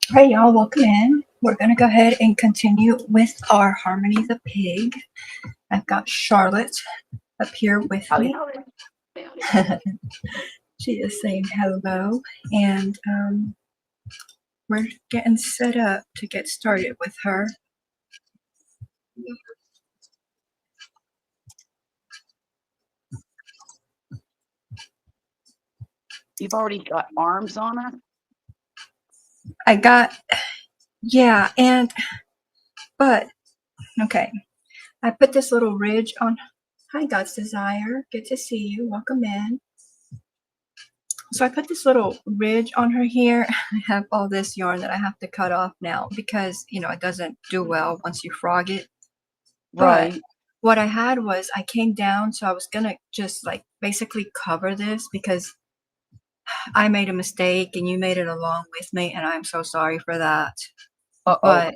Hey y'all, welcome in. We're gonna go ahead and continue with our Harmony the Pig. I've got Charlotte up here with Howdy, me. howdy. Howdy. She is saying hello, and we're getting set up to get started with her. You've already got arms on her? I got, yeah, but, okay. I put this little ridge on. Hi, God's Desire. Good to see you. Welcome in. So I put this little ridge on her here. I have all this yarn that I have to cut off now because, it doesn't do well once you frog it. But Right. what I had was I came down, so I was gonna just like basically cover this because I made a mistake and you made it along with me, and I'm so sorry for that. Uh-oh. But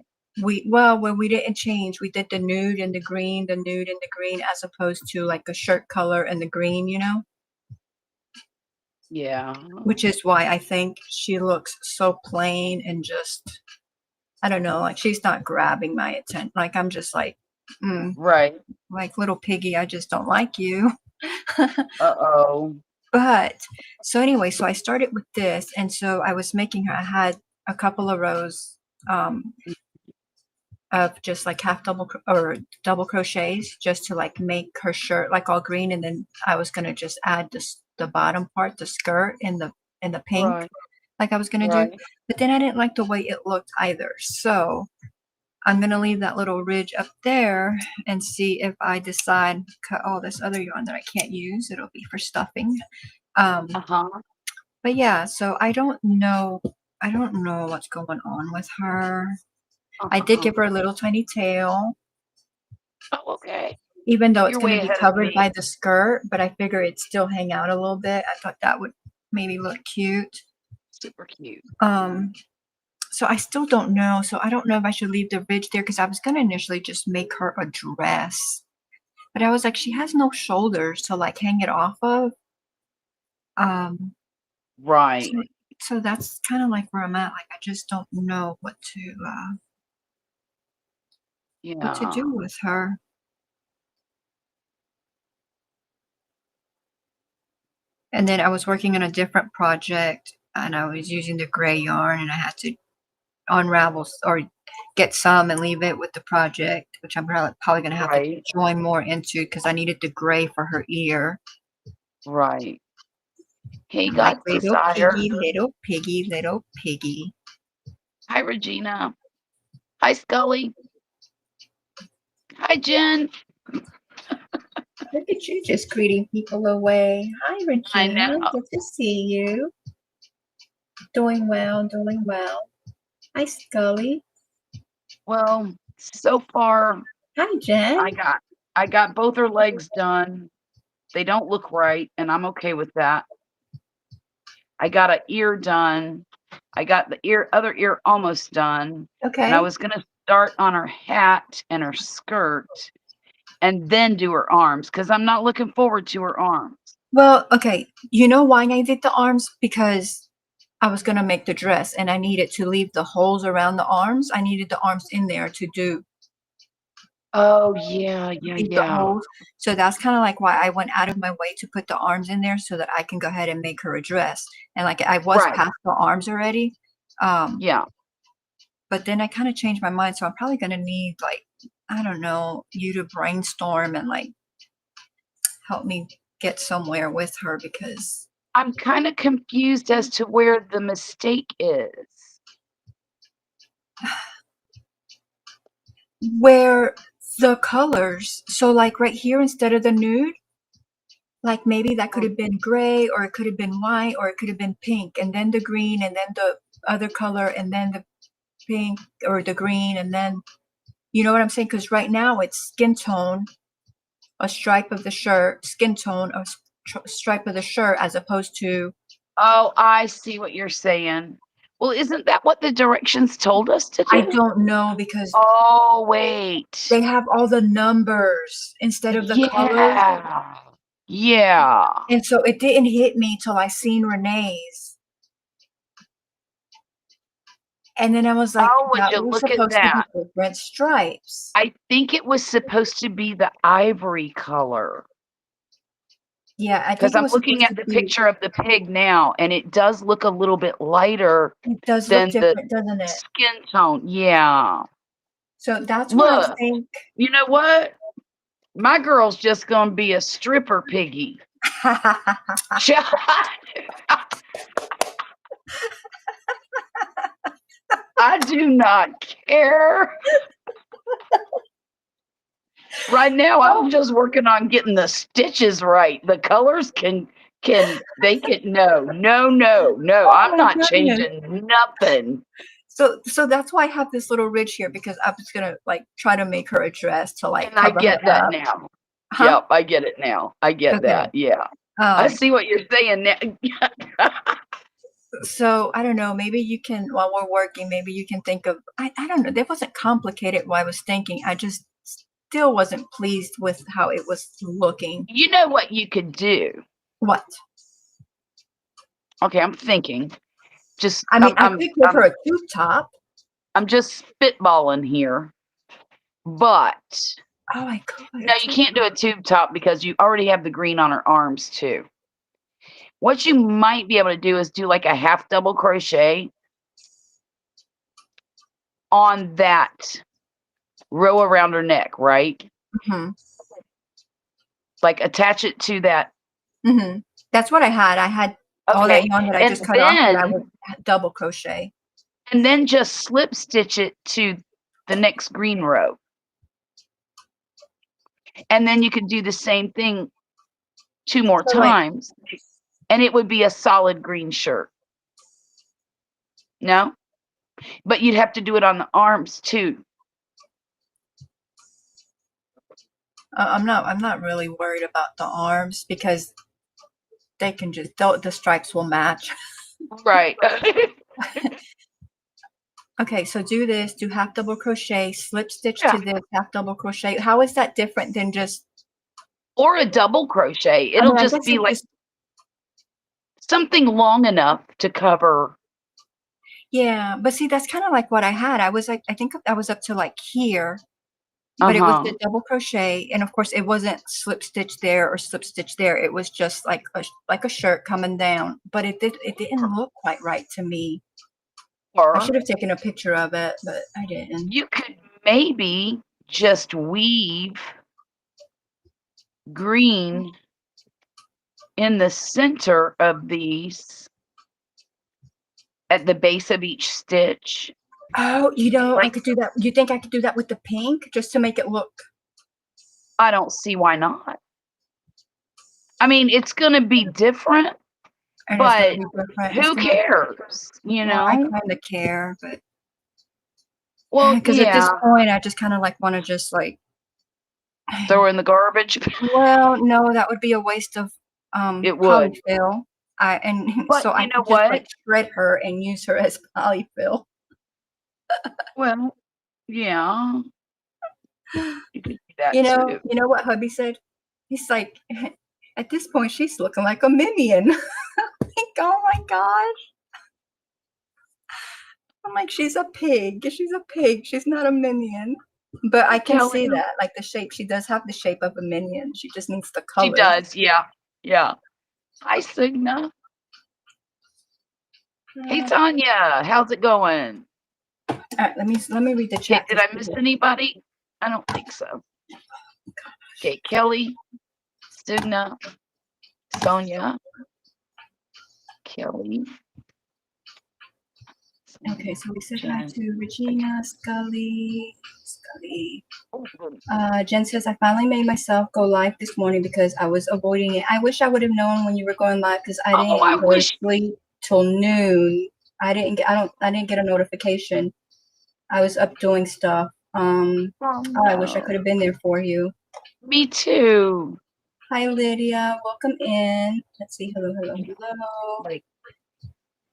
when we didn't change, we did the nude and the green, the nude and the green, as opposed to like a shirt color and the green, Yeah. which is why I think she looks so plain and just, I don't know, like she's not grabbing my attention. Like I'm just like, Right. like little piggy, I just don't like you. Uh-oh. But so anyway, so I started with this, and so I was making her. I had a couple of rows of just like half or double crochets just to like make her shirt like all green, and then I was gonna just add the bottom part, the skirt, in the pink, Right. like I was gonna do. Right. But then I didn't like the way it looked either, so I'm gonna leave that little ridge up there and see if I decide cut all this other yarn that I can't use. It'll be for stuffing. Uh-huh. But yeah, so I don't know. I don't know what's going on with her. I did Uh-huh. give her a little tiny tail, Oh, okay. even though it's You're going way to be ahead of covered by me. the skirt, but I figure it'd still hang out a little bit. I thought that would maybe look cute. Super cute. Um, so I still don't know. So I don't know if I should leave the ridge there because I was going to initially just make her a dress, but I was like, she has no shoulders to like hang it off of. Um, Right. so, so that's kind of like where I'm at. Like, I just don't know what to Yeah. do with her. And then I was working on a different project and I was using the gray yarn and I had to unravel or get some and leave it with the project, which I'm probably going to have to Right. join more into because I needed the gray for her ear. Right. Hey, I'm like, God's Desire. little piggy, little piggy. Hi, Regina. Hi, Scully. Hi, Jen. Look at you just greeting people away. Hi, I Regina. know. Good to see you. Doing well, doing well. Hi, Scully. Well, so far Hi, Jen. I got both her legs done. They don't look right, and I'm okay with that. I got a ear done. I got the other ear almost done, and I Okay. was gonna start on her hat and her skirt and then do her arms because 'cause I'm not looking forward to her arms. Well, okay. You know why I did the arms? Because I was gonna make the dress and I needed to leave the holes around the arms. I needed the arms in there to Oh, yeah, yeah, leave the yeah. holes. So that's kind of like why I went out of my way to put the arms in there so that I can go ahead and make her a dress. And like I was Right. past the arms already. Um, Yeah. but then I kind of changed my mind. So I'm probably gonna need like, I don't know, you to brainstorm and like help me get somewhere with her because I'm kinda confused as to where the mistake is. where the colors, so like right here instead of the nude, like maybe that could Oh, have been gray or it could have been white or it could have been pink and then the green and then the other color and then the pink or the green and then you know what I'm saying? Because right now it's skin tone, a stripe of the shirt, skin tone, a stripe of the shirt as opposed to oh, I see what you're saying. Well, isn't that what the directions told us to I do? don't know because Oh, wait. they have all the numbers instead of the colors. Yeah. Yeah. And so it didn't hit me till I seen Renee's. And then I was like, Oh, would that you was look at supposed to be that? different stripes. I think it was supposed to be the ivory color. Yeah, I Because think it I'm was looking supposed at to the be. picture of the pig now, and it does look a little bit lighter It does look than the different, doesn't it? skin tone. Yeah. So that's what I Look, think. you know what? My girl's just gonna be a stripper piggy. I do not care. Right now, I'm just working on getting the stitches right. The colors can they can no. Oh I'm my not goodness. changing nothing. So that's why I have this little ridge here because I was gonna like try to make her a dress to like And I cover her get that up. now. Huh? Yep, I get it now. I get Okay. that. Yeah. I Um, see what you're saying now. so I don't know, maybe you can while we're working, maybe you can think of I don't know, that wasn't complicated what I was thinking. I just still wasn't pleased with how it was looking. You know what you could do? What? Okay, I'm thinking. Just I mean, I could give her a tube top. I'm just spitballing here. But Oh, I could. no, you can't do a tube top because you already have the green on her arms too. What you might be able to do is do like a half double crochet on that row around her neck, right? Mhm. Like attach it to that. Mhm. That's what I had. I had all that Okay. yarn that I And just cut off that I then would double crochet. just slip stitch it to the next green row. And then you could do the same thing 2 more So like, times and it would be a solid green shirt. No? But you'd have to do it on the arms too. I'm not really worried about the arms because they can just the stripes will match. Right. Okay, so do this, do half double crochet, slip stitch Yeah. to this, half double crochet. How is that different than just, Or a double crochet. I It'll mean, I just guess be it like just, something long enough to cover. yeah, but see, that's kind of like what I had. I was like, I think I was up to like here, but it was Uh-huh. the double crochet, and of course, it wasn't slip stitch there or slip stitch there. It was just like a shirt coming down, but it didn't look quite right to me. I Or should have taken a picture of it, but I didn't. you could maybe just weave green in the center of these at the base of each stitch. Oh, I Like, could do that. You think I could do that with the pink just to make it look? I don't see why not. I mean, it's going to be different, And it's gonna but be different. It's who gonna. cares? You Well, I know? kind of care, but Well, because at this yeah, point, I just kind of like want to just like. throw in the garbage. Well, no, that would be a waste of It would. polyfill. And But so I you know could just what? like shred her and use her as polyfill. Well, yeah, you could do that too. You know what hubby said? He's like, at this point, she's looking like a minion. Like, oh my gosh. I'm like, she's a pig. She's a pig. She's not a minion. But I can Kelly, see that, like the shape. She does have the shape of a minion. She just needs the she colors. does. Yeah, yeah. Hi, Signa. Hey, Uh, Tanya. How's it going? all right, let me read the Okay, chat did to I see miss what. anybody? I don't think so. Okay, Kelly, Signa, Sonia, Kelly. Okay, so we said hi Jen. to Regina, Scully. Oh, Jen says, I finally made myself go live this morning because I was avoiding it. I wish I would have known when you were going live because I oh, didn't I go to wish. sleep till noon. I didn't get a notification. I was up doing stuff. Oh Oh, I wish I could no. have been there for you. Me too. Hi, Lydia. Welcome in. Let's see. Hello, hello, hello. Like,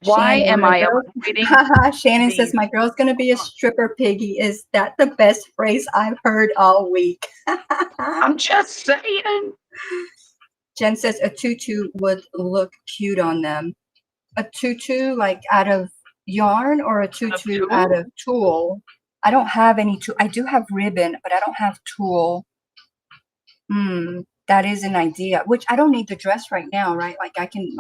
why Shannon, am my I girl. avoiding Haha, Shannon says, these? my girl's going to be a stripper piggy. Is that the best phrase I've heard all week? I'm just saying. Jen says, a tutu would look cute on them. A tutu, like out of yarn or a tutu out of tulle. I don't have any tulle. I do have ribbon, but I don't have tulle. That is an idea, which I don't need the dress right now, right? Like I can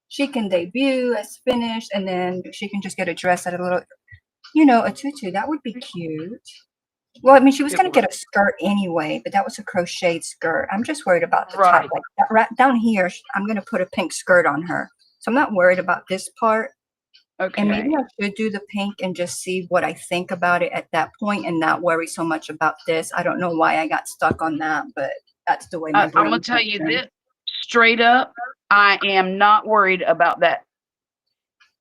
she can debut as finished and then she can just get a dress at a little, a tutu. That would be cute. Well, I mean, she was going to get a skirt anyway, but that was a crocheted skirt. I'm just worried about the top. Like that, right down here, I'm going to put a pink skirt on her. So I'm not worried about this part. Okay. And maybe I should do the pink and just see what I think about it at that point and not worry so much about this. I don't know why I got stuck on that, but that's the way my brain I'm going to tell you this straight up. I am not worried about that.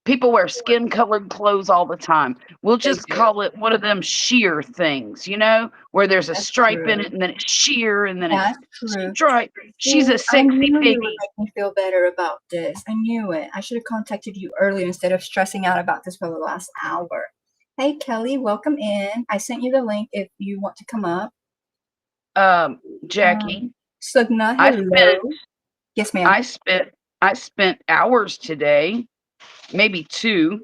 People wear skin-colored clothes all the time. We'll just call it one of them sheer things, where there's a stripe in it, and then it's sheer, and then it's stripe. She's a sexy piggy. You would make me feel better about this. I knew it. I should have contacted you earlier instead of stressing out about this for the last hour. Hey, Kelly, welcome in. I sent you the link if you want to come up. Jackie. Sugna, hello. Yes, ma'am. I spent hours today, maybe 2,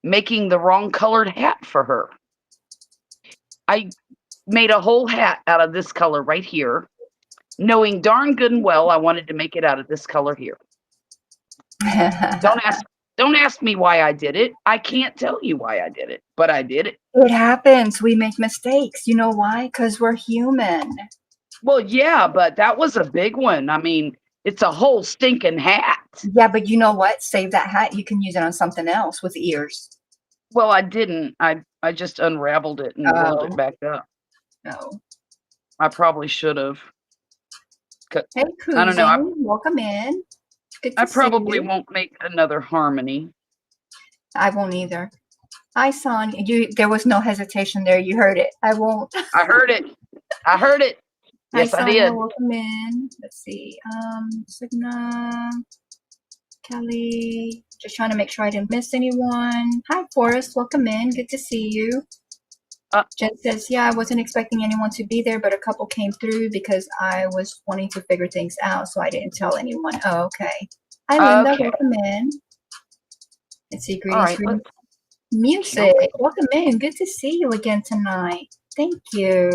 making the wrong colored hat for her. I made a whole hat out of this color right here, knowing darn good and well I wanted to make it out of this color here. Don't ask me why I did it. I can't tell you why I did it, but I did it. It happens. We make mistakes. You know why? Because we're human. Well, yeah, but that was a big one. I mean, it's a whole stinking hat. Yeah, but you know what? Save that hat. You can use it on something else with ears. Well, I didn't. I just unraveled it and rolled it back up. No. I probably should have. Hey, Cruising. I don't know. Welcome in. I probably won't make another harmony. I won't either. Hi, Son. There was no hesitation there. You heard it. I won't. I heard it. I heard it. Yes, Hi, I did. Welcome in. Let's see. Signa, Kelly. Just trying to make sure I didn't miss anyone. Hi, Forrest. Welcome in. Good to see you. Jen says, yeah, I wasn't expecting anyone to be there, but a couple came through because I was wanting to figure things out, so I didn't tell anyone. Oh, okay. Hi, Linda. Okay. Welcome in. Let's see. Greetings. Right, Music. Okay. Welcome in. Good to see you again tonight. Thank you.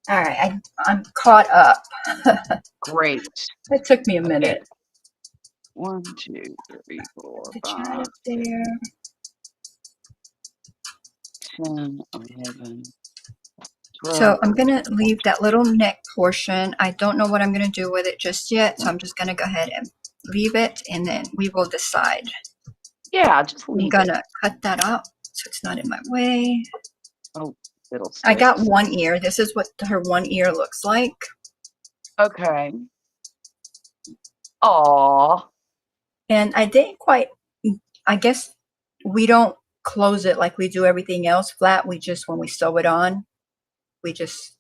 All right. I'm caught up. Great. It took me a minute. Okay. 1, 2, 3, 4, the 5, chat up there. 10, 11, 12. So I'm going to leave that little neck portion. I don't know what I'm going to do with it just yet. So I'm just going to go ahead and leave it and then we will decide. Yeah, just leave I'm going to cut that out so it's not in my way. Oh, I got one ear. This is what her one ear looks like. Okay. Aww. And I didn't quite, I guess we don't close it like we do everything else flat. We just, when we sew it on, we just.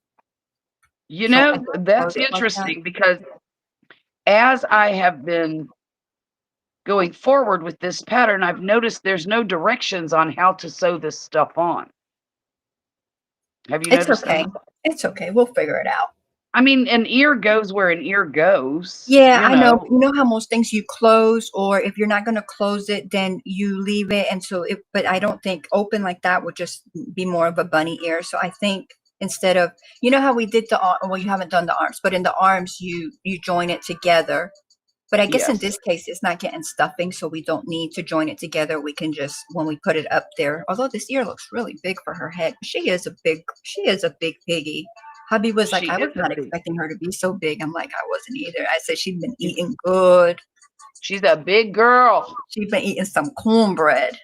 That's interesting because as I have been going forward with this pattern, I've noticed there's no directions on how to sew this stuff on. Have you noticed that? It's okay. We'll figure it out. I mean, an ear goes where an ear goes. Yeah, I know. You know how most things you close, or if you're not going to close it, then you leave it. And so, but I don't think open like that would just be more of a bunny ear. So I think instead of, how we did well, you haven't done the arms, but in the arms, you join it together. But I guess in this case, it's not getting stuffing, so we don't need to join it together. We can just, when we put it up there, although this ear looks really big for her head. She is a big piggy. Hubby was like, I was not expecting her to be so big. I'm like, I wasn't either. I said, she's been eating good. She's a big girl. She's been eating some cornbread.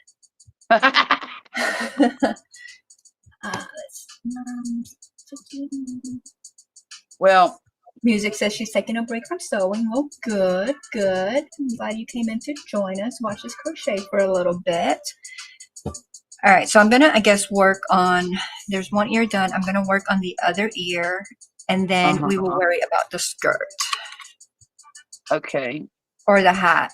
Well, Music says she's taking a break from sewing. Well, good. I'm glad you came in to join us. Watch us crochet for a little bit. All right, so I'm going to, I guess, work on, there's one ear done. I'm going to work on the other ear, and then we will worry about the skirt. Okay. Or the hat.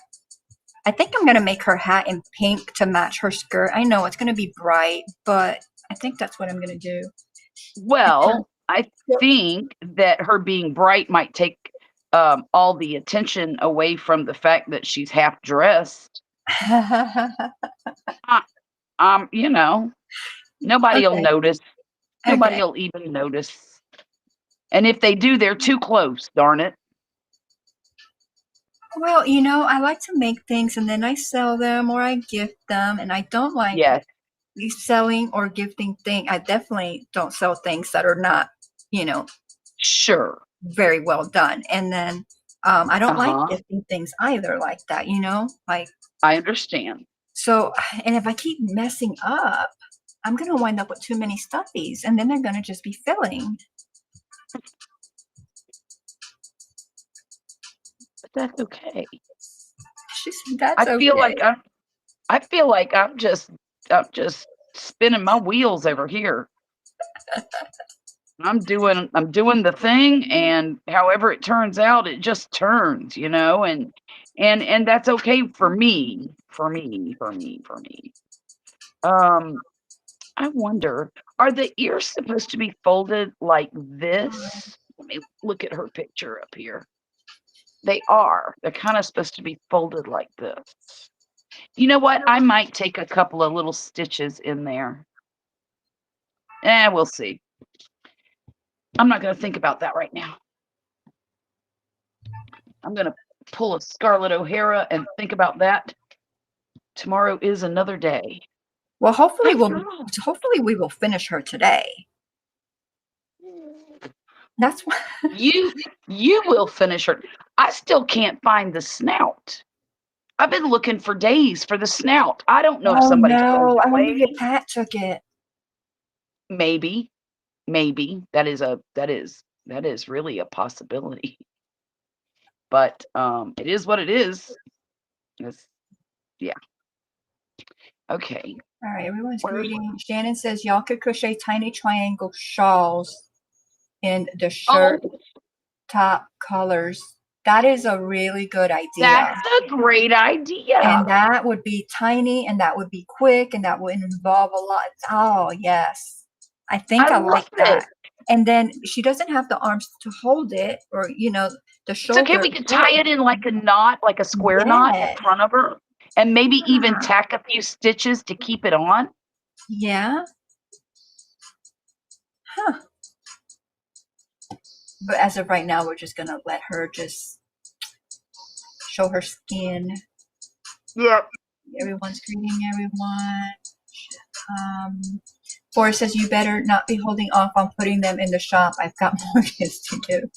I think I'm going to make her hat in pink to match her skirt. I know it's going to be bright, but I think that's what I'm going to do. Well, I think that her being bright might take all the attention away from the fact that she's half dressed. Uh, you know, nobody'll Okay. notice. Okay. Nobody'll even notice. And if they do, they're too close, darn it. Well, I like to make things and then I sell them or I gift them, and I don't like Yes, selling or gifting things. I definitely don't sell things that are not, you know, sure. very well done. And then I don't like Uh-huh. gifting things either like that, like I understand. so. And if I keep messing up, I'm gonna wind up with too many stuffies, and then they're gonna just be filling. But that's okay. She said, "That's I feel okay." like I'm just spinning my wheels over here. I'm doing the thing, and however it turns out, it just turns, and that's okay for me, for me, for me, for me. Um, I wonder, are the ears supposed to be folded like this? Let me look at her picture up here. They are. They're kind of supposed to be folded like this. You know what? I might take a couple of little stitches in there. We'll see. I'm not going to think about that right now. I'm going to pull a Scarlett O'Hara and think about that. Tomorrow is another day. Well, After all. hopefully we will finish her today. That's why. You will finish her. I still can't find the snout. I've been looking for days for the snout. I don't know if Oh somebody threw it no! I wonder away. if Pat took it. Maybe, maybe that is really a possibility. But it is what it is. It's, yeah. Okay. All right, everyone's Where's greeting. Shannon says y'all could crochet tiny triangle shawls in the Oh, shirt top colors. That is a really good idea. that's a great idea. And that would be tiny and that would be quick and that would involve a lot. Oh, yes. I I think I love like it. that. And then she doesn't have the arms to hold it or, the It's okay. shoulder. We could tie it in like a knot, like a square knot in Yes. front of her, and maybe even tack a few stitches to keep it on. Yeah. Huh. But as of right now, we're just going to let her just show her skin. Yep. Everyone's greeting everyone. Um, Forrest says you better not be holding off on putting them in the shop. I've got more kids to do.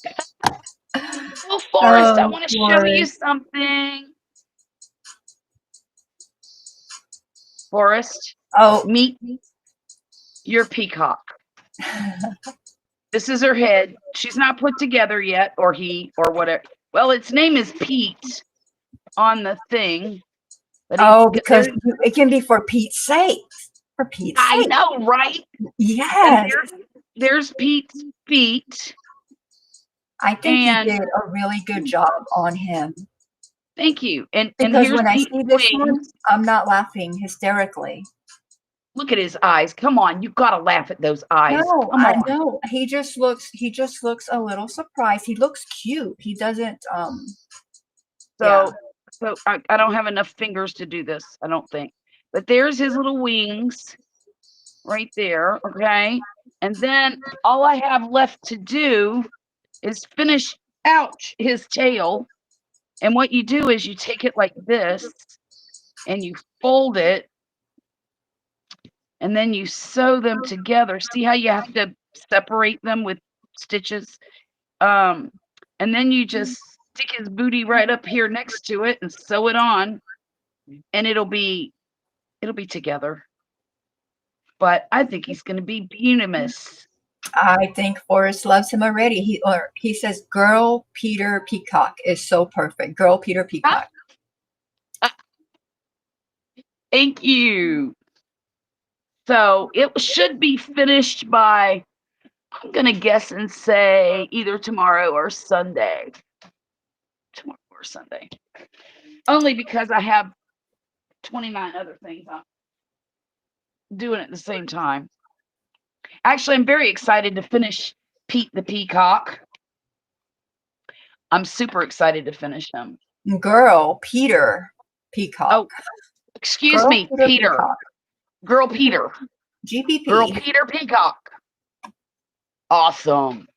Well, Forrest, I Oh, want to show you Forrest. something. Forrest, Oh, meet your peacock. This is her head. She's not put together yet, or he, or whatever. Well, its name is Pete on the thing, but oh, there. because it can be for Pete's sake. For Pete's I sake. know, right? And Yes. there's Pete's feet. I think you And did a really good job on him. thank you. And Because here's when I Pete's see this one, wings. I'm not laughing hysterically. Look at his eyes. Come on, you've got to laugh at those eyes. No, Come I on. know. He just looks a little surprised. He looks cute. He doesn't yeah. So I don't have enough fingers to do this, I don't think. But there's his little wings right there, okay? And then all I have left to do is finish out his tail. And what you do is you take it like this and you fold it and then you sew them together. See how you have to separate them with stitches? Um, and then you just stick his booty right up here next to it and sew it on, and it'll be together. But I think he's going to be venomous. I think Forrest loves him already. He says, "Girl, Peter Peacock is so perfect." Girl, Peter Ah, Peacock. ah, thank you. So it should be finished by, I'm going to guess and say either tomorrow or Sunday. Tomorrow or Sunday. Only because I have 29 other things I'm doing at the same time. Actually, I'm very excited to finish Pete the Peacock. I'm super excited to finish him. Girl, Peter. Peacock. Oh, excuse Girl me, Peter Peter. Peacock. Girl Peter. GPP. Girl Peter Peacock. Awesome.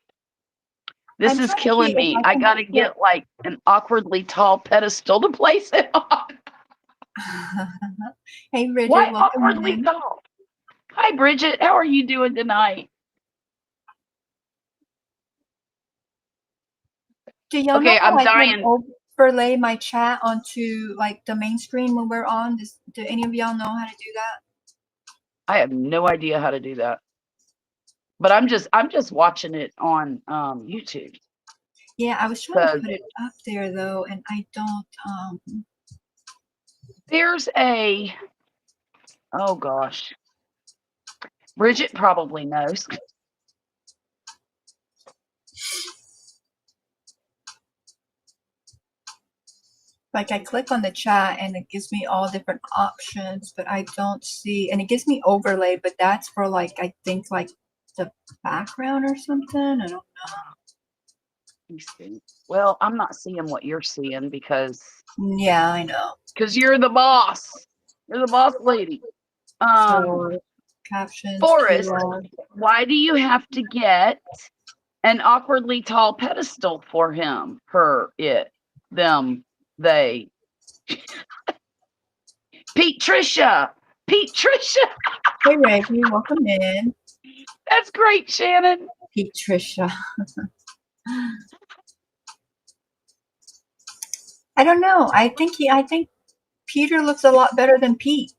This I'm is trying to see killing if me. I I can gotta get like an awkwardly tall pedestal to place it on. Hey, Bridget, Why welcome awkwardly in. tall? Hi, Bridget. How are you doing tonight? Do y'all know Okay, how I'm I can dying. overlay my chat onto like the main screen when we're on? Do any of y'all know how to do that? I have no idea how to do that. But I'm just watching it on YouTube. Yeah, I was trying to put it up there though, and I don't. There's a, oh gosh. Bridget probably knows. Like I click on the chat and it gives me all different options, but I don't see, and it gives me overlay, but that's for like, I think like the background or something. I don't know. Let me see. Well, I'm not seeing what you're seeing because Yeah, I know. you're the boss. You're the boss lady. So captions, Forrest, QR. why do you have to get an awkwardly tall pedestal for him, her, it, them, they? Pete Trisha. Hey Reggie, welcome in. That's great, Shannon. Pete Trisha. I don't know. I think Peter looks a lot better than Pete.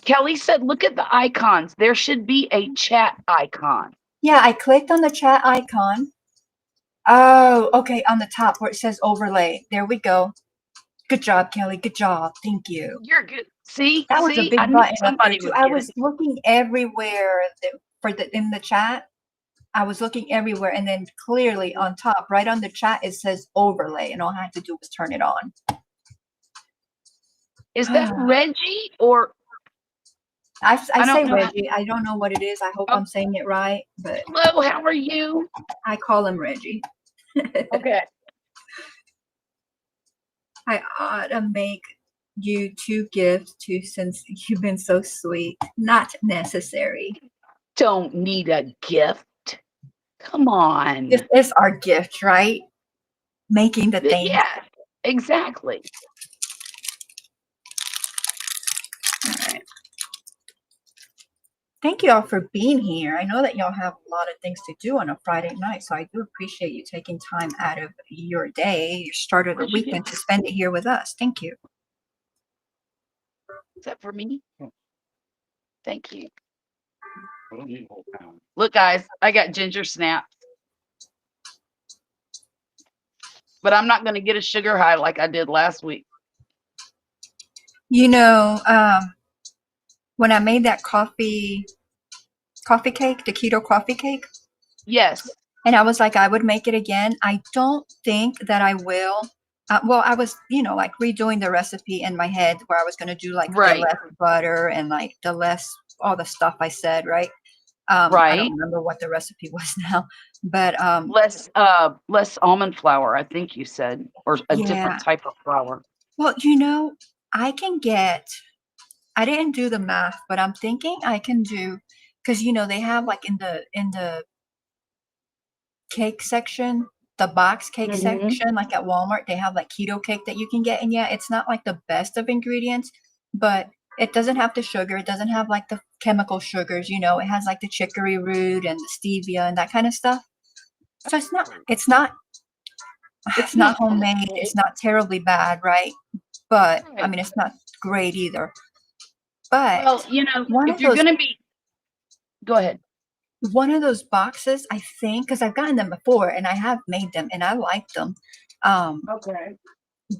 Kelly said, look at the icons. There should be a chat icon. Yeah, I clicked on the chat icon. Oh, okay, on the top where it says overlay. There we go. Good job, Kelly. Good job. Thank you. You're good. See, That was a I big knew button up there somebody too. would I get was it. looking everywhere in the chat. I was looking everywhere, and then clearly on top, right on the chat, it says overlay, and all I had to do was turn it on. Is that Reggie or? I say know. Reggie. I don't know what it is. I hope I'm saying it right, but Hello, how are you? I call him Reggie. Okay. I ought to make you 2 gifts too, since you've been so sweet. Not necessary. Don't need a gift. Come on. This is our gift, right? Making the thing. Yeah, exactly. All right. Thank you all for being here. I know that y'all have a lot of things to do on a Friday night, so I do appreciate you taking time out of your day, your start of the weekend, to spend it here with us. Thank you. Is that for me? Thank you. Look, guys, I got ginger snaps. But I'm not going to get a sugar high like I did last week. You know, when I made that coffee cake, the keto coffee cake. Yes. And I was like, I would make it again. I don't think that I will. Well, I was, like redoing the recipe in my head where I was going to do like the less butter and like the less, all the stuff I said, right? I don't remember what the recipe was now, but less almond flour, I think you said, or a different type of flour. Well, I didn't do the math, but I'm thinking I can do, because they have like in the cake section, the box cake section, like at Walmart, they have like keto cake that you can get. And yeah, it's not like the best of ingredients, but it doesn't have the sugar. It doesn't have like the chemical sugars, it has like the chicory root and the stevia and that kind of stuff. So it's not homemade. It's not terribly bad, right? But I mean, it's not great either. But well, if you're going to be, go ahead. One of those boxes, I think, because I've gotten them before and I have made them and I like them. Okay.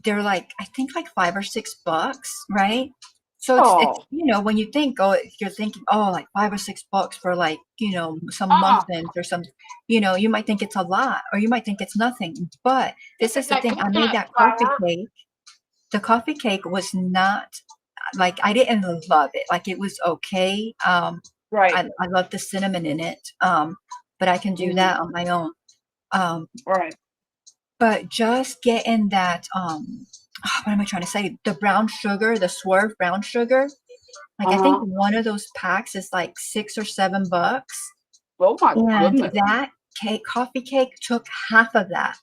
They're like, I think like $5 or $6, right? So it's when you think, you're thinking, like $5 or $6 for like, some muffins or some, you might think it's a lot or you might think it's nothing. But this is the thing. I made that coffee cake. The coffee cake was not like, I didn't love it. Like it was okay. Right. I love the cinnamon in it. But I can do that on my own. Right. But just getting that what am I trying to say? The brown sugar, the Swerve brown sugar. Like I think Uh-huh. one of those packs is like $6 or $7. Oh my And goodness. that cake, coffee cake, took half of that,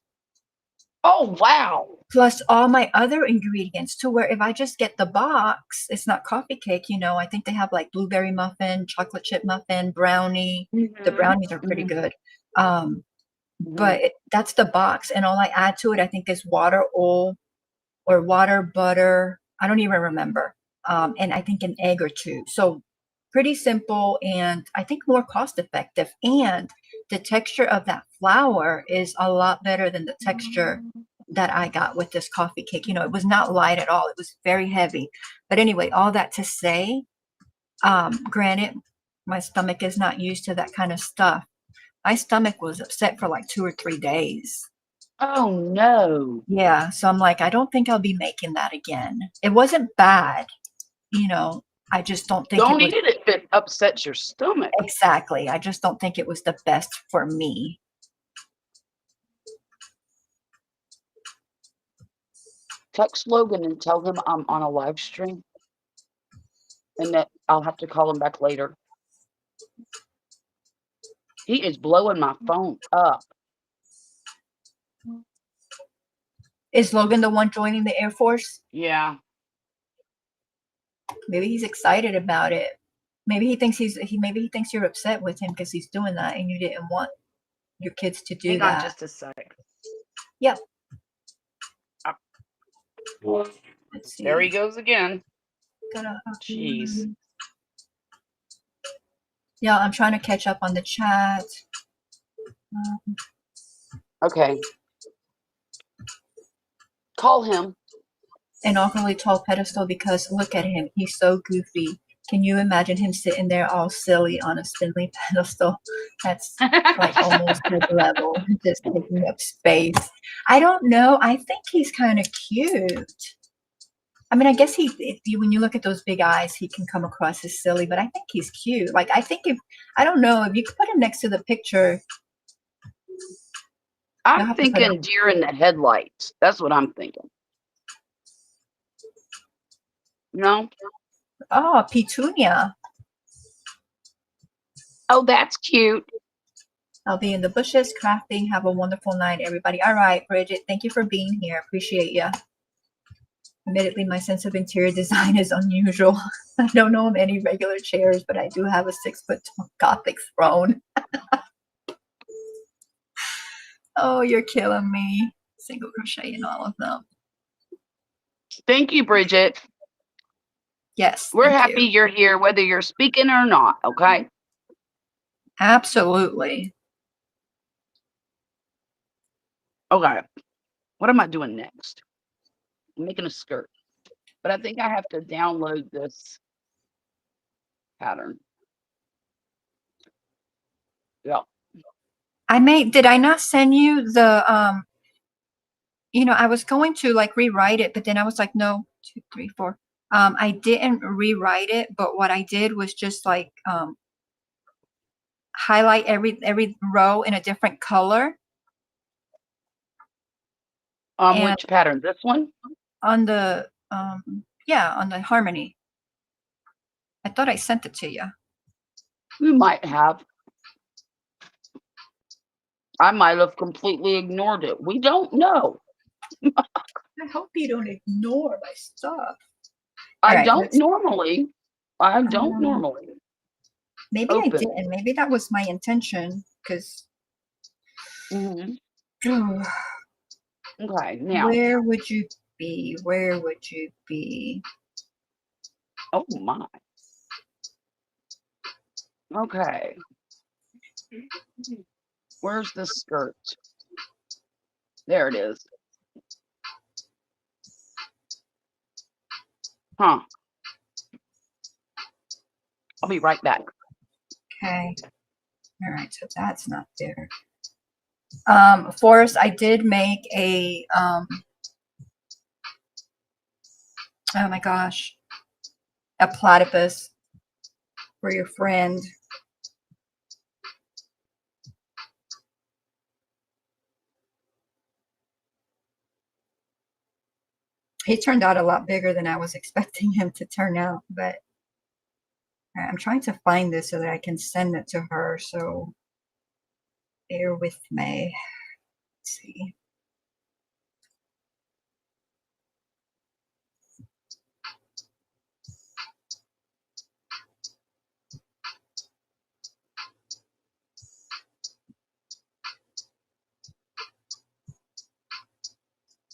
Oh wow. plus all my other ingredients, to where if I just get the box, it's not coffee cake, you know. I think they have like blueberry muffin, chocolate chip muffin, brownie. The Mm-hmm. brownies are pretty Mm-hmm. good. Mm-hmm. But that's the box, and all I add to it, I think, is water, oil, or water, butter. I don't even remember. And I think an egg or two. So pretty simple, and I think more cost effective. And the texture of that flour is a lot better than the texture that I got with this coffee cake. You know, it was not light at all. It was very heavy. But anyway, all that to say, granted, my stomach is not used to that kind of stuff. My stomach was upset for like 2 or 3 days. Oh no. Yeah, so I'm like, I don't think I'll be making that again. It wasn't bad, you know. I just don't think it Don't was eat it if it upsets your stomach. exactly. I just don't think it was the best for me. Text Logan and tell him I'm on a live stream and that I'll have to call him back later. He is blowing my phone up. Is Logan the one joining the Air Force? Yeah. Maybe he's excited about it. Maybe he thinks you're upset with him because he's doing that and you didn't want your kids to do Hang on that. just a sec. Yep. There Let's see. he goes again. Jeez. Yeah, I'm trying to catch up on the chat. Okay. Call him. An awfully tall pedestal because look at him. He's so goofy. Can you imagine him sitting there all silly on a spindly pedestal? That's like almost mid level, just taking up space. I don't know. I think he's kind of cute. I mean, I guess when you look at those big eyes, he can come across as silly, but I think he's cute. Like, I think I don't know, if you could put him next to the picture, you'll I'm have to put him. thinking deer in the headlights. That's what I'm thinking. No? Oh, Petunia. Oh, that's cute. I'll be in the bushes crafting. Have a wonderful night, everybody. All right, Bridget, thank you for being here. Appreciate you. Admittedly, my sense of interior design is unusual. I don't know of any regular chairs, but I do have a 6-foot tall Gothic throne. Oh, you're killing me. Single crochet in all of them. Thank you, Bridget. Yes, We're thank happy you. you're here, whether you're speaking or not, okay? Absolutely. Okay. What am I doing next? I'm making a skirt. But I think I have to download this pattern. Yeah. Did I not send you the I was going to like rewrite it, but then I was like, no, 2, 3, 4. I didn't rewrite it, but what I did was just like highlight every row in a different color. And Which pattern? This one? on the on the harmony. I thought I sent it to you. You might have. I might have completely ignored it. We don't know. I hope you don't ignore my stuff. I All right, don't normally. I don't um, normally. maybe I Open. didn't. Maybe that was my intention because Mm-hmm. Okay, now. where would you be? Where would you be? Oh my. Okay. Where's the skirt? There it is. Huh. I'll be right back. Okay. All right, so that's not there. Forrest, I did make a oh my gosh, a platypus for your friend. He turned out a lot bigger than I was expecting him to turn out, but I'm trying to find this so that I can send it to her. So bear with me. Let's see.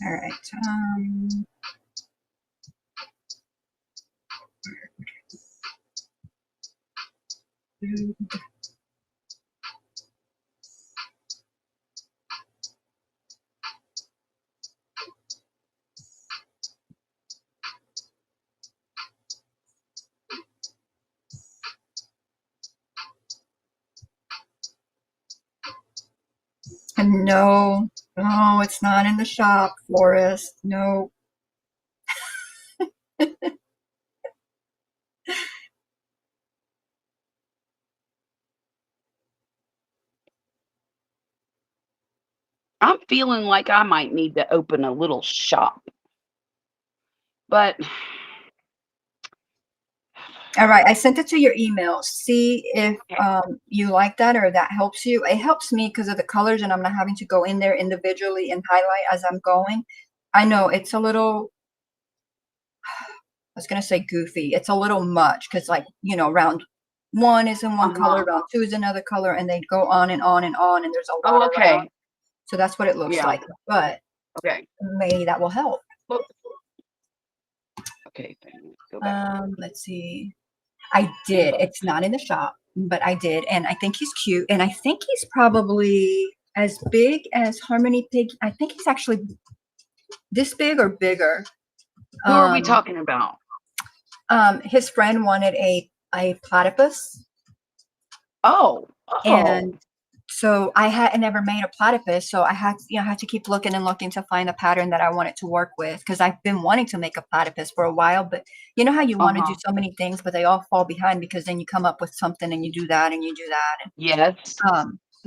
All right. And no, no, it's not in the shop, Florist. No. I'm feeling like I might need to open a little shop. But All right, I sent it to your email. See if okay. you like that or that helps you. It helps me because of the colors, and I'm not having to go in there individually and highlight as I'm going. I know it's a little, I was gonna say goofy. It's a little much because, like, round one is in one color, Uh-huh. round two is another color, and they go on and on and on, and there's a lot Oh, around. okay. So that's what it looks Yeah. like. But Okay. maybe that will help. Well, okay. Go back. Let's see. I did. It's not in the shop, but I did, and I think he's cute, and I think he's probably as big as Harmony Pig. I think he's actually this big or bigger. Who are we Um, talking about? his friend wanted a platypus, Oh. Oh. and so I had never made a platypus, so I had to keep looking and looking to find a pattern that I wanted to work with because I've been wanting to make a platypus for a while, but you know how you want to do Uh-huh. so many things, but they all fall behind because then you come up with something and you do that and you do that. Yes.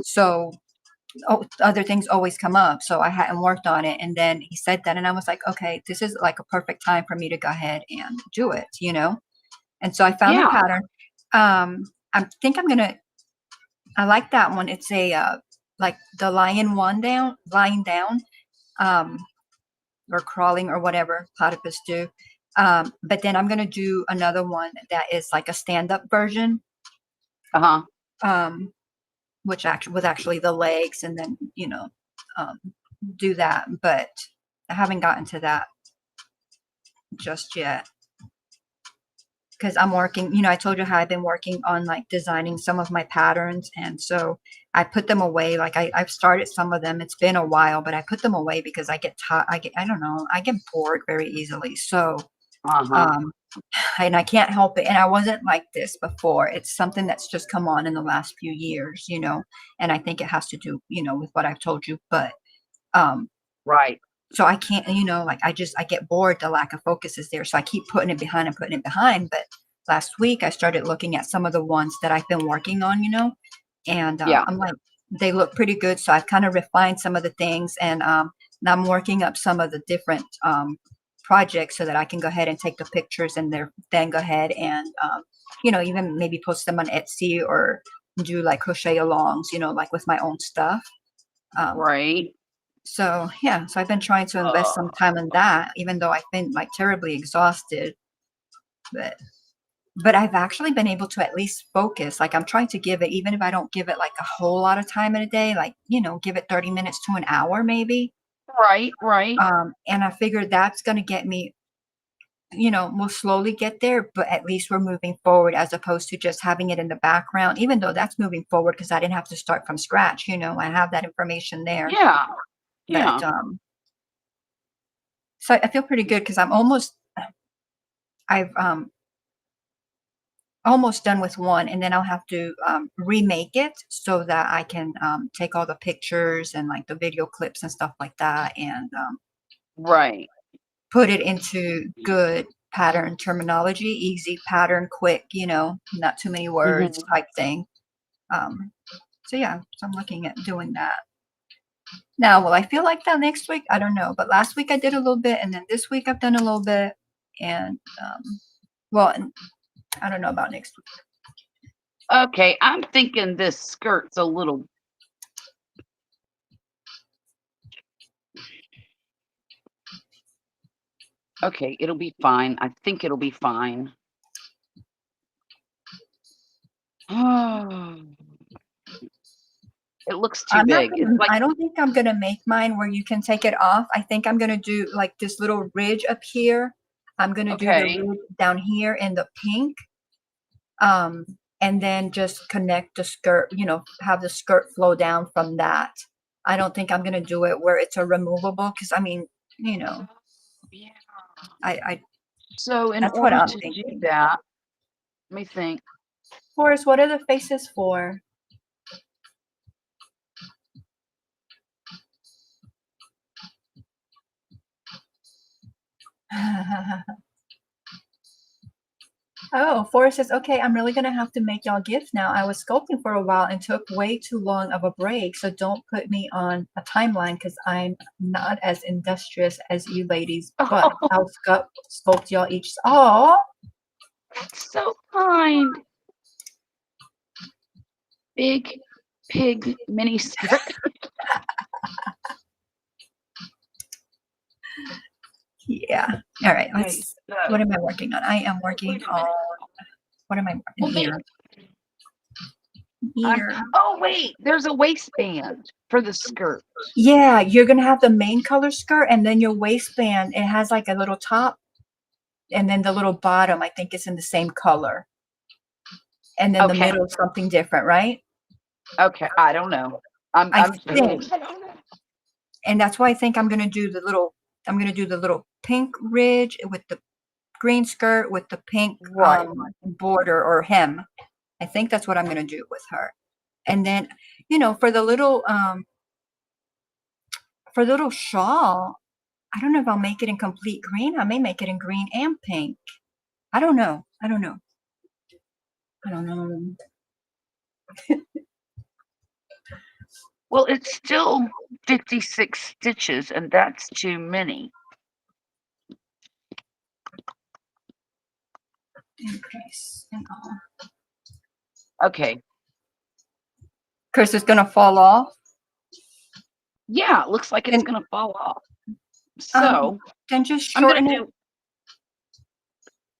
So other things always come up. So I hadn't worked on it. And then he said that, and I was like, okay, this is like a perfect time for me to go ahead and do it. And so I found the Yeah. pattern. I think I like that one. It's like the lying down, um, or crawling or whatever platypus do. But then I'm going to do another one that is like a stand up version. Uh-huh. Um, which actually was actually the legs and then um, do that, but I haven't gotten to that just yet because I'm working, I told you how I've been working on like designing some of my patterns, and so I put them away. Like I've started some of them. It's been a while, but I put them away because I don't know, I get bored very easily. So Uh-huh. um and I can't help it. And I wasn't like this before. It's something that's just come on in the last few years. And I think it has to do, with what I've told you. But um, Right. so I can't, like I get bored. The lack of focus is there. So I keep putting it behind and putting it behind. But last week I started looking at some of the ones that I've been working on, and Yeah. I'm like, they look pretty good. So I've kind of refined some of the things, and now I'm working up some of the different projects so that I can go ahead and take the pictures and then go ahead and even maybe post them on Etsy or do like crochet alongs, like with my own stuff. Um, Right. so yeah, so I've been trying to invest Uh, some time in that, even though I've been like terribly exhausted. But I've actually been able to at least focus. Like I'm trying to give it, even if I don't give it like a whole lot of time in a day, like give it 30 minutes to an hour maybe. right. Right. And I figured that's going to get me, we'll slowly get there, but at least we're moving forward as opposed to just having it in the background, even though that's moving forward because I didn't have to start from scratch. I have that information there. Yeah. But Yeah. so I feel pretty good because I've almost done with one, and then I'll have to remake it so that I can take all the pictures and like the video clips and stuff like that, and Right. put it into good pattern terminology, easy pattern, quick, not too many words Mhm. type thing. Um, so yeah, so I'm looking at doing that. Now, will I feel like that next week? I don't know. But last week I did a little bit, and then this week I've done a little bit. And well, and I don't know about next week. Okay, I'm thinking this skirt's a little. Okay, it'll be fine. I think it'll be fine. Oh, it looks too big. It's like, I don't think I'm gonna make mine where you can take it off. I think I'm gonna do like this little ridge up here. I'm gonna do the okay. ridge down here in the pink. And then just connect the skirt, have the skirt flow down from that. I don't think I'm gonna do it where it's a removable because I mean, Yeah. I So in that's what order I'm to do thinking. that, let me think. Forrest, what are the faces for? Oh, Forrest says, okay, I'm really gonna have to make y'all gifts now. I was sculpting for a while and took way too long of a break, so don't put me on a timeline because I'm not as industrious as you ladies, but Oh, I'll sculpt y'all each. Oh, that's so kind. Big pig mini skirt. yeah. All right, Okay, what so am I working on? I am working wait a on, minute. what am I working Well, wait. here? Here. Oh wait, there's a waistband for the skirt. Yeah, you're gonna have the main color skirt and then your waistband. It has like a little top and then the little bottom, I think is in the same color. And then the Okay. middle is something different, right? Okay. I don't know. I I'm think, and that's why I think I'm gonna do the little pink ridge with the green skirt with the pink right. border or hem. I think that's what I'm gonna do with her. And then, for the little shawl, I don't know if I'll make it in complete green. I may make it in green and pink. I don't know. I don't know. I don't know. Well, it's still 56 stitches, and that's too many. Increase and all. Okay. Chris is gonna fall off. Yeah, it looks like it's And gonna fall off. um, So then just I'm gonna shorten it. do.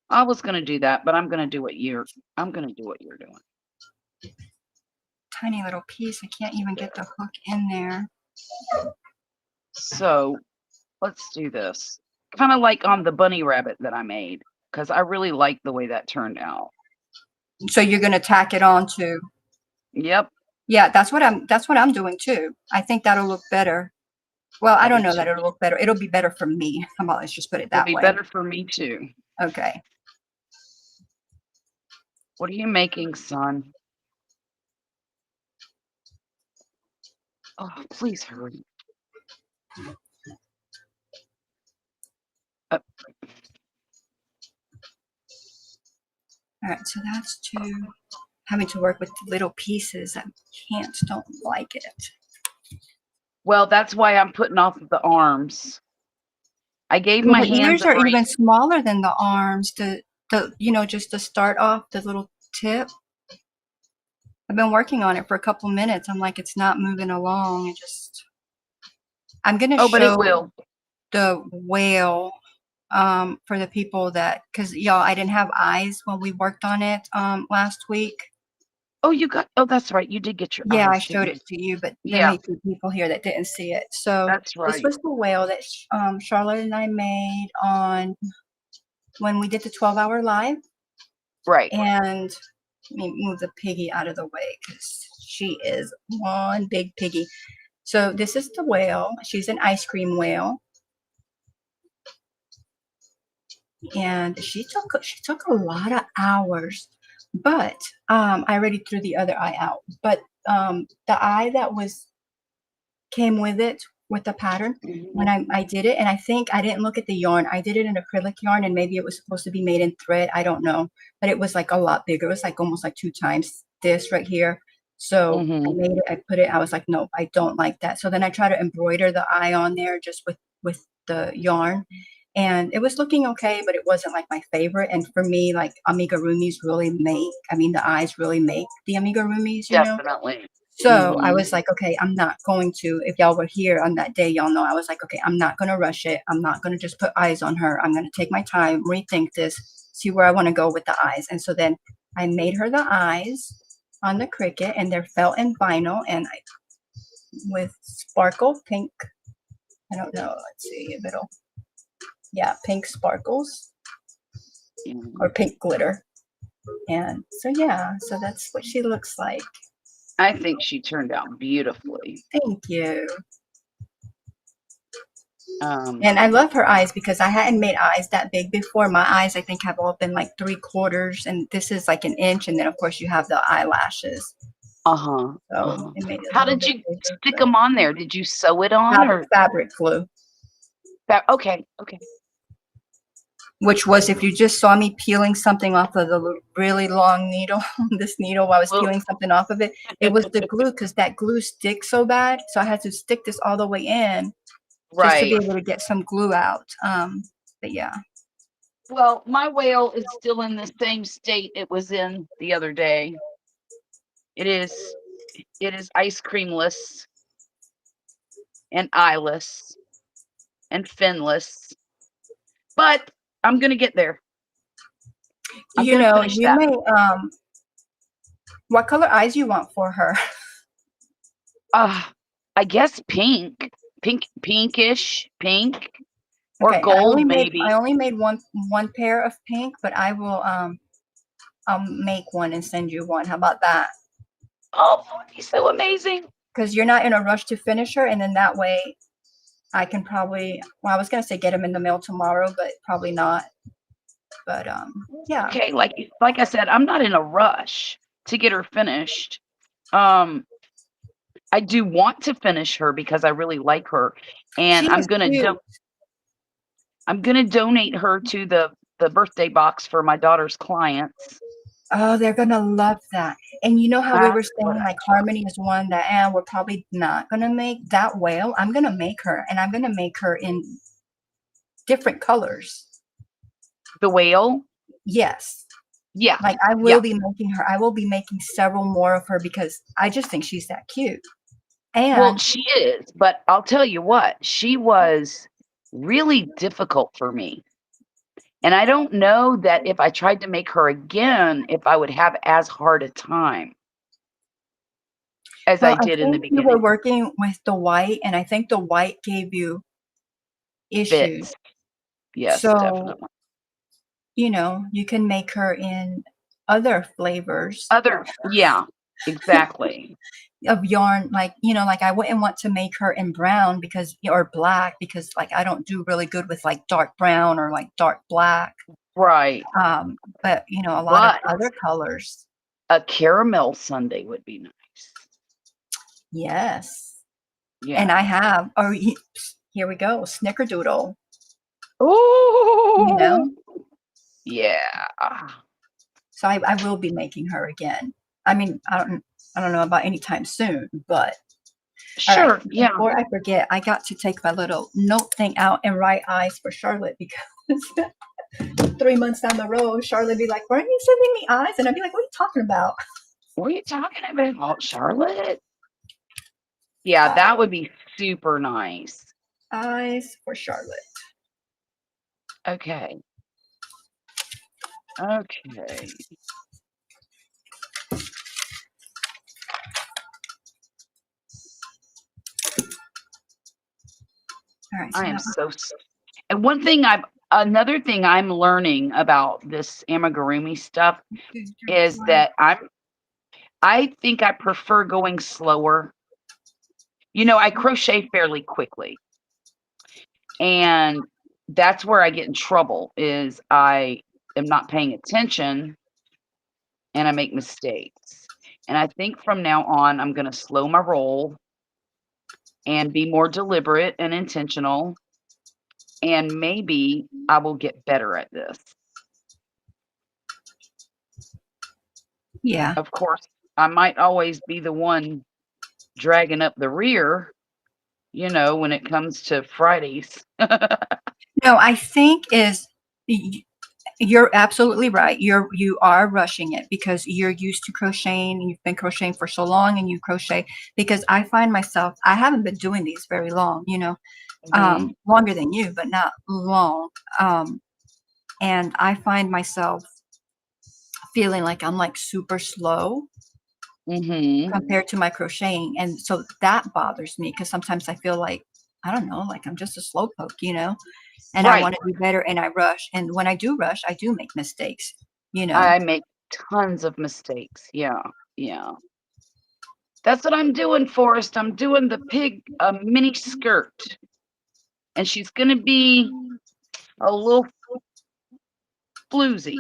I was gonna do that, but I'm gonna do what you're. I'm gonna do what you're doing. Tiny little piece. I can't even get the hook in there. So let's do this. Kind of like on the bunny rabbit that I made, because I really like the way that turned out. So you're gonna tack it on too. Yep. Yeah, that's what I'm doing too. I think that'll look better. Well, I I don't do know that too. it'll look better. It'll be better for me. Come on, let's just put it It'll that be way. better for me too. Okay. What are you making, son? Oh, please hurry. All right, so that's having to work with little pieces. I don't like it. Well, that's why I'm putting off the arms. I gave Well, my the hands ears a are break. even smaller than the arms. Just to start off the little tip. I've been working on it for a couple minutes. I'm like, it's not moving along. I'm gonna Oh, but it show will. the whale for the people because y'all, I didn't have eyes when we worked on it last week. Oh, that's right. You did get your Yeah, I eyes, showed didn't you? it to you, but there Yeah, may be people here that didn't see it. So that's this right. was the whale that Charlotte and I made on when we did the 12-hour live. Right. And let me move the piggy out of the way because she is one big piggy. So this is the whale. She's an ice cream whale. And she took a lot of hours, but I already threw the other eye out. But the eye that came with it with the pattern when I did it, and I think I didn't look at the yarn. I did it in acrylic yarn, and maybe it was supposed to be made in thread. I don't know, but it was like a lot bigger. It was like almost like 2 times this right here. So I Mhm. made it, I put it, I was like, no, I don't like that. So then I try to embroider the eye on there just with the yarn. And it was looking okay, but it wasn't like my favorite. And for me, like amigurumis really make, I mean, the eyes really make the amigurumis, you know? Definitely. So I Mhm. was like, okay, I'm not going to, if y'all were here on that day, y'all know I was like, okay, I'm not going to rush it. I'm not going to just put eyes on her. I'm going to take my time, rethink this, see where I want to go with the eyes. And so then I made her the eyes on the Cricut, and they're felt in vinyl, and I with sparkle pink. I don't know. Let's see if it'll, yeah, pink sparkles or Mhm. pink glitter. And so, yeah, so that's what she looks like. I think she turned out beautifully. Thank you. Um, And I love her eyes because I hadn't made eyes that big before. My eyes, I think, have all been like 3/4, and this is like an inch. And then, of course, you have the eyelashes. uh-huh, So uh-huh. it made it a How little did bit you bigger. stick But them on there? Did you sew it on or fabric glue, that okay, okay. which was if you just saw me peeling something off of the really long needle, this needle, while I was Well, peeling something off of it, it was the glue because that glue sticks so bad. So I had to stick this all the way in just to be right. able to get some glue out. But yeah. Well, my whale is still in the same state it was in the other day. It is it is ice creamless and eyeless and finless, but I'm gonna get there. I'm You gonna know, finish you that. may, what color eyes you want for her? Uh, I guess pinkish, pink or Okay, gold I maybe. only made one pair of pink, but I will I'll make one and send you one. How about that? Oh, that would be so amazing. Because you're not in a rush to finish her, and then that way I can probably, well, I was gonna say get them in the mail tomorrow, but probably not. But yeah. Okay, like I said, I'm not in a rush to get her finished. Um, I do want to finish her because I really like her, and She is cute. I'm gonna donate her to the birthday box for my daughter's clients. Oh, they're gonna love that. And you know how we were That's what saying I like Harmony is one that we're probably not gonna make that whale. I'm gonna make her, and I'm gonna make her in different colors. the whale. Yes. Yeah, Like I will yeah. be making her. I will be making several more of her because I just think she's that cute. Well, And she is, but I'll tell you what, she was really difficult for me. And I don't know that if I tried to make her again, if I would have as hard a time as I well, I did in the think you were beginning. working with the white, and I think the white gave you issues. Fits. Yes, So, definitely. you can make her in other flavors Other yeah, exactly. of yarn. Like, like I wouldn't want to make her in brown because, or black, because like I don't do really good with like dark brown or like dark black. Right. But a lot of But other colors. a caramel sundae would be nice. Yes. And I Yeah. have, here we go, snickerdoodle, you Oh, know? yeah. So I will be making her again. I mean, I don't know about anytime soon, but all right. Sure, yeah. Before I forget, I got to take my little note thing out and write eyes for Charlotte because 3 months down the road, Charlotte be like, "Weren't you sending me eyes?" And I'd be like, "What are you talking about?" What are you talking about, Charlotte? Yeah, Uh, that would be super nice. eyes for Charlotte. Okay. Okay. All right. So I am now, so and another thing I'm learning about this amigurumi stuff is that I think I prefer going slower. I crochet fairly quickly, and that's where I get in trouble is I am not paying attention and I make mistakes. And I think from now on, I'm going to slow my roll and be more deliberate and intentional. And maybe I will get better at this. yeah. Of course, I might always be the one dragging up the rear, when it comes to Fridays. No, I think you're absolutely right. You are rushing it because you're used to crocheting and you've been crocheting for so long and you crochet because I find myself I haven't been doing these very long, Mhm. longer than you, but not long. And I find myself feeling like I'm like super slow Mhm. compared to my crocheting. And so that bothers me because sometimes I feel like, I don't know, like I'm just a slow poke. And I Right. want to do better and I rush. And when I do rush, I do make mistakes. I make tons of mistakes. Yeah. Yeah. That's what I'm doing, Forrest. I'm doing the pig mini skirt. And she's gonna be a little floozy.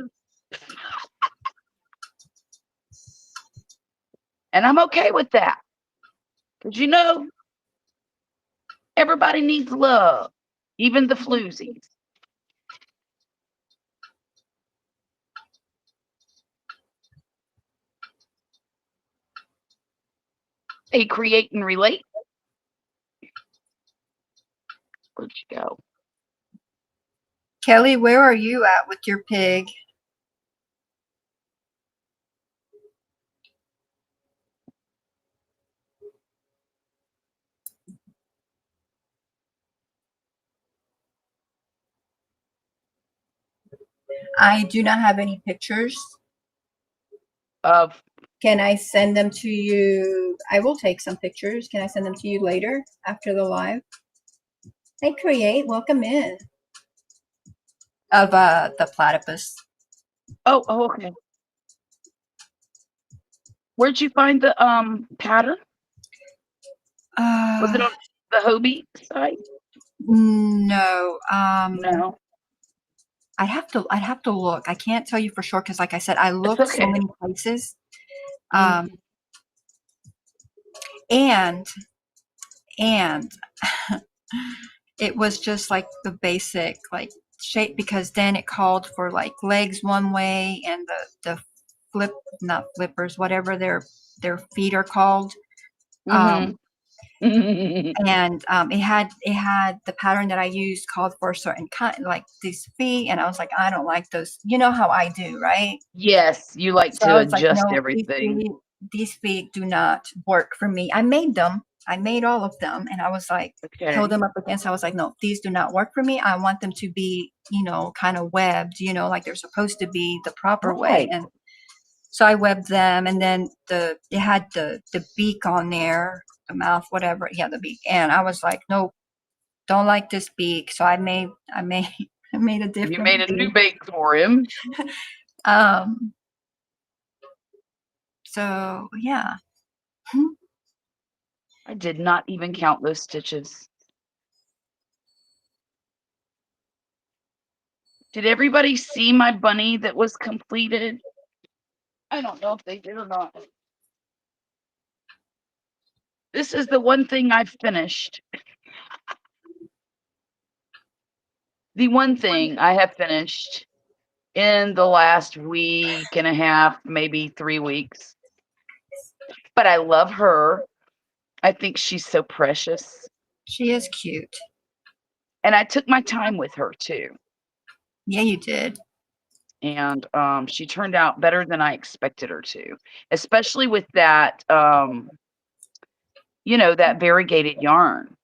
And I'm okay with that. Because everybody needs love. Even the floozies. Hey, create and relate. Where'd you go? Kelly, where are you at with your pig? I do not have any pictures. Of Can I send them to you? I will take some pictures. Can I send them to you later after the live? Hey, Create, welcome in. Of the platypus. oh, okay. Where'd you find the pattern? Was it Uh, on the Hobie site? no. No. I'd have to look. I can't tell you for sure because, like I said, I It's looked so okay. many places. Um, Mhm. and and it was just like the basic like shape because then it called for like legs one way and the flip not flippers whatever their feet are called. Um, Mhm. and it had the pattern that I used called for a certain kind like these feet and I was like I don't like those. You know how I do, right? Yes, you like So to I was like, adjust no, everything. these feet do not work for me. I made them. I made all of them, and I was like, held Okay. them up against. I was like, no, these do not work for me. I want them to be, kind of webbed, like they're supposed to be the proper way. Right. And so I webbed them, and then it had the beak on there, the mouth, whatever. Yeah, the beak. And I was like, no, don't like this beak. So I made I made a You different made a new beak. bake for him. Um. So yeah. I did not even count those stitches. Did everybody see my bunny that was completed? I don't know if they did or not. This is the one thing I've finished. The one thing I have finished in the last week and a half, maybe 3 weeks. But I love her. I think she's so precious. She is cute. And I took my time with her too. Yeah, you did. And she turned out better than I expected her to, especially with that, that variegated yarn.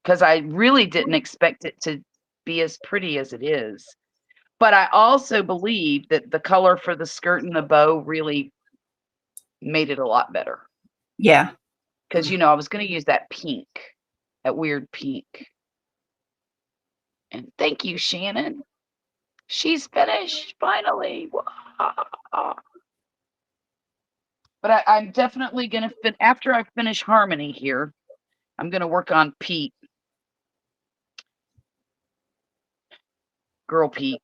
Because I really didn't expect it to be as pretty as it is. But I also believe that the color for the skirt and the bow really made it a lot better. Yeah. Because, I was going to use that pink, that weird pink. And thank you, Shannon. She's finished finally. Wah. But I'm definitely going to after I finish Harmony here, I'm going to work on Pete. Girl Pete.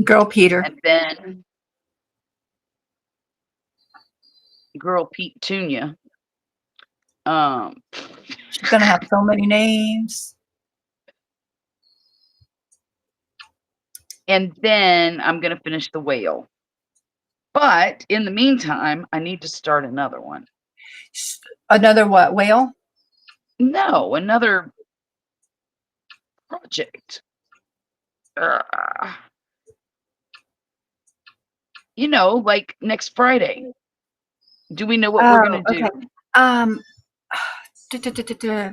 Girl Peter. And then Girl Pete Tunia. She's gonna have so many names. And then I'm going to finish the whale. But in the meantime, I need to start another one. Another what? Whale? No, another project. Like next Friday. Do we know what we're Oh, going to do? okay. Um, duh, duh, duh, duh, duh.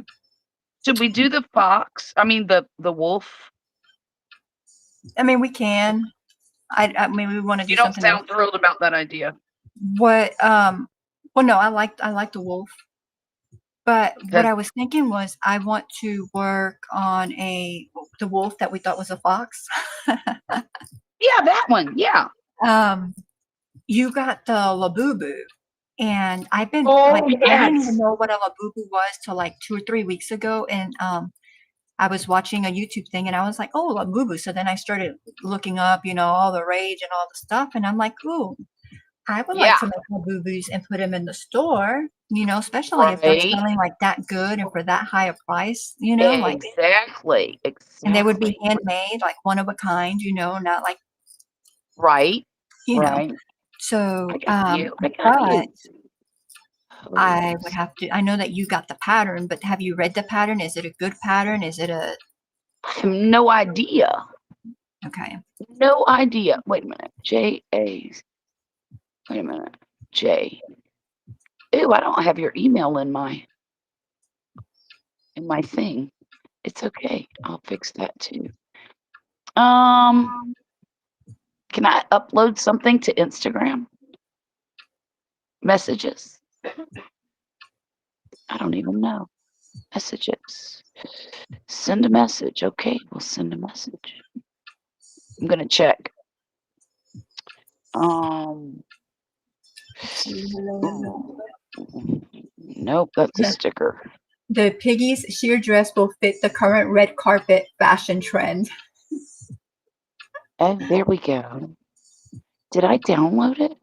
Should we do the fox? I mean, the wolf. I mean, we can. I mean, we want to do You don't something else. sound thrilled about that idea. What? Well, no, I like the wolf. But what Because I was thinking was I want to work on the wolf that we thought was a fox. yeah, that one. Yeah. Um, you got the Labubu, and I've been like Oh I didn't even yes. know what a Labubu was till like 2 or 3 weeks ago, and I was watching a YouTube thing, and I was like, "Oh, Labubu." So then I started looking up, all the rage and all the stuff, and I'm like, "Ooh, I would like Yeah. to make Labubus and put them in the store." Especially if they're Right. selling like that good and for that high a price, like, Exactly. and they would be Exactly. handmade, like one of a kind, not like, Right. you know. Right. I So, got you. I got but you. I would Please. have to. I know that you got the pattern, but have you read the pattern? Is it a good pattern? Is it a I have no idea. okay? No idea. Wait a minute. J.A. Wait a minute. J. Ew, I don't have your email in my thing. It's okay. I'll fix that too. Can I upload something to Instagram? Messages? I don't even know. Messages. Send a message. Okay, we'll send a message. I'm gonna check. Ooh. Nope, that's a sticker. The piggy's sheer dress will fit the current red carpet fashion trend. Oh, there we go. Did I download it?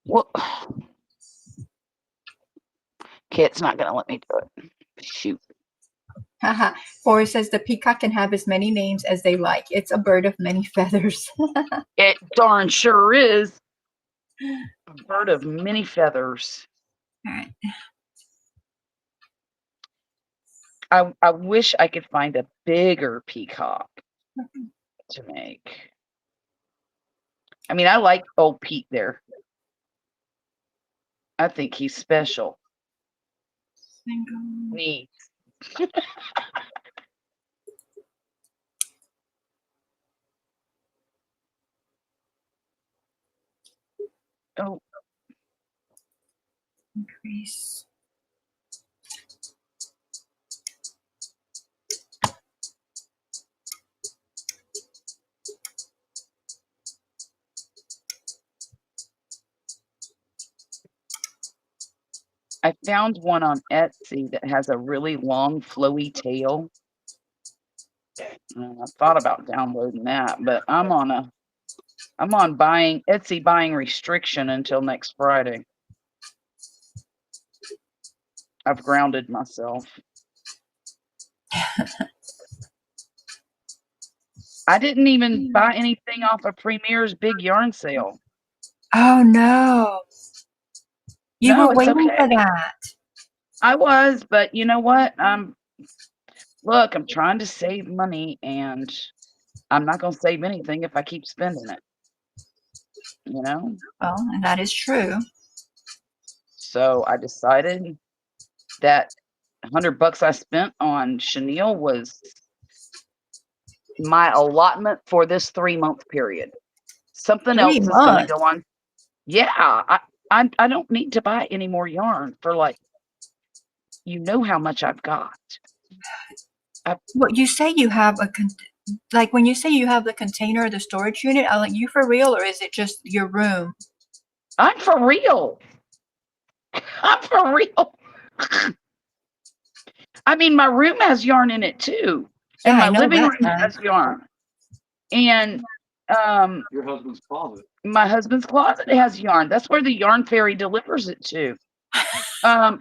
Well, okay, it's not gonna let me do it. Shoot. Haha. Forrest says the peacock can have as many names as they like. It's a bird of many feathers. It darn sure is. A bird of many feathers. All right. I wish I could find a bigger peacock to make. I mean, I like old Pete there. I think he's special. Neat. Oh, Increase. I found one on Etsy that has a really long, flowy tail. I thought about downloading that, but I'm on Etsy buying restriction until next Friday. I've grounded myself. I didn't even buy anything off of Premier's big yarn sale. Oh no. You No, were it's waiting for okay. that. I was, but you know what? Look, I'm trying to save money, and I'm not going to save anything if I keep spending it. Well, and that is true. So I decided that $100 I spent on chenille was my allotment for this 3-month period. Something Three else is going to months. go on. Yeah, I don't need to buy any more yarn for how much I've got. What you say you have like when you say you have the container or the storage unit, are like you for real or is it just your room? I'm for real. I'm for real. I mean, my room has yarn in it too, Yeah, and I my know living that room does. has yarn, and Your husband's closet. my husband's closet has yarn. That's where the yarn fairy delivers it to. Um,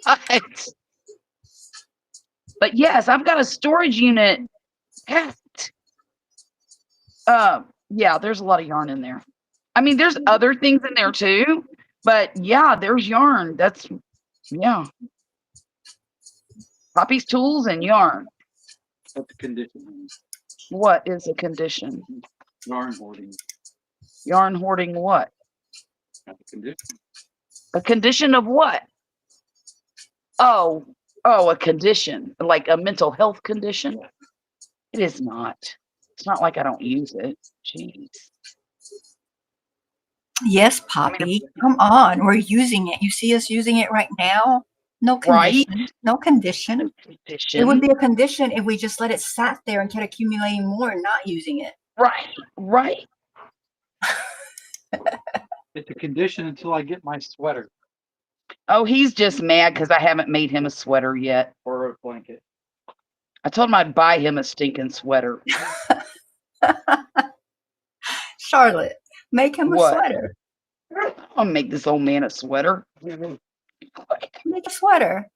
but, but yes, I've got a storage unit packed. Yeah, there's a lot of yarn in there. I mean, there's other things in there too, but yeah, there's yarn. That's yeah. Poppy's tools and yarn. That's the condition. What is a condition? Yarn hoarding. Yarn hoarding what? That's a condition. A condition of what? Oh, a condition, like a mental health condition. It is not. It's not like I don't use it. Jeez. Yes, I mean, Poppy. Come on. We're using it. You see us using it right now? No right? condition. No condition. It would Condition. be a condition if we just let it sat there and kept accumulating more and not using it. Right. It's a condition until I get my sweater Oh, he's just mad because I haven't made him a sweater yet. or a blanket. I told him I'd buy him a stinking sweater. Charlotte, make him a What? sweater. I'll make this old man a sweater. Make a sweater.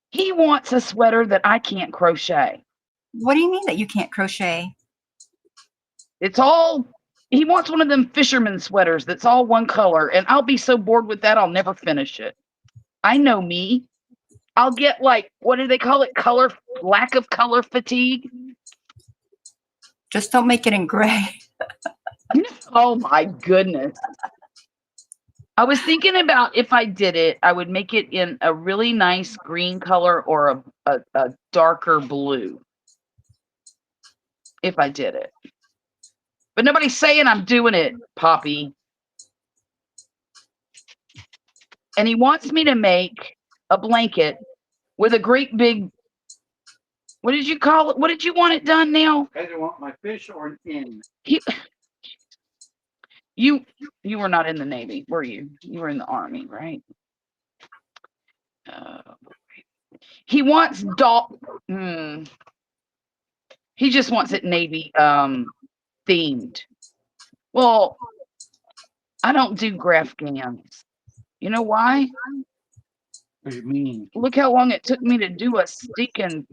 He wants a sweater that I can't crochet. What do you mean that you can't crochet? He wants one of them fisherman sweaters that's all one color, and I'll be so bored with that I'll never finish it. I know me. I'll get like, what do they call it? Lack of color fatigue. Just don't make it in gray. Oh my goodness. I was thinking about if I did it, I would make it in a really nice green color or a darker blue. If I did it. But nobody's saying I'm doing it, Poppy. And he wants me to make a blanket with a great big, what did you call it? What did you want it done now? I either want my fish or an inn. You were not in the Navy, were you? You were in the Army, right? He wants he just wants it Navy themed. Well, I don't do graph gams. You know why? What do you mean? Look how long it took me to do a stinking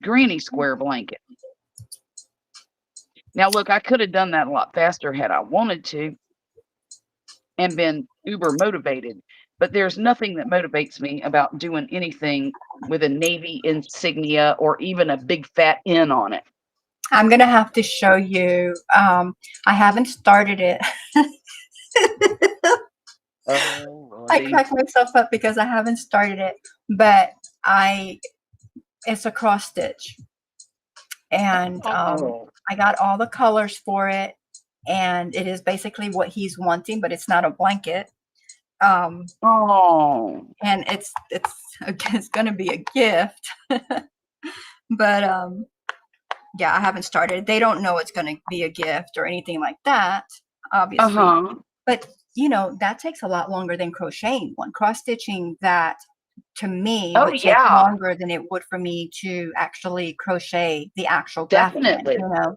granny square blanket. Now, look, I could have done that a lot faster had I wanted to and been uber motivated. But there's nothing that motivates me about doing anything with a Navy insignia or even a big fat N on it. I'm going to have to show you. I haven't started it. I cracked myself up because I haven't started it, but it's a cross stitch, and I got all the colors for it, and it is basically what he's wanting, but it's not a blanket. And it's going to be a gift, but yeah, I haven't started. They don't know it's going to be a gift or anything like that, obviously. But that takes a lot longer than crocheting one. Cross stitching, that to me would take longer than it would for me to actually crochet the actual graph band, because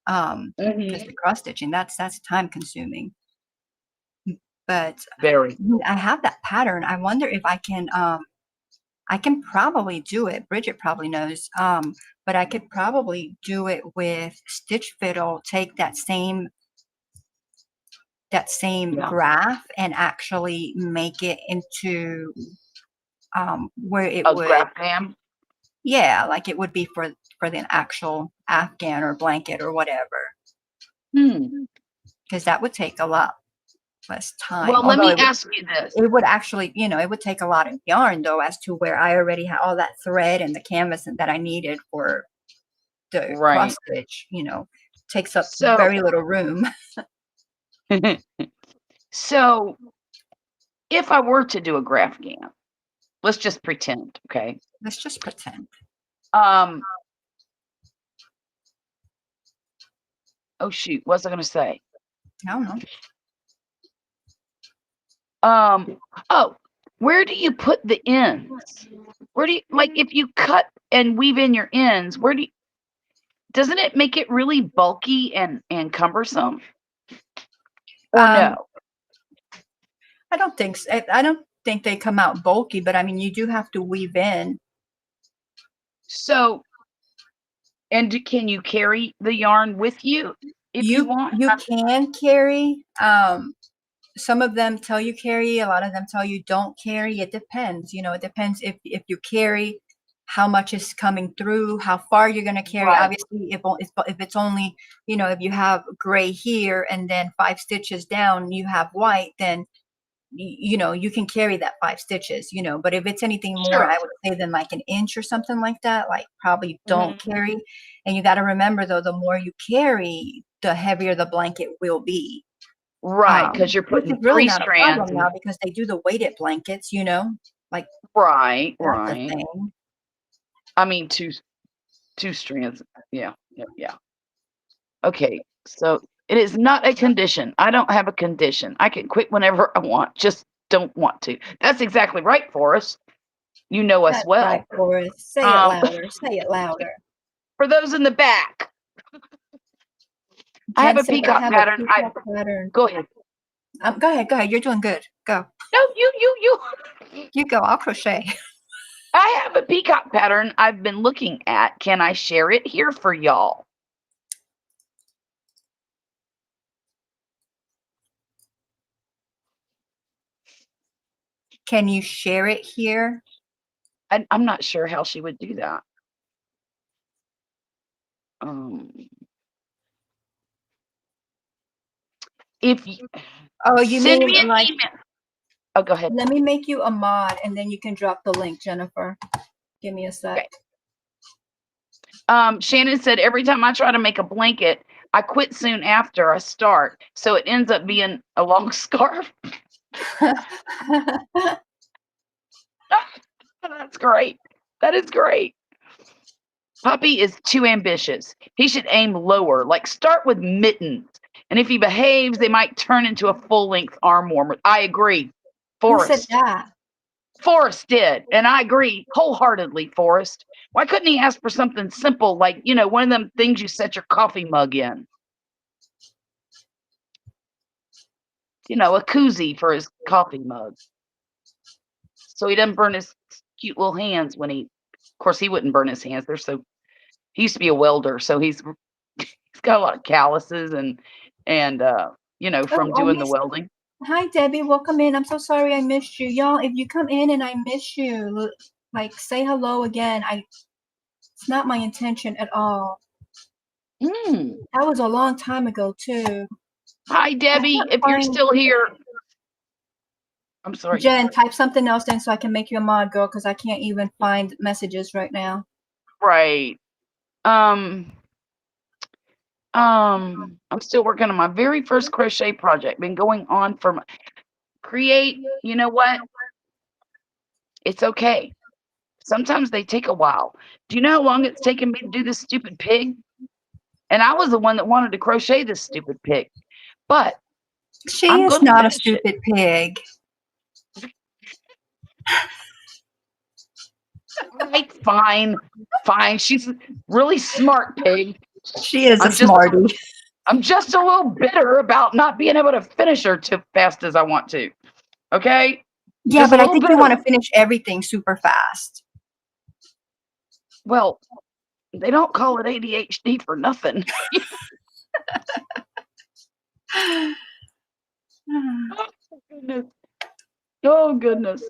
the cross stitching, that's time consuming. But very. I have that pattern. I wonder if I can probably do it. Bridget probably knows. But I could probably do it with Stitch Fiddle, take that same graph and actually make it into where it would graph gam. Yeah, like it would be for the actual Afghan or blanket or whatever. Because that would take a lot less time. Well, let me ask you this. It would actually, it would take a lot of yarn though, as to where I already had all that thread and the canvas that I needed for the cross stitch, takes up very little room. So if I were to do a graph gam, let's just pretend, okay? Let's just pretend. Oh shoot, what was I gonna say? I don't know. Where do you put the ends? Where do you, like, if you cut and weave in your ends, doesn't it make it really bulky and cumbersome? Or no? I don't think so. I don't think they come out bulky, but I mean, you do have to weave in. So And can you carry the yarn with you if you want? You can carry. Some of them tell you carry. A lot of them tell you don't carry. It depends. You know, it depends if you carry, how much is coming through, how far you're going to carry. Right. Obviously, if it's only, you know, if you have gray here and then 5 stitches down, you have white, then you know, you can carry that 5 stitches, you know. But if it's anything more, Sure. I would say than like an inch or something like that, like probably don't Mhm. carry. And you got to remember though, the more you carry, the heavier the blanket will be. Right, because you're Which is putting really 3 not a strands problem now in. because they do the weighted blankets, you know, like Right, that's a right. thing. I mean, 2 strands. Yeah, yeah, yeah. Okay, so it is not a condition. I don't have a condition. I can quit whenever I want, just don't want to. That's exactly right, Forrest. You know us That's right, well. Forrest. Say it Um, louder. Say it louder. for those in the back, I have Jen a said I peacock have a pattern. peacock pattern. Go ahead. Go ahead. Go ahead. You're doing good. Go. No, you. You go. I'll crochet. I have a peacock pattern I've been looking at. Can I share it here for y'all? Can you share it here? I'm not sure how she would do that. Um, if you Oh, you send mean me an like, email. Oh, go ahead. let me make you a mod and then you can drop the link, Jennifer. Give me a sec. Okay. Shannon said every time I try to make a blanket, I quit soon after I start, so it ends up being a long scarf. That's great. That is great. Puppy is too ambitious. He should aim lower, like start with mittens. And if he behaves, they might turn into a full-length arm warmer. I agree. Who said Forrest. that? Forrest did. And I agree wholeheartedly, Forrest. Why couldn't he ask for something simple like, you know, one of them things you set your coffee mug in? You know, a koozie for his coffee mug. So he doesn't burn his cute little hands when he, of course, he wouldn't burn his hands. They're so, he used to be a welder, so he's got a lot of calluses and you know, Oh, from I doing the missed. welding. Hi, Debbie. Welcome in. I'm so sorry I missed you. Y'all, if you come in and I miss you, like say hello again. It's not my intention at all. Mm. That was a long time ago too. Hi, I Debbie. can't If you're find still here, I'm sorry. Jen, type something else in so I can make you a mod, girl, because I can't even find messages right now. Right. I'm still working on my very first crochet project. Been going on for create. You know what? It's okay. Sometimes they take a while. Do you know how long it's taken me to do this stupid pig? And I was the one that wanted to crochet this stupid pig. But She I'm is going to not a finish it. stupid pig. All right, fine. Fine. She's a really smart pig. She is a I'm just smarty. I'm just a little bitter about not being able to finish her too fast as I want to. Okay? Yeah, Just a but I little think you bitter. want to finish everything super fast. Well, they don't call it ADHD for nothing. Oh goodness. Oh goodness.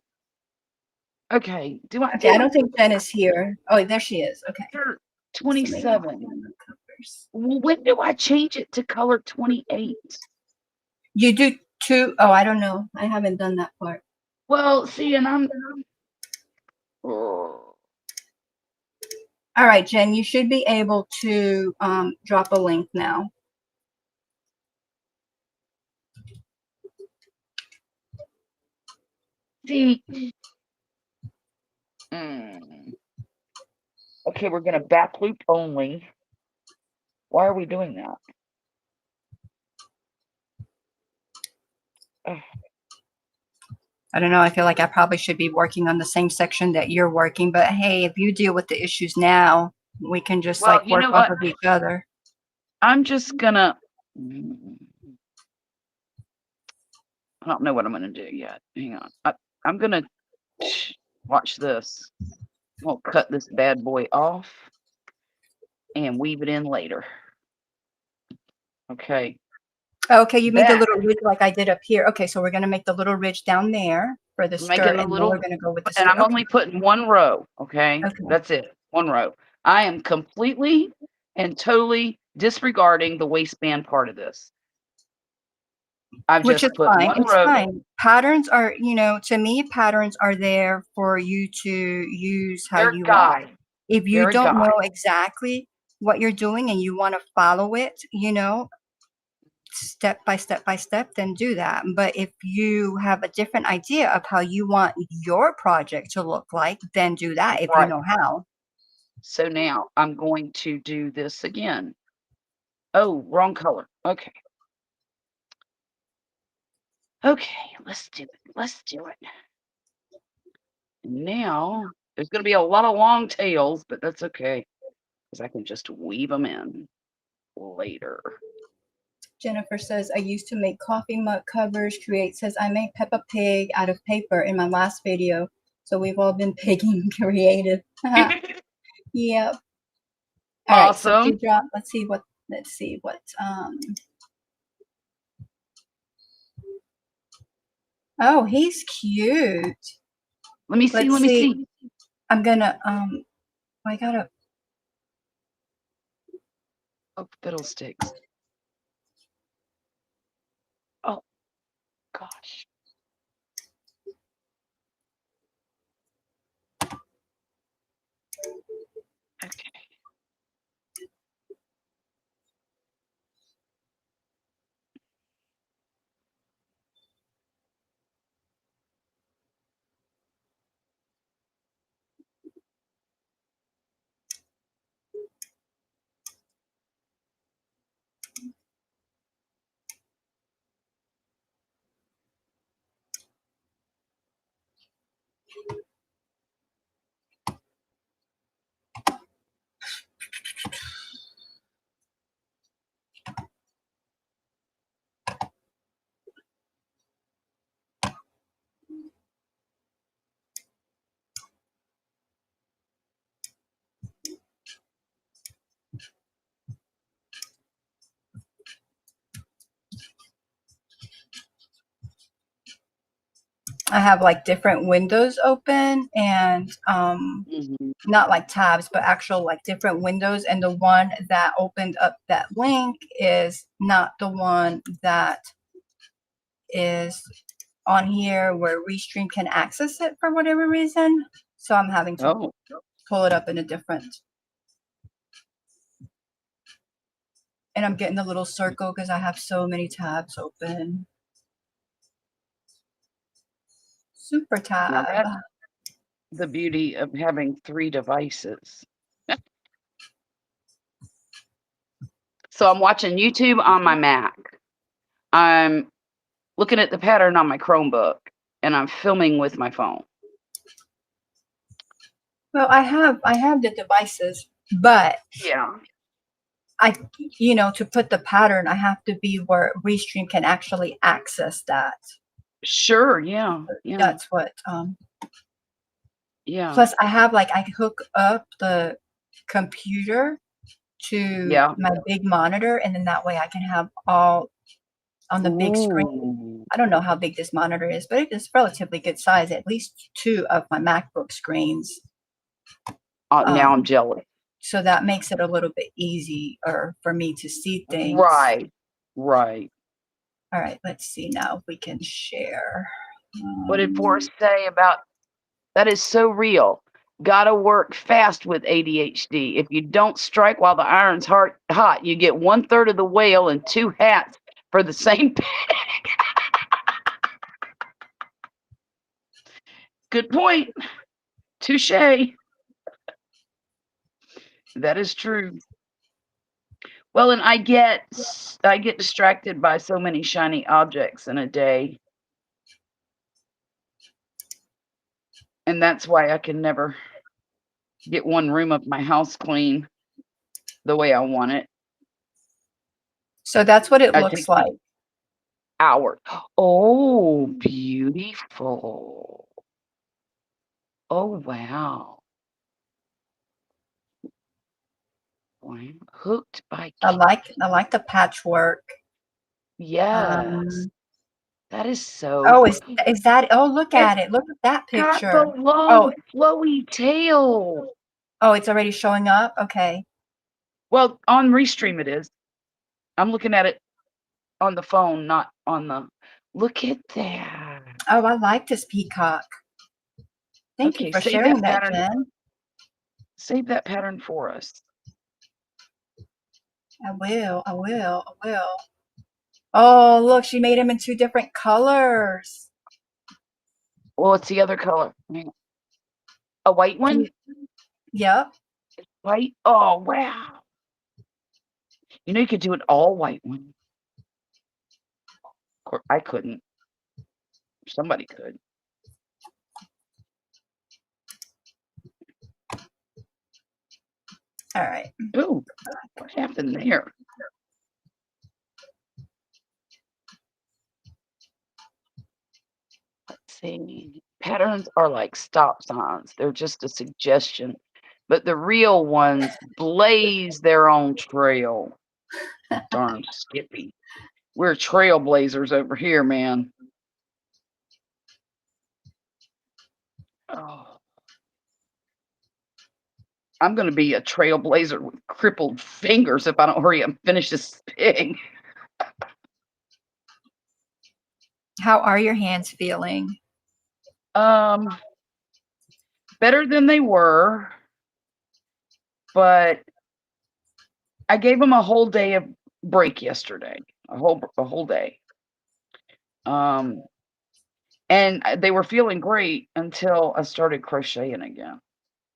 Okay. Do I Okay, I don't think Jen is here. Oh, there she is. Okay. color So maybe 27? on the covers. When do I change it to color 28? You do two. Oh, I don't know. I haven't done that part. Well, see, and I'm oh, All right, Jen, you should be able to drop a link now. see. Mm. Okay, we're gonna back loop only. Why are we doing that? Ugh. I don't know. I feel like I probably should be working on the same section that you're working, but hey, if you deal with the issues now, we can just Well, like you work know off what? of each other. I'm just gonna. I don't know what I'm gonna do yet. Hang on. I'm gonna watch this. I'll cut this bad boy off. and weave it in later. Okay. Okay, you made the Then little ridge like I did up here. Okay, so we're gonna make the little ridge down there for the I'm making skirt, a and then we're little, gonna go with the and skirt. I'm only putting one row. Okay. Okay. That's it. One row. I am completely and totally disregarding the waistband part of this. I've Which is just put fine. one It's row. fine. Patterns are, to me, patterns are there for you to use how They're a you want. guide. If you They're a don't know guide. exactly what you're doing and you want to follow it, step by step by step, then do that. But if you have a different idea of how you want your project to look like, then do that if you Right. know how. So now I'm going to do this again. Oh, wrong color. Okay. Okay, let's do it. Let's do it. Now, there's going to be a lot of long tails, but that's okay because I can just weave them in later. Jennifer says, I used to make coffee mug covers. Create says, I made Peppa Pig out of paper in my last video. So we've all been pigging creative. Yep. All right. So Awesome. Dewdrop, let's see what, oh, he's cute. Let me see. Let's Let me see. see. I'm gonna, I gotta, Oh, fiddlesticks. Oh, gosh. Okay. I have like different windows open and, Mhm. not like tabs, but actual like different windows. And the one that opened up that link is not the one that is on here where Restream can access it for whatever reason. So I'm having to Oh, pull it up in a different. And I'm getting the little circle because I have so many tabs open. Super now tab. that's the beauty of having 3 devices. So I'm watching YouTube on my Mac. I'm looking at the pattern on my Chromebook, and I'm filming with my phone. Well, I have the devices, but Yeah. to put the pattern, I have to be where Restream can actually access that. Sure. Yeah. Yeah. That's what, Yeah. plus I have I hook up the computer to Yeah. my big monitor, and then that way I can have all on the big screen. Ooh. I don't know how big this monitor is, but it is relatively good size, at least 2 of my MacBook screens. Now I'm jealous. So that makes it a little bit easier for me to see things. Right. Right. All right, let's see now if we can share. What did Forrest say about that? Is so real. Gotta work fast with ADHD. If you don't strike while the iron's hot, you get 1/3 of the whale and 2 hats for the same pig. Good point. Touche. That is true. Well, and I get distracted by so many shiny objects in a day. And that's why I can never get one room of my house clean the way I want it. So that's what it I looks take like. hours. Oh, beautiful. Oh, wow. Wow. Wow. Hooked by I like the patchwork. Yes. That is so Oh, is that? Oh, look It's at it. Look at that got picture. the long Oh, flowy tail. oh, it's already showing up. Okay. Well, on Restream it is. I'm looking at it on the phone, not on the. Look at that. Oh, I like this peacock. Thank you Okay, for save sharing that that, pattern. Jen. Save that pattern for us. I will. I will. I will. Oh, look, she made them in 2 different colors. Well, it's the other color. A white one? Yep. White? Oh, wow. You know, you could do an all white one. Of course, I couldn't. Somebody could. All right. Ooh, what happened there? Let's see. Patterns are like stop signs. They're just a suggestion. But the real ones blaze their own trail. Darn Skippy. We're trailblazers over here, man. Oh. I'm going to be a trailblazer with crippled fingers if I don't hurry up and finish this pig. How are your hands feeling? Better than they were, but I gave them a whole day of break yesterday, a whole day. And they were feeling great until I started crocheting again,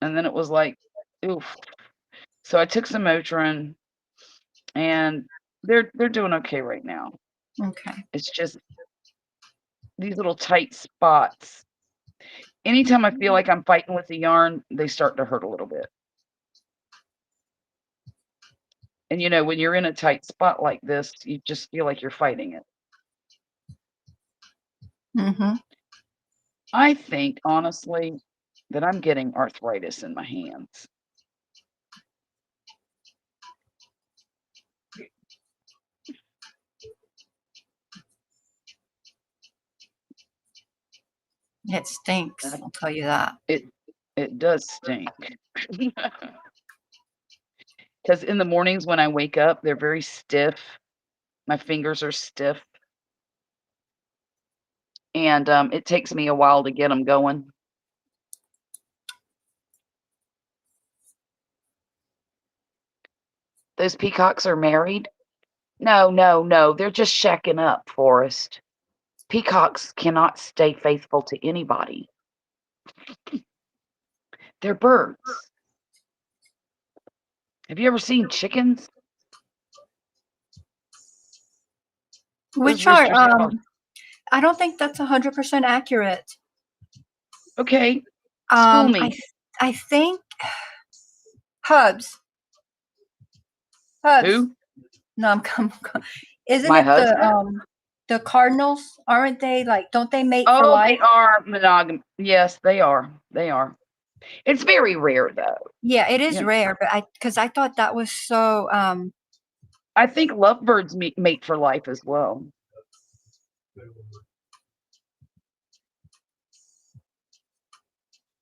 and then it was like, oof. So I took some Motrin, and they're doing okay right now. Okay. It's just these little tight spots. Anytime I feel like I'm fighting with the yarn, they start to hurt a little bit. And you know, when you're in a tight spot like this, you just feel like you're fighting it. Mm-hmm. I think, honestly, that I'm getting arthritis in my hands. It stinks, I'll tell you that. It does stink. Because in the mornings when I wake up, they're very stiff. My fingers are stiff. And it takes me a while to get them going. Those peacocks are married? No, no, no. They're just shacking up, Forrest. Peacocks cannot stay faithful to anybody. They're birds. Have you ever seen chickens? Those Which are, roosters have I don't think that's 100% accurate. Okay, school I me. I think Hubs. Hubs. Who? No, isn't My it husband? the Cardinals? Aren't they like, don't they mate for Oh, they life? are monogamous. Yes, they are. They are. It's very rare, though. Yeah, it is Yeah. rare, but because I thought that was so, I think lovebirds mate for life as well.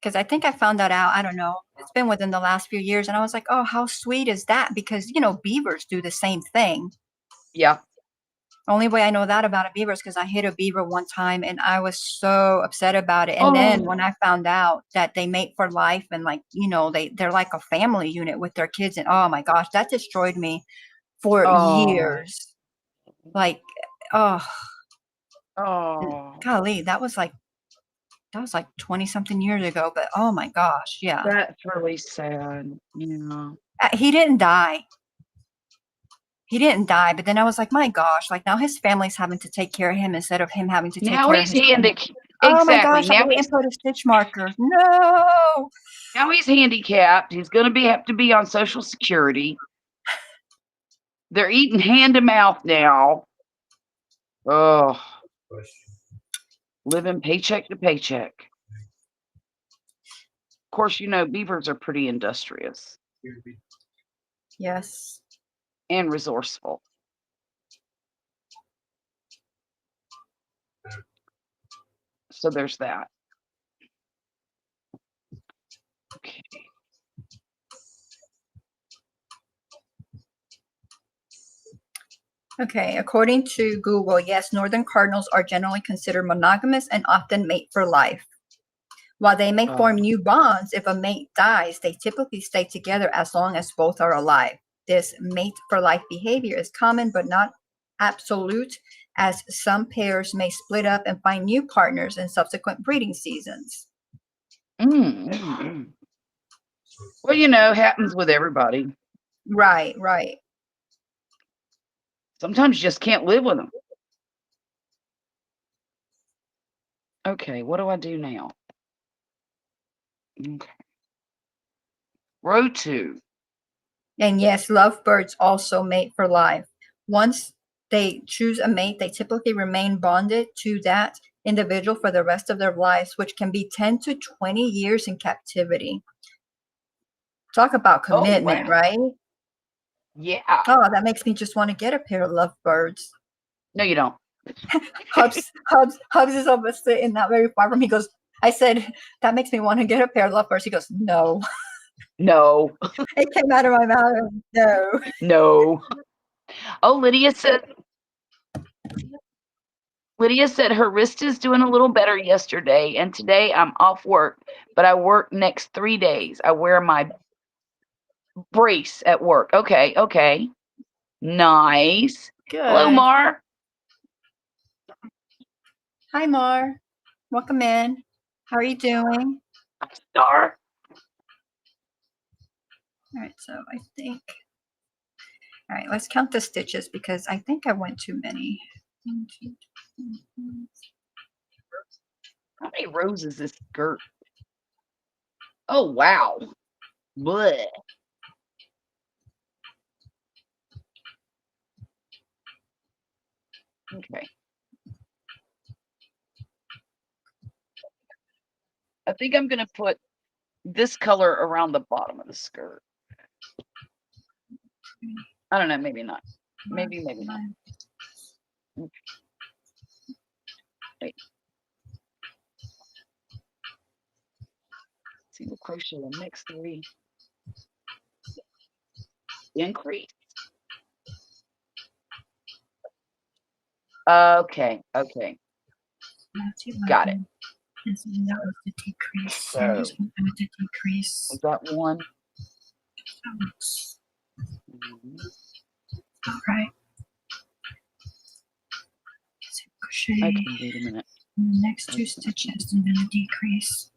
because I think I found that out. I don't know. It's been within the last few years, and I was like, oh, how sweet is that? Because, beavers do the same thing. Yeah. Only way I know that about a beaver is because I hit a beaver one time and I was so upset about it. And then when I found out that they mate for life and like, they're like a family unit with their kids, and oh my gosh, that destroyed me for Oh. years. Like, oh, Oh. golly, that was like 20 something years ago, but oh my gosh, yeah. That's really sad. Yeah. He didn't die. He didn't die, but then I was like, my gosh, like now his family's having to take care of him instead of him having to take Now care of he's his family. handicapped. Oh my Exactly. gosh, I Now didn't put a stitch marker. No. he's handicapped. He's going to have to be on Social Security. They're eating hand to mouth now. Oh. Living paycheck to paycheck. Of course, beavers are pretty industrious. Yes. and resourceful. So there's that. Okay. Okay, according to Google, yes, northern cardinals are generally considered monogamous and often mate for life. While they may form new bonds, if a mate dies, they typically stay together as long as both are alive. This mate for life behavior is common but not absolute, as some pairs may split up and find new partners in subsequent breeding seasons. Well, you know, happens with everybody. Right, right. Sometimes you just can't live with them. Okay, what do I do now? Okay. Row 2. And yes, lovebirds also mate for life. Once they choose a mate, they typically remain bonded to that individual for the rest of their lives, which can be 10 to 20 years in captivity. Talk about Oh, commitment, wow. right? Yeah. Oh, that makes me just want to get a pair of lovebirds. No, you don't. Hubs is almost sitting not very far from me. He goes, I said, that makes me want to get a pair of lovebirds. He goes, no. No. It came out of my mouth. No. No. Oh, Lydia said her wrist is doing a little better yesterday, and today I'm off work, but I work next 3 days. I wear my brace at work. Okay, okay. Nice. Hello, Good. Mar. Hi, Mar. Welcome in. How are you doing? Star. All right, so I think, all right, let's count the stitches because I think I went too many. 1, 2, 3, 4. How many rows is this skirt? Oh, wow. Bleh. Okay. I think I'm going to put this color around the bottom of the skirt. I don't know, maybe not. Maybe not. Wait. Single crochet the next 3. Increase. Okay, okay. Got it. That was the decrease. So, I'm just going to decrease. was that one? All right. Crochet. Okay, wait a minute. The next 2 stitches and then a decrease.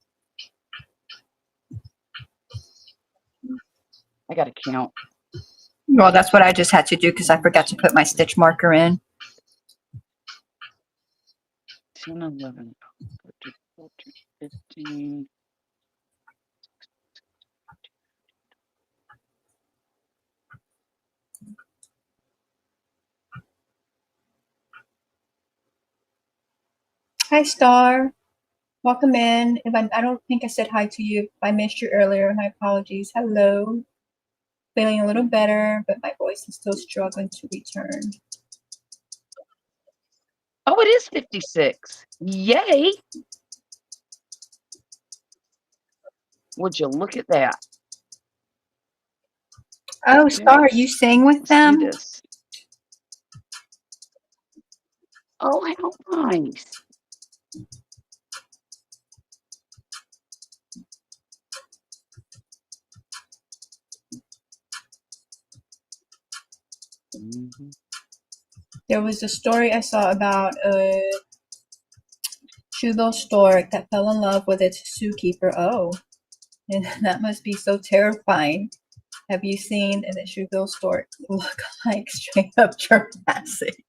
I got to count. Well, that's what I just had to do because I forgot to put my stitch marker in. 10, 11, 13, 14, 15. Hi, Star. Welcome in. If I don't think I said hi to you. If I missed you earlier, my apologies. Hello. Feeling a little better, but my voice is still struggling to return. Oh, it is 56. Yay. Would you look at that? Oh, Okay. Star, are you sing with Let's them? do this. Oh, how nice. There was a story I saw about a shoebill stork that fell in love with its zookeeper. Oh, and that must be so terrifying. Have you seen the shoebill stork look like straight up Jurassic?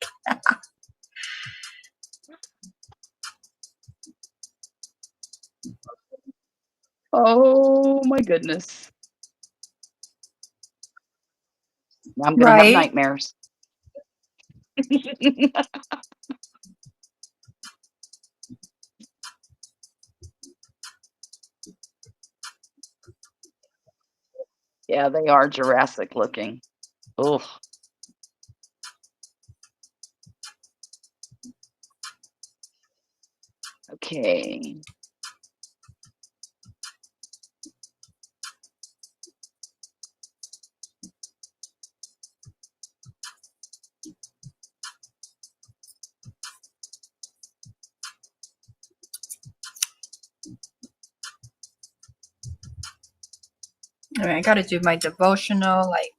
Oh, my goodness. Now I'm going to have Right. nightmares. Yeah, they are Jurassic looking. Ugh. Okay. All right, I got to do my devotional, like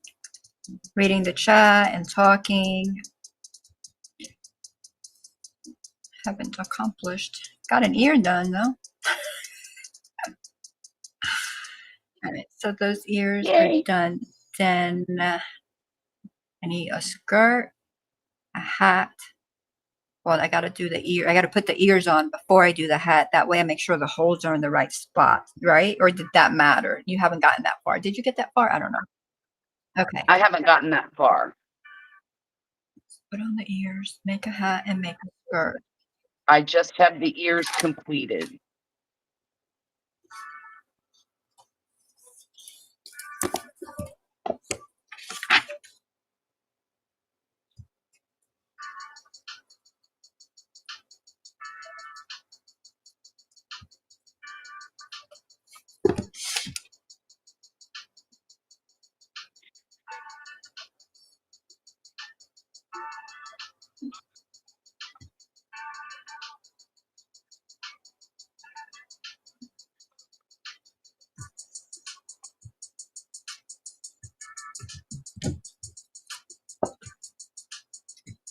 reading the chat and talking. Haven't accomplished. Got an ear done though. All right, so those ears Yay. are done. Then I need a skirt, a hat. Well, I got to do the ear. I got to put the ears on before I do the hat. That way I make sure the holes are in the right spot, right? Or did that matter? You haven't gotten that far. Did you get that far? I don't know. Okay. I haven't gotten that far. Put on the ears, make a hat, and make a skirt. I just have the ears completed.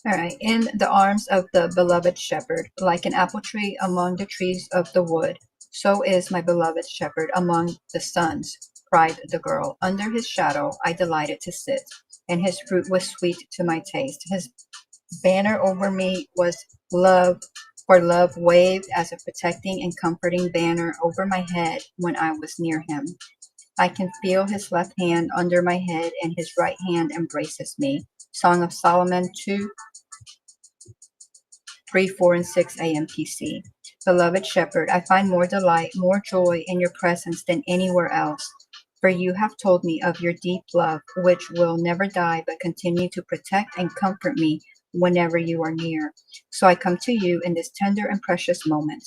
All right. In the arms of the beloved shepherd, like an apple tree among the trees of the wood, so is my beloved shepherd among the sons, cried the girl. Under his shadow I delighted to sit, and his fruit was sweet to my taste. His banner over me was love, for love waved as a protecting and comforting banner over my head when I was near him. I can feel his left hand under my head, and his right hand embraces me. Song of Solomon 2, 3, 4, and 6 a.m. PC. Beloved Shepherd, I find more delight, more joy in your presence than anywhere else. For you have told me of your deep love, which will never die but continue to protect and comfort me whenever you are near. So I come to you in this tender and precious moment.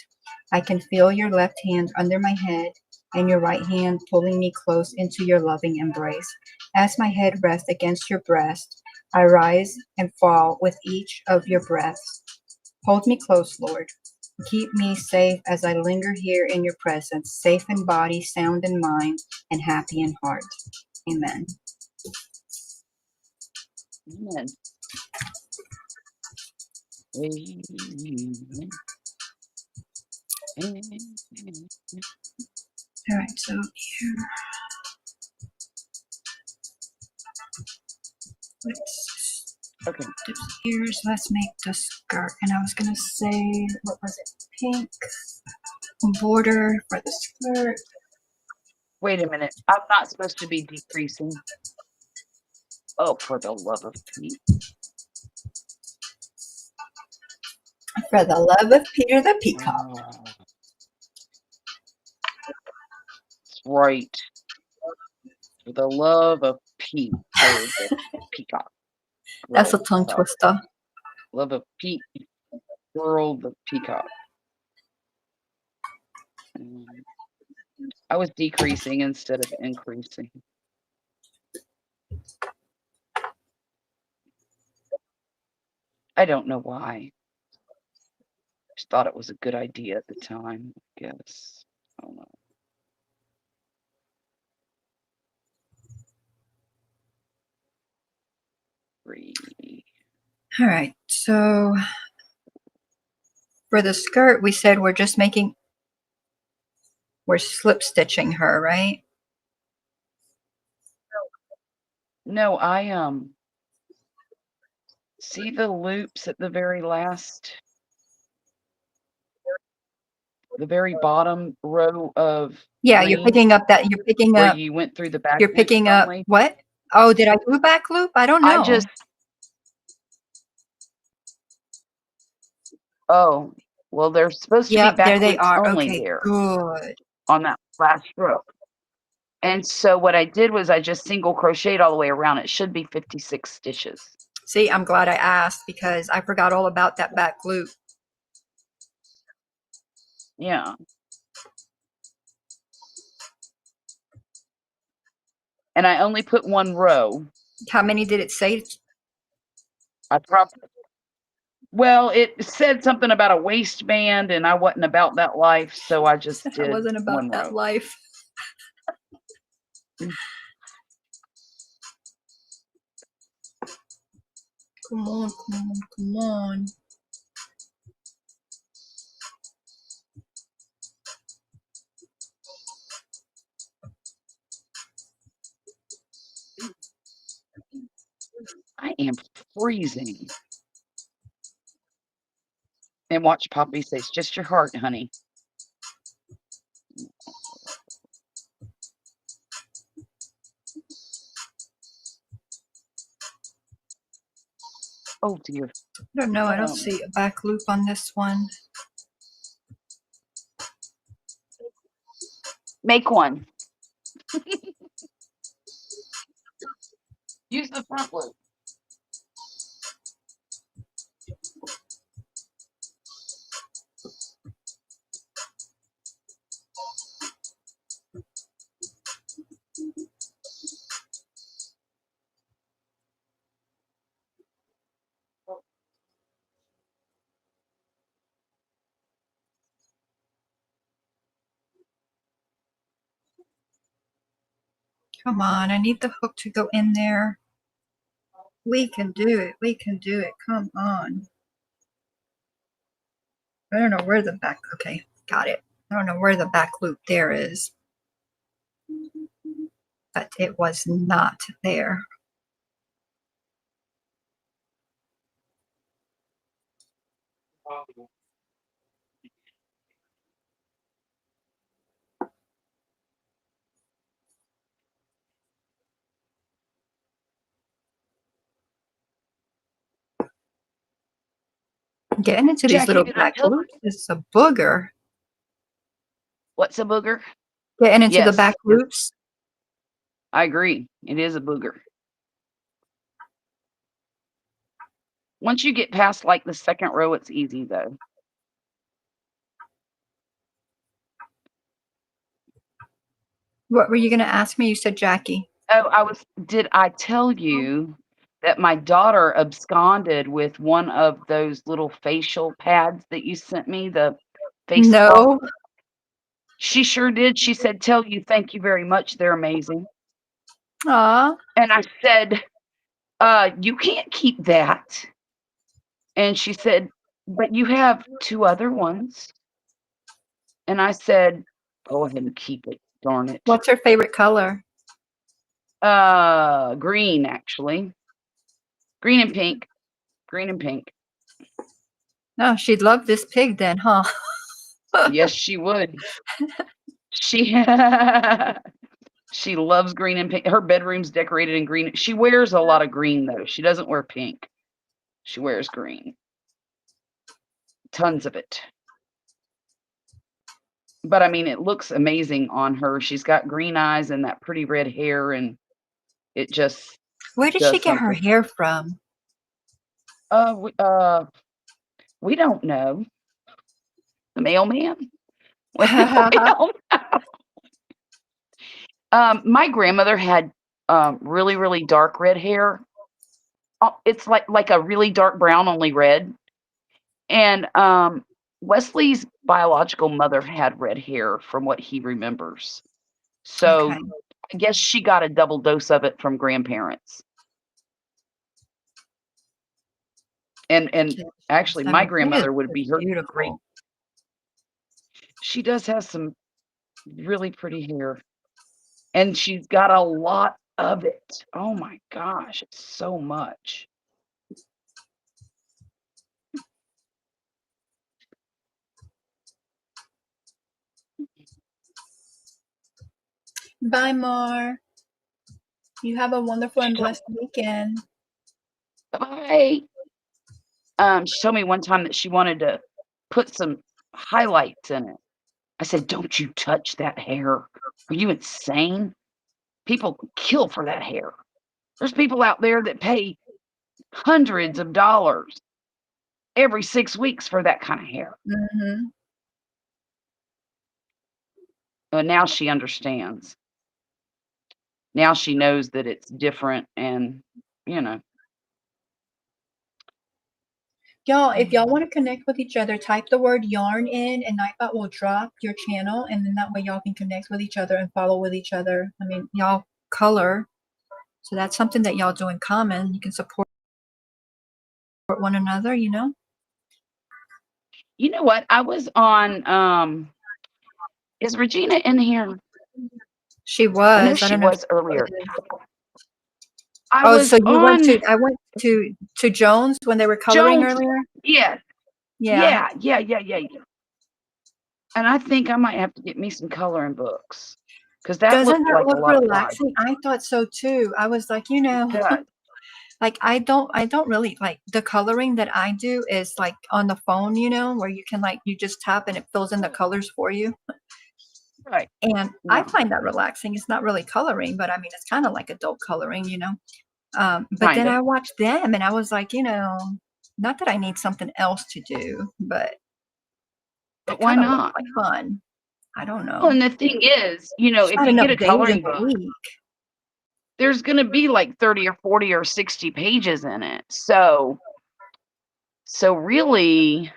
I can feel your left hand under my head and your right hand pulling me close into your loving embrace. As my head rests against your breast, I rise and fall with each of your breaths. Hold me close, Lord. Keep me safe as I linger here in your presence, safe in body, sound in mind, and happy in heart. Amen. Amen. Amen. Amen. All right, so here, let's Okay. do ears. Let's make the skirt. And I was gonna say, what was it? Pink border for the skirt. Wait a minute. I'm not supposed to be decreasing. Oh, for the love of Pete. For the love of Peter the Peacock. That's right. For the love of Pete, the peacock. That's a Girl, tongue twister. love of Pete, girl, the peacock. I was decreasing instead of increasing. I don't know why. Just thought it was a good idea at the time, I guess. I don't know. All right, so for the skirt, we said we're slip stitching her, right? No, I see the loops at the very last, the very bottom row of Yeah, you're green picking up where you went through the back you're loops picking up only. what? Oh, did I do back loop? I don't know. I just Oh, well, there's supposed to be Yep, there back they loops are. only Okay, there good. on that last row. And so what I did was I just single crocheted all the way around. It should be 56 stitches. See, I'm glad I asked because I forgot all about that back loop. Yeah. And I only put one row. How many did it say? I probably, well, it said something about a waistband, and I wasn't about that life, so I just I did wasn't about one that row. life. Come on, come on, come on. I am freezing. And watch Poppy say, it's just your heart, honey. Oh, dear. I don't know. I don't see a back loop on this one. Make one. Use the front loop. Come on, I need the hook to go in there. We can do it. We can do it. Come on. I don't know where the back, okay, got it. I don't know where the back loop there is. But it was not there. Getting into these Jackie, little did I back tell you? loops is a booger. What's a booger? Getting into the Yes. back loops. I agree. It is a booger. Once you get past like the second row, it's easy though. What were you going to ask me? You said Jackie. Oh, did I tell you that my daughter absconded with one of those little facial pads that you sent me, the face No. cloth? She sure did. She said, tell you thank you very much. They're amazing. Aw. And I said, you can't keep that. And she said, but you have 2 other ones. And I said, go ahead and keep it, darn it. What's her favorite color? Green, actually. Green and pink. Green and pink. No, she'd love this pig then, huh? Yes, she would. She she loves green and pink. Her bedroom's decorated in green. She wears a lot of green though. She doesn't wear pink. She wears green. Tons of it. But I mean, it looks amazing on her. She's got green eyes and that pretty red hair, and it just Where did does she get her something. hair from? We don't know. The mailman? We don't know. My grandmother had really, really dark red hair. It's like a really dark brown, only red. And Wesley's biological mother had red hair from what he remembers. So Okay. I guess she got a double dose of it from grandparents. And actually, my grandmother would be her great. Beautiful. She does have some really pretty hair. And she's got a lot of it. Oh my gosh, it's so much. Bye, Mar. You have a wonderful and blessed weekend. Bye. She told me one time that she wanted to put some highlights in it. I said, don't you touch that hair. Are you insane? People kill for that hair. There's people out there that pay hundreds of dollars every 6 weeks for that kind of hair. Mhm. But now she understands. Now she knows that it's different and, you know. Y'all, if y'all want to connect with each other, type the word yarn in and Nightbot will drop your channel, and then that way y'all can connect with each other and follow with each other. I mean, y'all color. So that's something that y'all do in common. You can support one another, you know? You know what? I was on is Regina in here? She I know was. I she don't know if was earlier. she is. I Oh, was so you went to on I went to Jones when they were coloring Jones. earlier? Yeah. Yeah. Yeah. And I think I might have to get me some coloring books because that Doesn't looked that like a look lot of fun. relaxing? I thought so too. I was like, you know, It does. like I don't really like the coloring that I do is like on the phone, you know, where you can like you just tap and it fills in the colors for you. Right. And I Yeah. find that relaxing. It's not really coloring, but I mean it's kind of like adult coloring, you know. But then Kinda. I watched them and I was like, you know, not that I need something else to do, but But that why kind of looks not? like fun. I don't Well, know. and the thing is, you know, There's if not you enough get a days in coloring the book, week. there's going to be like 30 or 40 or 60 pages in it. So really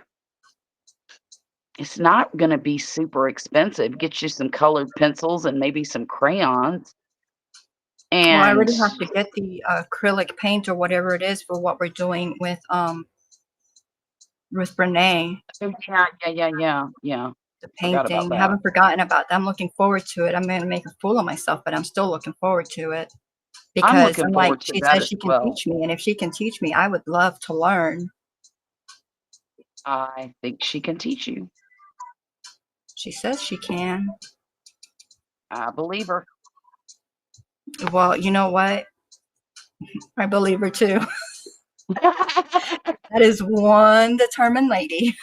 it's not going to be super expensive. Get you some colored pencils and maybe some crayons. Well, I And already have to get the acrylic paint or whatever it is for what we're doing with Renee, oh, yeah. the Forgot about painting. I that. haven't forgotten about that. I'm looking forward to it. I'm going to make a fool of myself, but I'm still looking forward to it I'm because looking I'm like, forward to she that says as she can well. teach me, and if she can teach me, I would love to learn. I think she can teach you. She says she can. I believe her. Well, you know what? I believe her too. That is one determined lady.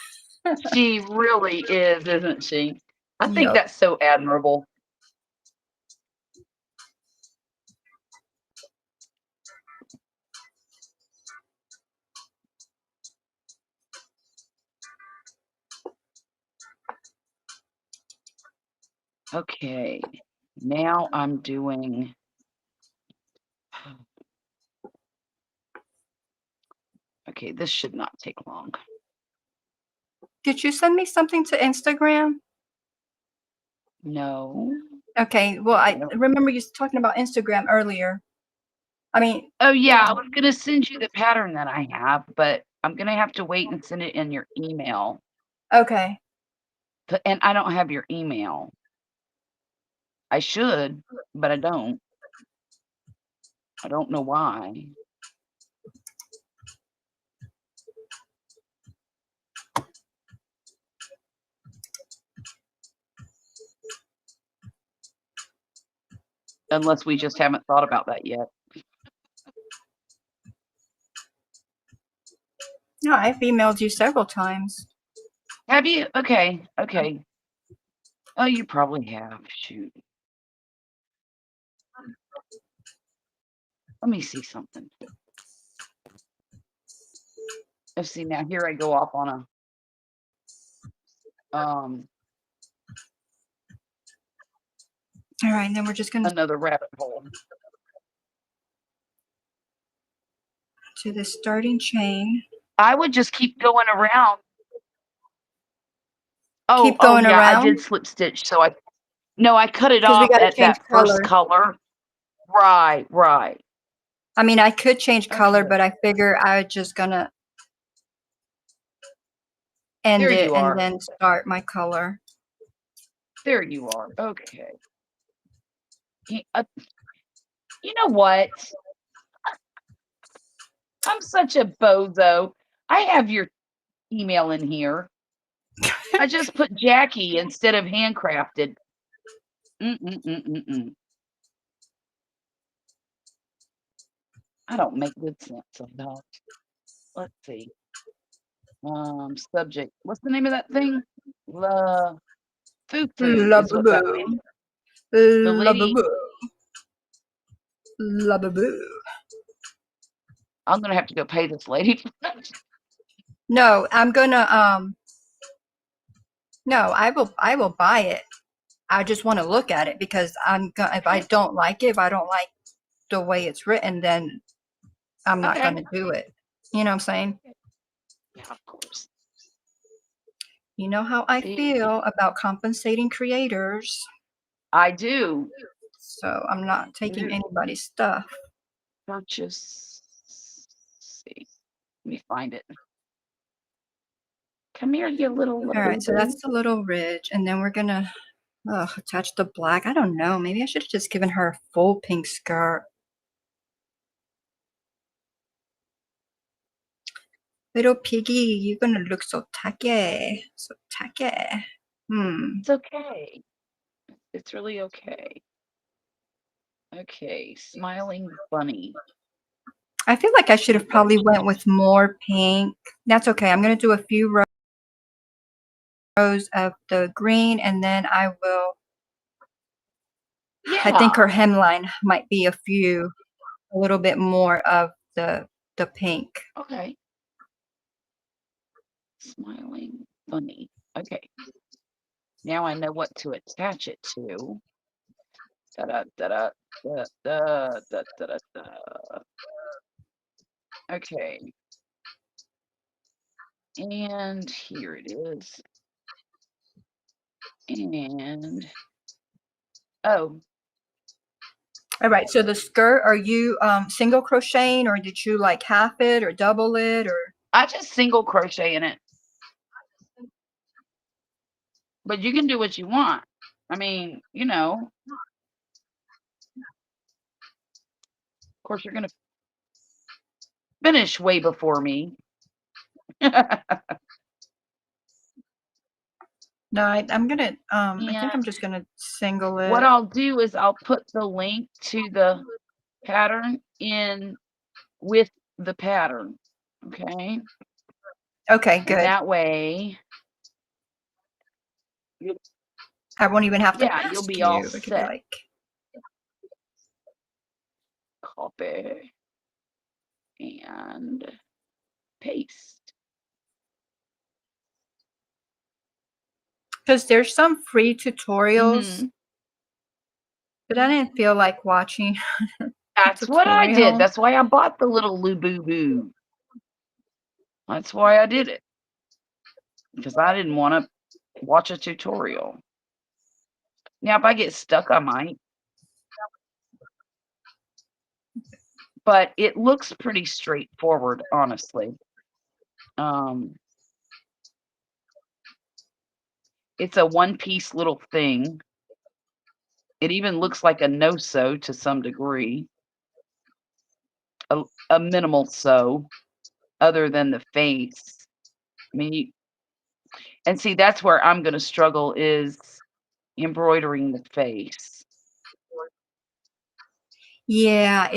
She really is, isn't she? I think Yup. that's so admirable. Okay, now I'm doing. Okay, this should not take long. Did you send me something to Instagram? No. Okay, well, I No. remember you talking about Instagram earlier. I mean, Oh, yeah, I was going to send you the pattern that I have, but I'm going to have to wait and send it in your email. okay. And I don't have your email. I should, but I don't. I don't know why. Unless we just haven't thought about that yet. No, I've emailed you several times. Have you? Okay. Oh, you probably have. Shoot. Let me see something. Let's see, now here I go off on a All right, and then we're just going to another rabbit hole. to the starting chain. I would just keep going around. Keep Oh going yeah, I around did slip stitch, so I cut it because we off got to at change that first color. color. Right. I mean, I could change color, Okay. but I figure I was just going to end There it you and are. then start my color. There you are. Okay. You know what? I'm such a bozo. I have your email in here. I just put Jackie instead of handcrafted. I don't make good sense sometimes. Let's see. Subject. What's the name of that thing? La Foo Foo La is boo what that boo. lady. The La boo lady. boo. La boo boo. I'm gonna have to go pay this lady. No, I'm gonna no, I will buy it. I just want to look at it because I'm gonna if I don't like it, if I don't like the way it's written, then I'm not Okay. gonna do it. You know what I'm saying? Yeah, of course. You know how I Big feel about compensating creators, I do. so I'm not taking anybody's stuff. Purchase. Let's see. Let me find it. Come here, you little. All right, so that's the little ridge, and then we're gonna attach the black. I don't know. Maybe I should have just given her a full pink skirt. Little piggy, you're gonna look so tacky. So tacky. It's okay. It's really okay. Okay, smiling bunny. I feel like I should have probably went with more pink. That's okay. I'm gonna do a few rows of the green, and then I will. Yeah. I think her hemline might be a little bit more of the pink. Okay. Smiling bunny. Okay. Now I know what to attach it to. Da da da da da da da da da. Okay. And here it is. And oh, All right. So the skirt, are you single crocheting, or did you like half it or double it, or? I just single crochet in it. But you can do what you want. I mean, you know. Of course, you're gonna finish way before me. No, I'm gonna I think I'm And just gonna single it. what I'll do is I'll put the link to the pattern in with the pattern. Okay. Okay, And good. that way, I won't even have to yeah, you'll ask be you. all It could be set. like, Copy and paste. because there's some free tutorials, Mhm. but I didn't feel like watching. That's what I did. Tutorial. That's why I bought the little Luboo. That's why I did it. Because I didn't want to watch a tutorial. Now, if I get stuck, I might. But it looks pretty straightforward, honestly. It's a one-piece little thing. It even looks like a no-sew to some degree. A minimal sew, other than the face. I mean, and see, that's where I'm going to struggle is embroidering the face. Yeah,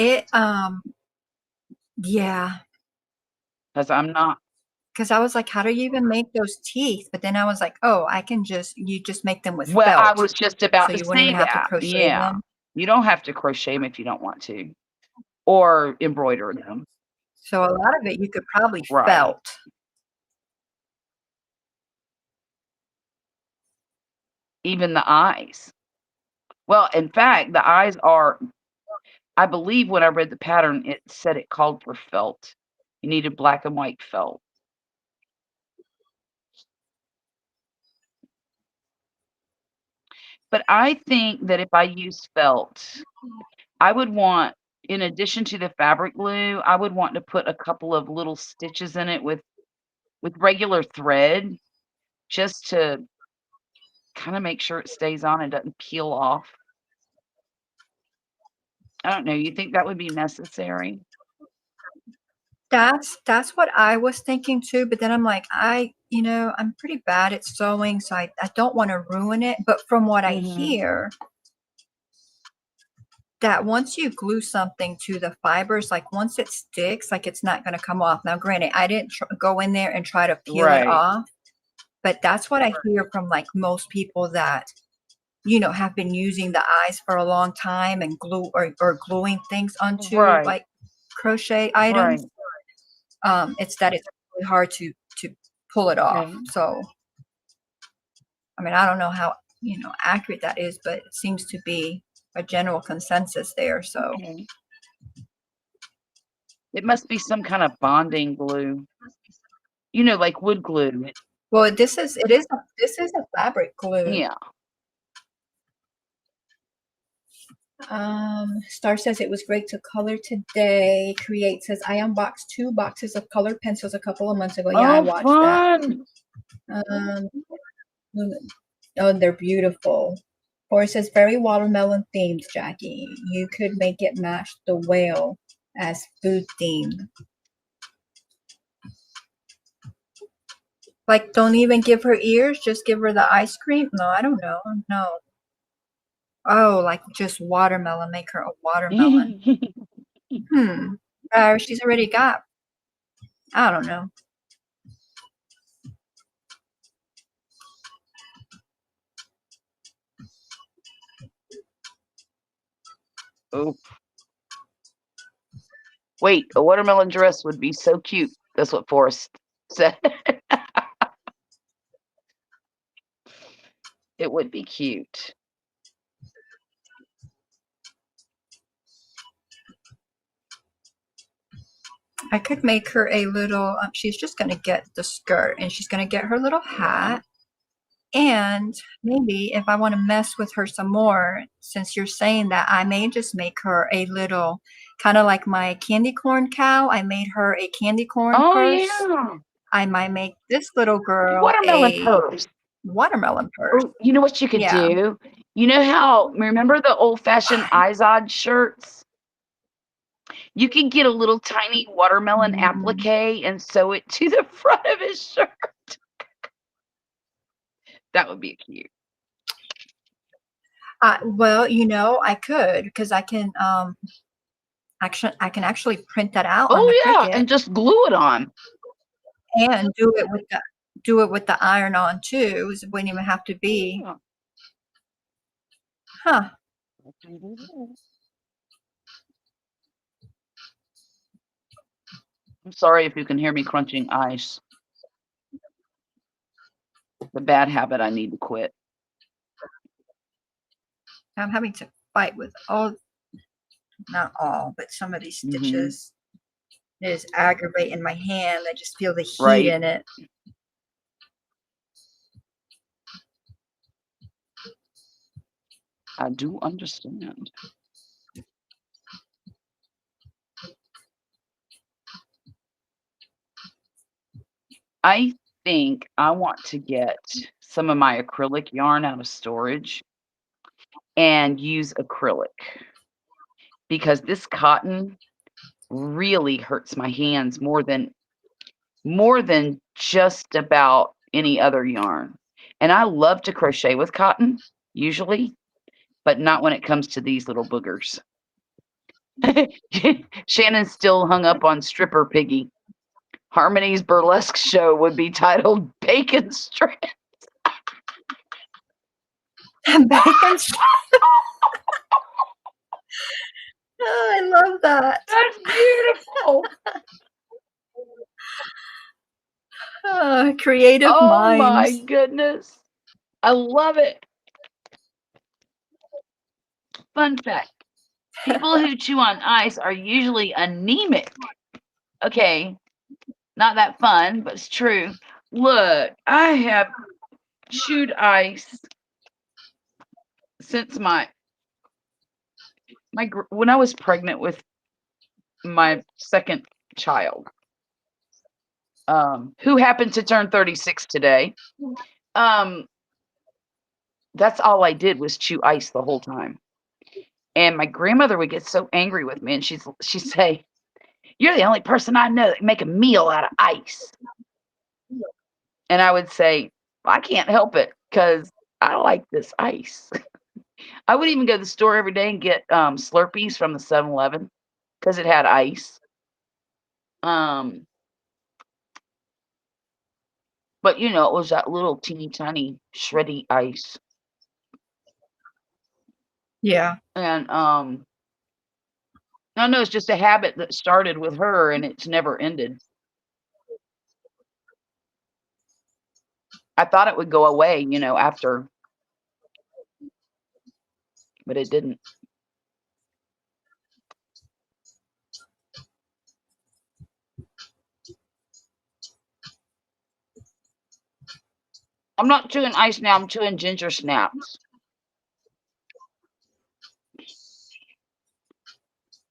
yeah. Because I'm not. Because I was like, how do you even make those teeth? But then I was like, oh, you just make them with Well, I felt. was just So about to you wouldn't say even have to that. crochet Yeah. them. You don't have to crochet them if you don't want to, or embroider them. So a lot of it you could probably Right. felt. Even the eyes. Well, in fact, the eyes are, I believe when I read the pattern, it said it called for felt. You needed black and white felt. But I think that if I use felt, I would want, in addition to the fabric glue, I would want to put a couple of little stitches in it with regular thread, just to kind of make sure it stays on and doesn't peel off. I don't know. You think that would be necessary? That's what I was thinking too, but then I'm like, I'm pretty bad at sewing, so I don't want to ruin it. But from what I hear, that once you glue something to the fibers, like once it sticks, like it's not going to come off. Now, granted, I didn't go in there and try to peel it Right. off, but that's what I hear from like most people that have been using the eyes for a long time and glue or gluing things onto Right. like crochet items. Right. It's that it's really hard to pull it off. Okay. So, I mean, I don't know how, accurate that is, but it seems to be a general consensus there. So, Okay. It must be some kind of bonding glue. Like wood glue. well, this is a fabric glue. Yeah. Star says it was great to color today. Create says I unboxed 2 boxes of colored pencils a couple of months ago. Yeah, I Oh, watched that. fun. Um, oh, they're beautiful. Or it says very watermelon themed, Jackie. You could make it match the whale as food theme. Like, don't even give her ears, just give her the ice cream? No, I don't know. No. Oh, like just watermelon, make her a watermelon. She's already got, I don't know. Oh, wait, a watermelon dress would be so cute. That's what Forrest said. It would be cute. I could make her a little, she's just going to get the skirt and she's going to get her little hat. And maybe if I want to mess with her some more, since you're saying that, I may just make her a little, kind of like my candy corn cow. I made her a candy corn Oh, purse. yeah. I might make this little girl Watermelon a purse. watermelon purse. Oh, you know what you could Yeah. do? You know how, remember the old-fashioned Izod shirts? You could get a little tiny watermelon applique and sew it to the front of his shirt. That would be cute. Well, I could, because I can actually print that out on the Oh, yeah, Cricut and just glue it on. and do it with the iron on too. So it wouldn't even have to be. Yeah. Huh. I'm sorry if you can hear me crunching ice. The bad habit I need to quit. I'm having to fight with not all, but some of these stitches. It is aggravating my hand. I just feel the heat Right. in it. I do understand. I think I want to get some of my acrylic yarn out of storage and use acrylic, because this cotton really hurts my hands more than just about any other yarn. And I love to crochet with cotton usually, but not when it comes to these little boogers. Shannon's still hung up on Stripper Piggy. Harmony's burlesque show would be titled Bacon Strip. Bacon. Oh, I love that. That's beautiful. Creative Oh my minds. goodness. I love it. Fun fact. People who chew on ice are usually anemic. Okay, not that fun, but it's true. Look, I have chewed ice since when I was pregnant with my second child, who happened to turn 36 today. That's all I did was chew ice the whole time. And my grandmother would get so angry with me, and she'd say, "You're the only person I know that can make a meal out of ice." And I would say, "I can't help it because I like this ice." I would even go to the store every day and get Slurpees from the 7-Eleven because it had ice. But it was that little teeny tiny shreddy ice. Yeah. And I know it's just a habit that started with her and it's never ended. I thought it would go away, you know, after, but it didn't. I'm not chewing ice now, I'm chewing ginger snaps.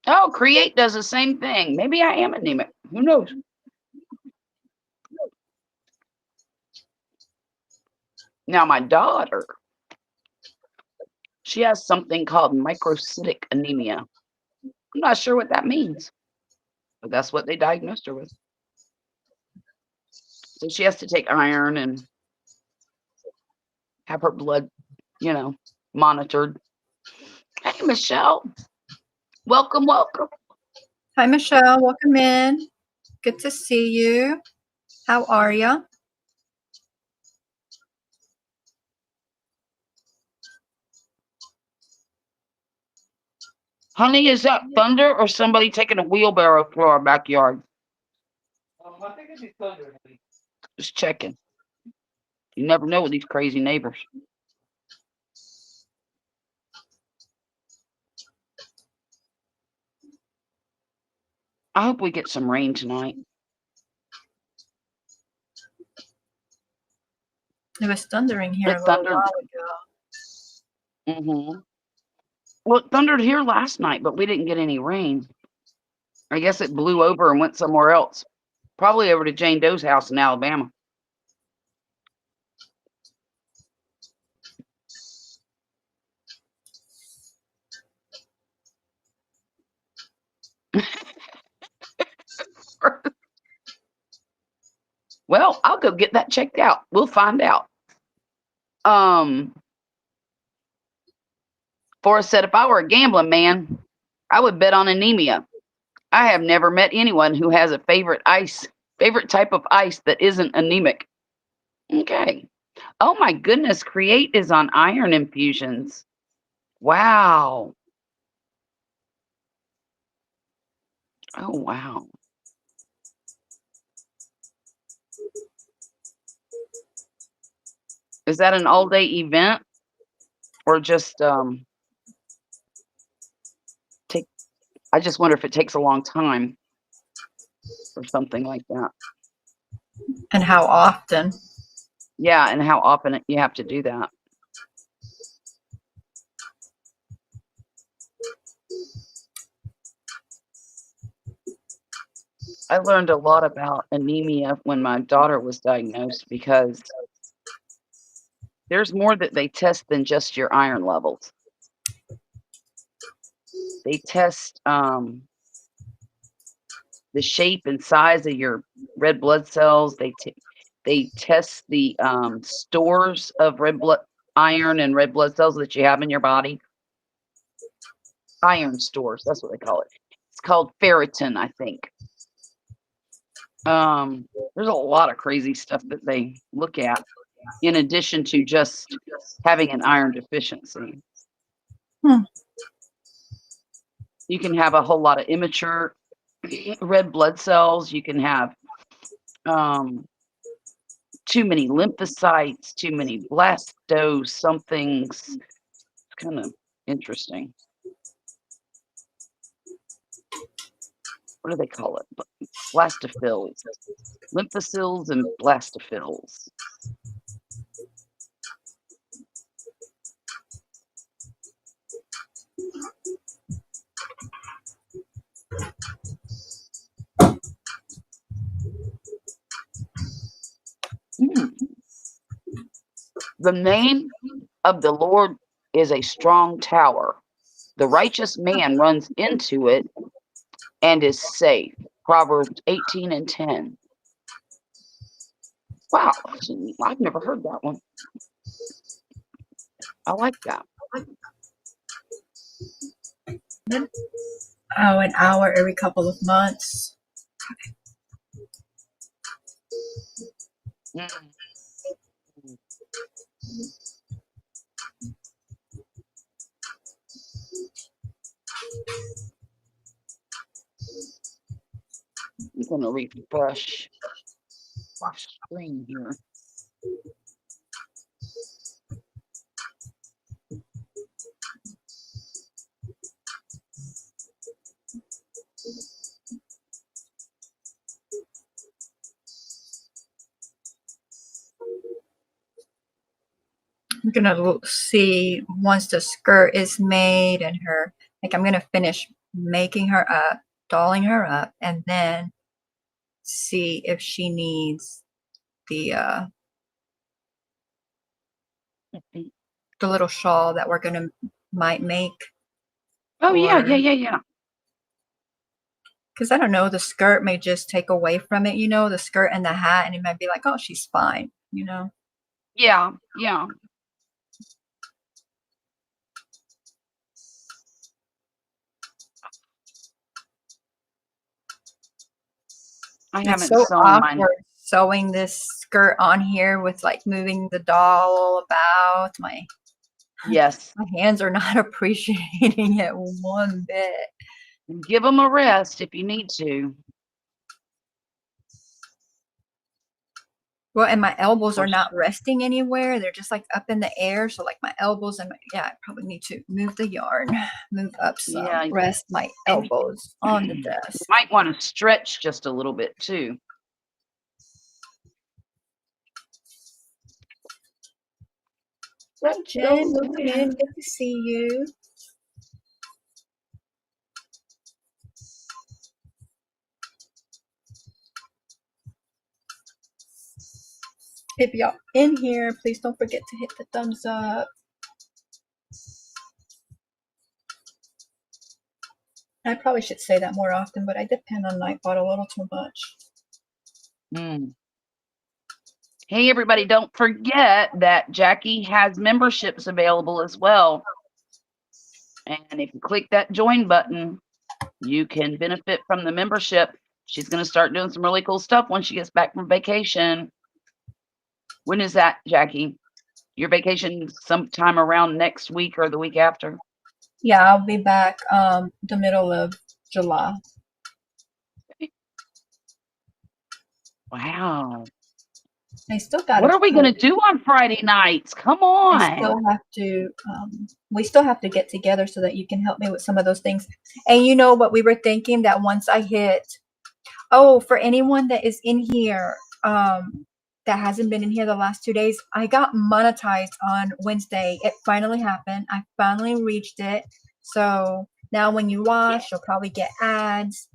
Oh, Create does the same thing. Maybe I am anemic. Who knows? Now, my daughter, she has something called microcytic anemia. I'm not sure what that means, but that's what they diagnosed her with. So she has to take iron and have her blood, you know, monitored. Hey, Michelle. Welcome, welcome. Hi, Michelle. Welcome in. Good to see you. How are you? Honey, is that thunder or somebody taking a wheelbarrow through our backyard? I think it'd be thunder, honey. Just checking. You never know with these crazy neighbors. I hope we get some rain tonight. It was thundering here It a little thundered. while ago. Mm-hmm. Well, it thundered here last night, but we didn't get any rain. I guess it blew over and went somewhere else. Probably over to Jane Doe's house in Alabama. Well, I'll go get that checked out. We'll find out. Forrest said, if I were a gambling man, I would bet on anemia. I have never met anyone who has a favorite type of ice that isn't anemic. Okay. Oh my goodness, Create is on iron infusions. Wow. Oh wow. Is that an all-day event or just take I just wonder if it takes a long time or something like that. And how often? Yeah, and how often you have to do that. I learned a lot about anemia when my daughter was diagnosed because there's more that they test than just your iron levels. They test the shape and size of your red blood cells. They test the stores of iron and red blood cells that you have in your body. Iron stores, that's what they call it. It's called ferritin, I think. There's a lot of crazy stuff that they look at in addition to just having an iron deficiency. You can have a whole lot of immature red blood cells. You can have too many lymphocytes, too many blastose, something's kind of interesting. What do they call it? Blastophils. Lymphocyls and blastophils. The name of the Lord is a strong tower. The righteous man runs into it and is safe. Proverbs 18:10. Wow, I've never heard that one. I like that. Oh, an hour every couple of months. Mm. gonna refresh my screen here. I'm gonna see once the skirt is made and her, like I'm gonna finish making her up, dolling her up, and then see if she needs the little shawl that we're gonna might make. Oh yeah, Or- yeah. Because I don't know, the skirt may just take away from it, you know, the skirt and the hat, and it might be like, oh, she's fine, you know. Yeah. I It's haven't so sewn mine. awkward sewing this skirt on here with like moving the doll about. Yes. My hands are not appreciating it one bit. Give them a rest if you need to. Well, and my elbows are Or- not resting anywhere. They're just like up in the air. So like my elbows and yeah, I probably need to move the yarn, move up some, Yeah. rest my elbows on the desk. You might want to stretch just a little bit too. Hi, Jen. Welcome in. Good to see you. If y'all in here, please don't forget to hit the thumbs up. I probably should say that more often, but I depend on Nightbot a little too much. Hey, everybody, don't forget that Jackie has memberships available as well. And if you click that join button, you can benefit from the membership. She's going to start doing some really cool stuff once she gets back from vacation. When is that, Jackie? Your vacation sometime around next week or the week after? Yeah, I'll be back the middle of July. Wow. I still got. What are we going to do on Friday nights? Come on. I still have to. We still have to get together so that you can help me with some of those things. And you know what we were thinking, that once I hit. Oh, for anyone that is in here, that hasn't been in here the last 2 days, I got monetized on Wednesday. It finally happened. I finally reached it. So now when you watch, you'll probably get ads.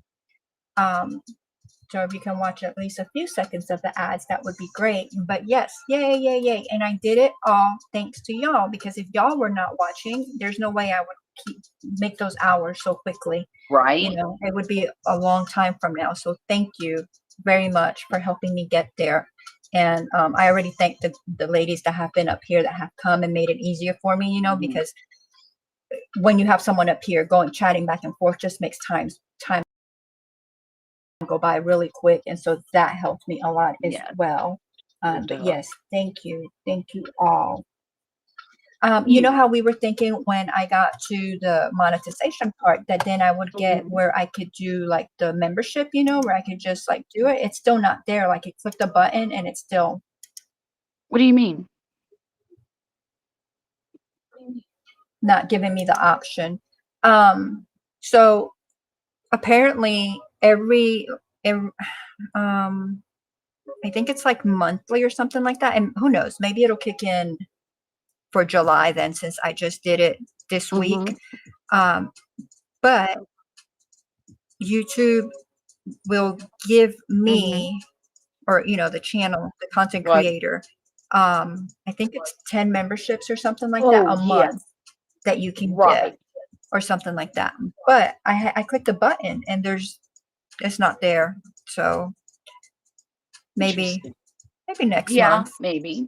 So if you can watch at least a few seconds of the ads, that would be great. But yes, yay. And I did it all thanks to y'all, because if y'all were not watching, there's no way I would make those hours so quickly. Right. You know, it would be a long time from now. So thank you very much for helping me get there. And I already thank the ladies that have been up here, that have come and made it easier for me, you know, because when you have someone up here chatting back and forth, just makes time go by really quick. And so that helped me a lot as well. But yes, thank you all. You know how we were thinking when I got to the monetization part, that then I would get where I could do like the membership, you know, where I could just like do it. It's still not there. Like you click the button and it's still. What do you mean? Not giving me the option. So apparently I think it's like monthly or something like that. And who knows, maybe it'll kick in for July then, since I just did it this week. But YouTube will give me, or, you know, the channel, the content creator, I think it's 10 memberships or something like that a month that you can get, or something like that. But I clicked the button and it's not there. So maybe next month. Maybe.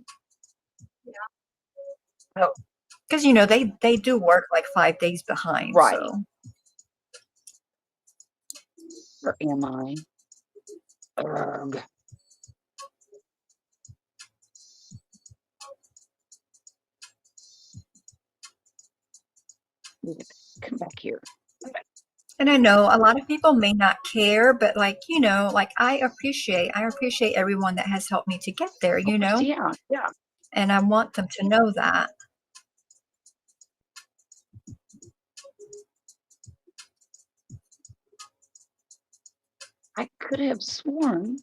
Because, you know, they do work like 5 days behind. Right. So. Where am I? Ugh. Come back here. And I know a lot of people may not care, but like, like I appreciate everyone that has helped me to get there, Yeah, yeah. and I want them to know that. I could have sworn.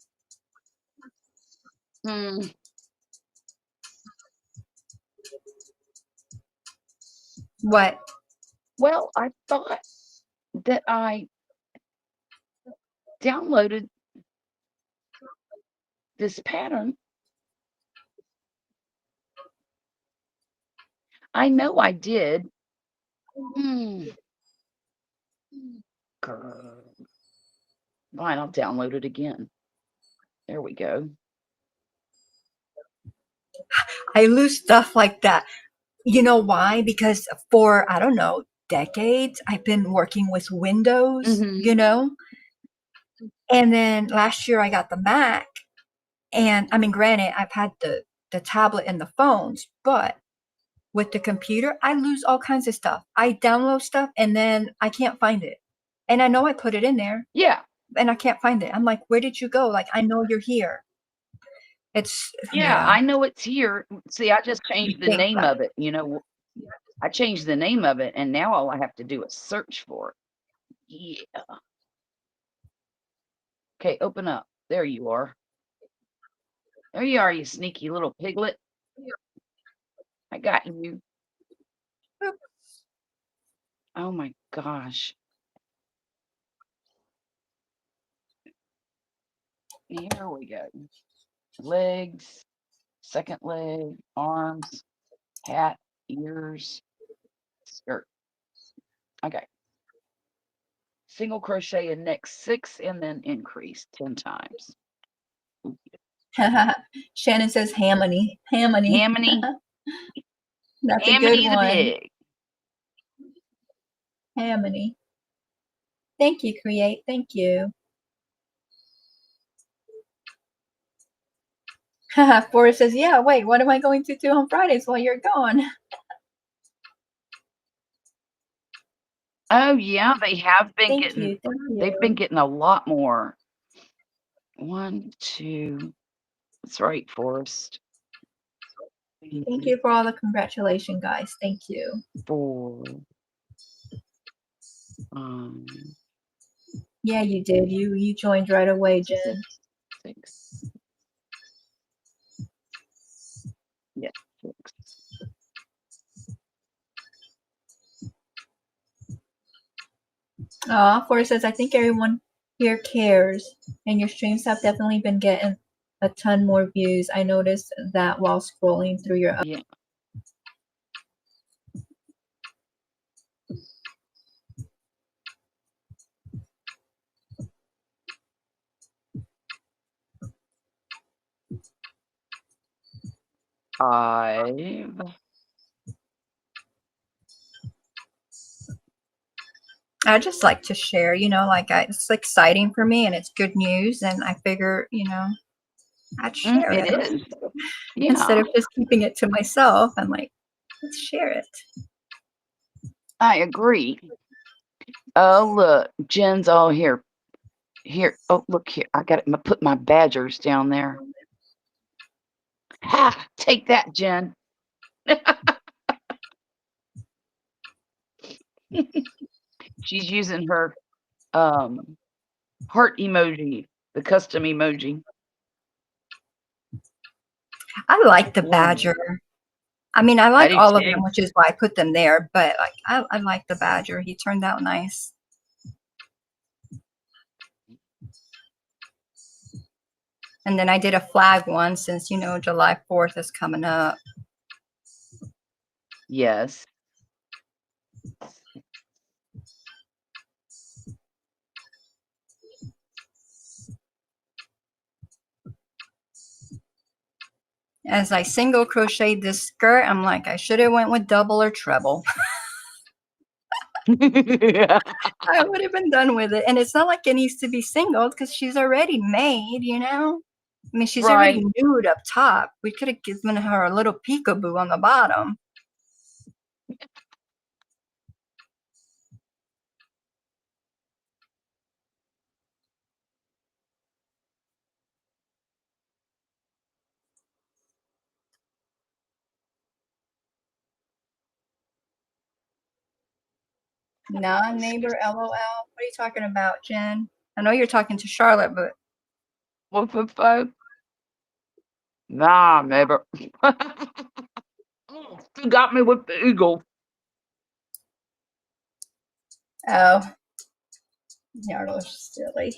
Hmm. What? Well, I thought that I downloaded this pattern. I know I did. Hmm. Grr. Fine, I'll download it again. There we go. I lose stuff like that. You know why? Because for, I don't know, decades, I've been working with Windows, Mhm. and then last year I got the Mac. And I mean, granted, I've had the tablet and the phones, but with the computer, I lose all kinds of stuff. I download stuff and then I can't find it. And I know I put it in there Yeah, and I can't find it. I'm like, where did you go? Like, I know you're here. It's, yeah, yeah, I know it's here. See, I just you changed the think name that. of it, I changed the name of it, and now all I have to do is search for it. Yeah. Okay, open up. There you are. There you are, you sneaky little piglet. I got you. Oh my gosh. Here we go. Legs, second leg, arms, hat, ears, skirt. Okay. Single crochet in next 6 and then increase 10 times. Shannon says Hamony. Hamony. Hamony, That's a good Hamony the one. pig. Hamony. Thank you, Create. Thank you. Forrest says, yeah, wait, what am I going to do on Fridays while you're gone? Oh yeah, they have been Thank getting you. Thank they've been you. getting a lot more. 1, 2, that's right, Forrest. Thank you for all the congratulations, guys. Thank you. 4, Yeah, you did. You joined right away, 6, Jen. 6. Yes, 6. Forrest says, I think everyone here cares, and your streams have definitely been getting a ton more views. I noticed that while scrolling through your. Yeah. Five. I just like to share, like it's exciting for me and it's good news, and I figure, I'd share It it is. instead Yeah, of just keeping it to myself. I'm like, let's share it. I agree. Oh, look, Jen's all here. Here. Oh, look here. I got to put my badgers down there. Ha! Take that, Jen. She's using her heart emoji, the custom emoji. I like the One. badger. I mean, I I like do all of too. them, which is why I put them there. But like, I like the badger. He turned out nice. And then I did a flag one since July 4th is coming up. Yes. As I single crocheted this skirt, I'm like, I should have went with double or treble. I would have been done with it. And it's not like it needs to be singled because she's already made, I mean, she's already Right. nude up top. We could have given her a little peekaboo on the bottom. Non-neighbor LOL. What are you talking about, Jen? I know you're talking to Charlotte, but Woof, woof, woof. Nah, neighbor. You got me with the eagle. oh, y'all are silly.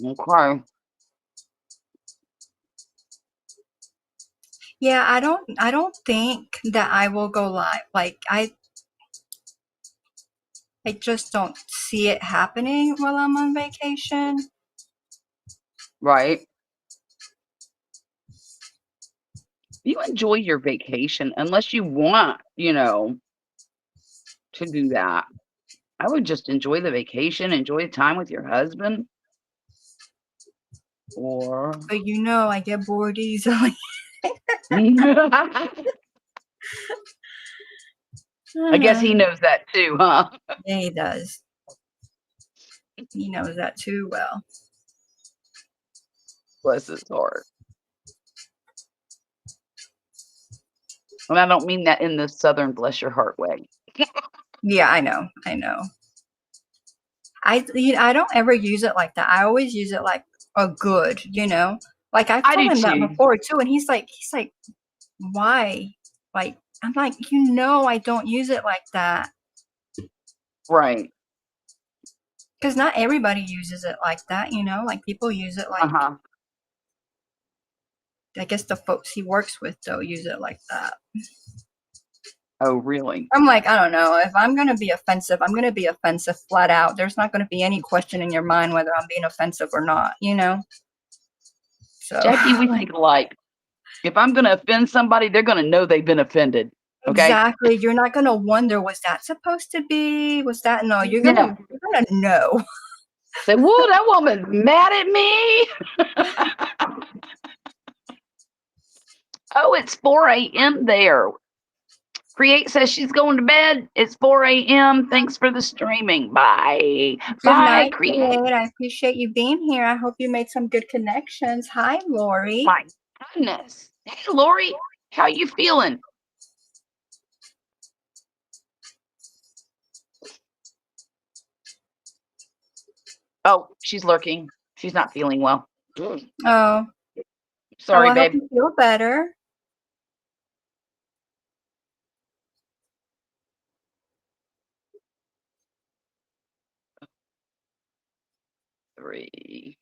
Okay. Yeah, I don't think that I will go live. Like I just don't see it happening while I'm on vacation. Right. You enjoy your vacation unless you want, to do that. I would just enjoy the vacation, enjoy time with your husband. Or But you know, I get bored easily. I guess he knows that too, huh? Yeah, he does. He knows that too well. Bless his heart. And I don't mean that in the southern bless your heart way. Yeah, I know. I know. I don't ever use it like that. I always use it like a good, Like I've I told do him that too. before too, and he's like, why? Like I'm like, I don't use it like that. Right. Because not everybody uses it like that, Like people use it like, Uh-huh. I guess the folks he works with though use it like that. Oh, really? I'm like, I don't know. If I'm gonna be offensive, I'm gonna be offensive flat out. There's not gonna be any question in your mind whether I'm being offensive or not, So Jackie, we think alike. If I'm going to offend somebody, they're going to know they've been offended. Okay? exactly. You're not gonna wonder, was that supposed to be? Was that no? You're Yeah. gonna know. Say, whoa, that woman's mad at me. Oh, it's 4 a.m. there. Create says she's going to bed. It's 4 a.m. Thanks for the streaming. Bye. Good Bye, night, Create. Kate. I appreciate you being here. I hope you made some good connections. Hi, Lori. My goodness. Hey, Lori, how you feeling? Oh, she's lurking. She's not feeling well. Oh, Sorry, I hope babe. you feel better. Three,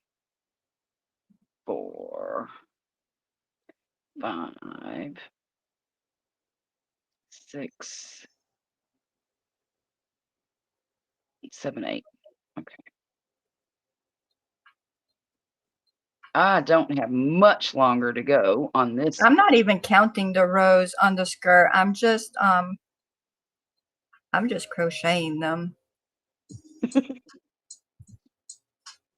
4, 5, 6, 7, 8. Okay. I don't have much longer to go on this. I'm not even counting the rows on the skirt. I'm just crocheting them.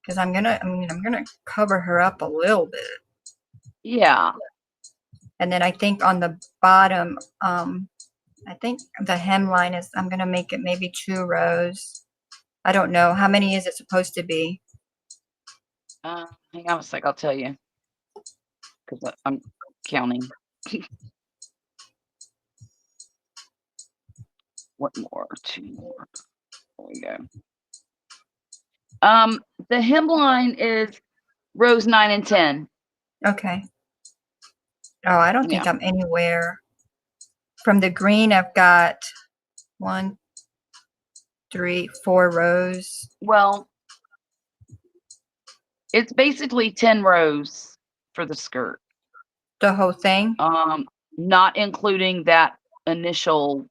Because I'm gonna cover her up a little bit. Yeah. And then I think on the bottom, I think the hemline is, I'm gonna make it maybe 2 rows. I don't know. How many is it supposed to be? Hang on a sec. I'll tell you. Because I'm counting. One more, 2 more. There we go. The hemline is rows 9 and 10. Okay. Oh, I don't think I'm anywhere. From the green, I've got 1, 3, 4 rows. Well, it's basically 10 rows for the skirt. The whole thing? Not including that initial.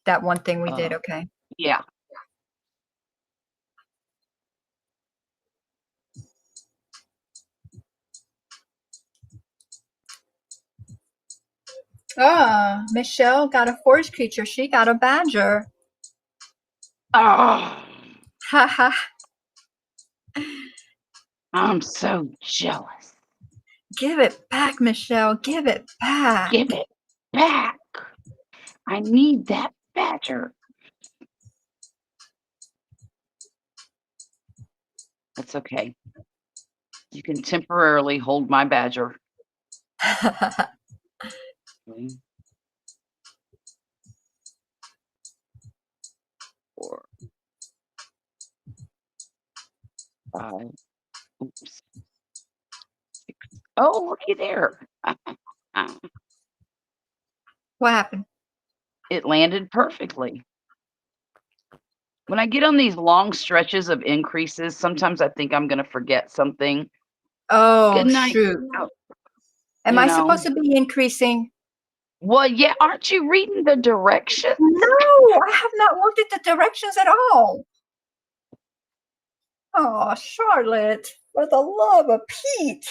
That one thing we did, okay. Yeah. Oh, Michelle got a forest creature. She got a badger. Oh, Ha ha. I'm so jealous. Give it back, Michelle. Give it back. Give it back. I need that badger. That's okay. You can temporarily hold my badger. 3, 4, 5. Oops. 6. Oh, looky there. What happened? It landed perfectly. When I get on these long stretches of increases, sometimes I think I'm going to forget something. Oh, Good night. shoot. Oh, Am you I know. supposed to be increasing? Well, yeah, aren't you reading the directions? No, I have not looked at the directions at all. Oh, Charlotte, for the love of Pete.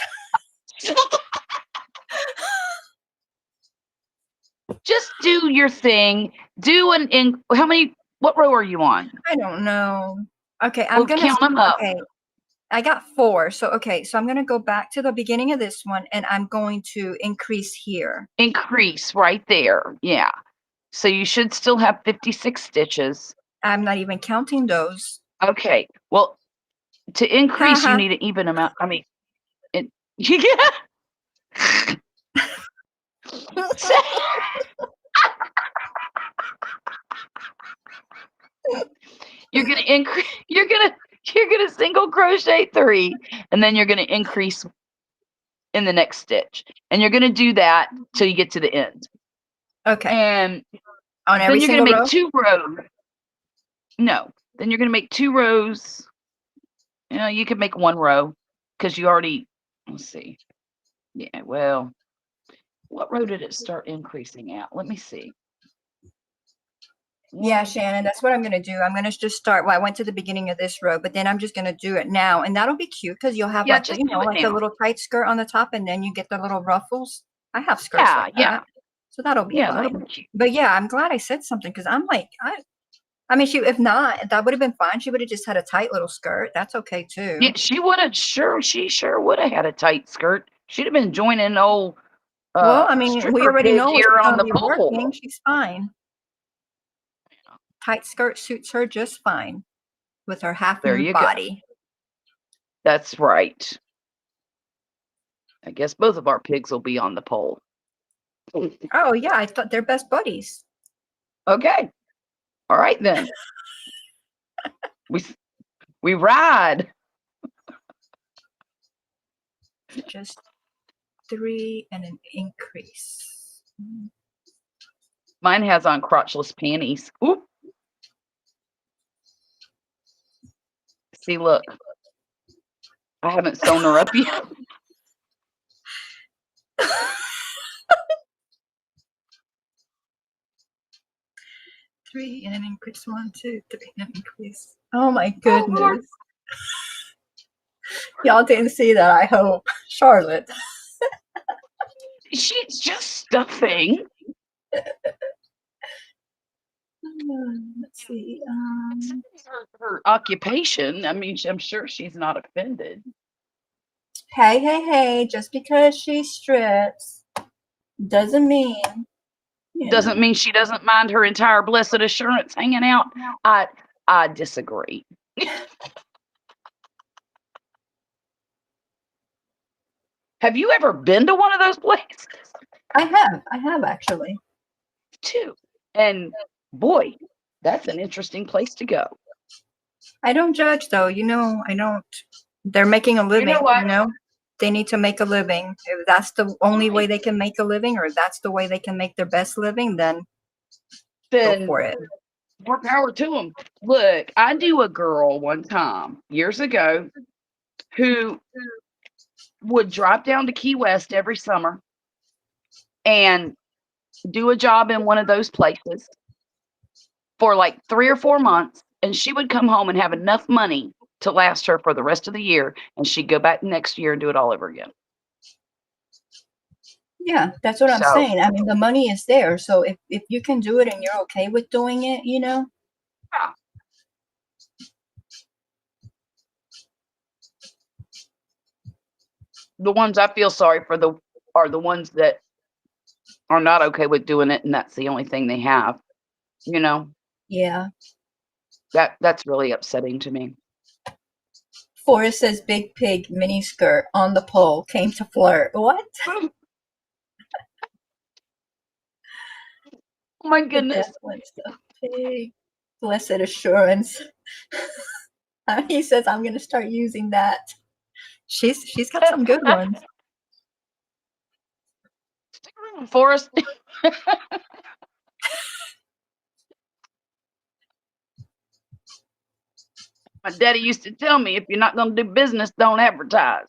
Just do your thing. Do what row are you on? I don't know. Okay, Well, count them up. okay. I got 4. So, okay, so I'm going to go back to the beginning of this one and I'm going to increase here. Increase right there. Yeah. So you should still have 56 stitches. I'm not even counting those. Okay. Well, to increase, you need an even amount. I mean, yeah. You're gonna increase. You're gonna single crochet 3, and then you're gonna increase in the next stitch, and you're gonna do that till you get to the end. Okay. And on every then you're gonna single make row? 2 rows. No, then you're gonna make 2 rows. You know, you could make 1 row because you already. Let's see. Yeah. Well, what row did it start increasing at? Let me see. Yeah, Shannon, that's what I'm going to do. I'm going to just start. Well, I went to the beginning of this row, but then I'm just going to do it now. And that'll be cute because you'll have Yeah, like, just do it like a now. little tight skirt on the top and then you get the little ruffles. I have skirts like that. Yeah. So that'll be Yeah, that'll fine. be cute. But yeah, I'm glad I said something because I'm like, I mean, if not, that would have been fine. She would have just had a tight little skirt. That's okay too. Yeah, she sure would have had a tight skirt. She'd have been joining old Well, I mean, we stripper already pig know here it's on going to the be pole. working. She's fine. Tight skirt suits her just fine with her half There nude you body. go. That's right. I guess both of our pigs will be on the pole. Oh yeah, I thought they're best buddies. Okay. All right then. we ride. Just 3 and an increase. Mine has on crotchless panties. Oop. See, look. I haven't sewn her up yet. Three and an increase. 1, 2, 3 and an increase. Oh my goodness. Oh, y'all didn't see that, I hope. Charlotte. she's just stuffing. Let's see. Her occupation. I mean, I'm sure she's not offended. Hey, just because she strips doesn't mean Doesn't mean she doesn't mind her entire blessed assurance hanging out. I disagree. Have you ever been to one of those places? I have actually. Too. And boy, that's an interesting place to go. I don't judge though, I don't. They're making a living, You know what? They need to make a living. If that's the only way they can make a living, or that's the way they can make their best living, then go for it. More power to them. Look, I knew a girl one time years ago who would drop down to Key West every summer and do a job in one of those places for like 3 or 4 months, and she would come home and have enough money to last her for the rest of the year, and she'd go back next year and do it all over again. Yeah, that's what I'm saying. I mean, the money is there. So if you can do it and you're okay with doing it, Yeah. The ones I feel sorry for are the ones that are not okay with doing it, and that's the only thing they have. Yeah. That's really upsetting to me. Forrest says big pig mini skirt on the pole came to flirt. What? my The goodness. devil stuff. Big blessed assurance. He says I'm gonna start using that. She's got some good ones. Stick around, Forrest. My daddy used to tell me, if you're not going to do business, don't advertise.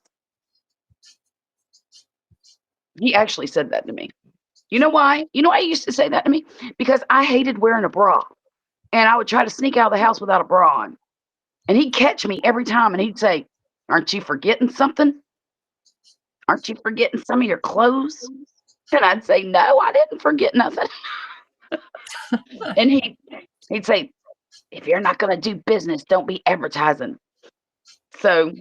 He actually said that to me. You know why? You know why he used to say that to me? Because I hated wearing a bra. And I would try to sneak out of the house without a bra on. And he'd catch me every time and he'd say, aren't you forgetting something? Aren't you forgetting some of your clothes? And I'd say, no, I didn't forget nothing. And he'd say, if you're not going to do business, don't be advertising. So,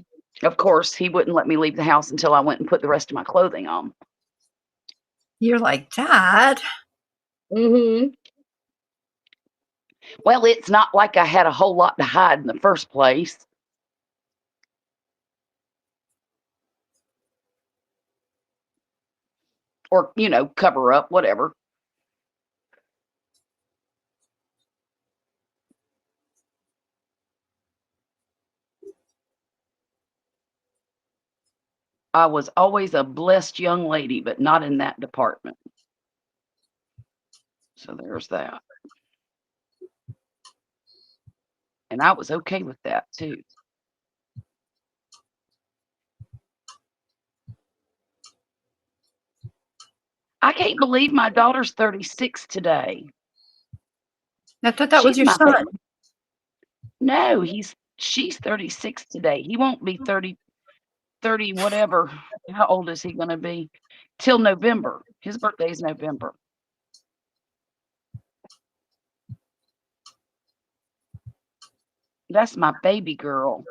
of course, he wouldn't let me leave the house until I went and put the rest of my clothing on. You're like, Dad. Mm-hmm. Well, it's not like I had a whole lot to hide in the first place. Or, cover up, whatever. I was always a blessed young lady, but not in that department. So there's that. And I was okay with that too. I can't believe my daughter's 36 today. I thought that was She's your my son. No, she's 36 today. He won't be 30 whatever. How old is he going to be? Till November. His birthday's November. That's my baby girl.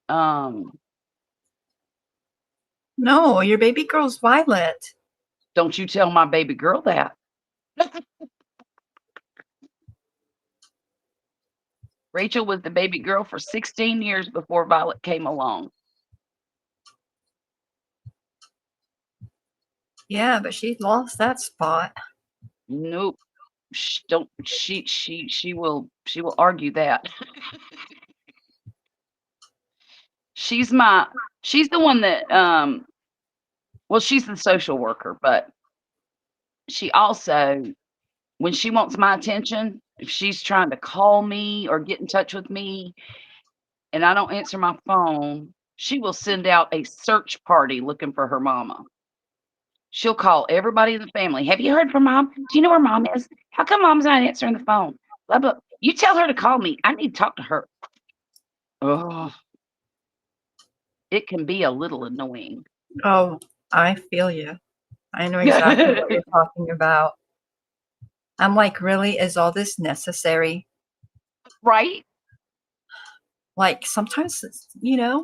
No, your baby girl's Violet. Don't you tell my baby girl that. Rachel was the baby girl for 16 years before Violet came along. Yeah, but she lost that spot. Nope. Don't she will argue that. She's the one that well, she's the social worker, but she also, when she wants my attention, if she's trying to call me or get in touch with me and I don't answer my phone, she will send out a search party looking for her mama. She'll call everybody in the family. Have you heard from mom? Do you know where mom is? How come mom's not answering the phone? Blah, blah. You tell her to call me. I need to talk to her. Oh, it can be a little annoying. Oh, I feel you. I know exactly what you're talking about. I'm like, really? Is all this necessary? Right? Like sometimes,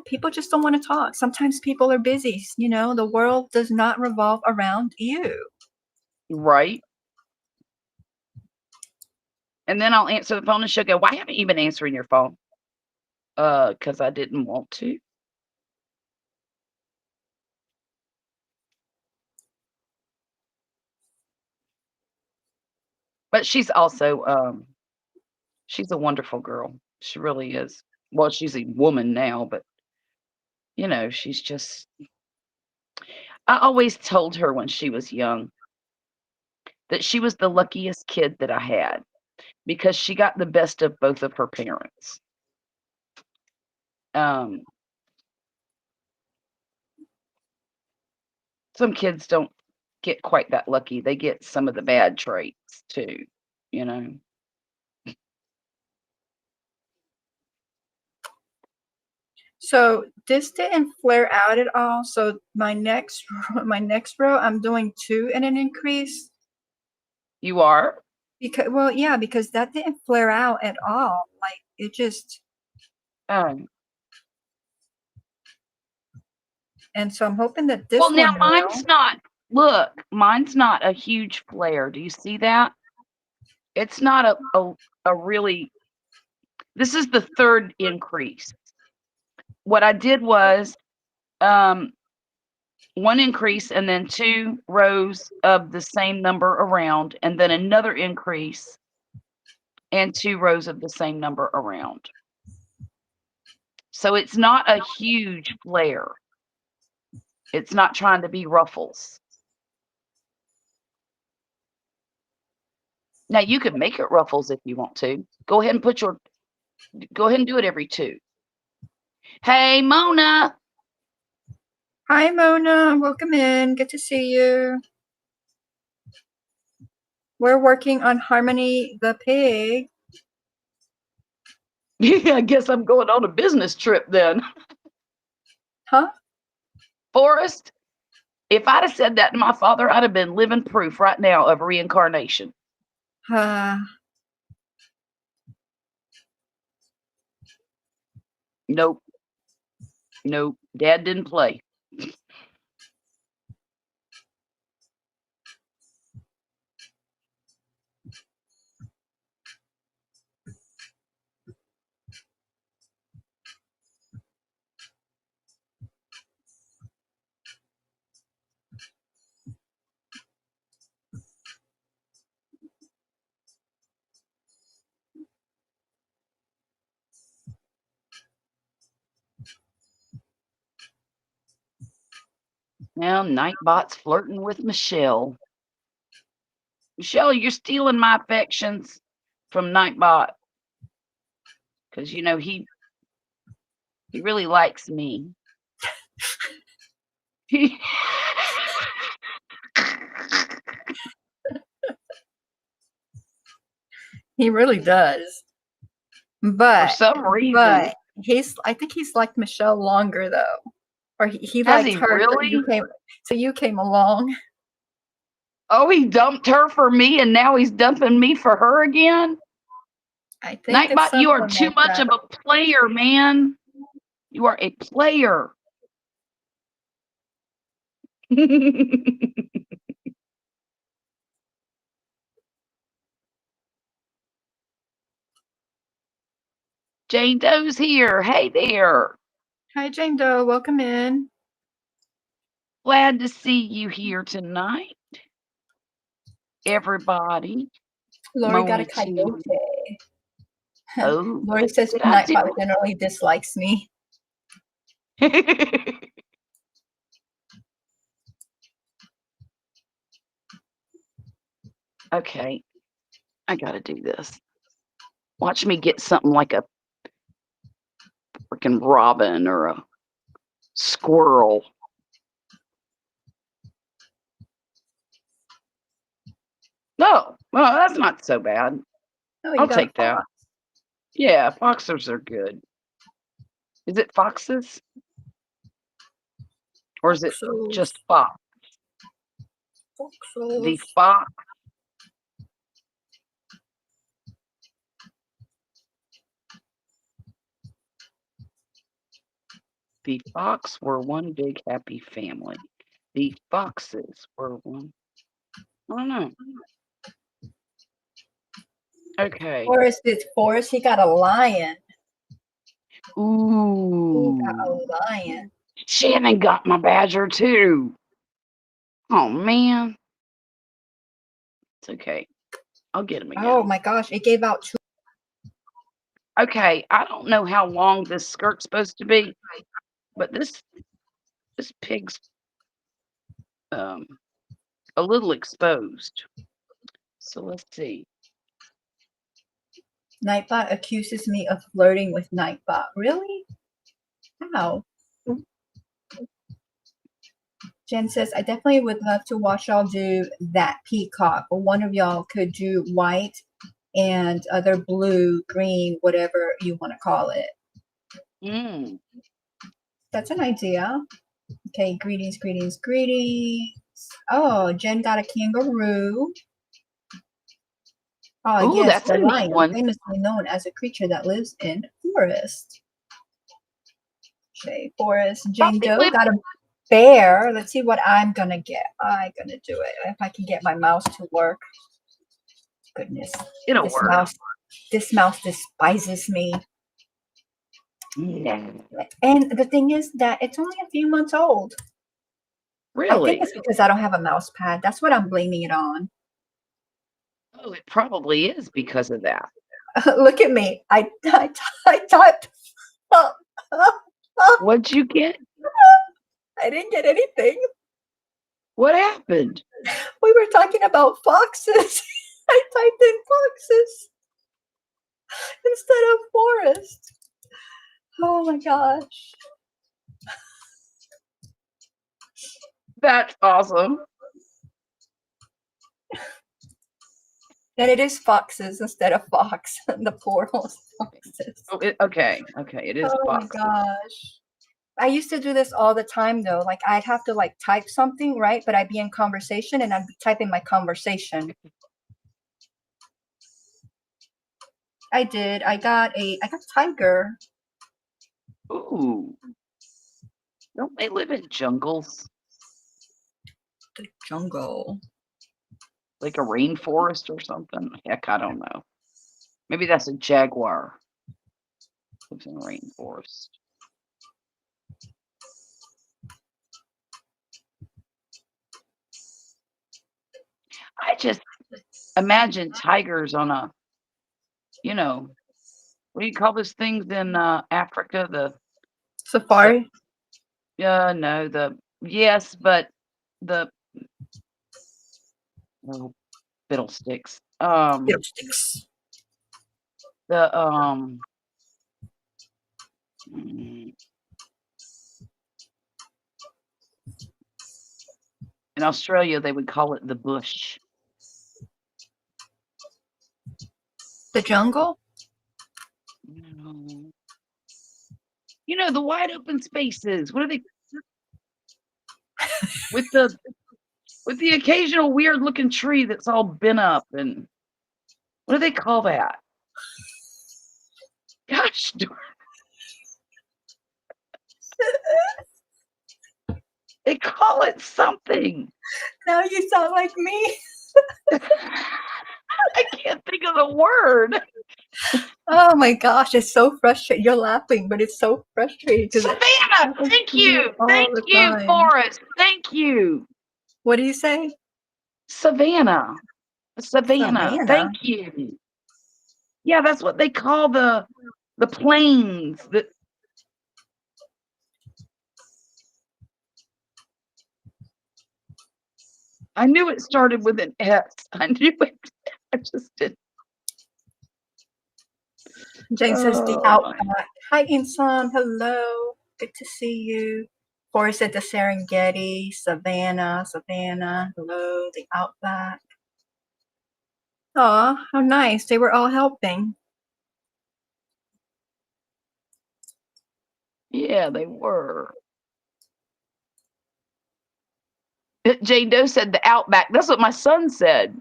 people just don't want to talk. Sometimes people are busy. The world does not revolve around you. Right. And then I'll answer the phone and she'll go, why haven't you been answering your phone? Because I didn't want to. But she's also she's a wonderful girl. She really is. Well, she's a woman now, but she's just, I always told her when she was young that she was the luckiest kid that I had because she got the best of both of her parents. Some kids don't get quite that lucky. They get some of the bad traits too, you know. So this didn't flare out at all. So my next row, I'm doing 2 and an increase. You are? Because that didn't flare out at all. Like it just. Um, And so I'm hoping that this well, now one mine's not. Look, mine's not a huge flare. Do you see that? It's not a really. This is the third increase. What I did was, one increase and then 2 rows of the same number around, and then another increase and 2 rows of the same number around. So it's not a huge flare. It's not trying to be ruffles. Now you could make it ruffles if you want to. Go ahead and do it every 2. Hey, Mona. Hi, Mona. Welcome in. Good to see you. We're working on Harmony the pig. Yeah, I guess I'm going on a business trip then. Huh? Forrest, if I'd have said that to my father, I'd have been living proof right now of reincarnation. Nope. Nope. Dad didn't play. Now Nightbot's flirting with Michelle. Michelle, you're stealing my affections from Nightbot. Because, you know, he really likes me. He really does. For But some reason. I think he's liked Michelle longer though. Or he Has liked he her really? so you came along. Oh, he dumped her for me and now he's dumping me for her again? I think it's Nightbot, you are something too like much that. of a player, man. You are a player. Jane Doe's here. Hey there. Hi, Jane Doe. Welcome in. Glad to see you here tonight. Everybody. Lori got a Moni coyote. Oh, Lori what says did I do? Nightbot generally dislikes me. Okay, I gotta do this. Watch me get something like a freaking robin or a squirrel. No, well, that's not so bad. Oh, you I'll got a take that. fox. Yeah, foxers are good. Is it foxes? Or is it just fox? The Foxes. fox. The fox were one big happy family. The foxes were one. I don't know. Okay. Forrest is Forrest. He got a lion. He Ooh. got a lion. Shannon got my badger too. Oh man. It's okay. I'll get him again. Oh my gosh, it gave out 2. Okay, I don't know how long this skirt's supposed to be, but this pig's a little exposed. So let's see. Nightbot accuses me of flirting with Nightbot. Really? How? Jen says, I definitely would love to watch y'all do that peacock. Or one of y'all could do white and other blue, green, whatever you want to call it. That's an idea. Okay, greetings, greetings, greetings. Oh, Jen got a kangaroo. Oh, Ooh, yes, that's the a neat lion, one. famously known as a creature that lives in forest. Okay, forest. Jane Doe got a bear. Let's see what I'm going to get. I'm going to do it. If I can get my mouse to work. Goodness. It'll work. This mouse despises me. Yeah. And the thing is that it's only a few months old. I think Really? it's because I don't have a mouse pad. That's what I'm blaming it on. Oh, it probably is because of that. Look at me. I typed. What'd you get? I didn't get anything. What happened? We were talking about foxes. I typed in foxes instead of forest. Oh my gosh. That's awesome. And it is foxes instead of fox. The plural is foxes. Oh, okay. Okay. It is Oh my foxes. gosh. I used to do this all the time though. Like I'd have to like type something, right? But I'd be in conversation and I'd be typing my conversation. I did. I got tiger. Ooh. Don't they live in jungles? The jungle. Like a rainforest or something? Heck, I don't know. Maybe that's a jaguar. Lives in a rainforest. I just imagine tigers on a, what do you call those things in Africa? Safari. No, yes, but the oh, fiddlesticks. Fiddlesticks. The mm, in Australia they would call it the bush. The jungle? No. The wide open spaces. What are they? with the occasional weird looking tree that's all bent up, and what do they call that? Gosh darn. They call it something. Now you sound like me. I can't think of the word. Oh my gosh, it's so frustrating. You're laughing, but it's so frustrating because Savannah, thank you. Thank you, Forrest. Thank you. What do you say? Savannah. Savannah. Thank you. Yeah, that's what they call the plains. I knew it started with an S. I knew it. I just didn't. Jane says the outback. Hi, Insan. Hello. Good to see you. Forrest at the Serengeti. Savannah. Hello. The outback. Aw, how nice. They were all helping. Yeah, they were. Jane Doe said the outback. That's what my son said.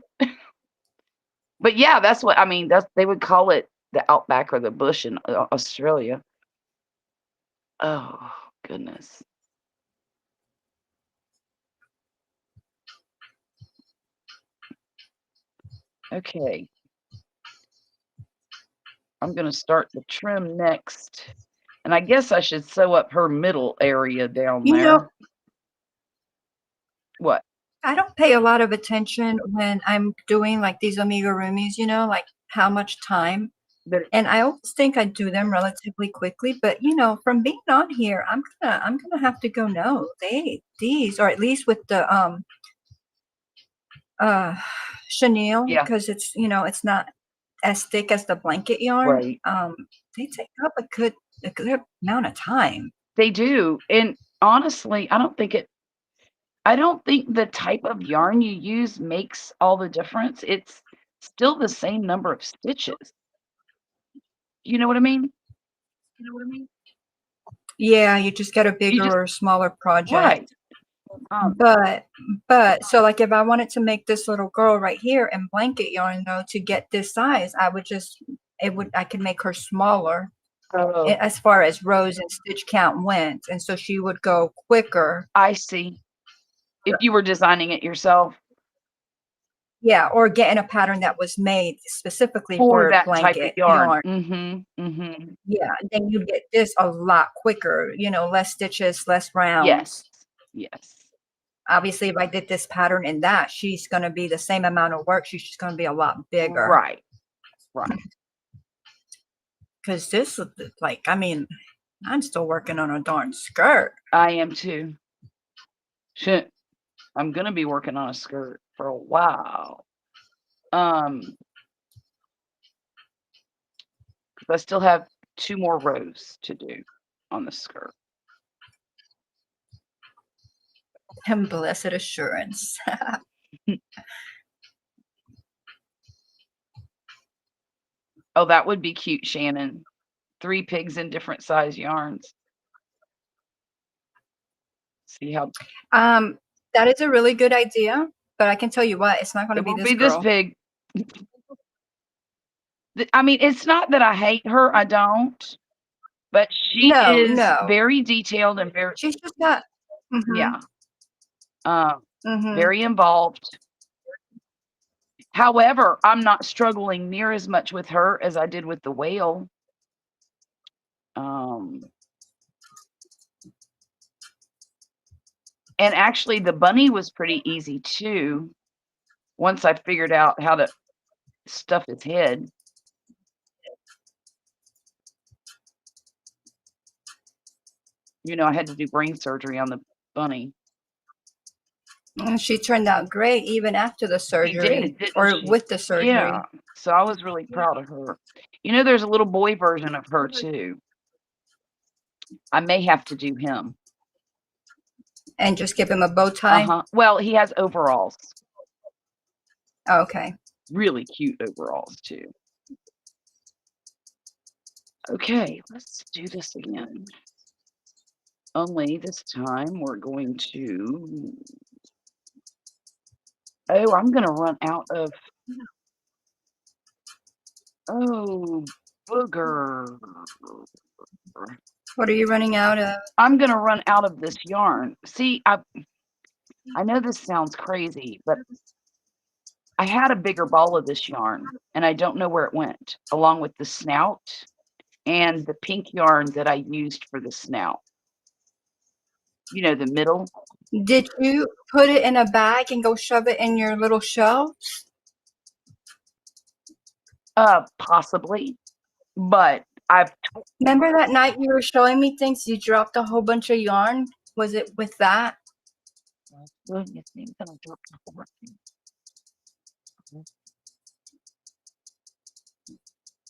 But yeah, that's what I mean. They would call it the outback or the bush in Australia. Oh goodness. Okay. I'm gonna start the trim next, and I guess I should sew up her middle area down You there. know, What? I don't pay a lot of attention when I'm doing like these amigurumis, like how much time. And I always think I do them relatively quickly, but from being on here, I'm gonna have to go. No, these, or at least with the chenille, Yeah. because it's not as thick as the blanket yarn. Right. They take up a good amount of time. They do, and honestly, I don't think the type of yarn you use makes all the difference. It's still the same number of stitches. You know what I mean? Yeah, you just get a You bigger just or smaller project. right. But so like if I wanted to make this little girl right here in blanket yarn though, to get this size, I could make her smaller Oh, as far as rows and stitch count went, and so she would go quicker. I see. If you were designing it yourself Yeah, or getting a pattern that was made specifically for for that type of blanket yarn. yarn. Mm-hmm. Yeah, then you get this a lot quicker, less stitches, less rounds. Yes. Obviously, if I did this pattern and that, she's going to be the same amount of work. She's just going to be a lot bigger. Right. Because this, like, I mean, I'm still working on a darn skirt. I am too. Shit. I'm gonna be working on a skirt for a while. 'Cause I still have 2 more rows to do on the skirt. And blessed assurance. Oh, that would be cute, Shannon. 3 pigs in different size yarns. See how That is a really good idea, but I can tell you what, it's not going to it be won't this be this girl. big. I mean, it's not that I hate her, I don't, but she No, is no. very detailed and very, She's just not. yeah, Mhm. very involved. However, I'm not struggling near as much with her as I did with the whale. And actually, the bunny was pretty easy too, once I figured out how to stuff his head. You know, I had to do brain surgery on the bunny. And she turned out great even after the She surgery, did, didn't or she? with the surgery. Yeah. So I was really proud of her. You know, there's a little boy version of her too. I may have to do him. And just give him a bow tie. Well, he has overalls. Oh, okay. Really cute overalls too. Okay, let's do this again. Only this time we're going to. Oh, I'm going to run out of. Oh, booger. What are you running out of? I'm going to run out of this yarn. See, I know this sounds crazy, but I had a bigger ball of this yarn, and I don't know where it went, along with the snout and the pink yarn that I used for the snout. You know, the middle. Did you put it in a bag and go shove it in your little shelves? Possibly, but I've. Remember that night you were showing me things? You dropped a whole bunch of yarn. Was it with that?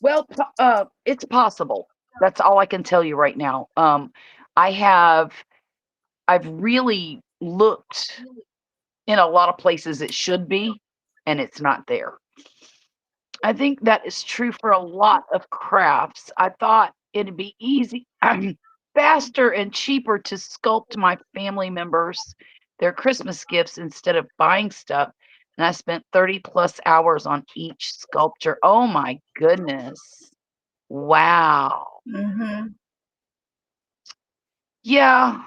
Well, it's possible. That's all I can tell you right now. I've really looked in a lot of places it should be, and it's not there. I think that is true for a lot of crafts. I thought it'd be easy, faster and cheaper to sculpt my family members their Christmas gifts instead of buying stuff. And I spent 30 plus hours on each sculpture. Oh my goodness. Wow. Mm-hmm. Yeah.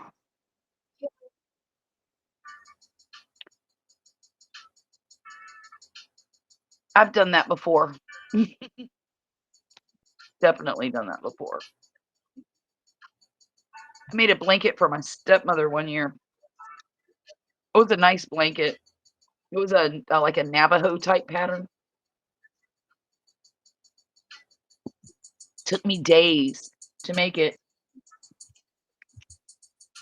I've done that before. Definitely done that before. I made a blanket for my stepmother one year. It was a nice blanket. It was a like a Navajo type pattern. Took me days to make it.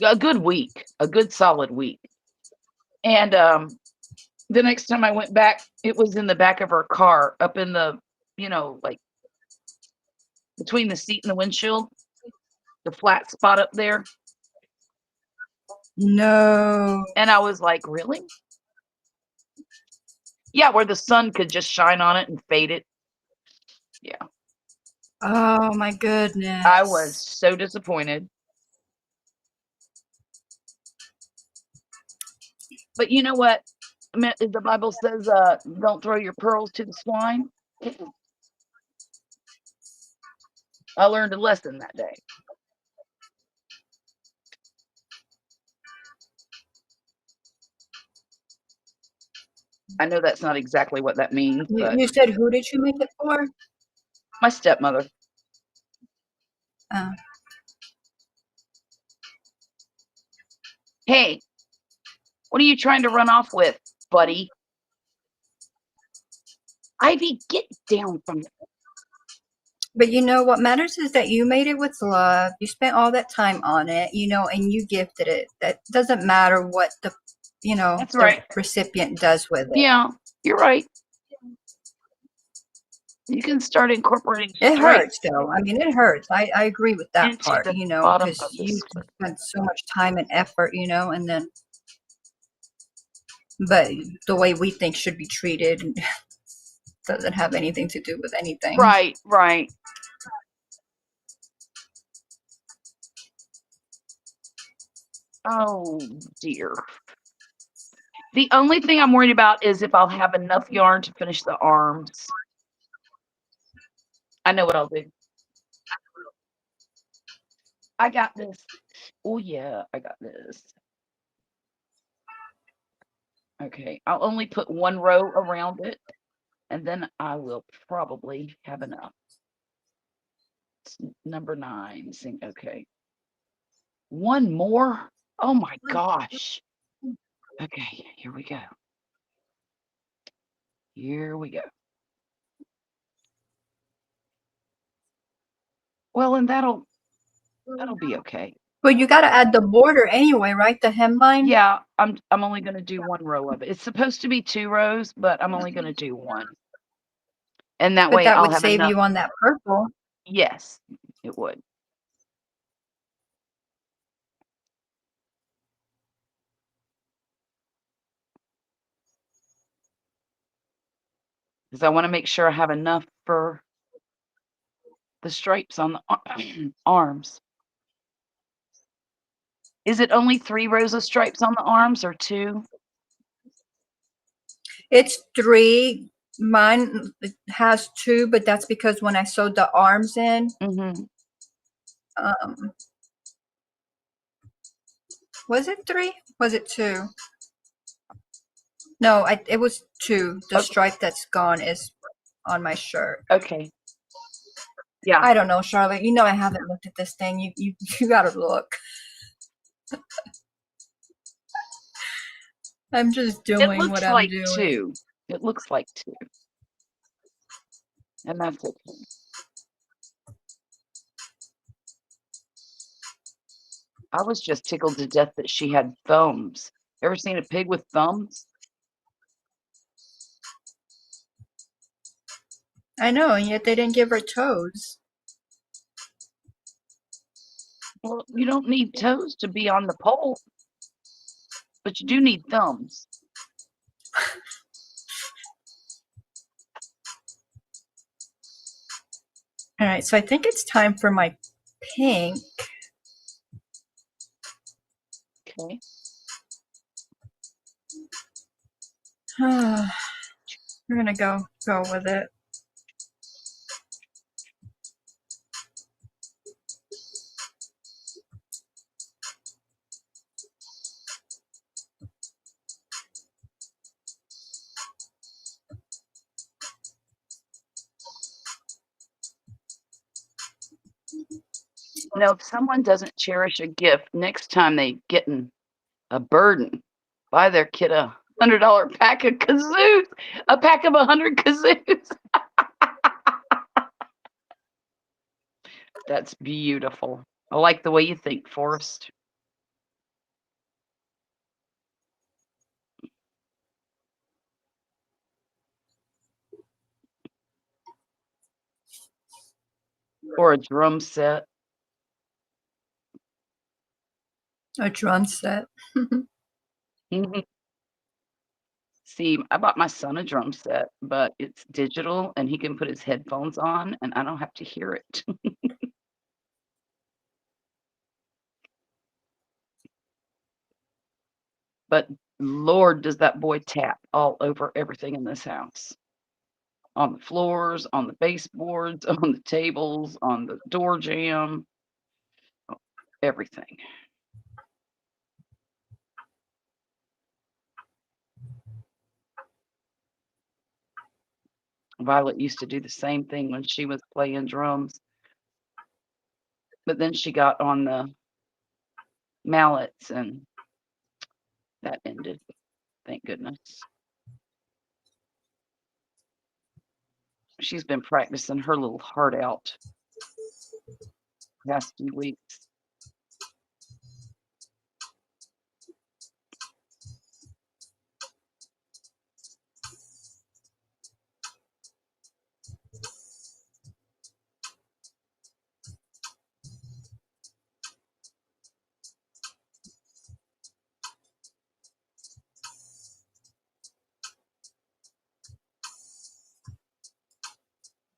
A good week, a good solid week. And the next time I went back, it was in the back of her car, up in the, like between the seat and the windshield, the flat spot up there. No. And I was like, really? Yeah, where the sun could just shine on it and fade it. Yeah. Oh my goodness. I was so disappointed. But you know what? The Bible says, don't throw your pearls to the swine. I learned a lesson that day. I know that's not exactly what that means, but You said who did you make it for? my stepmother. Oh. Hey, What are you trying to run off with, buddy? Ivy, get down from there. But you know what matters is that you made it with love. You spent all that time on it, you know, and you gifted it. That doesn't matter what the, you know, That's the right. recipient does with it. Yeah, you're right. You can start incorporating It stripes hurts, though. I mean, it hurts. I agree with that into part, the you know, bottom because of the you square. spent so much time and effort, you know, and then, but the way we think should be treated doesn't have anything to do with anything. Right, right. Oh dear. The only thing I'm worried about is if I'll have enough yarn to finish the arms. I know what I'll do. I got this. Oh yeah, I got this. Okay, I'll only put one row around it, and then I will probably have enough. It's number 9. Okay. One more? Oh my gosh. Okay, here we go. Here we go. Well, and that'll be okay. But you got to add the border anyway, right? The hemline? Yeah, I'm only going to do one row of it. It's supposed to be 2 rows, but I'm only going to do one. And that But way that I'll would have save enough. you on that purple. Yes, it would. Because I want to make sure I have enough for the stripes on the arms. Is it only 3 rows of stripes on the arms or 2? It's 3. Mine has 2, but that's because when I sewed the arms in, Mm-hmm. Was it 3? Was it 2? No, it was 2. The Okay. stripe that's gone is on my shirt. Okay. Yeah. I don't know, Charlotte. You know I haven't looked at this thing. You gotta look. I'm just It doing looks what I'm like doing. 2. It looks like 2. And that's okay. I was just tickled to death that she had thumbs. Ever seen a pig with thumbs? I know, and yet they didn't give her toes. Well, you don't need toes to be on the pole, but you do need thumbs. All right, so I think it's time for my pink. Okay. We're gonna go with it. Now, if someone doesn't cherish a gift, next time they getting a burden, buy their kid a $100 pack of kazoos, a pack of 100 kazoos. That's beautiful. I like the way you think, Forrest. Or a drum set. A drum set. Mhm. See, I bought my son a drum set, but it's digital and he can put his headphones on and I don't have to hear it. But Lord, does that boy tap all over everything in this house. On the floors, on the baseboards, on the tables, on the door jamb, everything. Violet used to do the same thing when she was playing drums. But then she got on the mallets and That ended. Thank goodness. She's been practicing her little heart out past few weeks.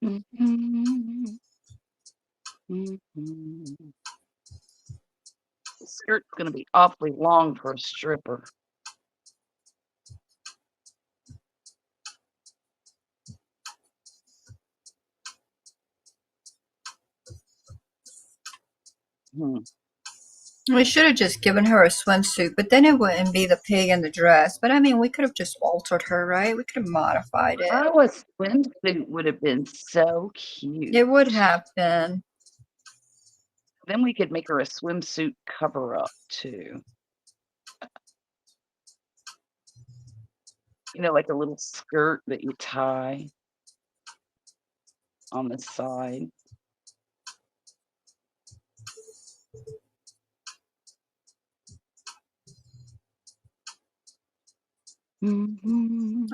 Mhm. Mhm. The skirt's gonna be awfully long for a stripper. Hmm. We should have just given her a swimsuit, but then it wouldn't be the pig in the dress. But I mean, we could have just altered her, right? We could have modified it. Oh, a swimsuit would have been so cute. It would have been. Then we could make her a swimsuit cover up too. You know, like a little skirt that you tie on the side.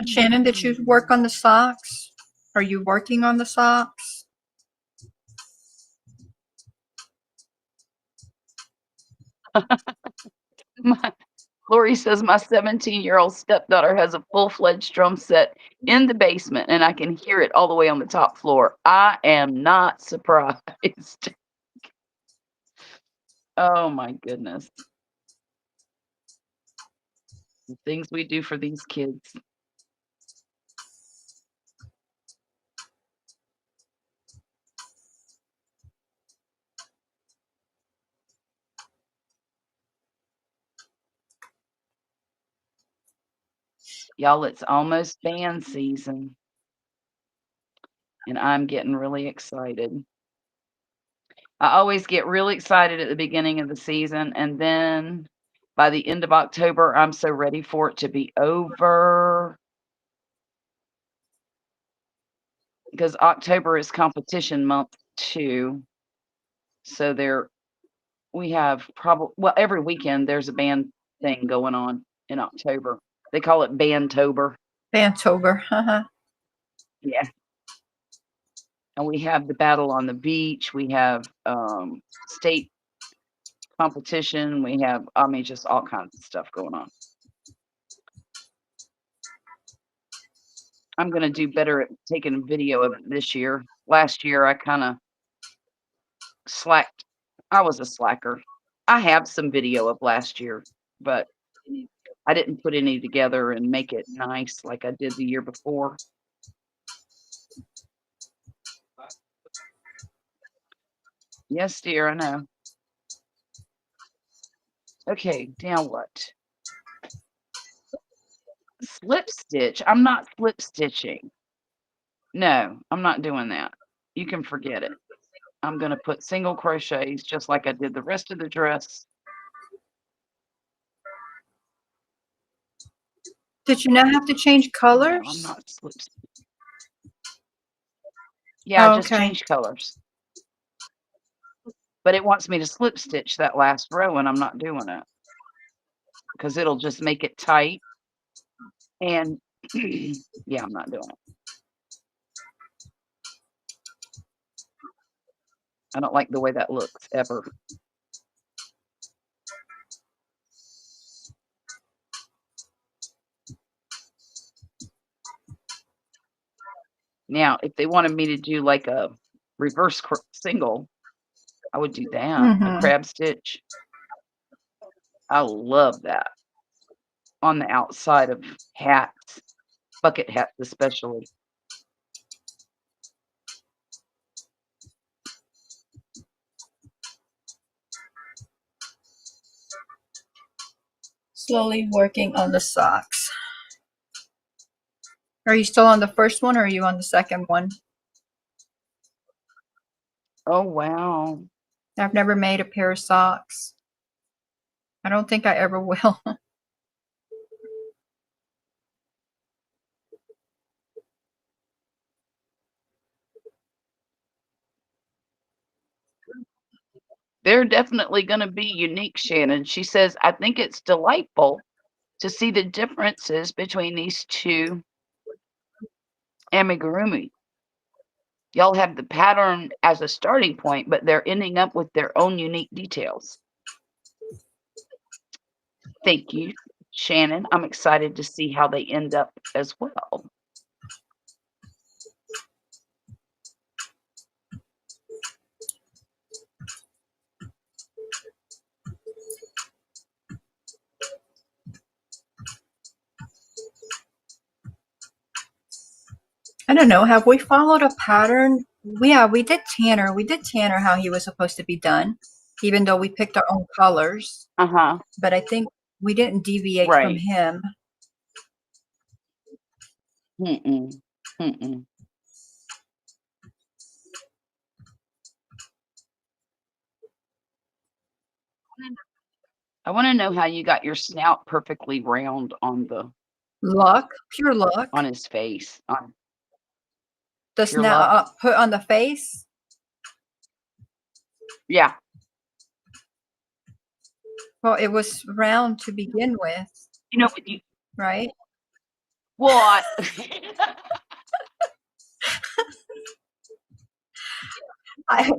Shannon, did you work on the socks? Are you working on the socks? Lori says my 17-year-old stepdaughter has a full-fledged drum set in the basement, and I can hear it all the way on the top floor. I am not surprised. Oh my goodness. The things we do for these kids. Y'all, it's almost band season, and I'm getting really excited. I always get really excited at the beginning of the season, and then by the end of October, I'm so ready for it to be over. Because October is competition month too. So we have every weekend there's a band thing going on in October. They call it Bandtober. Bantober. Yeah. And we have the battle on the beach. We have state competition. We have, I mean, just all kinds of stuff going on. I'm going to do better at taking video of it this year. Last year, I kind of slacked. I was a slacker. I have some video of last year, but I didn't put any together and make it nice like I did the year before. Yes, dear, I know. Okay, now what? Slip stitch. I'm not slip stitching. No, I'm not doing that. You can forget it. I'm going to put single crochets just like I did the rest of the dress. Did you not have to change No, colors? I'm not slip stitching. Yeah, I just Okay. changed colors. But it wants me to slip stitch that last row, and I'm not doing it because it'll just make it tight. And yeah, I'm not doing it. I don't like the way that looks ever. Now, if they wanted me to do like a reverse single, I would do that, a crab stitch. I love that on the outside of hats, bucket hats especially. Slowly working on the socks. Are you still on the first one or are you on the second one? Oh, wow. I've never made a pair of socks. I don't think I ever will. They're definitely going to be unique, Shannon. She says, I think it's delightful to see the differences between these two amigurumi. Y'all have the pattern as a starting point, but they're ending up with their own unique details. Thank you, Shannon. I'm excited to see how they end up as well. I don't know. Have we followed a pattern? Yeah, we did Tanner. We did Tanner how he was supposed to be done, even though we picked our own colors. Uh-huh. But I think we didn't deviate from Right. him. Mm-mm. Mm-mm. I want to know how you got your snout perfectly round on Luck, pure luck. on his face. On The pure luck. snout put on the face. Yeah. Well, it was round to begin with, You know what you right? what?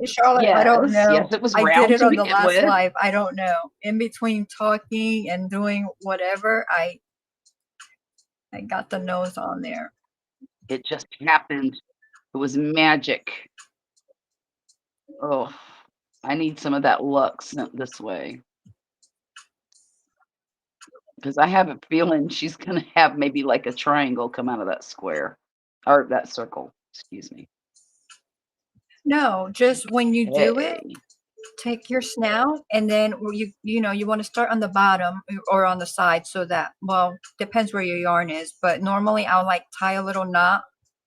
Charlotte, I don't Yes, know. yes, it was I did round it to on the begin last with. live. I don't know. In between talking and doing whatever, I got the nose on there. It just happened. It was magic. Oh, I need some of that luck sent this way. Because I have a feeling she's going to have maybe like a triangle come out of that square. Or that circle, excuse me. No, just when you do it, Hey. take your snout and then you know you want to start on the bottom or on the side so that, well, depends where your yarn is, but normally I'll like tie a little knot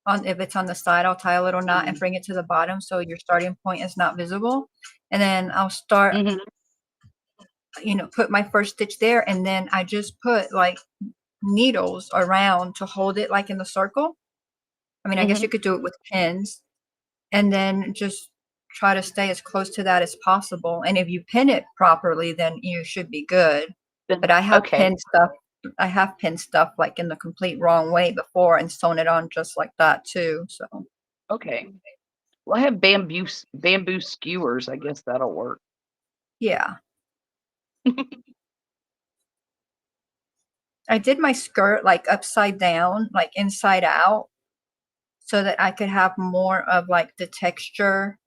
on, if it's on the side I'll tie a little knot and bring it to the bottom so your starting point is not visible, and then I'll start, Mhm. you know, put my first stitch there, and then I just put like needles around to hold it like in the circle. I mean, I guess you could do it with pins, and then just try to stay as close to that as possible. And if you pin it properly, then you should be good. But I have Okay. pinned stuff. I have pinned stuff like in the complete wrong way before and sewn it on just like that too. So Okay. Well, I have bamboo skewers. I guess that'll work. yeah, I did my skirt like upside down, like inside out, so that I could have more of like the texture,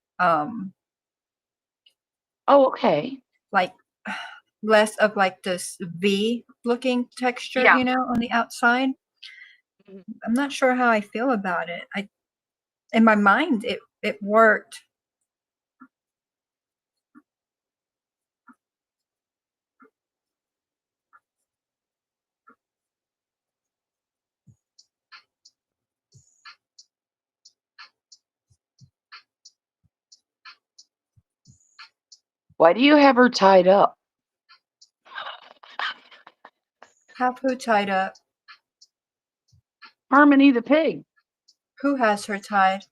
Oh, okay. like less of like this V looking texture, Yeah. you know, on the outside. Mhm. I'm not sure how I feel about it. In my mind it worked. Why do you have her tied up? Have who tied up? Harmony the pig. Who has her tied?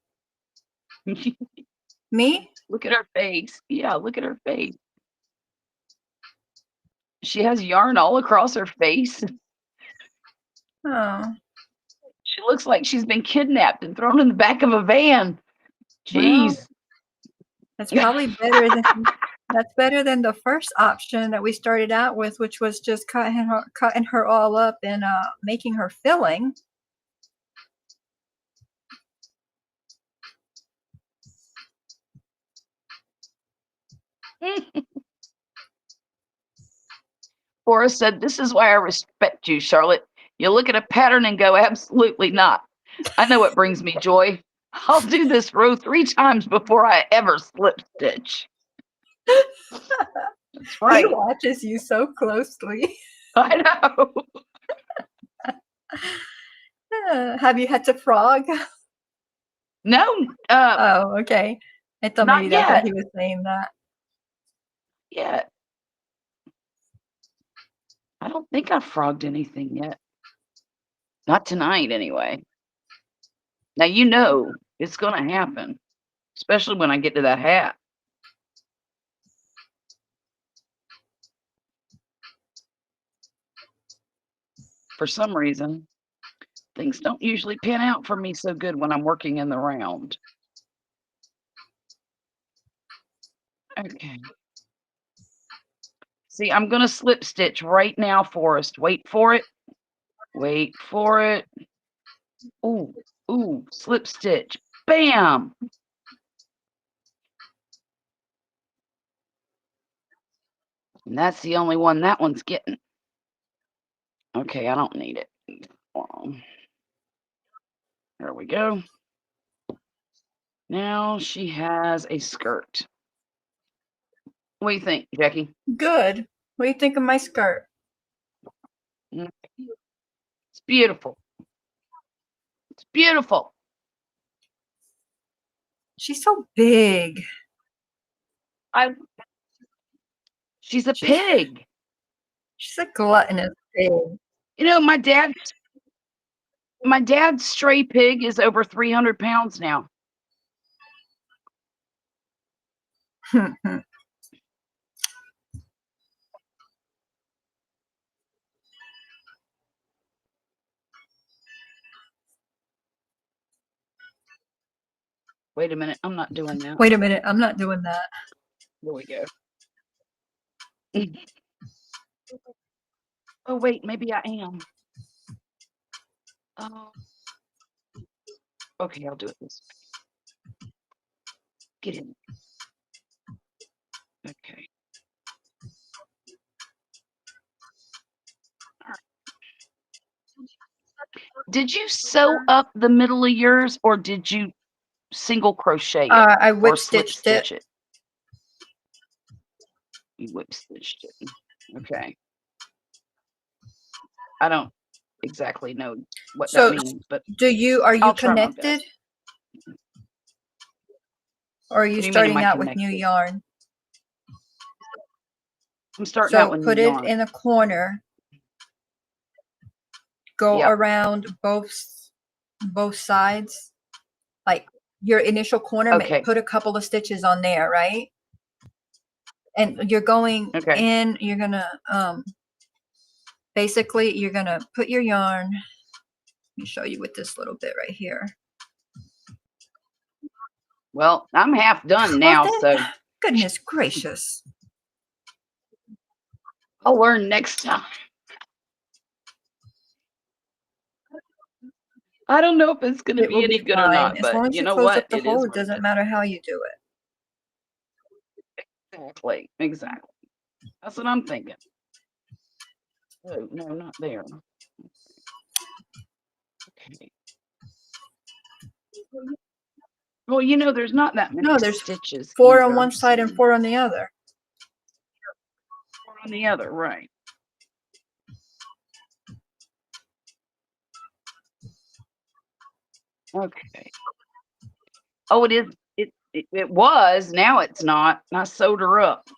Me? Look at her face. Yeah, look at her face. She has yarn all across her face. Oh, She looks like she's been kidnapped and thrown in the back of a van. well, Jeez. that's probably better than that's better than the first option that we started out with, which was just cutting her all up and making her filling. Forrest said, "This is why I respect you, Charlotte. You look at a pattern and go, absolutely not. I know what brings me joy. I'll do this row 3 times before I ever slip stitch." That's He right. watches you so closely. I know. Have you had to frog? No, Oh, okay. I thought maybe not that's why yet. he was saying that. Yet. I don't think I've frogged anything yet. Not tonight, anyway. Now, you know it's going to happen, especially when I get to that hat. For some reason, things don't usually pan out for me so good when I'm working in the round. Okay. See, I'm going to slip stitch right now, Forrest. Wait for it. Wait for it. Ooh, ooh, slip stitch. Bam! And that's the only one that one's getting. Okay, I don't need it. There we go. Now she has a skirt. What do you think, Jackie? Good. What do you think of my skirt? It's beautiful. It's beautiful. She's so big. She's a pig. She's a gluttonous pig. You know, my dad's stray pig is over 300 pounds now. Wait a minute, I'm not doing that. Wait a minute, I'm not doing that. There we go. Oh, wait, maybe I am. Oh. Okay, I'll do it this way. Get in. Okay. All right. Did you sew up the middle of yours, or did you single crochet it? I or whip slip stitched stitch it. it? You whip stitched it. Okay. I don't exactly know what So, that means, but are you I'll try my connected? best. Or are you What do you mean, starting am I out with new connected? yarn? I'm starting out So with put new it yarn. in a corner. Go Yep. around both sides. Like your initial corner, Okay. put a couple of stitches on there, right? And you're going Okay. in, you're gonna basically you're gonna put your yarn. Let me show you with this little bit right here. Well, I'm half done Well, now, then, so goodness gracious. I'll learn next time. I don't know if it's going to It be will any be good or fine. not, As but long as you you know close what? up the It is hole, it what doesn't it matter how you do it. is. Exactly. Exactly. That's what I'm thinking. Oh, no, not there. Okay. Well, you know, there's not that many No, there's stitches. 4 either, on one side and so 4 on the other. 4 on the other, right? Okay. Oh, it is. It was. Now it's not. I sewed her up.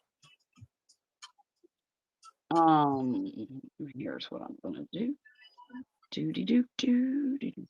Here's what I'm gonna do. Doody doo doo doo doo.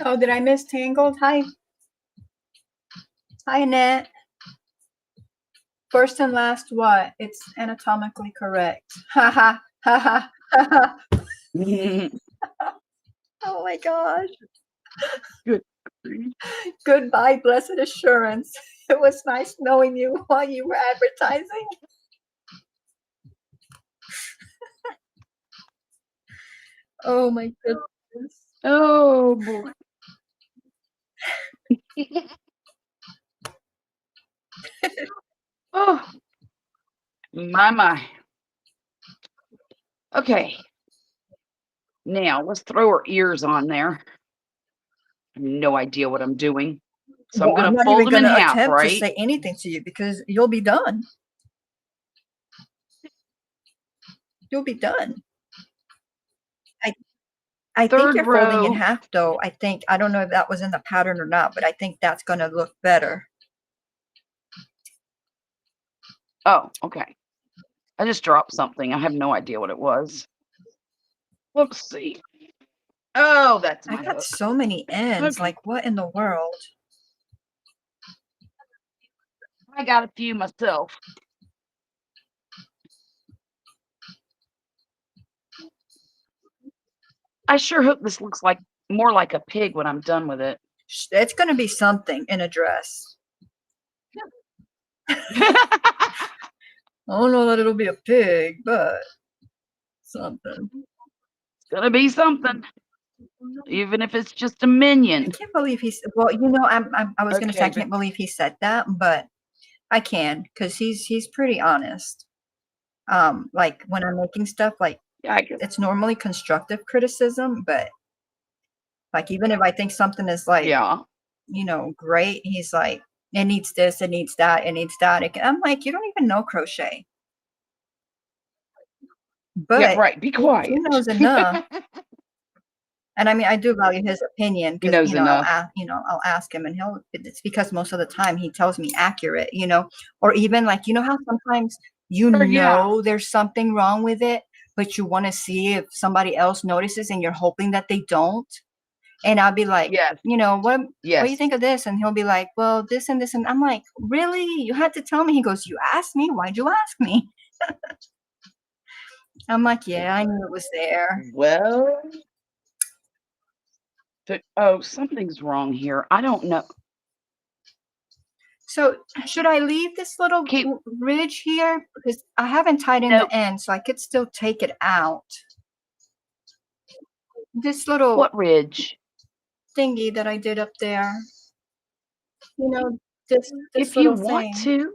Oh, did I miss Tangled? Hi. Hi, Annette. First and last what? It's anatomically correct. Ha ha ha ha ha ha. Oh my gosh. Good. Goodbye, blessed assurance. It was nice knowing you while you were advertising. Oh my goodness. Oh boy. Oh my. Okay. Now let's throw her ears on there. I have no idea what I'm doing. So I'm Well, I'm gonna not fold even them in going to half, attempt to right? say anything to you because you'll be done. You'll be done. I think Third you're folding in row. half though. I don't know if that was in the pattern or not, but I think that's going to look better. Oh, okay. I just dropped something. I have no idea what it was. Let's see. Oh, that's I my got hook. so many ends. Okay. Like, what in the world? I got a few myself. I sure hope this looks like more like a pig when I'm done with it. It's going to be something in a dress. I don't know that it'll be a pig, but something. It's gonna be something, even if it's just a I minion. can't believe he's, well, I was going to say, I Okay, can't believe he said that, but I can, because he's pretty honest. Like when I'm making stuff, like yeah, I guess. it's normally constructive criticism, but like even if I think something is like, Yeah, great, he's like, it needs this, it needs that, it needs that. I'm like, you don't even know crochet, yeah, but right. Be he quiet. knows enough. And I mean, I do value his opinion He because, knows enough. I'll ask him and it's because most of the time he tells me accurate, or even like, how sometimes Sure, yeah. there's something wrong with it, but you want to see if somebody else notices and you're hoping that they don't. And I'll be like, Yes, what do you yes. think of this? And he'll be like, well, this and this. And I'm like, really? You had to tell me. He goes, you asked me. Why'd you ask me? I'm like, yeah, I knew it was there. Well, oh, something's wrong here. I don't know. So should I leave this little Keep ridge here? Because I haven't tied in no. the end, so I could still take it out. This little What ridge? thingy that I did up there. You know, this If you little want thing. to,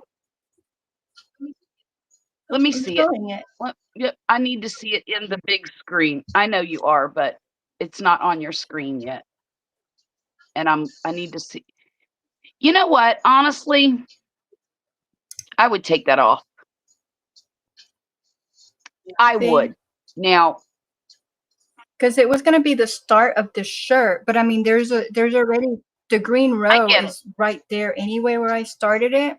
let me I'm see it. showing it. Yep, I need to see it in the big screen. I know you are, but it's not on your screen yet. And I need to see. You know what? Honestly, I would take that off. I would. Now, Because it was going to be the start of the shirt, but I mean, there's already the green I row get it. is right there anyway where I started it.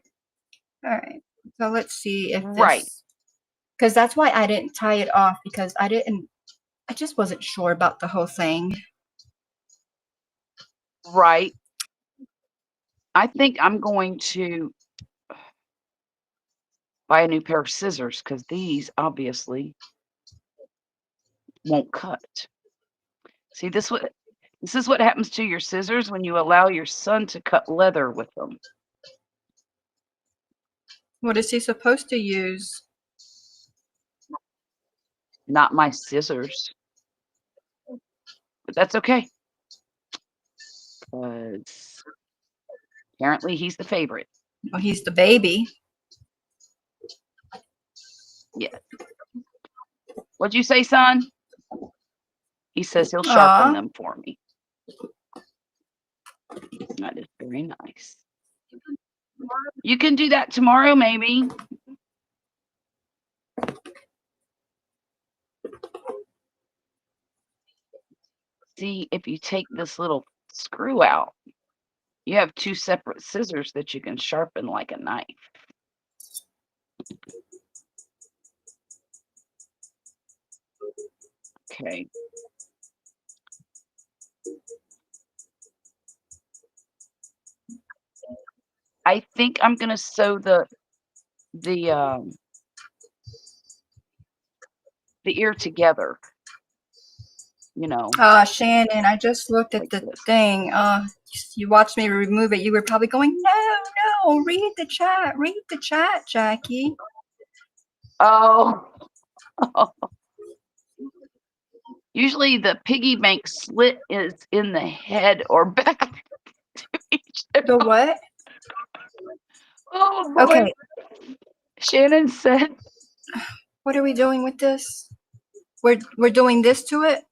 All right, so let's see if Right. this, because that's why I didn't tie it off because I just wasn't sure about the whole thing. Right. I think I'm going to buy a new pair of scissors because these obviously won't cut. See, this is what happens to your scissors when you allow your son to cut leather with them. What is he supposed to use? Not my scissors. But that's okay. Because apparently he's the favorite. Well, he's the baby. Yeah. What'd you say, son? He says he'll sharpen Aw. them for me. That is very nice. You can do that tomorrow, maybe. See, if you take this little screw out, you have two separate scissors that you can sharpen like a knife. Okay. I think I'm gonna sew the ear together. Shannon, I just looked at Like the this. thing. You watched me remove it. You were probably going, no, read the chat, Jackie. Oh. Usually the piggy bank slit is in the head or back. The what? Oh boy. Okay. Shannon said, What are we doing with this? We're doing this to it?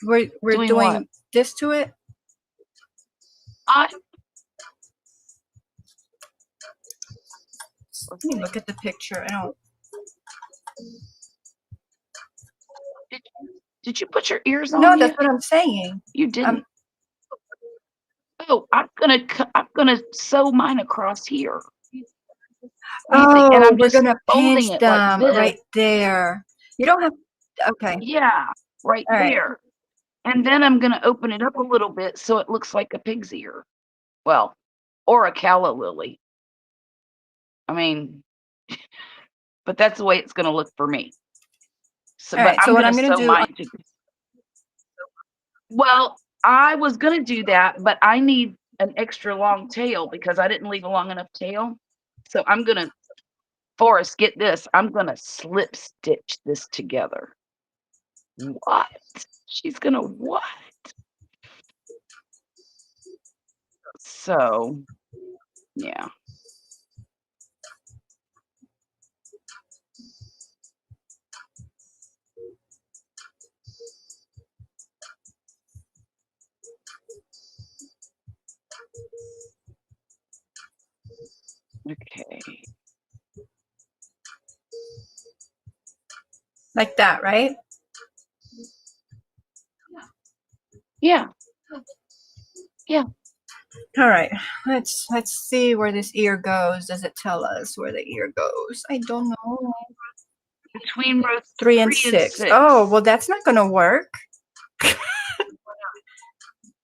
We're Doing doing what? this to it? I Let me look at the picture. I don't. did you put your ears on No, yet? that's what I'm saying. You didn't. Oh, I'm gonna sew mine across here. Easy. And Oh, I'm we're just gonna folding pinch it like them this. right there. You don't have. Okay. Yeah, right All right. there. And then I'm gonna open it up a little bit so it looks like a pig's ear. Well, or a calla lily. I mean, but that's the way it's gonna look for me. So, All but right. So I'm what gonna I'm gonna sew do. mine to. Well, I was gonna do that, but I need an extra long tail because I didn't leave a long enough tail. So I'm gonna, Forrest, get this. I'm gonna slip stitch this together. What? She's gonna what? So, yeah. Okay. Like that, right? Yeah. Yeah. All right. Let's see where this ear goes. Does it tell us where the ear goes? I don't know. Between rows 3 and 6. Oh, well, that's not gonna work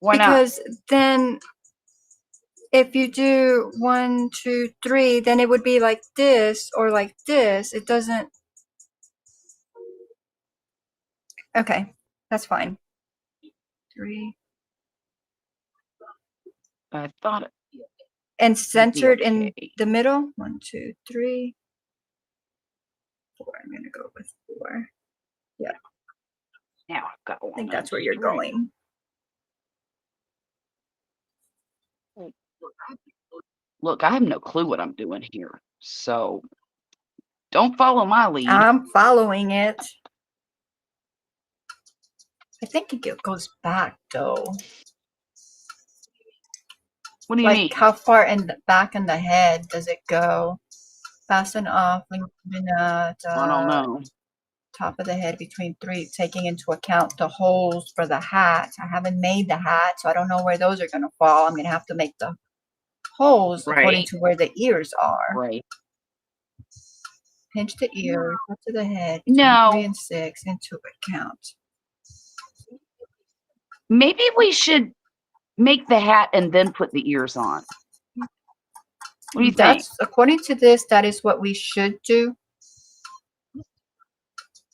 Why not? because then if you do 1, 2, 3, then it would be like this or like this. It doesn't. Okay, that's fine. 3 I thought it and would be centered in okay. the middle. 1, 2, 3, 4. I'm gonna go with 4. Now I've got I one. think that's where you're going. Look, I have no clue what I'm doing here. So don't follow my lead. I'm following it. I think it goes back though. What do you Like mean? how far in the back in the head does it go? Fasten off I don't know. top of the head between 3, taking into account the holes for the hat. I haven't made the hat, so I don't know where those are gonna fall. I'm gonna have to make the holes according Right. to where the ears are. Right. Pinch the ears up to the head between 3 No, and 6 into account. maybe we should make the hat and then put the ears on. What do you think? That's according to this, that is what we should do.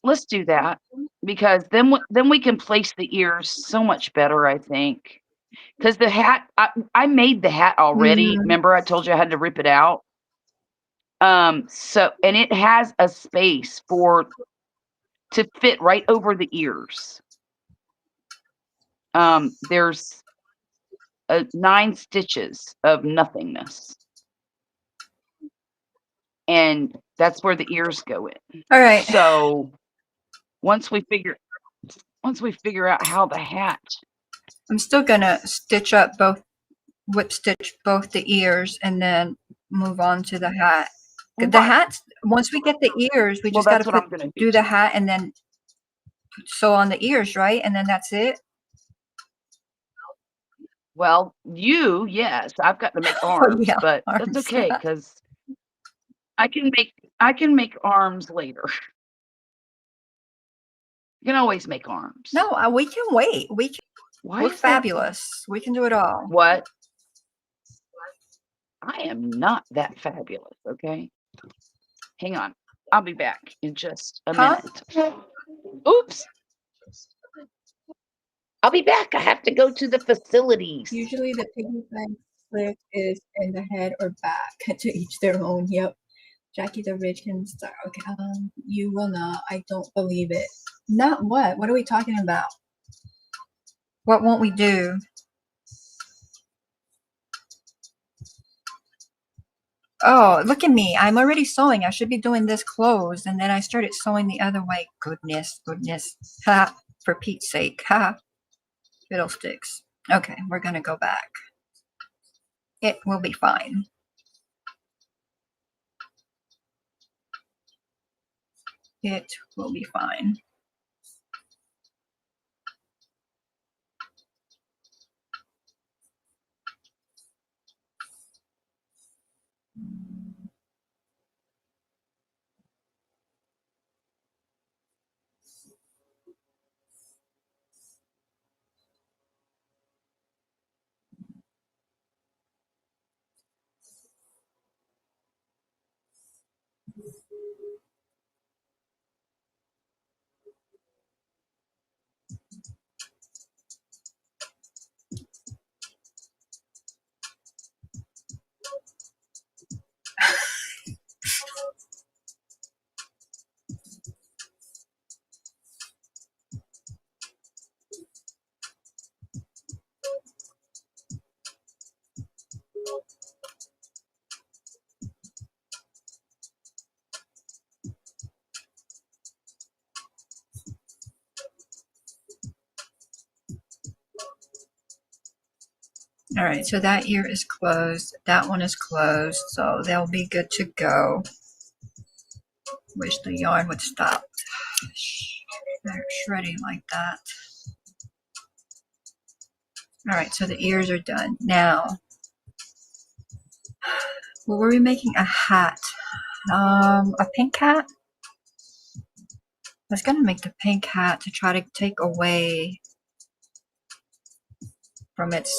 Let's do that because then we can place the ears so much better, I think. Because the hat, I made the hat already. Mhm. Remember, I told you I had to rip it out. So and it has a space to fit right over the ears. There's 9 stitches of nothingness, and that's where the ears go in. All right. So once we figure out how the hat, I'm still gonna stitch up whip stitch both the ears and then move on to the hat. The Right. hat, once we get the ears, we Well, just gotta that's what I'm gonna do the hat and then sew on the ears, right? And then that's it. Well, yes, I've got to make arms, yeah, but arms. that's okay because I can make arms later. You can always make arms. No, we can wait. Why We're is that? fabulous. We can do it all. What? I am not that fabulous, okay? Hang on. I'll be back in just a minute. Oops. I'll be back. I have to go to the facilities. Usually the piggy bank slit is in the head or back. To each their own. Yep. Jackie the Ridge can start. Okay, you will not. I don't believe it. Not what? What are we talking about? What won't we do? Oh, look at me. I'm already sewing. I should be doing this closed. And then I started sewing the other way. Goodness, goodness. Ha, for Pete's sake. Ha, fiddlesticks. Okay, we're going to go back. It will be fine. It will be fine. All right, so that ear is closed. That one is closed, so they'll be good to go. Wish the yarn would stop shredding like that. All right, so the ears are done. Now, what were we making? A hat. A pink hat? I was gonna make the pink hat to try to take away from its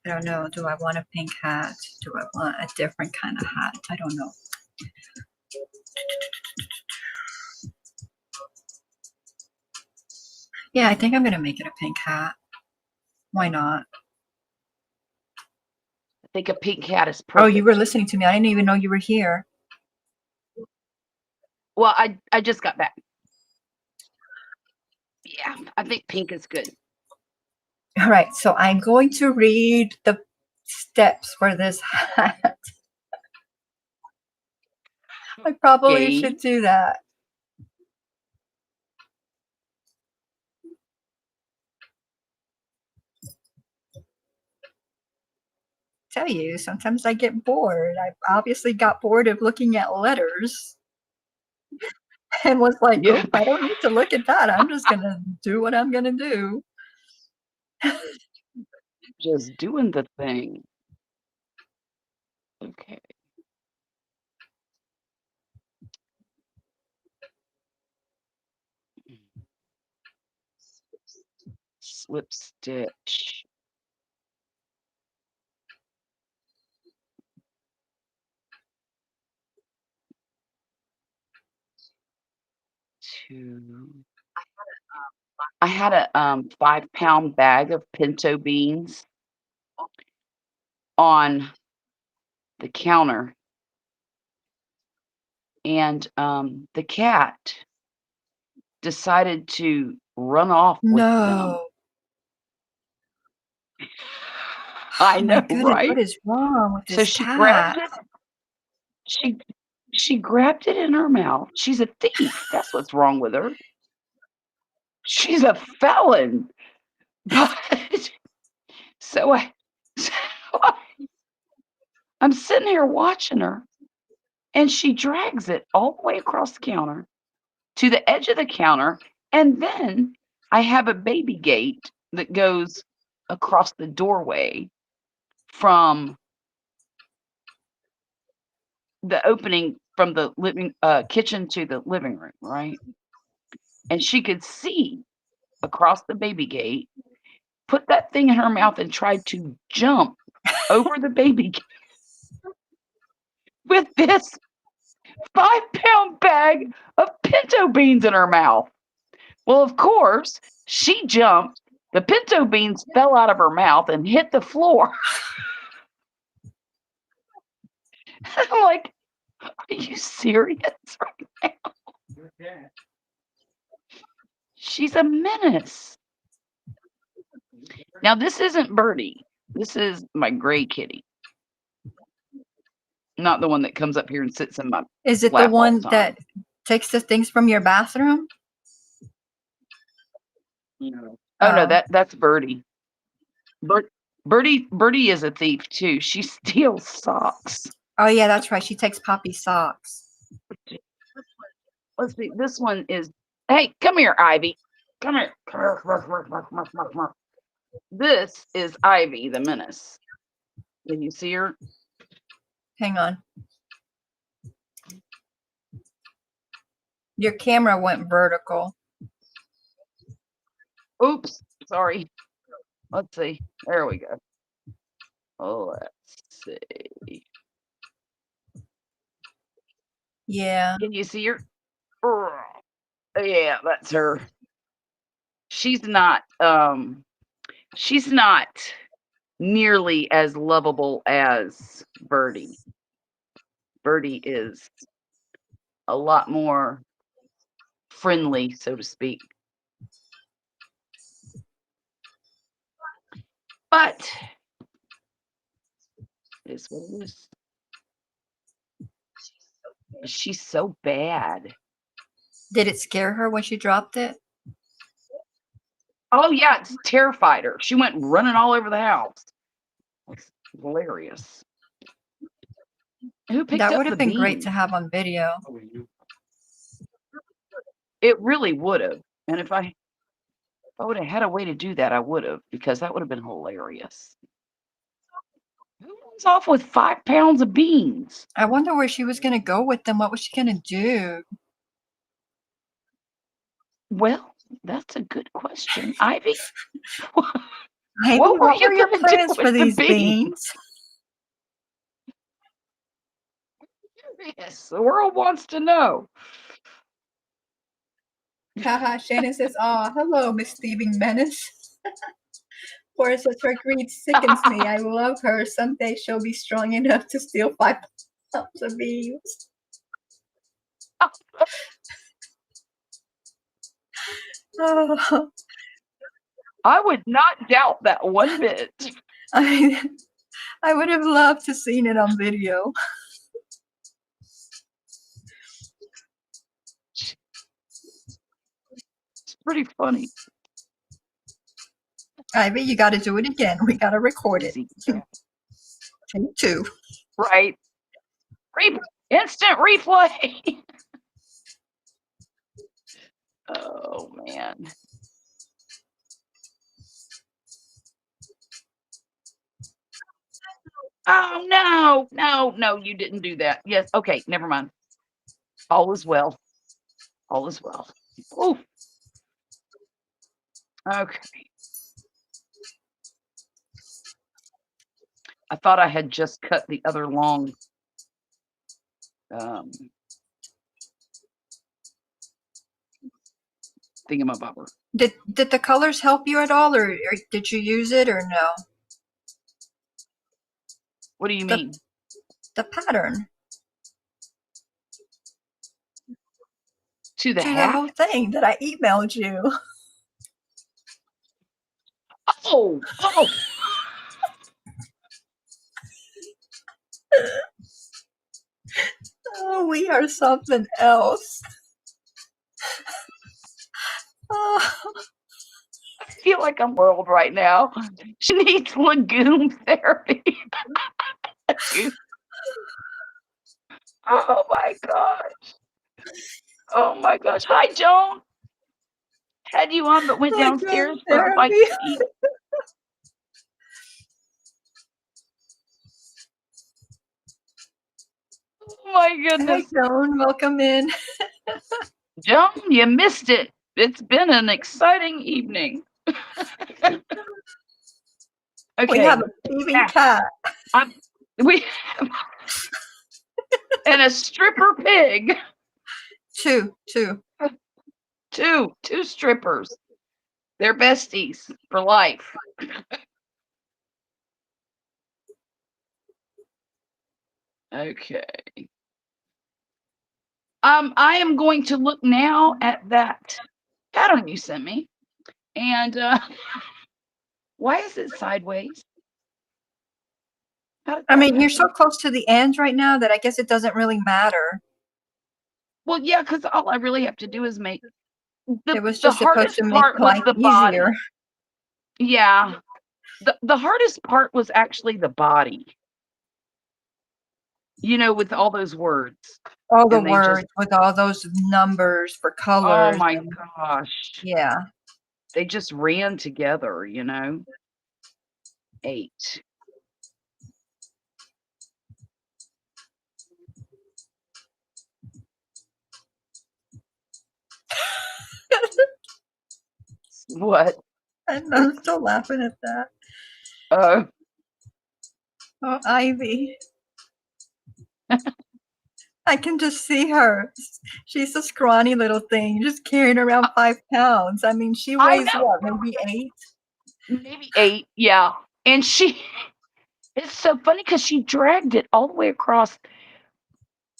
I don't know. Do I want a pink hat? Do I want a different kind of hat? I don't know. Yeah, I think I'm going to make it a pink hat. Why not? I think a pink hat is perfect. Oh, you were listening to me. I didn't even know you were here. Well, I just got back. Yeah, I think pink is good. All right, so I'm going to read the steps for this hat. I probably should do that. Tell you, sometimes I get bored. I obviously got bored of looking at letters and was like, Yeah. oh, I don't need to look at that. I'm just going to do what I'm going to do. Just doing the thing. Okay. Slip stitch. I had a 5-pound bag of pinto beans on the counter, and the cat decided to run off with them. No. I Oh know, my goodness, right? what is wrong with So this she cat? grabbed it. She grabbed it in her mouth. She's a thief. That's what's wrong with her. She's a felon. But so I'm sitting here watching her, and she drags it all the way across the counter to the edge of the counter, and then I have a baby gate that goes across the doorway from the opening from the kitchen to the living room, right? And she could see across the baby gate, put that thing in her mouth and tried to jump over the baby gate with this 5-pound bag of pinto beans in her mouth. Well, of course, she jumped. The pinto beans fell out of her mouth and hit the floor. I'm like, are you serious right now? Okay. She's a menace. Now, this isn't Birdie. This is my gray kitty. Not the one that comes up here and sits in my Is it the lap all one the time. that takes the things from your bathroom? Oh no, Oh. that's Birdie. Birdie is a thief too. She steals socks. Oh yeah, that's right. She takes Poppy's socks. Let's see. This one is. Hey, come here, Ivy. Come here. Come here. Come here. This is Ivy, the menace. Can you see her? Hang on. Your camera went vertical. Oops, sorry. Let's see. There we go. Oh, let's see. Yeah. Can you see her? Yeah, that's her. She's not nearly as lovable as Birdie. Birdie is a lot more friendly, so to speak. But it is what it is. She's so bad. Did it scare her when she dropped it? Oh yeah, it's terrified her. She went running all over the house. It's hilarious. Who picked That up would the have been great bean? to have on video. It really would have. And if I would have had a way to do that, I would have, because that would have been hilarious. Who runs off with 5 pounds of beans? I wonder where she was going to go with them. What was she going to do? Well, that's a good question. Ivy, Maybe what were what you were your going to do plans for with the these beans? beans? Yes, the world wants to know. Haha, Shannon says, "Oh, hello, Miss Thieving Menace." Poor sister greed sickens me. I love her. Someday she'll be strong enough to steal 5 pounds of beans. Oh, I would not doubt that one bit. I would have loved to seen it on video. It's pretty funny. Ivy, you got to do it again. We got to record it. See, Take 2. right? Instant replay. Oh man. Oh no, you didn't do that. Yes, okay, never mind. All is well. All is well. Ooh. Okay. I thought I had just cut the other long thingamabobber. Did the colors help you at all, or did you use it, or no? What do you mean? The pattern. To the To the hat? whole thing that I emailed you. Oh. Oh, we are something else. Oh. I feel like I'm world right now. She needs legume therapy. Oh my gosh. Oh my gosh. Hi, Joan. Had you on, but went downstairs for a bite to eat. Oh my Hi, goodness. Joan. Welcome in. Joan, you missed it. It's been an exciting evening. Okay. We have a thieving cat. We have and a stripper pig. Two. Two strippers. They're besties for life. Okay. I am going to look now at that pattern you sent me. And why is it sideways? How did I that mean, you're so happen? close to the end right now that I guess it doesn't really matter. Well, yeah, because all I really have to do is make It was the just supposed hardest to make part was life the easier. body. Yeah. The hardest part was actually the body, with all those words. All the And they just, words with all those numbers for oh colors my and gosh, yeah. they just ran together, 8. What? I'm still laughing at that. Uh, Oh, Ivy. I can just see her. She's a scrawny little thing, just carrying around 5 pounds. I mean, she I weighs know, what, maybe 8? maybe 8, yeah. And it's so funny because she dragged it all the way across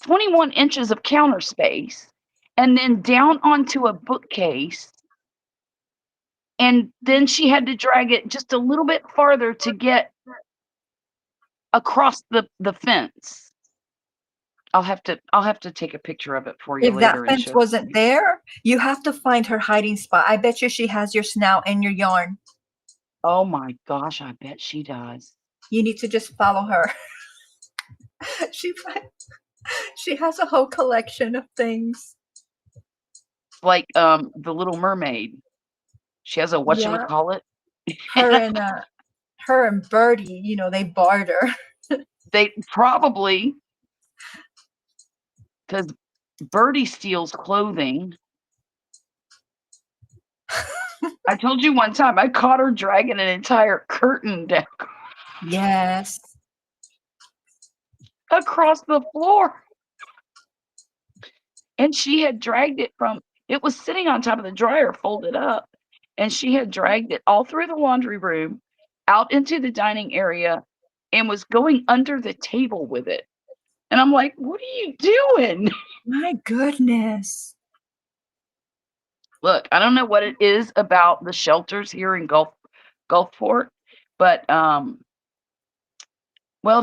21 inches of counter space and then down onto a bookcase. And then she had to drag it just a little bit farther to get across the fence. I'll have to take a picture of it for you If that later and fence show wasn't you. there, you have to find her hiding spot. I bet you she has your snout and your yarn. Oh my gosh, I bet she does. You need to just follow her. she she has a whole collection of things. Like the Little Mermaid. She has a Yeah, whatchamacallit. her and her and Birdie, they barter. They probably, because Birdie steals clothing. I told you one time I caught her dragging an entire curtain down Yes. across the floor. And she had dragged it it was sitting on top of the dryer folded up. And she had dragged it all through the laundry room, out into the dining area, and was going under the table with it. And I'm like, what are you doing? My goodness. Look, I don't know what it is about the shelters here in Gulfport, but well,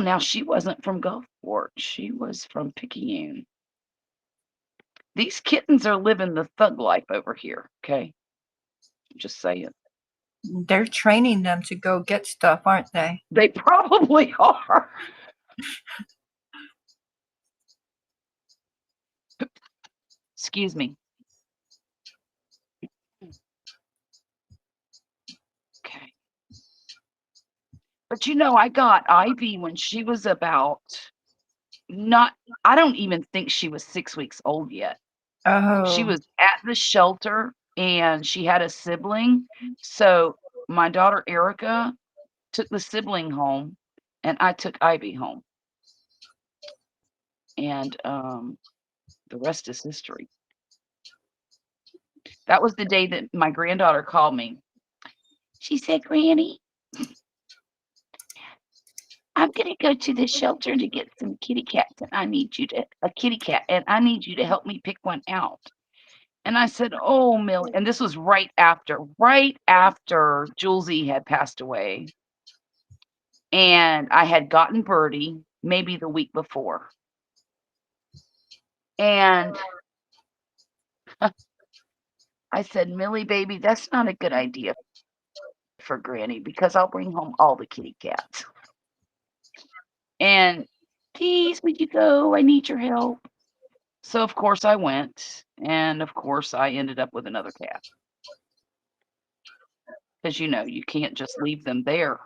now she wasn't from Gulfport. She was from Picayune. These kittens are living the thug life over here, okay? Just saying. They're training them to go get stuff, aren't they? They probably are. Excuse me. Okay. But I got Ivy when she was about not, I don't even think she was 6 weeks old yet. She Oh, was at the shelter and she had a sibling. So my daughter Erica took the sibling home and I took Ivy home. And the rest is history. That was the day that my granddaughter called me. She said, Granny, I'm gonna go to the shelter to get some kitty cats, and I need you to a kitty cat, and I need you to help me pick one out. And I said, "Oh, Millie," and this was right after Julesy had passed away, and I had gotten Birdie maybe the week before, and I said, "Millie, baby, that's not a good idea for Granny because I'll bring home all the kitty cats." And please, would you go? I need your help. So of course I went, and of course I ended up with another cat. Because you can't just leave them there.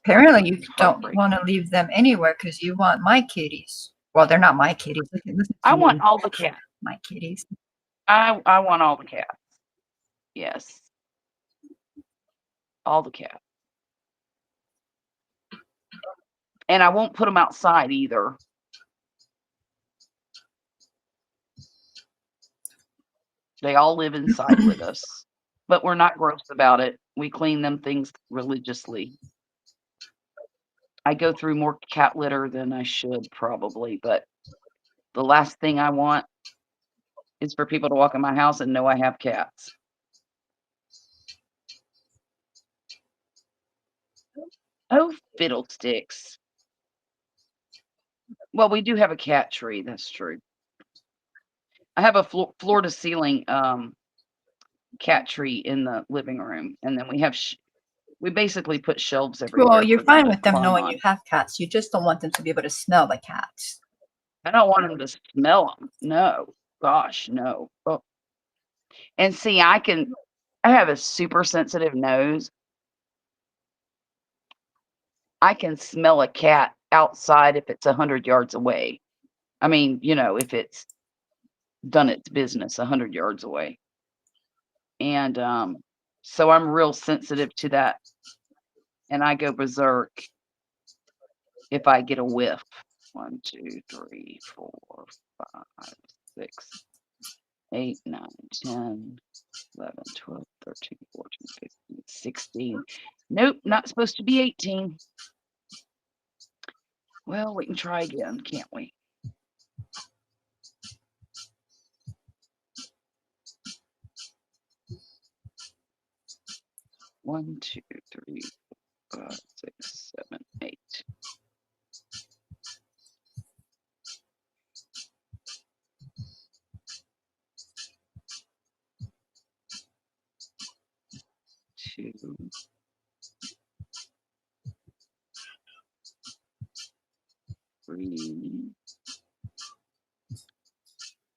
apparently you It's don't heartbreaking. want to leave them anywhere because you want my kitties. Well, they're not my kitties. Listen I to want me. all the cats. My kitties. I want all the cats. Yes, all the cats. And I won't put them outside either. They all live inside with us, but we're not gross about it. We clean them things religiously. I go through more cat litter than I should probably, but the last thing I want is for people to walk in my house and know I have cats. Oh, fiddlesticks. Well, we do have a cat tree. That's true. I have a floor to ceiling cat tree in the living room, and then we have we basically put shelves everywhere. Well, you're for them fine to with them climb knowing on. you have cats. You just don't want them to be able to smell the cats. I don't want them to smell them. No, gosh, no. Oh. And see, I have a super sensitive nose. I can smell a cat outside if it's 100 yards away. I mean, you know, if it's done its business 100 yards away. And so I'm real sensitive to that. And I go berserk if I get a whiff. 1, 2, 3, 4, 5, 6, 8, 9, 10, 11, 12, 13, 14, 15, 16. Nope, not supposed to be 18. Well, we can try again, can't we? One, 2, 3, 4, 5, 6, 7, 8. Two, 3,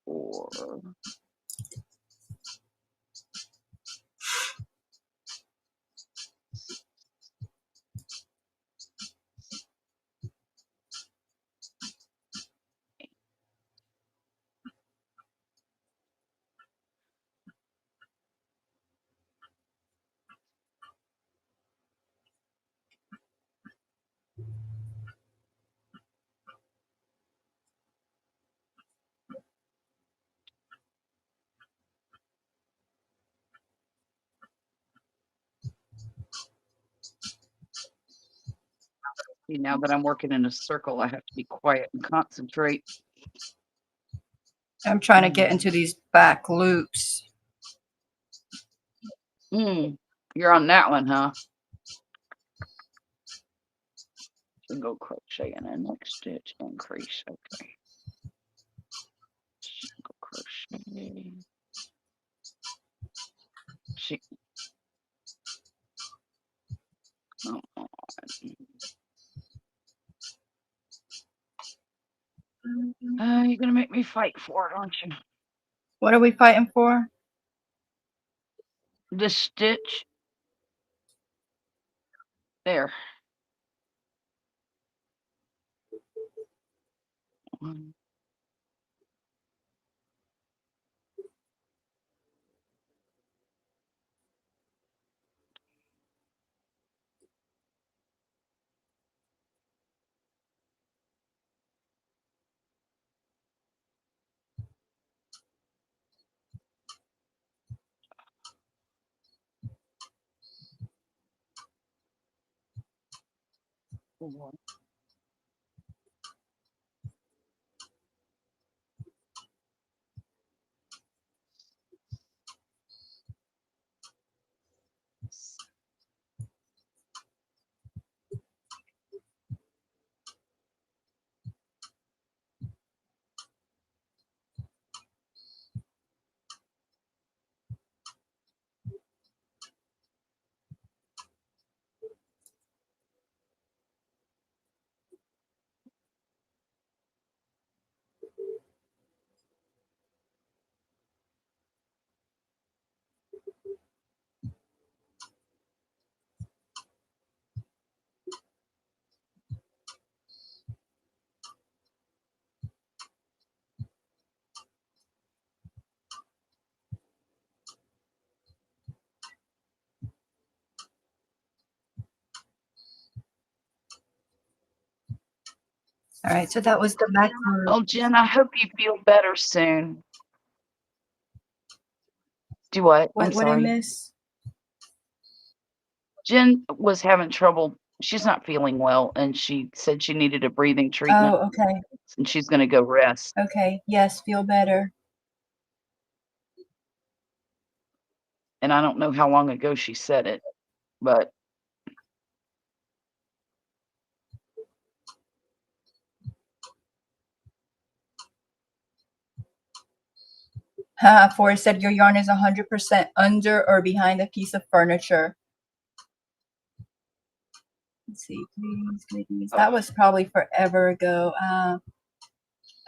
4. See, now that I'm working in a circle, I have to be quiet and concentrate. I'm trying to get into these back loops. You're on that one, huh? Single crochet in a next stitch, increase. Okay. Single crochet. Come on. You're gonna make me fight for it, aren't you? What are we fighting for? The stitch. There. 1. One. All right, so that was the back loop. Oh, Jen, I hope you feel better soon. Do what? I'm What I sorry. miss? Jen was having trouble. She's not feeling well, and she said she needed a breathing treatment, Oh, okay. and she's going to go rest. Okay. Yes, feel better. And I don't know how long ago she said it, but Forrest said your yarn is 100% under or behind a piece of furniture. Let's see. Greetings. That was probably forever ago.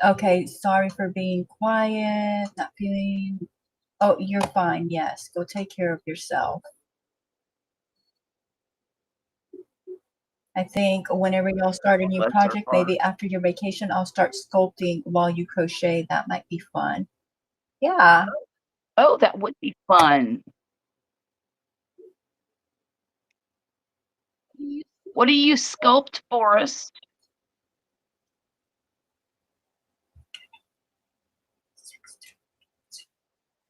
Okay. Sorry for being quiet. Not feeling. Oh, you're fine. Yes. Go take care of yourself. I think whenever y'all start a new bless her project, heart. maybe after your vacation, I'll start sculpting while you crochet. That might be fun. Yeah. Oh, that would be fun. What do you sculpt for us?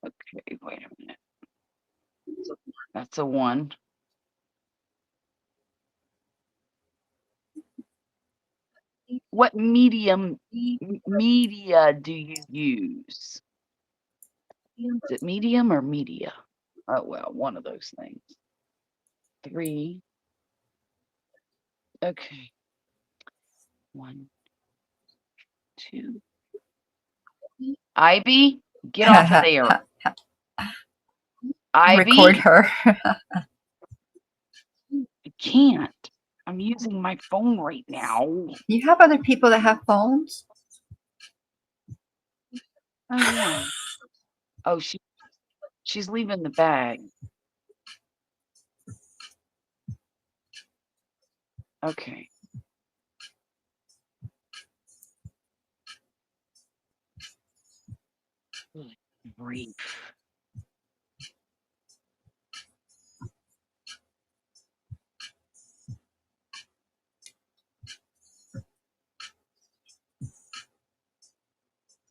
Okay, wait a minute. That's a 1. What media do you use? Is it medium or media? Oh, well, one of those things. 3. Okay. 1, 2. Ivy, get off of there. Ivy, Record her. I can't. I'm using my phone right now. You have other people that have phones? Oh yeah. Oh, she's leaving the bag. Okay. Good grief.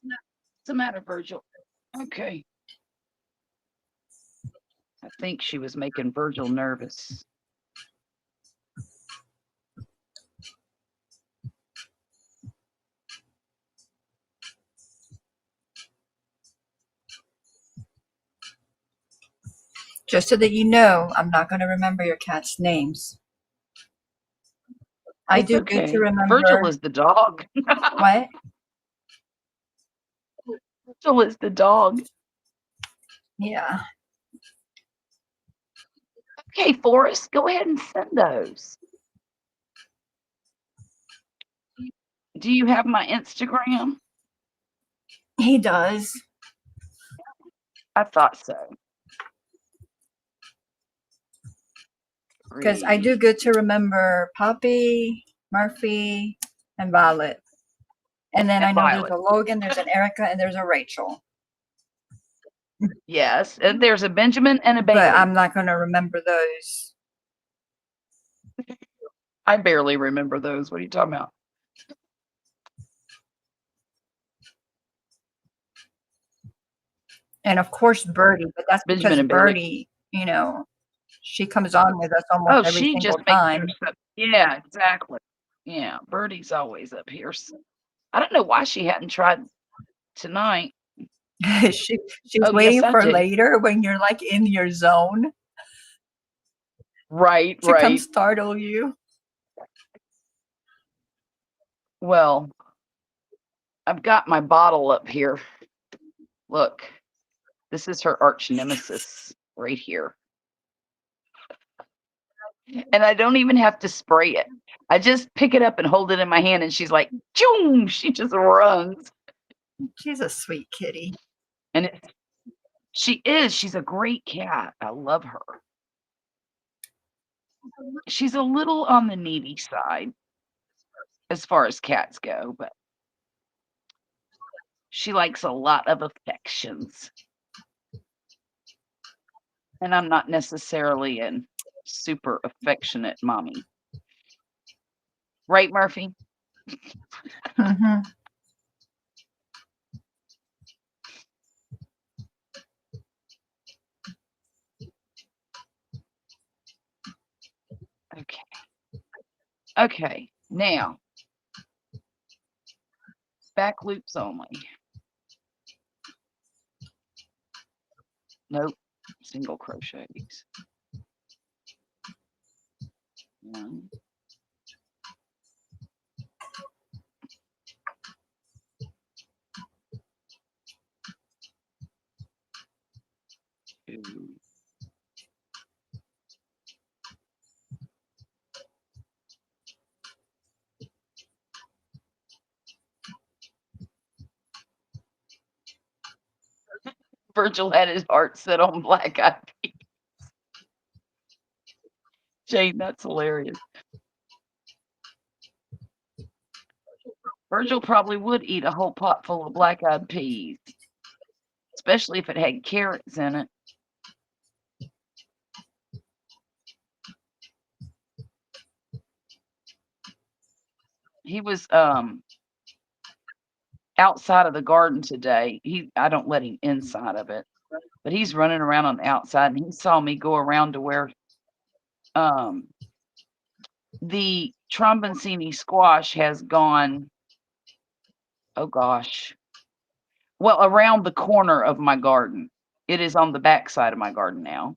What's the matter, Virgil? Okay. I think she was making Virgil nervous. Just so that you know, I'm not going to remember your cat's names. I It's do good okay. to Virgil remember. is the dog. What? Virgil is the dog. Yeah. Okay, Forrest, go ahead and send those. Do you have my Instagram? He does. I thought so. Because I do good to remember Poppy, Murphy, and Violet. And then And I know Violet. there's a Logan, there's an Erica, and there's a Rachel. Yes, and there's a Benjamin and a Bailey. But I'm not going to remember those. I barely remember those. What are you talking about? And of course, Birdie, but that's Benjamin because and Bailey. Birdie, you know, she comes on with us almost Oh, every she single just makes time. herself. Yeah, exactly. Yeah, Birdie's always up here. So I don't know why she hadn't tried tonight. She's Oh, waiting yes, I for do. later when you're like in your zone Right, to come right. startle you. Well, I've got my bottle up here. Look, this is her arch nemesis right here. And I don't even have to spray it. I just pick it up and hold it in my hand, and she's like, choom! She just runs. She's a sweet kitty. And she's a great cat. I love her. She's a little on the needy side as far as cats go, but she likes a lot of affections. And I'm not necessarily a super affectionate mommy. Right, Murphy? Mm-hmm. Okay, now back loops only. Nope, single crochets. 1, 2, Virgil had his heart set on black eyed peas. Jane, that's hilarious. Virgil probably would eat a whole pot full of black eyed peas, especially if it had carrots in it. He was outside of the garden today. I don't let him inside of it, but he's running around on the outside, and he saw me go around to where the tromboncini squash has gone. Oh gosh. Well, around the corner of my garden. It is on the back side of my garden now,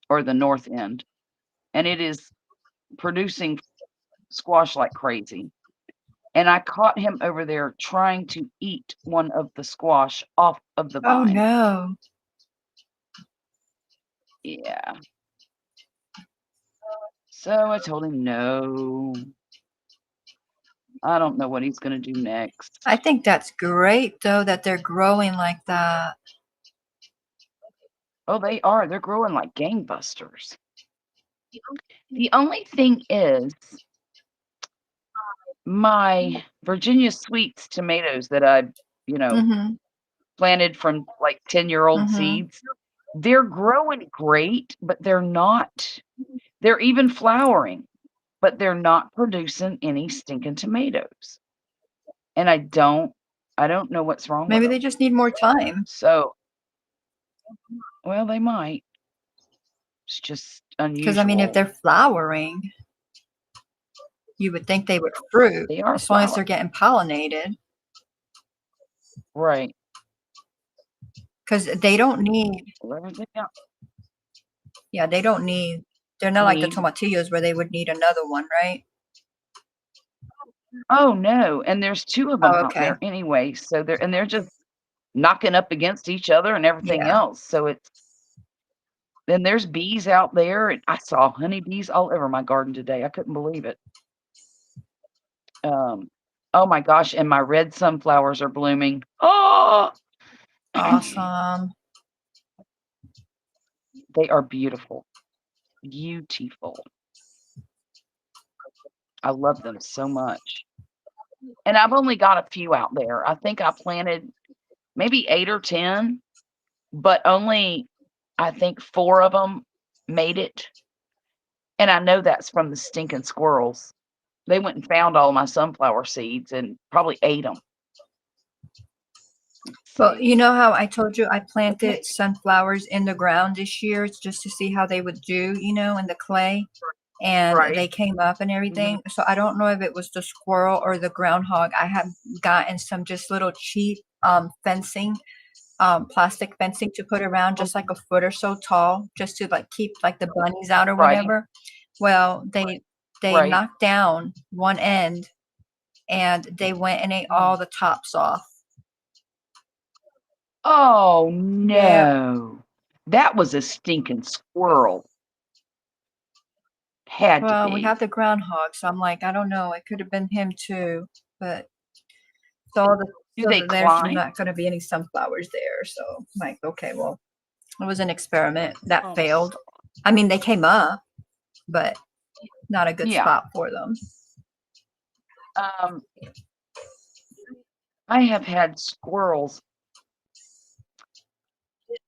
or the north end, and it is producing squash like crazy. And I caught him over there trying to eat one of the squash off of the Oh vine. no. Yeah. So I told him no. I don't know what he's going to do next. I think that's great though that they're growing like that. Oh, they are. They're growing like gangbusters. The only thing is, my Virginia Sweets tomatoes that I, Mhm. planted from like 10-year-old Mhm. seeds, they're growing great, but they're even flowering, but they're not producing any stinking tomatoes. And I don't know what's wrong with Maybe they them. just need more time. So, well, they might. It's just Because I mean, if unusual. they're flowering, you would think they would fruit They are as long as they're flowering. getting pollinated. Right. Because they don't need, Well, everything else yeah, they don't need. They're not like the need. tomatillos where they would need another one, right? Oh no, and there's 2 of them Oh, out okay. there anyway, so they're just knocking up against each other and everything Yeah. else. So it's then there's bees out there, and I saw honeybees all over my garden today. I couldn't believe it. Oh my gosh, and my red sunflowers are blooming. Oh, Awesome. they are beautiful. Beautiful. I love them so much. And I've only got a few out there. I think I planted maybe 8 or 10, but only I think 4 of them made it. And I know that's from the stinking squirrels. They went and found all my sunflower seeds and probably ate them. Well, you know how I told you I Okay. planted sunflowers in the ground this year just to see how they would do, in the clay, and they Right. came up and Mhm. everything. So I don't know if it was the squirrel or the groundhog. I have gotten some just little cheap fencing, plastic fencing to put around just like a foot or so tall, just to like keep like the bunnies out or Right. whatever. Well, they Right. knocked down one end and they went and ate all the tops off. Oh Yeah. no. That was a stinking squirrel. Had to Well, we be. have the groundhog, so I'm like, I don't know. It could have been him too, but so Do they there's climb? not going to be any sunflowers there. So I'm like, okay, well, it was an experiment that Oh, failed. I mean, they came up, but not a good yeah. spot for them. I have had squirrels.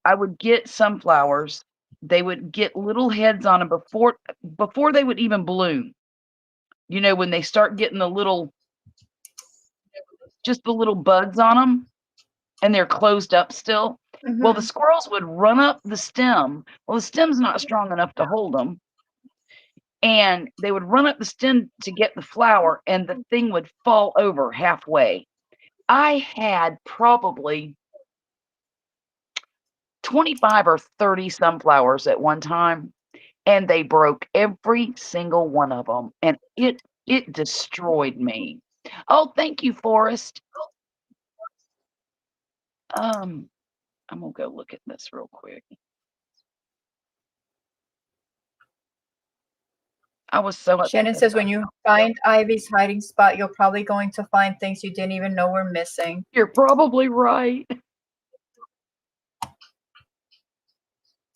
I would get sunflowers. They would get little heads on them before they would even bloom. When they start getting just the little buds on them, and they're closed up still. Well, the Mhm. squirrels would run up the stem. Well, the stem's not strong enough to hold them. and they would run up the stem to get the flower, and the thing would fall over halfway. I had probably 25 or 30 sunflowers at one time, and they broke every single one of them, and it destroyed me. Oh, thank you, Forrest. I'm gonna go look at this real quick. I was so Shannon upset. says when you find Ivy's hiding spot, you're probably going to find things you didn't even know were missing. You're probably right.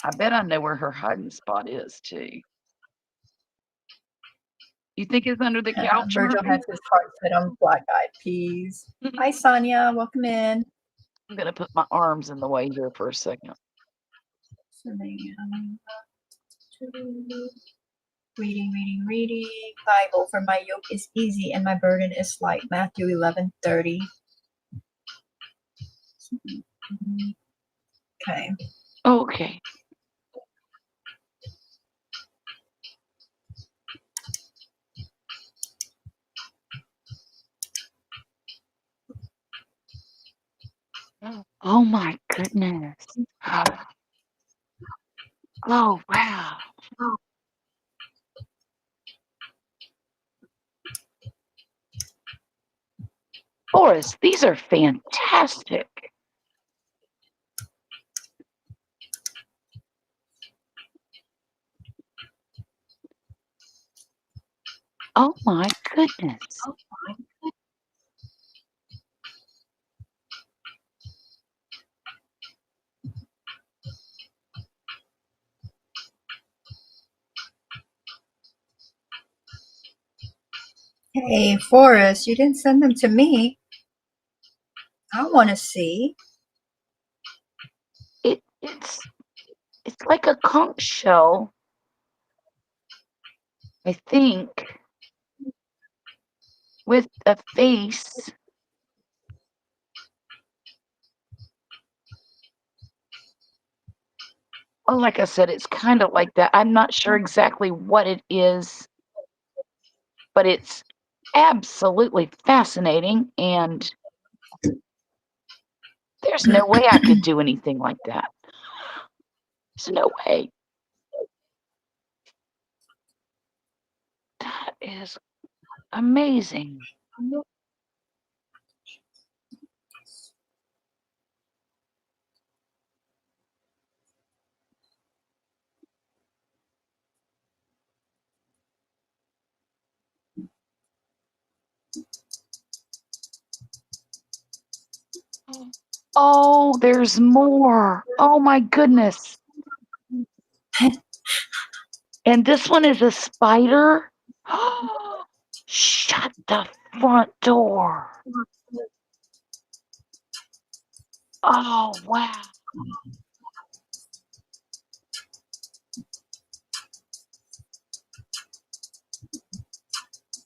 I bet I know where her hiding spot is too. You think it's under the couch, Virgil Murphy? has his heart set on black-eyed peas. Hi, Sonia. Welcome in. I'm gonna put my arms in the way here for a second. Reading. Bible. For my yoke is easy and my burden is light. Matthew 11:30. Okay. Okay. Oh my goodness. Oh wow. Forrest, these are fantastic. Oh my goodness. Hey, Forrest, you didn't send them to me. I want to see. It's like a conch shell, I think, with a face. Oh, like I said, it's kind of like that. I'm not sure exactly what it is, but it's absolutely fascinating, and there's no way I could do anything like that. There's no way. That is amazing. Oh, there's more. Oh my goodness. And this one is a spider. Shut the front door. Oh, wow.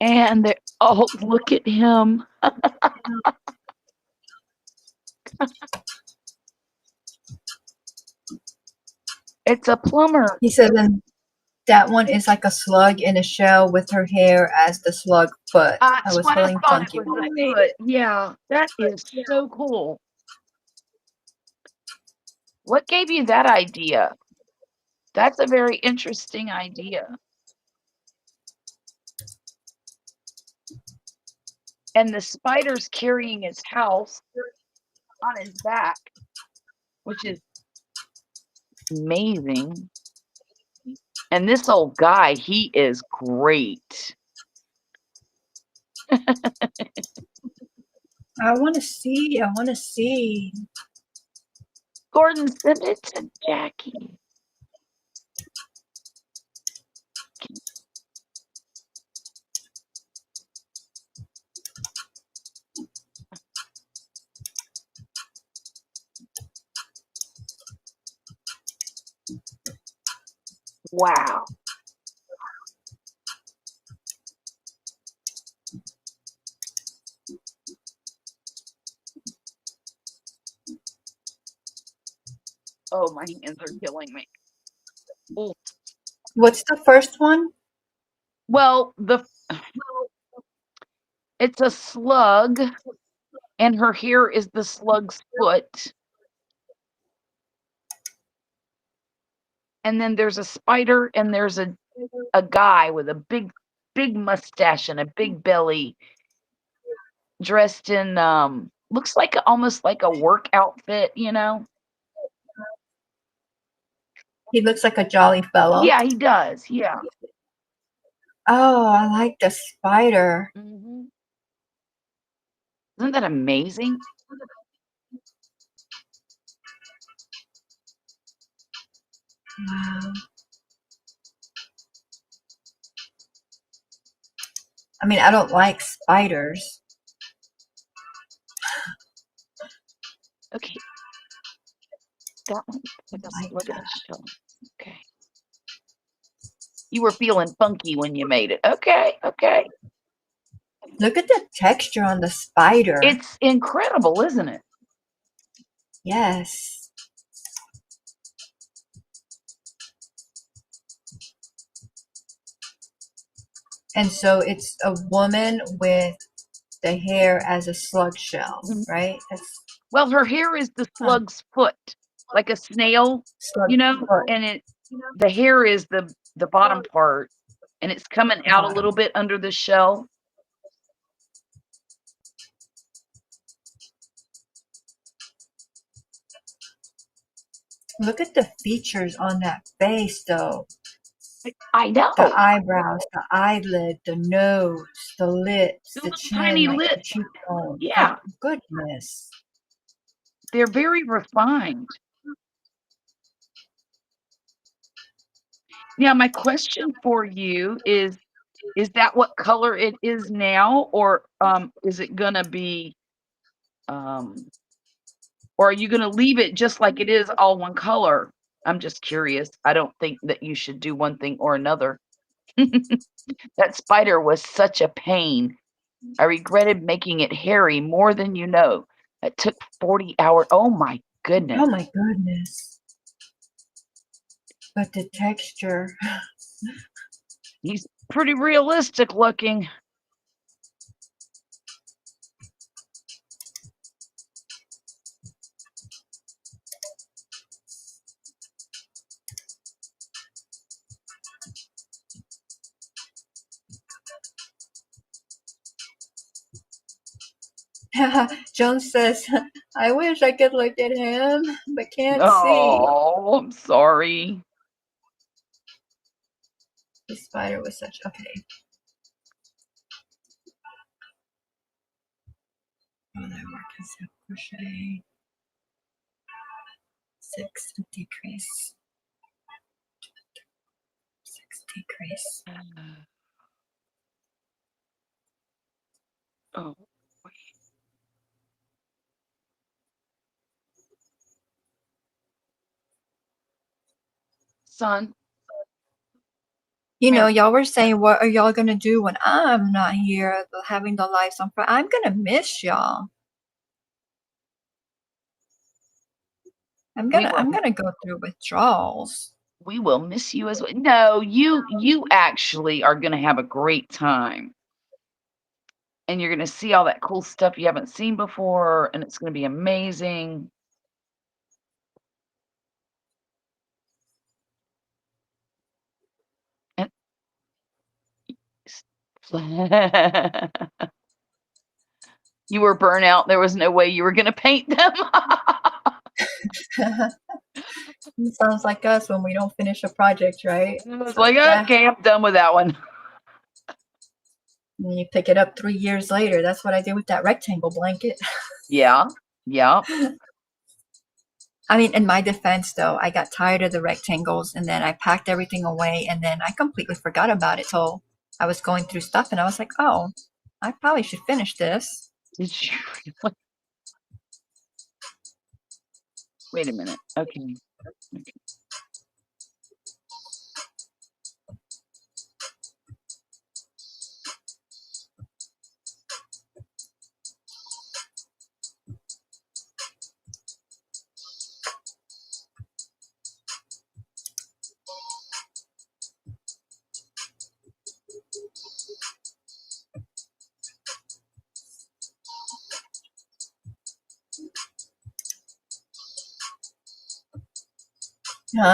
And oh, look at him. It's a plumber. He said then that one is like a slug in a shell with her hair as the slug foot. I That's was what I feeling thought funky it when I was. made But it. yeah, that is so cool. What gave you that idea? That's a very interesting idea. And the spider's carrying his house on his back, which is amazing. And this old guy, he is great. I want to see. I want to see. Gordon, send it to Jackie. Wow. Oh, my hands are killing me. Ooh. What's the first one? Well, it's a slug, and her hair is the slug's foot. And then there's a spider, and there's a guy with a big mustache and a big belly, dressed in looks like almost like a work outfit, you know. He looks like a jolly fellow. Yeah, he does. Yeah. Oh, I like the spider. Isn't that amazing? Wow. I mean, I don't like spiders. Okay. That one. I Look like at that. the shell. Okay. You were feeling funky when you made it. Okay. Okay. Look at the texture on the spider. It's incredible, isn't it? Yes. And so it's a woman with the hair as a slug shell, right? That's Well, her hair is the slug's foot, like a snail, slug you know, foot. and the hair is the bottom part, and it's coming out a little bit under the shell. Look at the features on that face, though. I know. The eyebrows, the eyelid, the nose, the lips, The the little chin, tiny like the lips. cheekbone. Yeah. Oh, goodness. They're very refined. Now, my question for you is that what color it is now, or is it gonna be, or are you gonna leave it just like it is, all one color? I'm just curious. I don't think that you should do one thing or another. That spider was such a pain. I regretted making it hairy more than you know. It took 40 hours. Oh my goodness. Oh, my goodness. But the texture. He's pretty realistic looking. Joan says, I wish I could look at him, but can't see. Oh, I'm sorry. The spider was such, okay. Oh, that work is a crochet. 6 decrease. 6 decrease. Oh, wait. Son, You know, y'all were saying, what are y'all gonna do when I'm not here, having the lights on? I'm gonna miss y'all. I'm gonna go through withdrawals. we will miss you as well. No, you actually are gonna have a great time. And you're gonna see all that cool stuff you haven't seen before, and it's gonna be amazing. And you were burnt out. There was no way you were gonna paint them. It sounds like us when we don't finish a project, right? I was So, like, yeah. okay, I'm done with that one. And you pick it up 3 years later. That's what I did with that rectangle blanket. Yeah, yeah. I mean, in my defense, though, I got tired of the rectangles, and then I packed everything away, and then I completely forgot about it till I was going through stuff, and I was like, oh, I probably should finish this. Did you really? Wait a minute. Okay.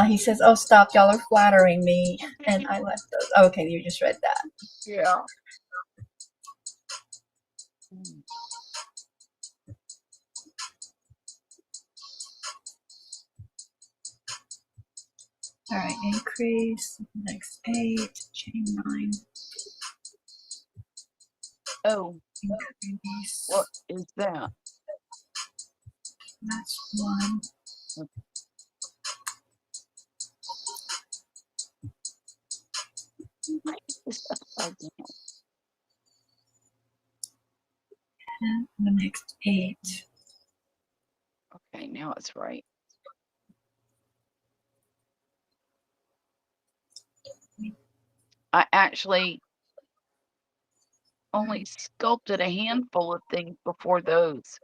He says, "Oh, stop! Y'all are flattering me," and I left those. Okay, you just read that. Yeah. All right, increase next 8, chain 9, Oh, increase. what is that? That's 1. Why is this upside down? And the next 8. Okay, now it's right. I actually only sculpted a handful of things before those.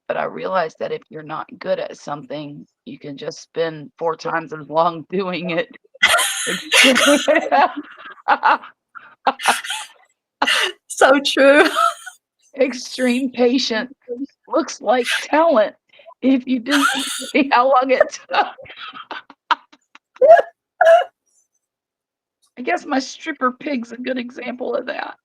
But I realized that if you're not good at something, you can just spend 4 times as long doing it. So true. Extreme patience looks like talent if you didn't see how long it took. I guess my stripper pig's a good example of that.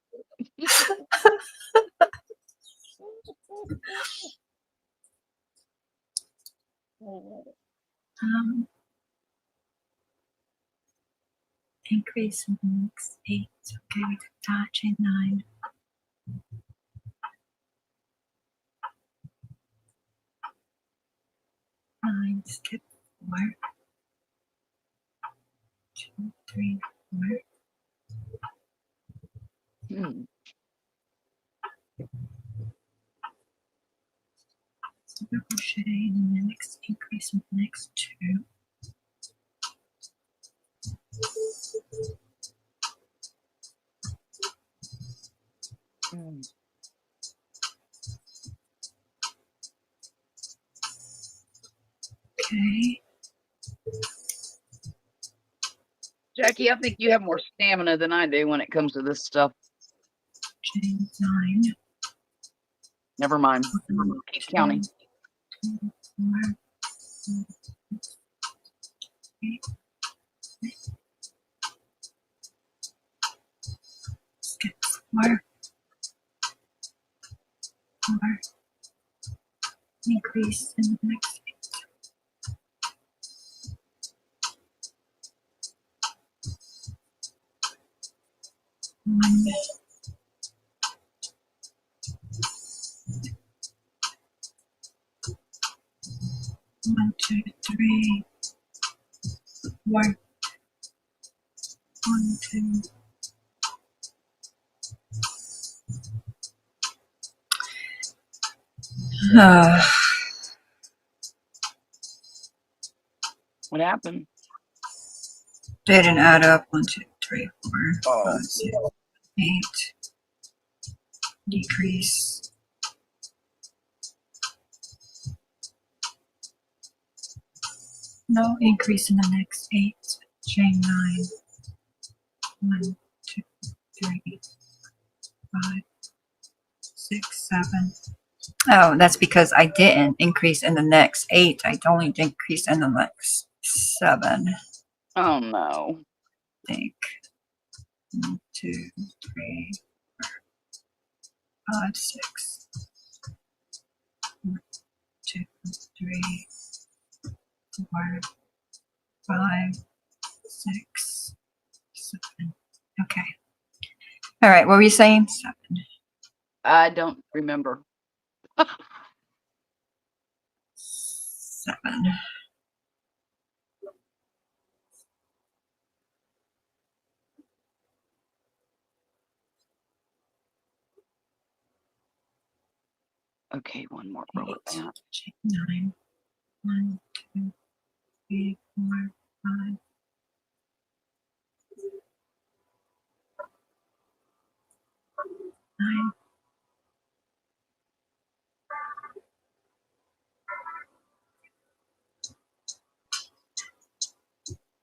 Increase in the next 8. Okay, we took that, chain 9. 9, skip 4. 2, 3, 4. Hmm. Single crochet in the next increase in the next 2. Hmm. Okay. Jackie, I think you have more stamina than I do when it comes to this stuff. Chain 9. Never mind. Keep counting. 2, 4, 8. Skip 4. 4. Increase in the next 1. 1, 2, 3, 4. 1, 2. What happened? They didn't add up. 1, 2, 3, 4, Oh. 5, 6, 8. Decrease. No increase in the next 8. Chain 9. 1, 2, 3, 5, 6, 7. Oh, that's because I didn't increase in the next 8. I only increased in the next 7. Oh no. I think. 1, 2, 3, 5, 6. 1, 2, 3, 4, 5, 6, 7. Okay. All right. What were you saying? 7. I don't remember. 7. Okay, one more row of 8. that. Chain 9. 1, 2, 3, 4, 5. 9.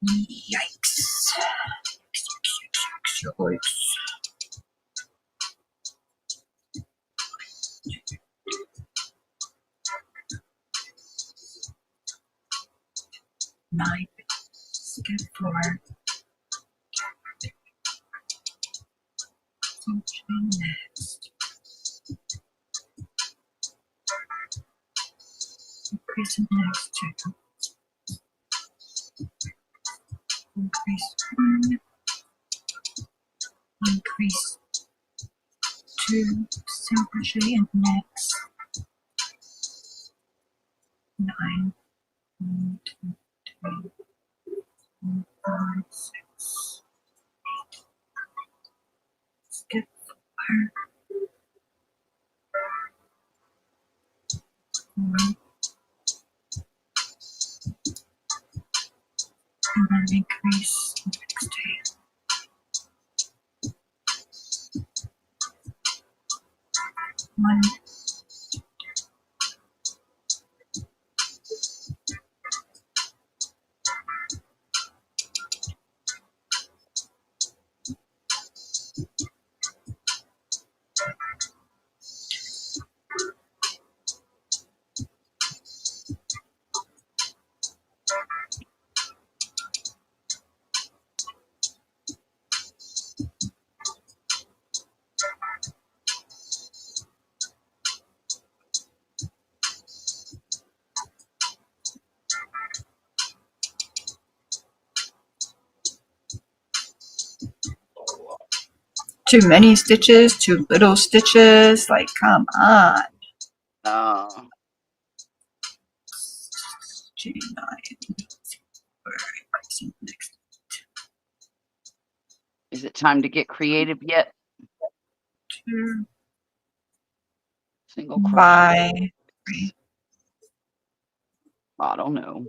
Yikes. Yikes. 9, skip 4, chain next, increase in the next 2, increase 1, increase 2, single crochet in the next 9, 1, 2, 3, 4, 5, 6, skip 4, 4, and then increase the next 2, 1, too many stitches, too little stitches, like come on. G9. Next Is it time to get creative yet? 2 Single crochet. by 3, I don't know.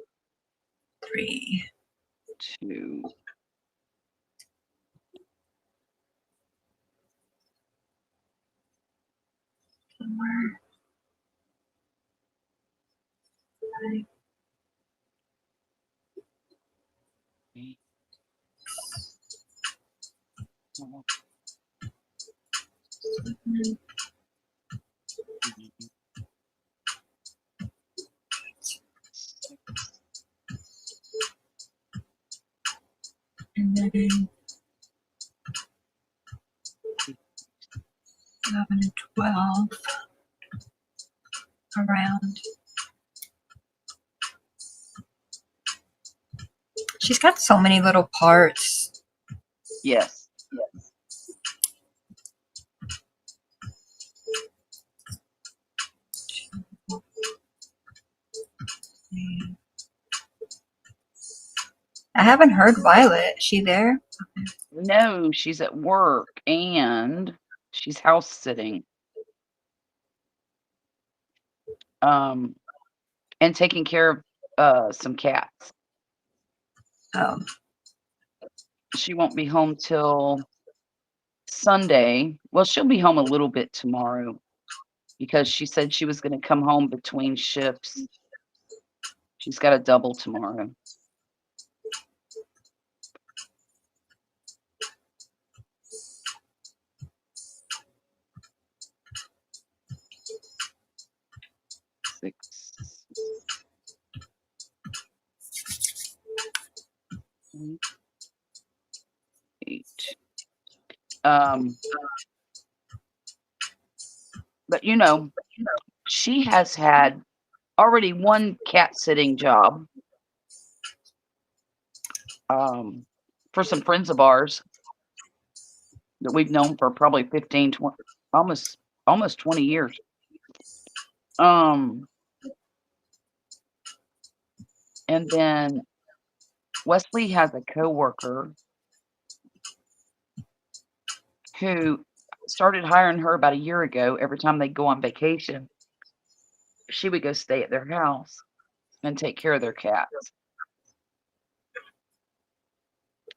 3, 2. 4, 5, 8, 4, 7, 6, and then 11 and 12 around. She's got so many little parts. Yes. I haven't heard Violet. Is she there? No, she's at work and she's house sitting. And taking care of some cats. Oh, She won't be home till Sunday. Well, she'll be home a little bit tomorrow because she said she was going to come home between shifts. She's got a double tomorrow. Six, 8. But you know, she has had already one cat sitting job for some friends of ours that we've known for probably 15, 20, almost 20 years. And then Wesley has a coworker who started hiring her about a year ago. Every time they go on vacation, she would go stay at their house and take care of their cats.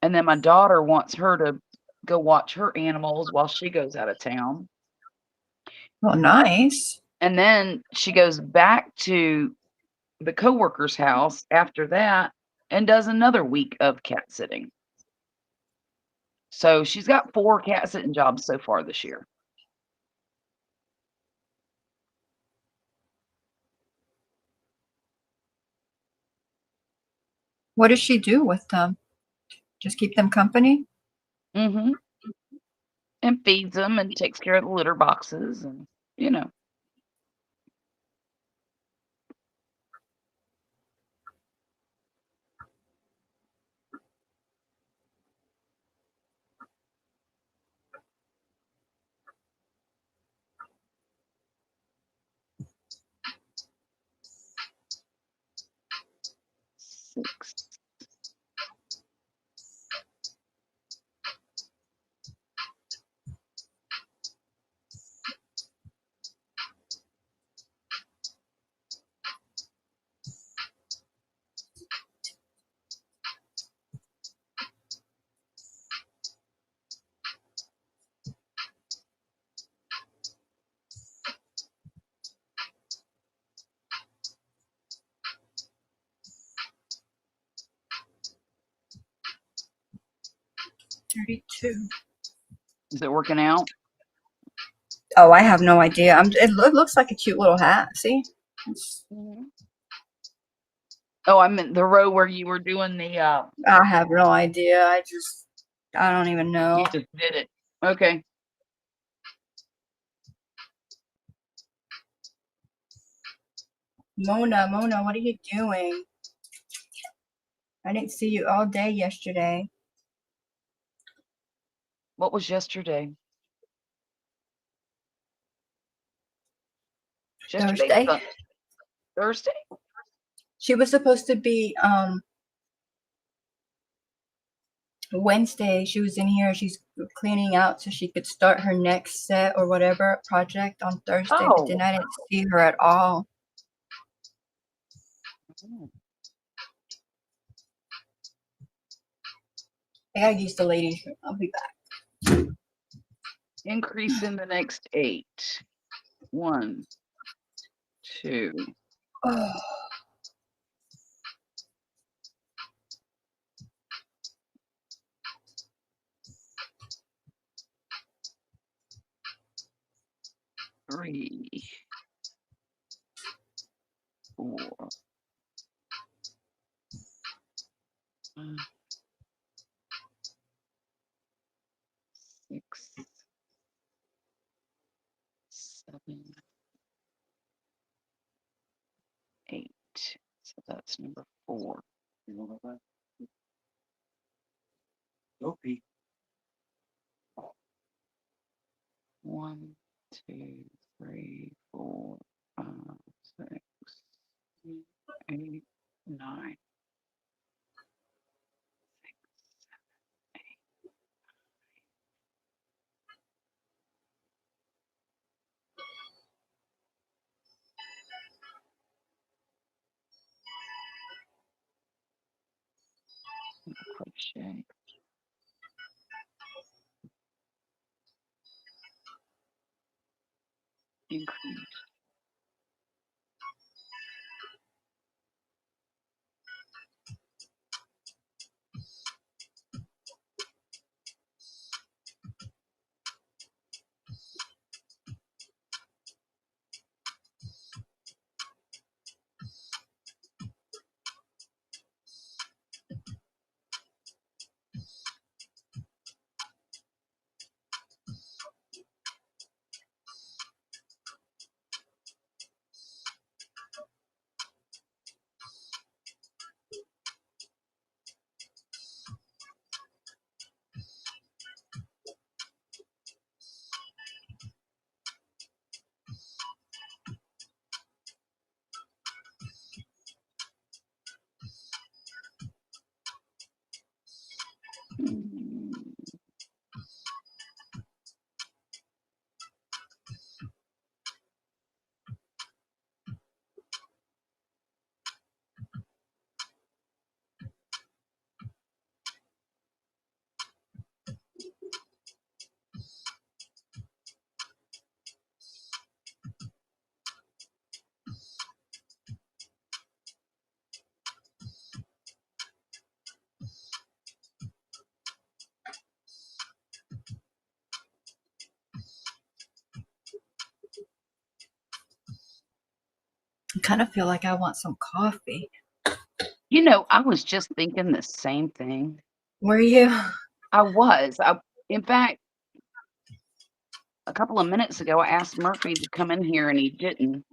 And then my daughter wants her to go watch her animals while she goes out of town. well, nice. And then she goes back to the coworker's house after that and does another week of cat sitting. So she's got 4 cat sitting jobs so far this year. What does she do with them? Just keep them company? Mm-hmm. And feeds them and takes care of the litter boxes and, you know. Six. $32. Is it working out? Oh, I have no idea. It looks like a cute little hat. See? Mm-hmm. Oh, I meant the row where you were doing the, I have no idea. I don't even know. you just did it. Okay. Mona, what are you doing? I didn't see you all day yesterday. What was yesterday? Thursday. Thursday? She was supposed to be Wednesday. She was in here. She's cleaning out so she could start her next set or whatever project on Thursday. But then Oh. I didn't see her at all. I gotta use the ladies' room. I'll be back. Increase in the next 8. 1, 2, Oh. 3, 4, 6, 7, 8. So that's number 4. Go pee. 1, 2, 3, 4, 5, 6, 8, 9. Crochet. Increase. I kind of feel like I want some coffee. You know, I was just thinking the same thing. Were you? I was. In fact, a couple of minutes ago, I asked Murphy to come in here and he didn't.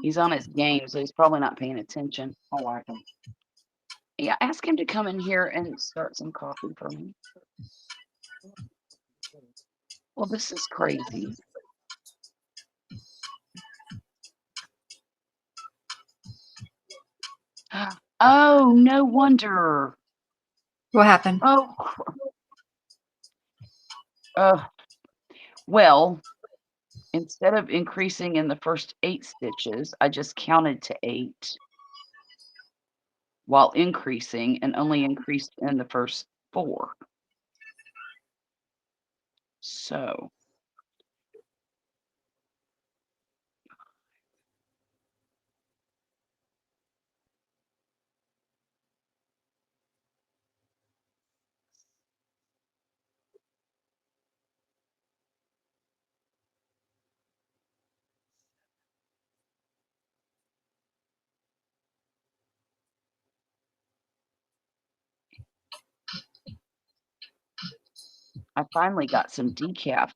He's on his game, so he's probably not paying attention. Oh, I can. Yeah, ask him to come in here and start some coffee for me. Well, this is crazy. Oh, no wonder. What happened? Oh, well, instead of increasing in the first 8 stitches, I just counted to 8 while increasing and only increased in the first 4. So I finally got some decaf.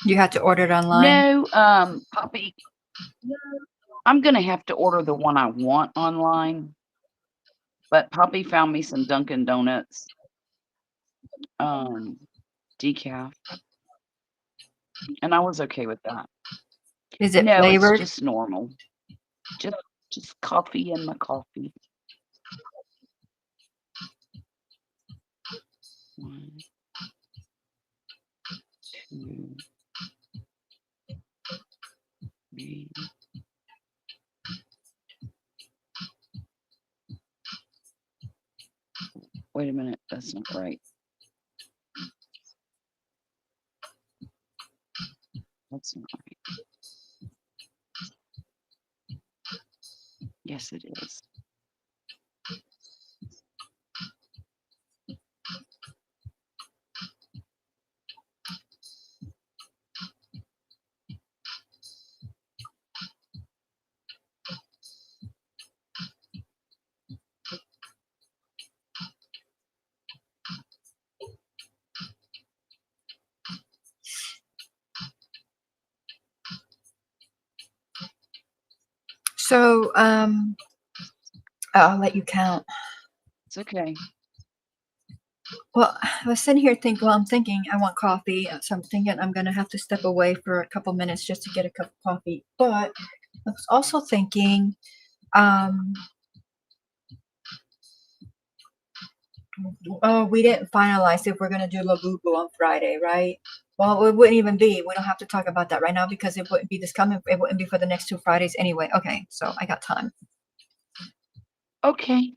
You had to order it online? No, Poppy, I'm gonna have to order the one I want online. But Poppy found me some Dunkin' Donuts decaf, and I was okay with that. Is it No, it's flavored? just normal. Just coffee in my coffee. 1, 2, 3. Wait a minute, that's not right. That's not right. Yes, it is. So, I'll let you count. It's okay. Well, I was sitting here thinking, well, I'm thinking I want coffee, so I'm thinking I'm gonna have to step away for a couple minutes just to get a cup of coffee. But I was also thinking, we didn't finalize if we're gonna do Labubu on Friday, right? Well, it wouldn't even be. We don't have to talk about that right now because it wouldn't be this coming. It wouldn't be for the next 2 Fridays anyway. Okay, so I got time. Okay.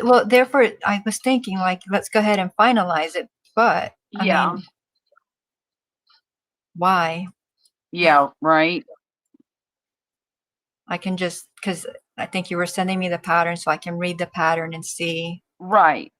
Well, therefore, I was thinking like, let's go ahead and finalize it. But I Yeah. mean, why? Yeah, right. I can just because I think you were sending me the pattern, so I can read the pattern and see. Right.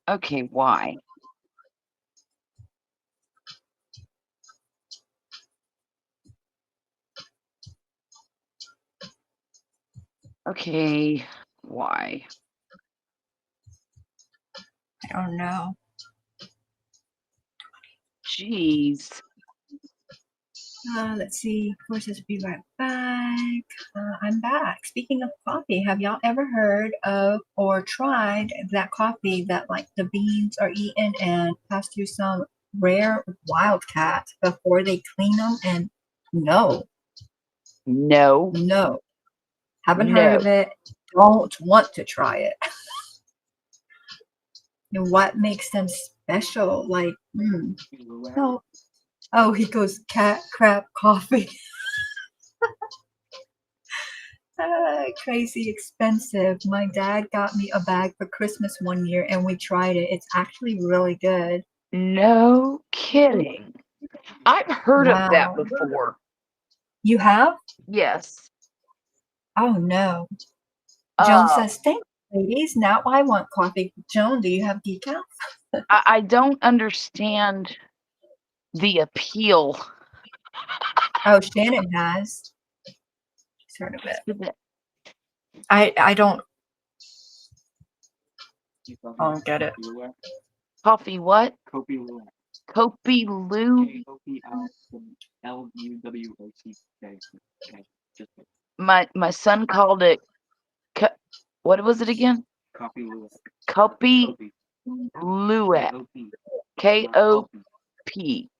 Okay, why? Okay, why? I don't know. Jeez. Let's see. Of course, let's be right back. I'm back. Speaking of coffee, have y'all ever heard of or tried that coffee that like the beans are eaten and passed through some rare wildcat before they clean them? And no, No. no, haven't heard of No. it. Don't want to try it. And what makes them special? Like, no, Oh, he goes cat crap coffee. Crazy expensive. My dad got me a bag for Christmas one year and we tried it. It's actually really good. No kidding. I've heard of that Wow. before. You have? Yes. Oh no. Joan Uh, says, thanks, ladies. Now I want coffee. Joan, do you have decaf? I don't understand the appeal. Oh, Shannon has. She's heard of it. to the- I don't You talking I about don't get it. Kopi Luwak? Coffee what? Kopi Luwak. Kopi Lu. K-O-P-I-L-U-W-A-C-K. Okay. Just My son called it. What was it again? Kopi Luwak. Kopi Kopi. Luwak. K-O-P. K-O-P.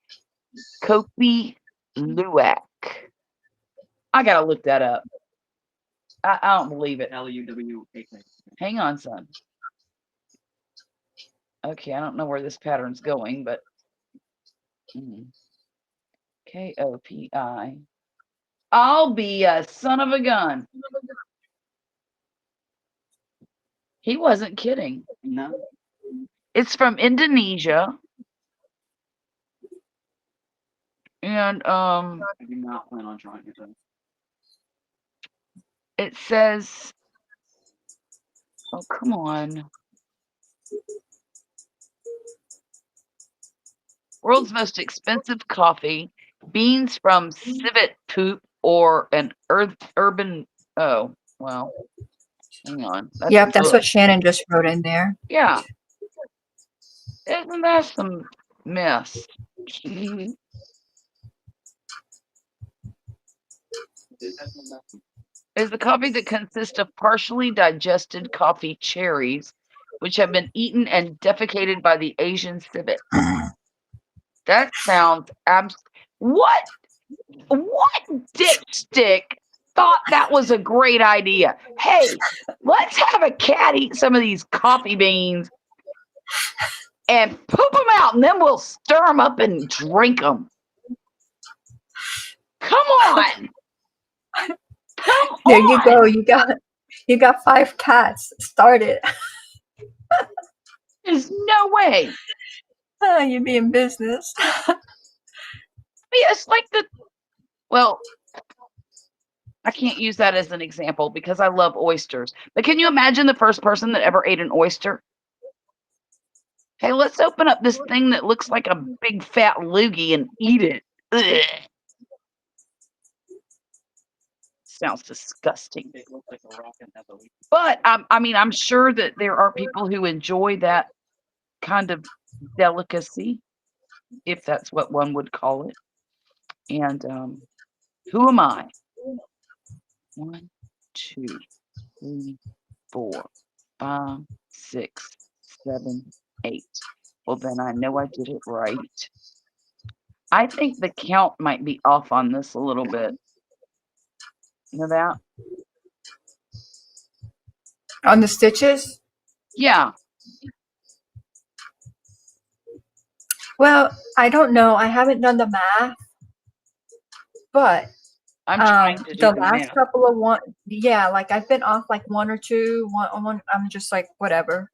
Kopi Luwak. I gotta look that up. I don't believe it. L-U-W-A-K. Hang on, son. Okay, I don't know where this pattern's going, but K-O-P-I. I'll be a son of a gun. He wasn't kidding. No, It's from Indonesia. And I do not plan on trying it though. it says, oh, come on. World's most expensive coffee, beans from civet poop or an urban, oh, well, hang on. Yep, that's book. what Shannon just wrote in there. Yeah. Isn't that some mess? Is the coffee that consists of partially digested coffee cherries, which have been eaten and defecated by the Asian civet. That sounds what dipstick thought that was a great idea? Hey, let's have a cat eat some of these coffee beans and poop them out, and then we'll stir them up and drink them. Come on. Come There on. you go. You got 5 cats. Start it. There's no way. You'd be in business. It's like well, I can't use that as an example because I love oysters. But can you imagine the first person that ever ate an oyster? Hey, let's open up this thing that looks like a big fat loogie and eat it. Ugh. Sounds disgusting. It looks like a rock and has a leaf. But I mean, I'm sure that there are people who enjoy that kind of delicacy, if that's what one would call it. And who am I? 1, 2, 3, 4, 5, 6, 7, 8. Well, then I know I did it right. I think the count might be off on this a little bit. You know that? On the stitches? Yeah. Well, I don't know. I haven't done the math. But I'm trying to do the the last math. couple of yeah, like I've been off like 1 or 2, one. I'm just like, whatever.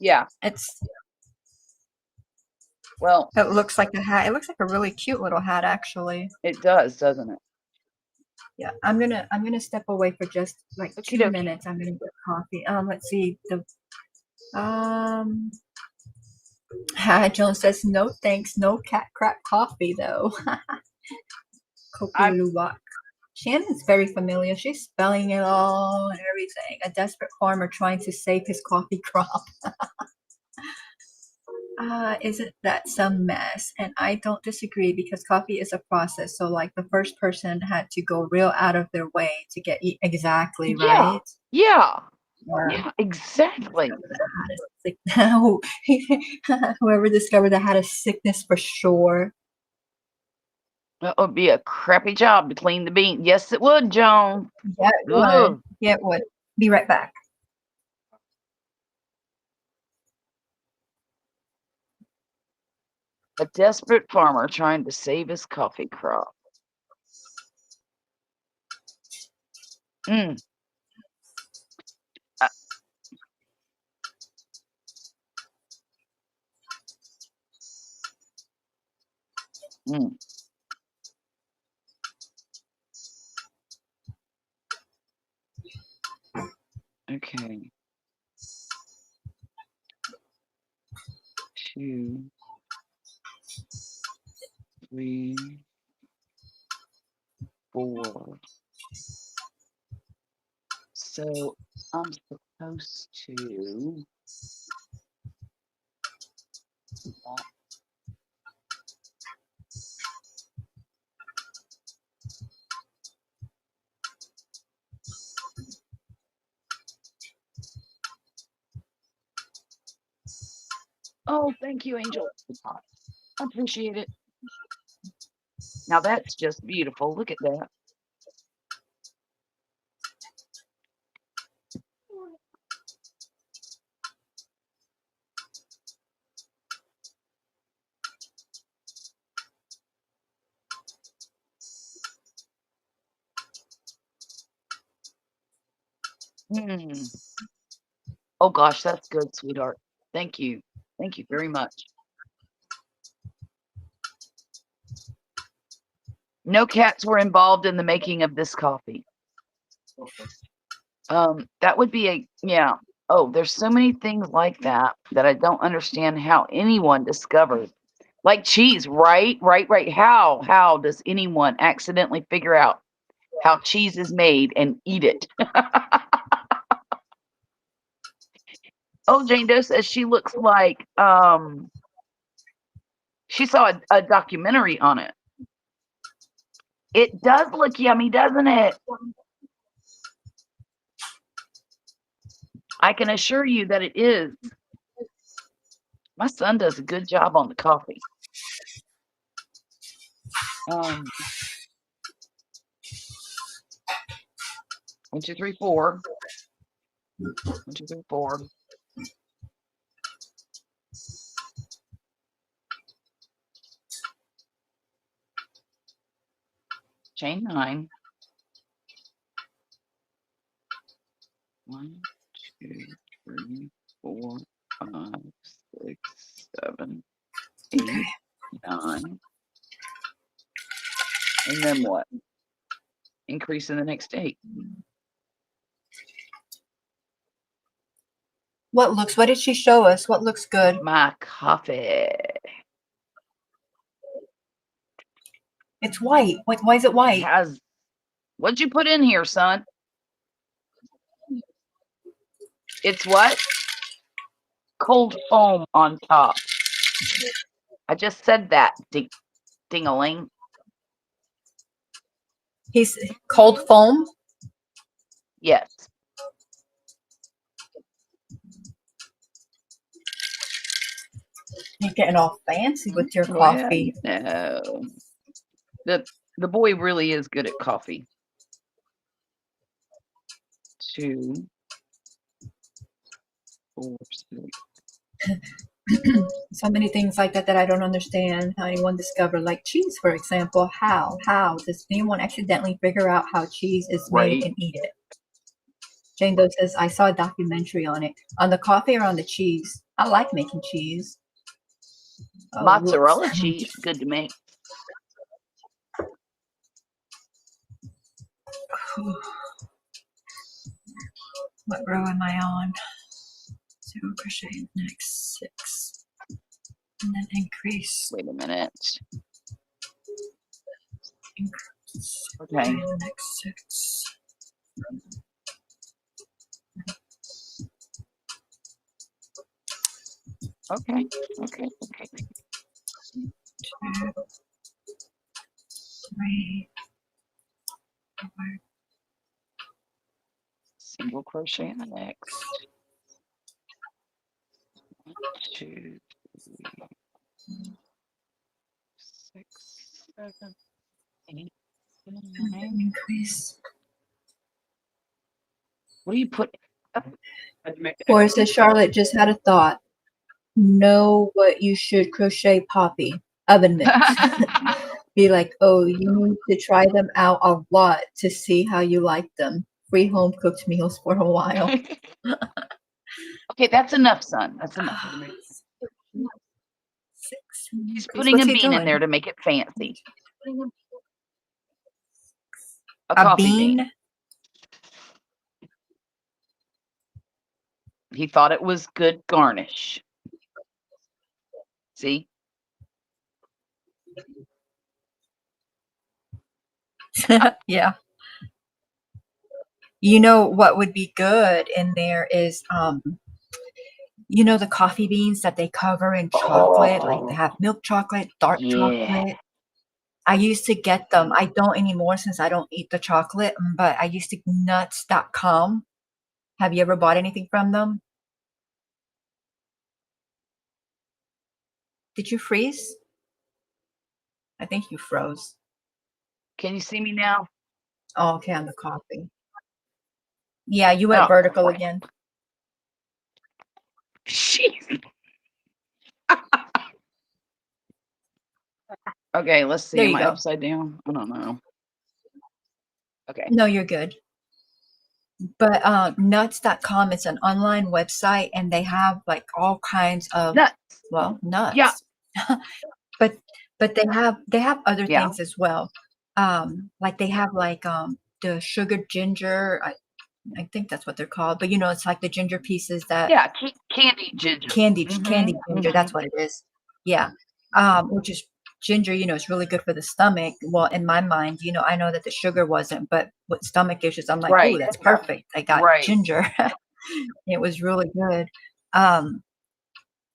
Yeah. It Well, looks like a hat. It looks like a really cute little hat, actually. it does, doesn't it? Yeah, I'm gonna step away for just like Okie 2 dokie. minutes. I'm gonna get coffee. Let's see Joan says no thanks, no cat crap coffee though. Kopi Luwak. Shannon's very familiar. She's spelling it all and everything. A desperate farmer trying to save his coffee crop. Isn't that some mess? And I don't disagree because coffee is a process. So like the first person had to go real out of their way to get exactly right. Yeah. Or Yeah, exactly. whoever discovered that had a sickness for sure. That would be a crappy job to clean the bean. Yes, it would, Joan. Yeah, it would. Ugh. Yeah, it would. Be right back. A desperate farmer trying to save his coffee crop. Mm. Uh, mm. Okay. 2, 3, 4. So I'm supposed to. Oh, thank you, Angel. I appreciate it. Now that's just beautiful. Look at that. Hmm. Oh gosh, that's good, sweetheart. Thank you. Thank you very much. No cats were involved in the making of this coffee. That would be yeah. Oh, there's so many things like that that I don't understand how anyone discovered. Like cheese, right? Right. How does anyone accidentally figure out how cheese is made and eat it? Oh, Jane Doe says she looks like she saw a documentary on it. It does look yummy, doesn't it? I can assure you that it is. My son does a good job on the coffee. 1, 2, 3, 4. 1, 2, 3, 4. Chain 9. 1, 2, 3, 4, 5, 6, 7, 8, Okay. 9. And then what? Increase in the next 8. What did she show us? What looks good? My coffee. It's white. Why is it It white? has. What'd you put in here, son? It's what? Cold foam on top. I just said that, ding-a-ling. He's cold foam. Yes. You're getting all fancy with your coffee. Well, no. The boy really is good at coffee. 2, 4, 6. So many things like that I don't understand how anyone discovered, like cheese, for example. How does anyone accidentally figure out how cheese is made Right. and eat it? Jane Doe says, I saw a documentary on it. On the coffee or on the cheese? I like making cheese. Oh, Mozzarella whoops. cheese, good to make. What row am I on? 0 crochet next 6, and then increase. Wait a minute. Increase. Okay. Next 6. Okay. 2, 3, 4. Single crochet in the next. 1, 2, 3, 6, 7, 8, 9. Increase. What do you put? Or says Charlotte just had a thought. Know what you should crochet, Poppy. oven mitts. Be like, oh, you need to try them out a lot to see how you like them. Free home cooked meals for a while. Okay, that's enough, son. That's enough. 6. He's Okay, putting what's a he bean in there doing? to make it fancy. A A coffee bean. bean? He thought it was good garnish. See? Yeah. You know what would be good in there is you know the coffee beans that they cover in chocolate, like they have milk chocolate, dark Yeah. chocolate. I used to get them. I don't anymore since I don't eat the chocolate, but I used to nuts.com. Have you ever bought anything from them? Did you freeze? I think you froze. Can you see me now? Oh, okay, on the coffee. Yeah, you went Oh, vertical crap. again. Jeez. Okay, let's see. There Am you I go. upside down? I don't know. Okay. No, you're good. But nuts.com is an online website and they have like all kinds of, Nuts. well, Yeah. nuts. but they have other Yeah. things as well. Like they have like the sugared ginger. I think that's what they're called. But you know, it's like the ginger pieces that Yeah. Candy ginger. candy ginger. That's Mhm. what it is. Yeah. Which is ginger. You know, it's really good for the stomach. Well, in my mind, you know, I know that the sugar wasn't, but with stomach issues, I'm like, oh, Right. that's perfect. I got Right. ginger. It was really good. Um,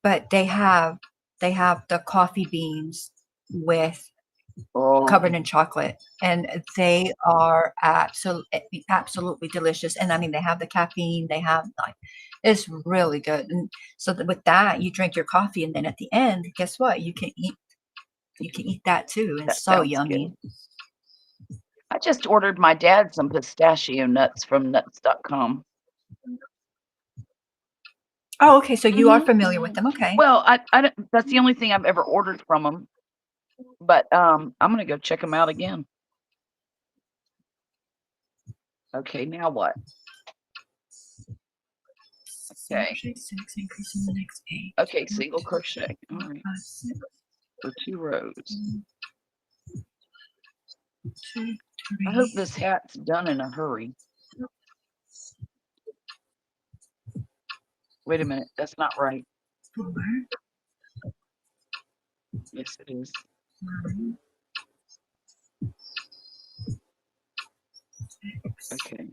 but they have the coffee beans with Oh, covered in chocolate, and they are absolutely delicious. And I mean, they have the caffeine. They have like, it's really good. And so with that, you drink your coffee, and then at the end, guess what? You can eat that too. It's that so sounds good. yummy. I just ordered my dad some pistachio nuts from nuts.com. Oh, okay. So you are Mhm. familiar with them. Okay. Well, I don't, that's the only thing I've ever ordered from them. But I'm gonna go check them out again. Okay, now what? Okay. Increase in the next 8. Okay, single crochet. All right. 5, 6, For 2 rows. 2, I hope 3, this hat's done in a hurry. Wait a minute, that's not right. 4, Yes, it is. 5, Okay.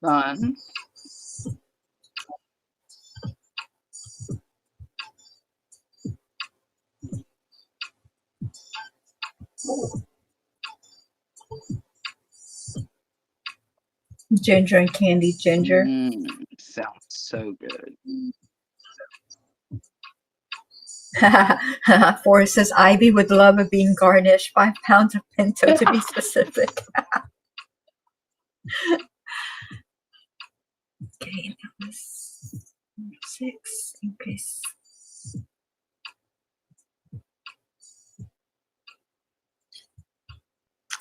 Done. ginger and candy ginger. Sounds so good. Forrest says Ivy would love a bean garnish. 5 pounds of pinto to be specific. Okay, that was 6. Increase.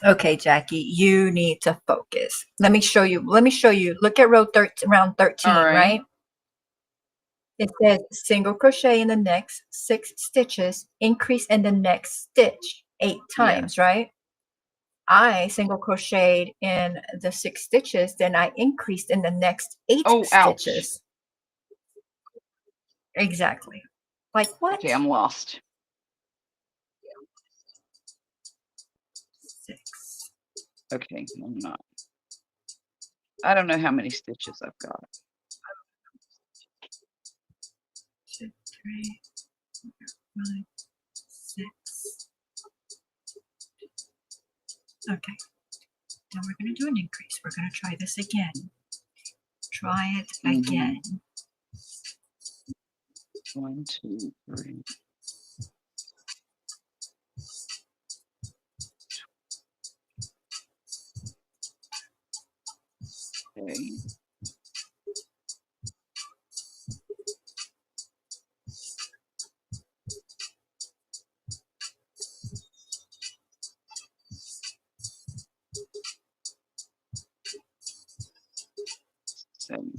Okay, Jackie, you need to focus. Let me show you. Look at round 13, All right. right? It says single crochet in the next 6 stitches, increase in the next stitch 8 times, right? I single crocheted in the 6 stitches, then I increased in the next 8 Oh, ouch. stitches. Exactly. Like what? Okay, I'm lost. 6. Okay, I'm not. I don't know how many stitches I've got. 2, 3, 4, 5, 6. Okay. Now we're going to do an increase. We're going to try this again. Try it again. 1, 2, 3. Okay. Seven.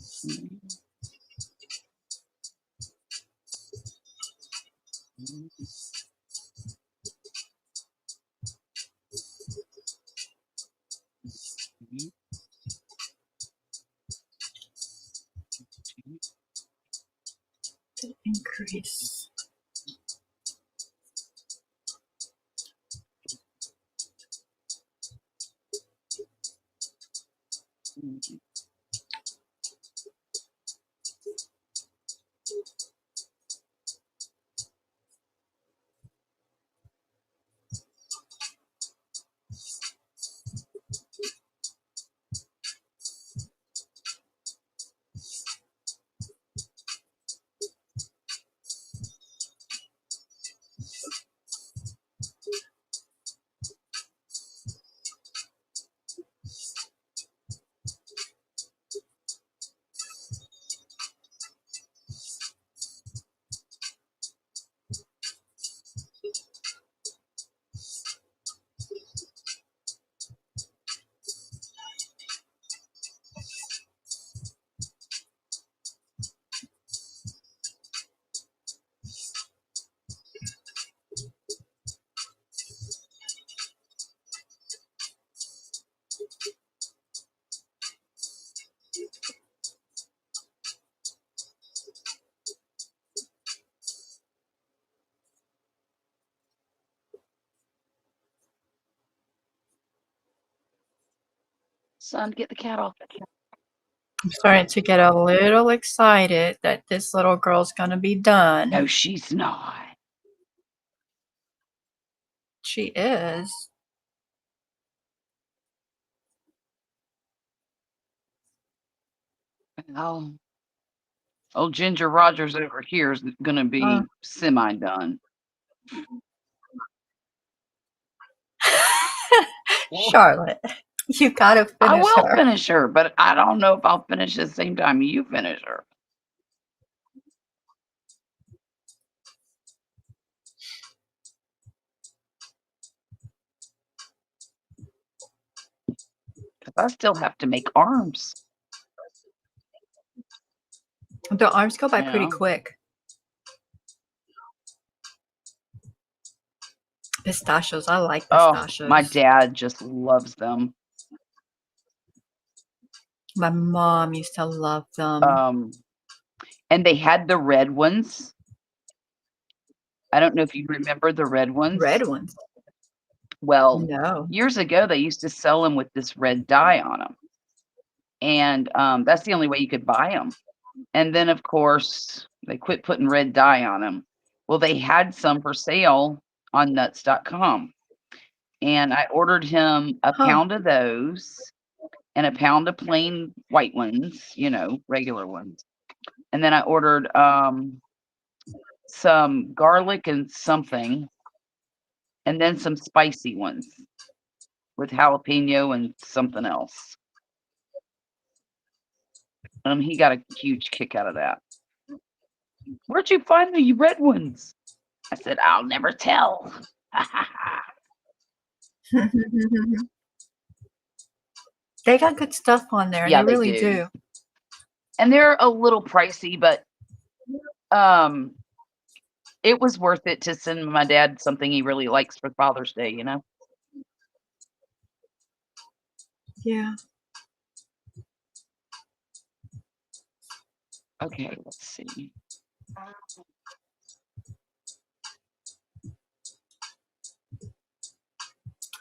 Increase. Son, get the cat off. I'm starting to get a little excited that this little girl's gonna be done. No, she's not. She is. Oh, old Ginger Rogers over here is gonna be semi-done. Charlotte, you gotta finish I will her. finish her, but I don't know if I'll finish at the same time you finish her. Because I still have to make arms. The arms go by pretty Yeah. quick. Pistachios, I like Oh, pistachios. my dad just loves them. My mom used to love them. And they had the red ones. I don't know if you remember the red ones. Red ones. Well, No. years ago they used to sell them with this red dye on them, and that's the only way you could buy them. And then, of course, they quit putting red dye on them. Well, they had some for sale on nuts.com, and I ordered him a pound of those and a pound of plain white ones, you know, regular ones. And then I ordered some garlic and something, and then some spicy ones with jalapeno and something else. He got a huge kick out of that. Where'd you find the red ones? I said, I'll never tell. They got good stuff on there. Yeah, they really do. And they're a little pricey, but it was worth it to send my dad something he really likes for Father's Day, you know? Yeah. Okay, let's see.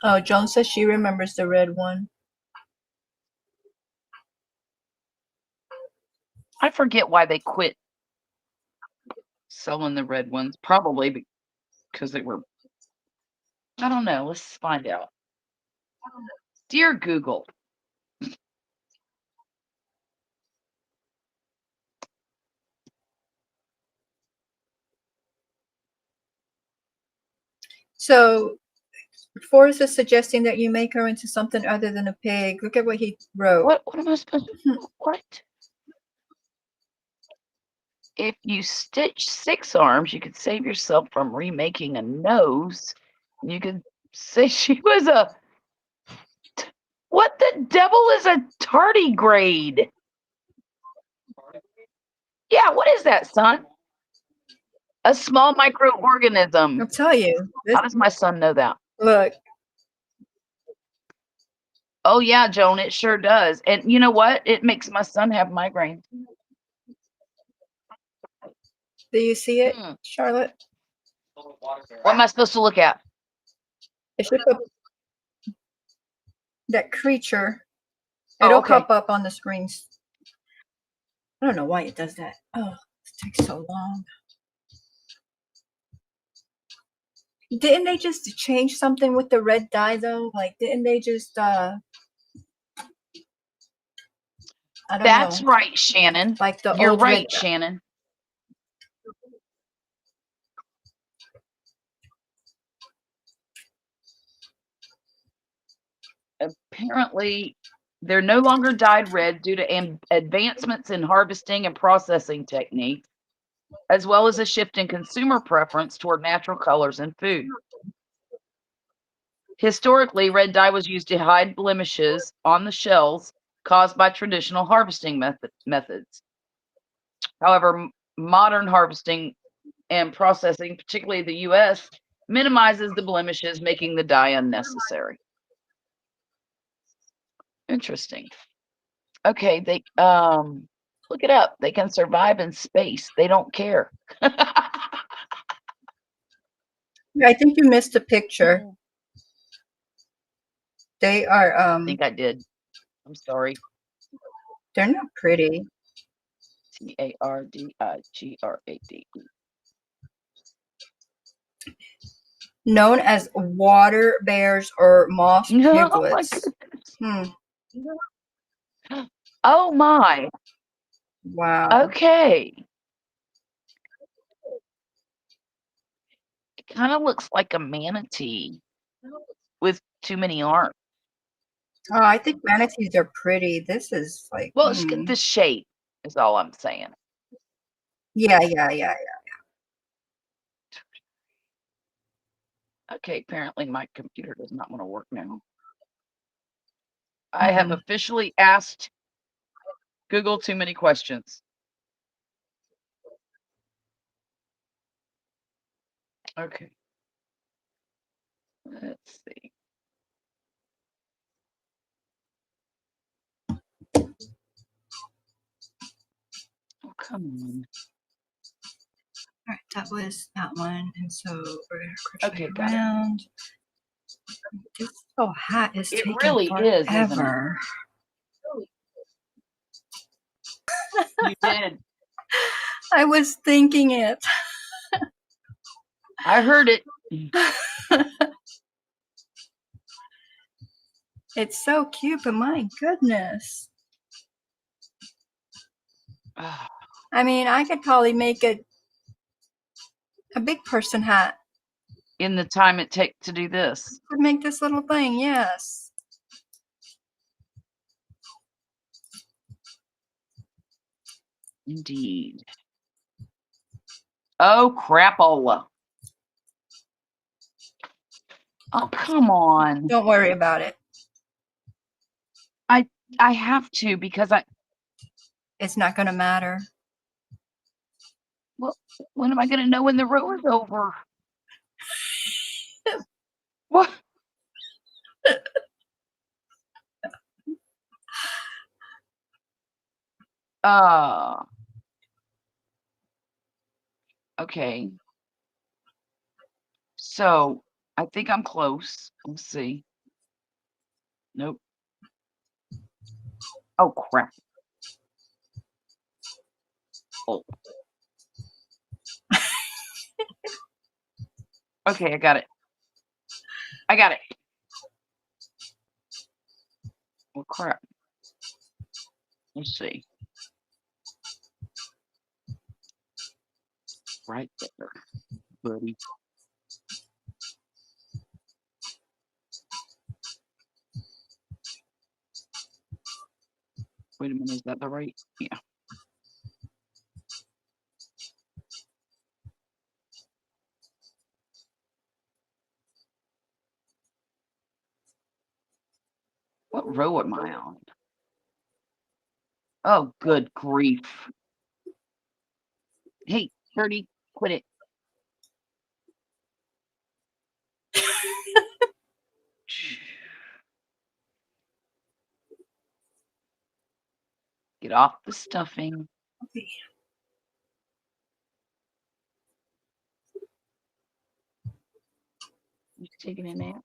Oh, Joan says she remembers the red one. I forget why they quit selling the red ones. Probably because they were, I don't know. Let's find out. Dear Google. So Forrest is suggesting that you make her into something other than a pig. Look at what he wrote. What am I supposed to do? What? If you stitch 6 arms, you could save yourself from remaking a nose. You could say she was a. What the devil is a tardigrade? Yeah, what is that, son? A small microorganism. I'll tell you. This, How does my son know that? look, Oh, yeah, Joan, it sure does. And you know what? It makes my son have migraines. do you see it, Hmm. Charlotte? What am I supposed to look at? It should pop, that creature. Oh, It'll okay. pop up on the screens. I don't know why it does that. Oh, it takes so long. Didn't they just change something with the red dye though? Like, didn't they just I don't That's know. right, Shannon. Like the You're old red right, dye. Shannon. Apparently, they're no longer dyed red due to advancements in harvesting and processing techniques, as well as a shift in consumer preference toward natural colors in food. Historically, red dye was used to hide blemishes on the shells caused by traditional harvesting methods. However, modern harvesting and processing, particularly the US, minimizes the blemishes, making the dye unnecessary. Interesting. Okay, they look it up. They can survive in space. They don't care. I think you missed a picture. They are I think I did. I'm sorry. they're not pretty. Tardigrade. Known as water bears or moss No, my piglets. goodness. Hmm. Oh my. Wow. Okay. It kind of looks like a manatee with too many arms. Oh, I think manatees are pretty. This is like, Well, let's get the shape, is all I'm saying. yeah. Okay, apparently my computer does not want to work now. I have officially asked Google too many questions. Okay. Let's see. Oh, come on. All right, that was that one, and so we're gonna crochet Okay, got it. around. This whole hat is It taking really is, isn't it? forever. You did. I was thinking it. I heard it. It's so cute, but my goodness. I mean, I could probably make a big person hat. In the time it takes to do this. Could make this little thing, yes. Indeed. Oh, crapola. Oh, come on. Don't worry about it. I have to because It's not gonna matter. well, when am I going to know when the row is over? What? Uh, okay. So I think I'm close. Let's see. Nope. Oh, crap. Oh. Okay, I got it. I got it. Oh, crap. Let's see. Right there, buddy. Wait a minute, is that the right? Yeah. What row am I on? Oh, good grief. Hey, Birdie, quit it. Get off the stuffing. Okay. You taking a nap?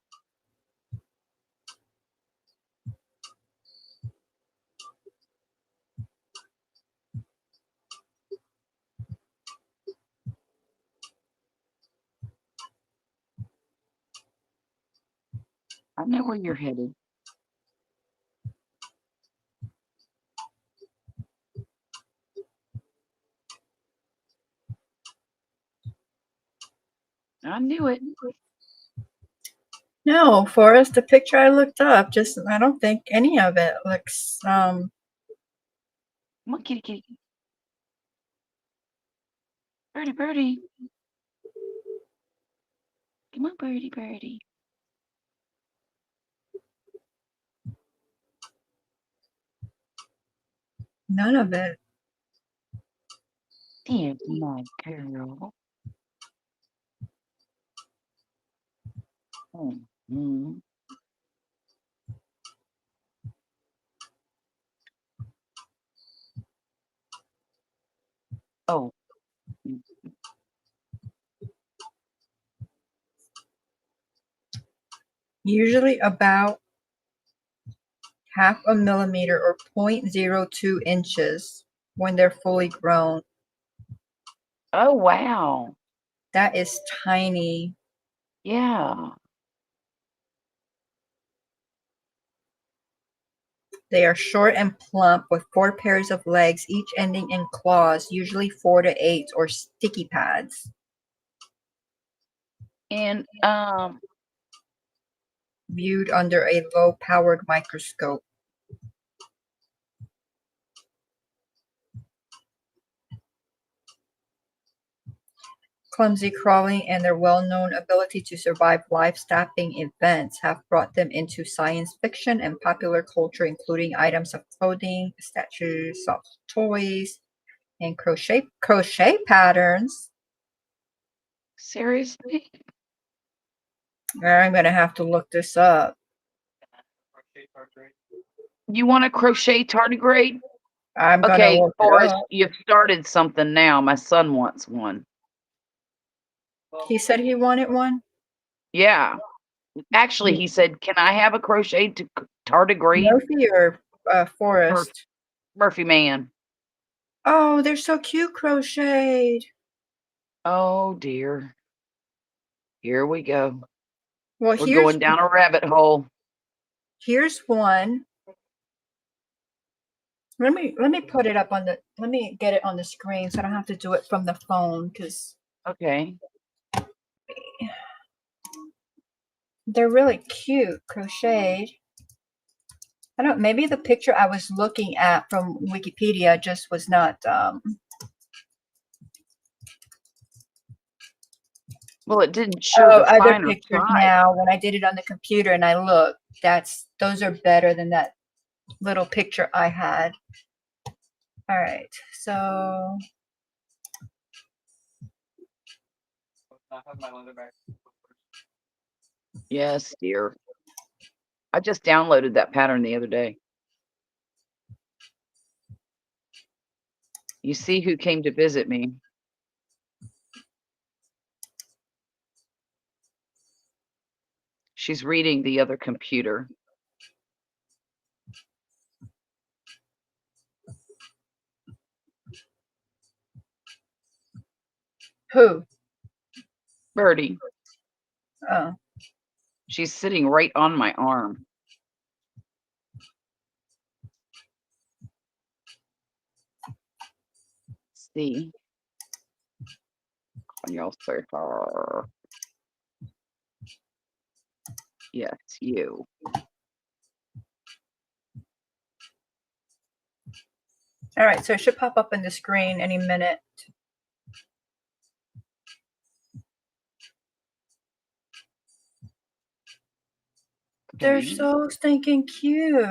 I know where you're headed. I knew it. No, Forrest, the picture I looked up, just I don't think any of it looks Come on, kitty, kitty. Birdie, birdie. Come on, birdie, birdie. none of it. There's my girl. Mm-hmm. Oh, Usually about half a millimeter or 0.02 inches when they're fully grown. oh, wow. That is tiny. Yeah. They are short and plump with 4 pairs of legs, each ending in claws, usually 4 to 8 or sticky pads. And Viewed under a low-powered microscope. Clumsy crawling and their well-known ability to survive life-stopping events have brought them into science fiction and popular culture, including items of clothing, statues, soft toys, and crochet patterns. seriously? I'm gonna have to look this up. You want a crochet tardigrade? I'm gonna Okay, look it Forrest, up. you've started something now. My son wants one. He said he wanted one. Yeah. Actually, he said, "Can I have a crochet tardigrade?" Murphy or Mur- Forrest? Murphy man. Oh, they're so cute crocheted. Oh dear. Here we go. Well, We're going down a rabbit hole. here's one. Let me put it up on the. Let me get it on the screen so I don't have to do it from the phone because Okay. they're really cute crocheted. I don't. Maybe the picture I was looking at from Wikipedia just was not. Well, it didn't show Oh, the other finer pictures side. now. When I did it on the computer and I looked, those are better than that little picture I had. All right, so Yes, dear. I just downloaded that pattern the other day. You see who came to visit me? She's reading the other computer. who? Birdie. Oh, She's sitting right on my arm. See? And you'll say her. Yes, you. All right, so it should pop up on the screen any minute. They're Okay. so stinking cute.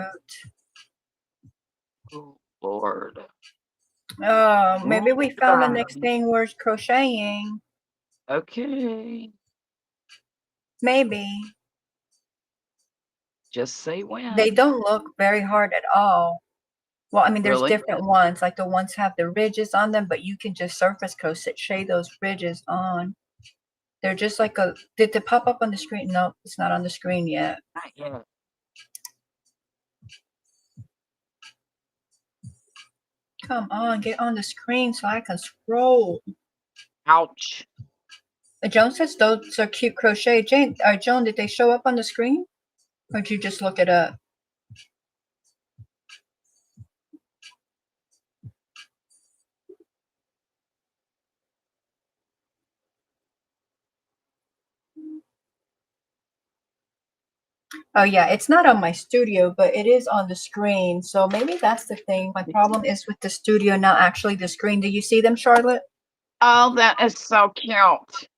Oh, Lord. Oh, maybe we found the God. next thing worth crocheting. Okay. Maybe. Just say when. They don't look very hard at all. Well, I mean, there's Really? different ones. Like the ones have the ridges on them, but you can just surface crochet those ridges on. They're just like a. Did it pop up on the screen? No, it's not on the screen yet. Not yet. Come on, get on the screen so I can scroll. Ouch. Joan says those are cute crochet. Joan, did they show up on the screen? Or did you just look it up? Oh yeah, it's not on my studio, but it is on the screen. So maybe that's the thing. My problem is with the studio, not actually the screen. Do you see them, Charlotte? Oh, that is so cute.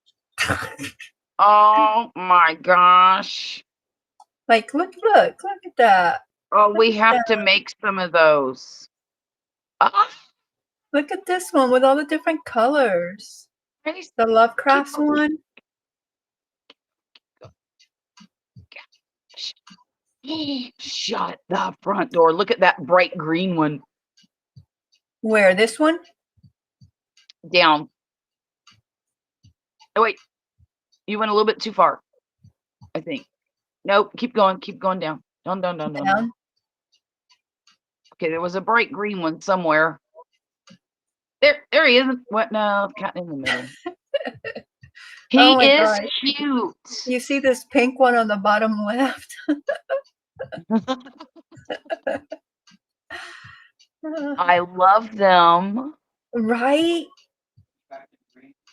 Oh my gosh. Like, look at that. Oh, we have to make some of those. Ah, Look at this one with all the different colors. nice. The Lovecrafts one. Shut the front door. Look at that bright green one. Where? This one? Down. Oh, wait. You went a little bit too far, I think. Nope. Keep going. Keep going down. Down. Down. Okay, there was a bright green one somewhere. There he is. What? No, kind of in the middle. He Oh my is gosh. cute. You see this pink one on the bottom left? I love them. Right?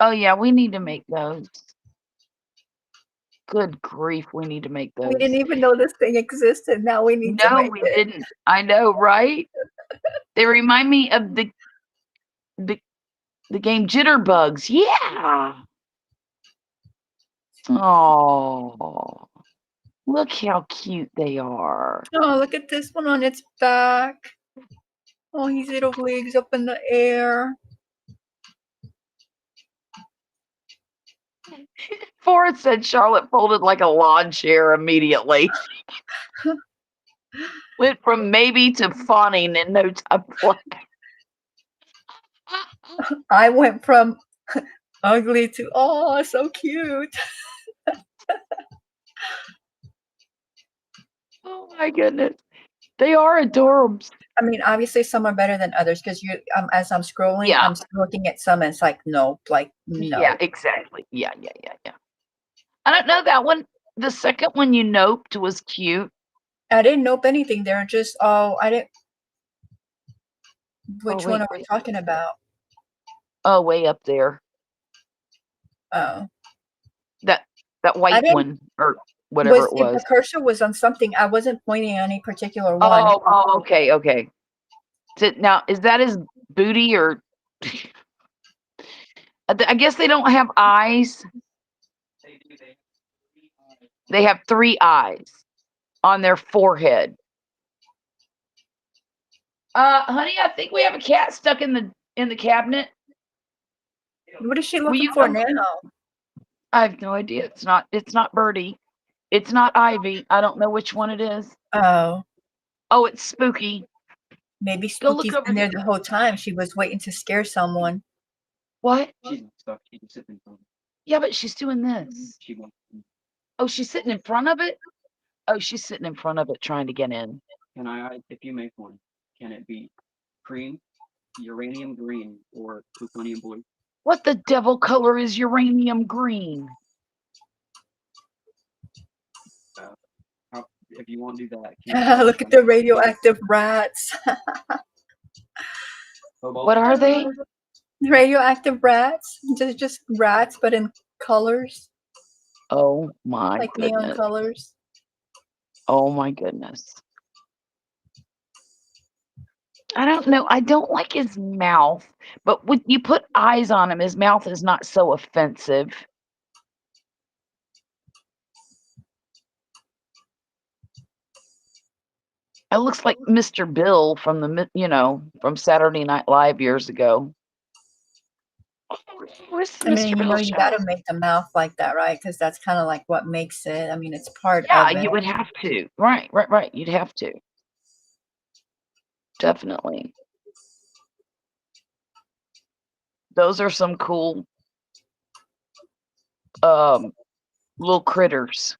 Oh yeah, we need to make those. Good grief, we need to make those. We didn't even know this thing existed. Now we need to No, make we it. didn't. I know, right? They remind me of the game Jitterbugs. Yeah. Oh, look how cute they are. Oh, look at this one on its back. Oh, his little legs up in the air. Forrest said Charlotte folded like a lawn chair immediately. Went from maybe to fawning in no time flat. I went from ugly to, oh, so cute. Oh my goodness. They are adorable. I mean, obviously some are better than others because as I'm scrolling, Yeah. I'm looking at some and it's like, nope, like, no. Yeah, exactly. Yeah. I don't know that one. The second one you noped was cute. I didn't nope anything. They're just, I didn't. Which wait, one are we talking about? Oh, way up there. Oh. That white one or whatever it was. The cursor was on something. I wasn't pointing at any particular one. Oh, okay. Now, is that his booty or? I guess they don't have eyes. They have 3 eyes on their forehead. Honey, I think we have a cat stuck in the cabinet. What is she looking for now? I have no idea. It's not Birdie. It's not Ivy. I don't know which one it is. Oh. Oh, it's Spooky. Maybe Spooky's been there the whole time. She was waiting to scare someone. What? She's not stuck. She just sitting in front. Yeah, but she's doing this. She won't. Oh, she's sitting in front of it? Oh, she's sitting in front of it trying to get in. Can I, if you make one, can it be cream, uranium green, or plutonium blue? What the devil color is uranium green? If you want to do that. Look at the radioactive rats. What are they? Radioactive rats. Just rats, but in colors. Oh my like goodness. Neon colors. Oh my goodness. I don't know. I don't like his mouth, but when you put eyes on him, his mouth is not so offensive. It looks like Mr. Bill from from Saturday Night Live years ago. Where's I mean, Mr. Bill you show? got to make the mouth like that, right? Because that's kind of like what makes it. I mean, it's part Yeah, of you it. would have to. Right. You'd have to. Definitely. Those are some cool little critters.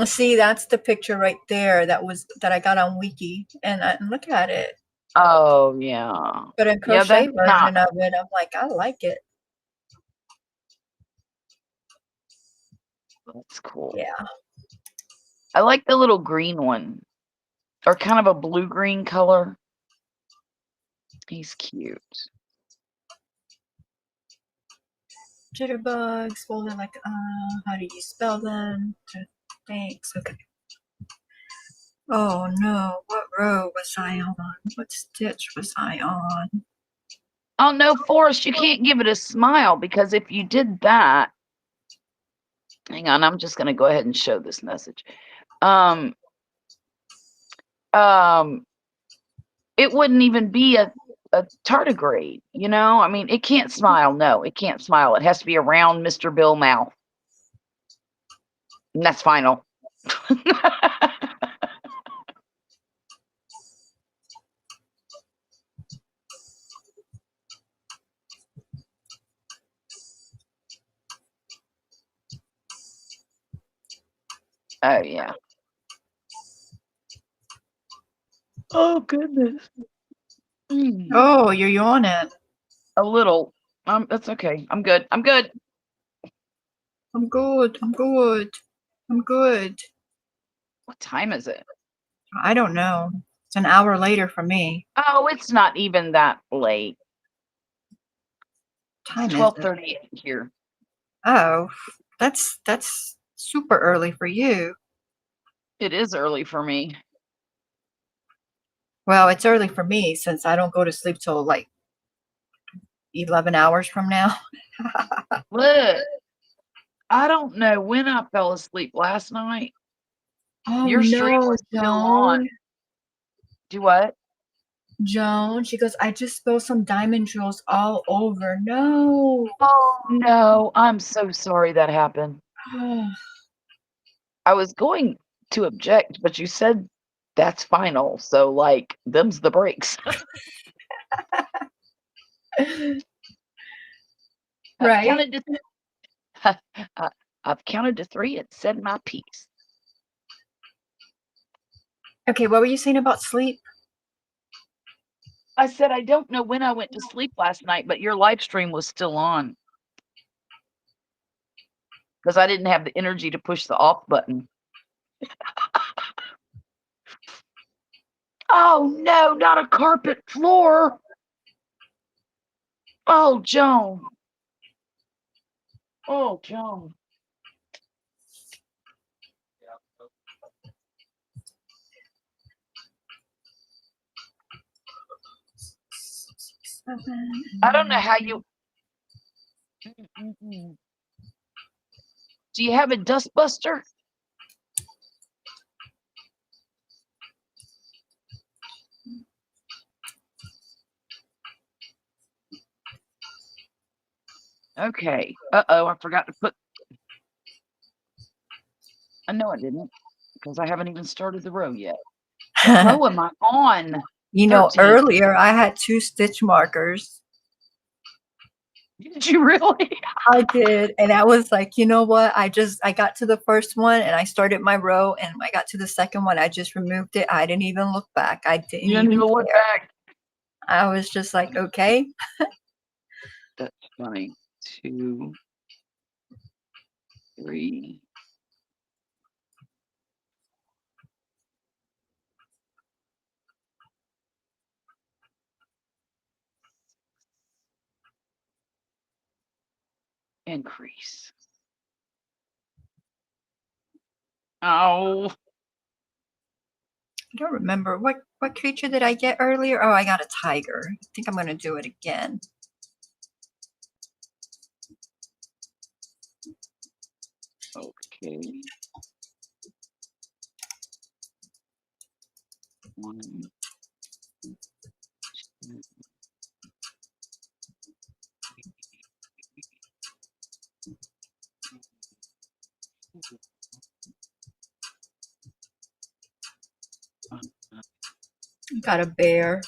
See, that's the picture right there. That I got on Wiki, and look at it. Oh yeah. But a Yeah, crochet that's not version of it, I'm like, I like it. that's cool. Yeah. I like the little green one. Or kind of a blue-green color. He's cute. Jitterbugs folded like, how do you spell them? Thanks. Okay. Oh no, what row was I on? What stitch was I on? Oh no, Forrest, you can't give it a smile because if you did that, hang on, I'm just gonna go ahead and show this message. It wouldn't even be a tardigrade, you know? I mean, it can't smile. No, it can't smile. It has to be a round Mr. Bill mouth. And that's final. Oh yeah. Oh goodness. Oh, you're yawning. A little. That's okay. I'm good. I'm good. I'm good. I'm good. I'm good. What time is it? I don't know. It's an hour later for me. Oh, it's not even that late. Time It's is it? 12:38 here. Oh, that's super early for you. It is early for me. Well, it's early for me since I don't go to sleep till like 11 hours from now. Look, I don't know when I fell asleep last night. Oh Your stream no, was still on. Joan. Do what? Joan, she goes, I just spilled some diamond drills all over. No. Oh no, I'm so sorry that happened. I was going to object, but you said that's final. So like them's the breaks. Right? I've counted to 3 and said my piece. Okay, what were you saying about sleep? I said I don't know when I went to sleep last night, but your live stream was still on. Because I didn't have the energy to push the off button. Oh no, not a carpet floor. Oh, Joan. Oh, Joan. I don't know how you. Do you have a dustbuster? Okay. Uh-oh, I forgot to put. I know I didn't because I haven't even started the row yet. What row am I on? You know, 13. earlier I had 2 stitch markers. Did you really? I did, and I was like, you know what? I got to the first one and I started my row, and when I got to the second one, I just removed it. I didn't even look back. I didn't You didn't even even look care. back. I was just like, okay. That's funny. 2, 3. Increase. Oh. don't remember what creature did I get earlier. Oh, I got a tiger. I think I'm gonna do it again. Okay. One, two. Got a bear.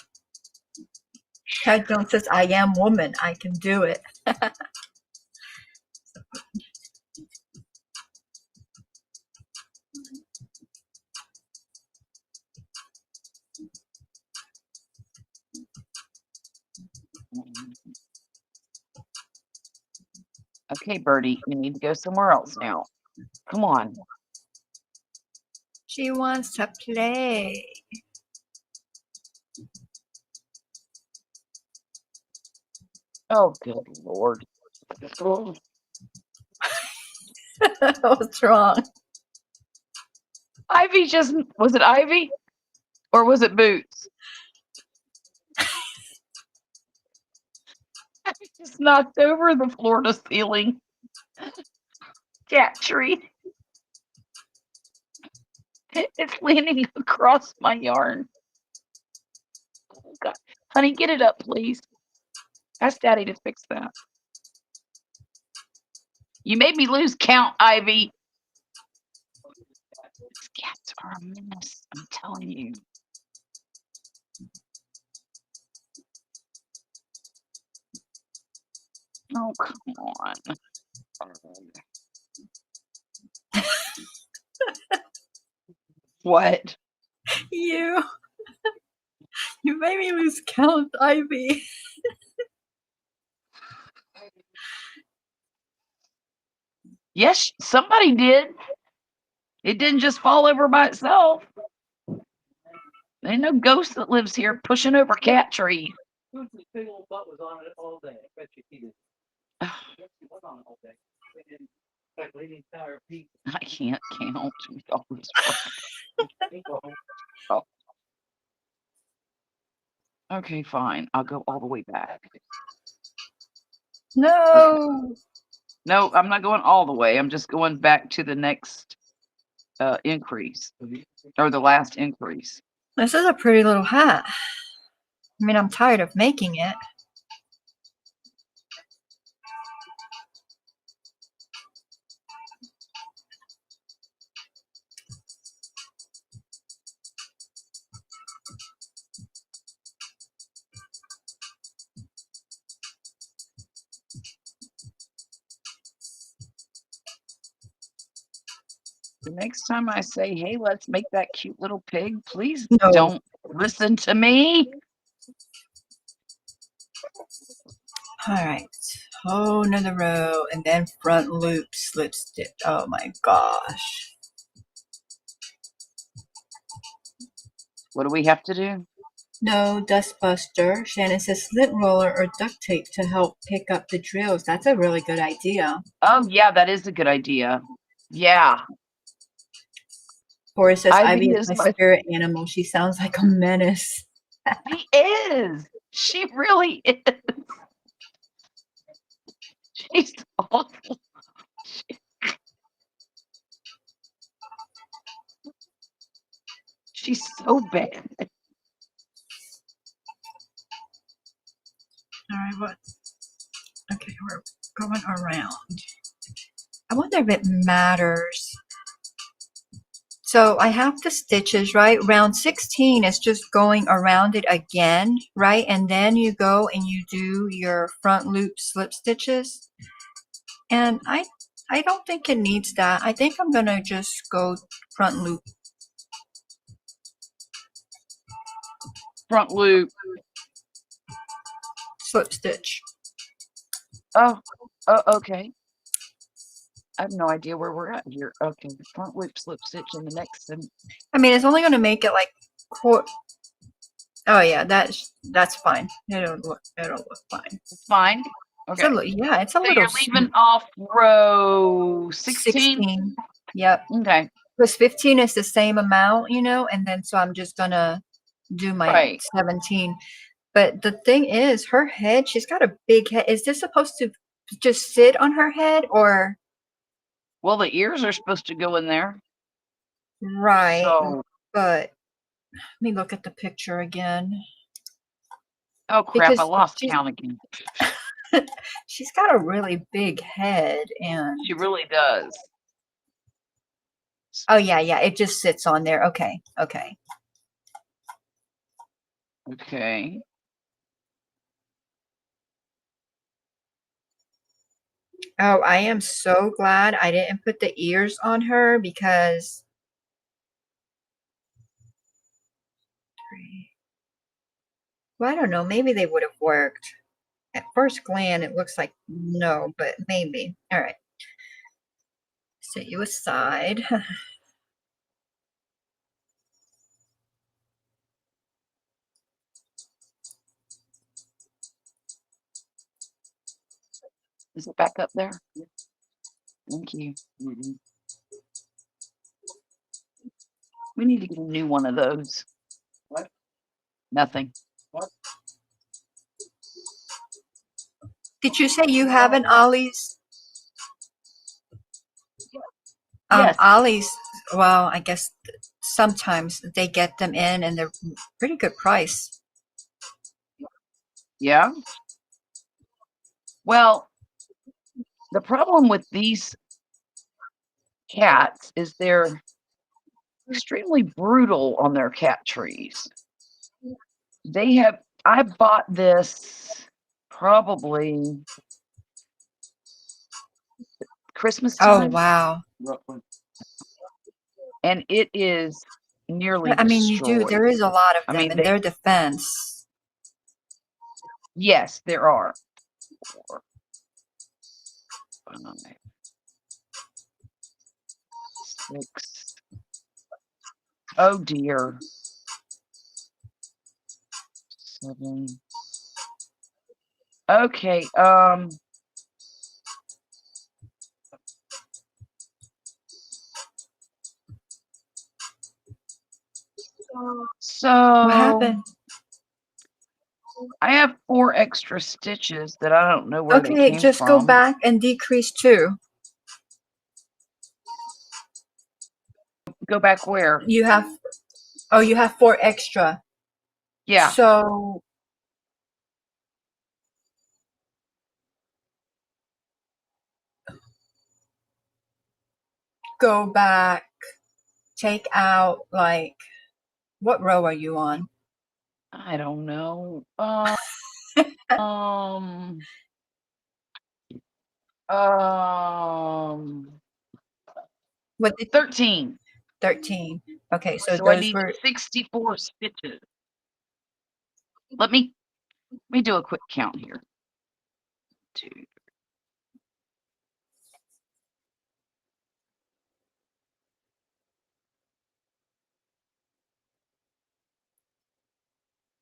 Ted Jones says, I am woman. I can do it. Okay, Birdie, you need to go somewhere else now. Come on. She wants to play. Oh, good Lord. What's wrong? Ivy just, was it Ivy? Or was it Boots? I just knocked over the floor to ceiling cat tree. It's leaning across my yarn. Oh, God. Honey, get it up, please. Ask Daddy to fix that. You made me lose count, Ivy. These cats are a menace, I'm telling you. Oh, come on. What? You made me lose count, Ivy. Yes, somebody did. It didn't just fall over by itself. There ain't no ghost that lives here pushing over cat tree. Whose big old butt was on it all day? I bet you he did. He was on it all day. They didn't. Like Lady Tower Pete. I can't count with all this work. Oh. Okay, fine. I'll go all the way back. No. No, I'm not going all the way. I'm just going back to the next increase, or the last increase. This is a pretty little hat. I mean, I'm tired of making it. The next time I say, hey, let's make that cute little pig, please No. don't listen to me. All right. Oh, another row, and then front loop slip stitch. Oh my gosh. What do we have to do? No, dustbuster. Shannon says lint roller or duct tape to help pick up the drills. That's a really good idea. Oh, yeah, that is a good idea. Yeah. Forrest says Ivy Ivy is is my my- spirit animal. She sounds like a menace. She is. She really is. She's awful. She's so bad. All right, what? Okay, we're going around. I wonder if it matters. So I have the stitches, right? Round 16 is just going around it again, right? And then you go and you do your front loop slip stitches. And I don't think it needs that. I think I'm going to just go front loop. Front loop. Slip stitch. Oh, okay. I have no idea where we're at here. Okay, front loop slip stitch in the next. I mean, it's only going to make it like oh yeah, that's fine. It'll look fine. It's fine. Okay. It's a So little you're leaving off row 16? 16. Yep. Okay. Because 15 is the same amount, and then so I'm just gonna do my Right. 17. But the thing is, her head, she's got a big head. Is this supposed to just sit on her head or Well, the ears are supposed to go in there. right? So, But let me look at the picture again oh crap, I because lost count again. she's got a really big head and She really does. oh yeah, it just sits on there. Okay. Okay. Oh, I am so glad I didn't put the ears on her because well, I don't know, maybe they would have worked. At first glance, it looks like no, but maybe. All right. Set you aside. Is it back up there? Thank you. We need to get a new one of those. What? Nothing. What? Did you say you have an Ollie's? Yes. Ollie's, well, I guess sometimes they get them in and they're pretty good price. Yeah. Well, the problem with these cats is they're extremely brutal on their cat trees. I bought this probably Christmas Oh, time, wow. Roughly. and it is nearly I mean, you do. destroyed. There is a lot of I them mean, in their defense. yes, there are. 4, 5, 6. Oh dear. 7. Okay, What so happened? I have 4 extra stitches that I don't know where they Okay, came just go from. back and decrease 2. Go back where? You have 4 extra. Yeah. So go back, take out like, what row are you on? I don't know. What did 13. 13? Okay, so So I those need were 64 stitches. Let me do a quick count here. 2.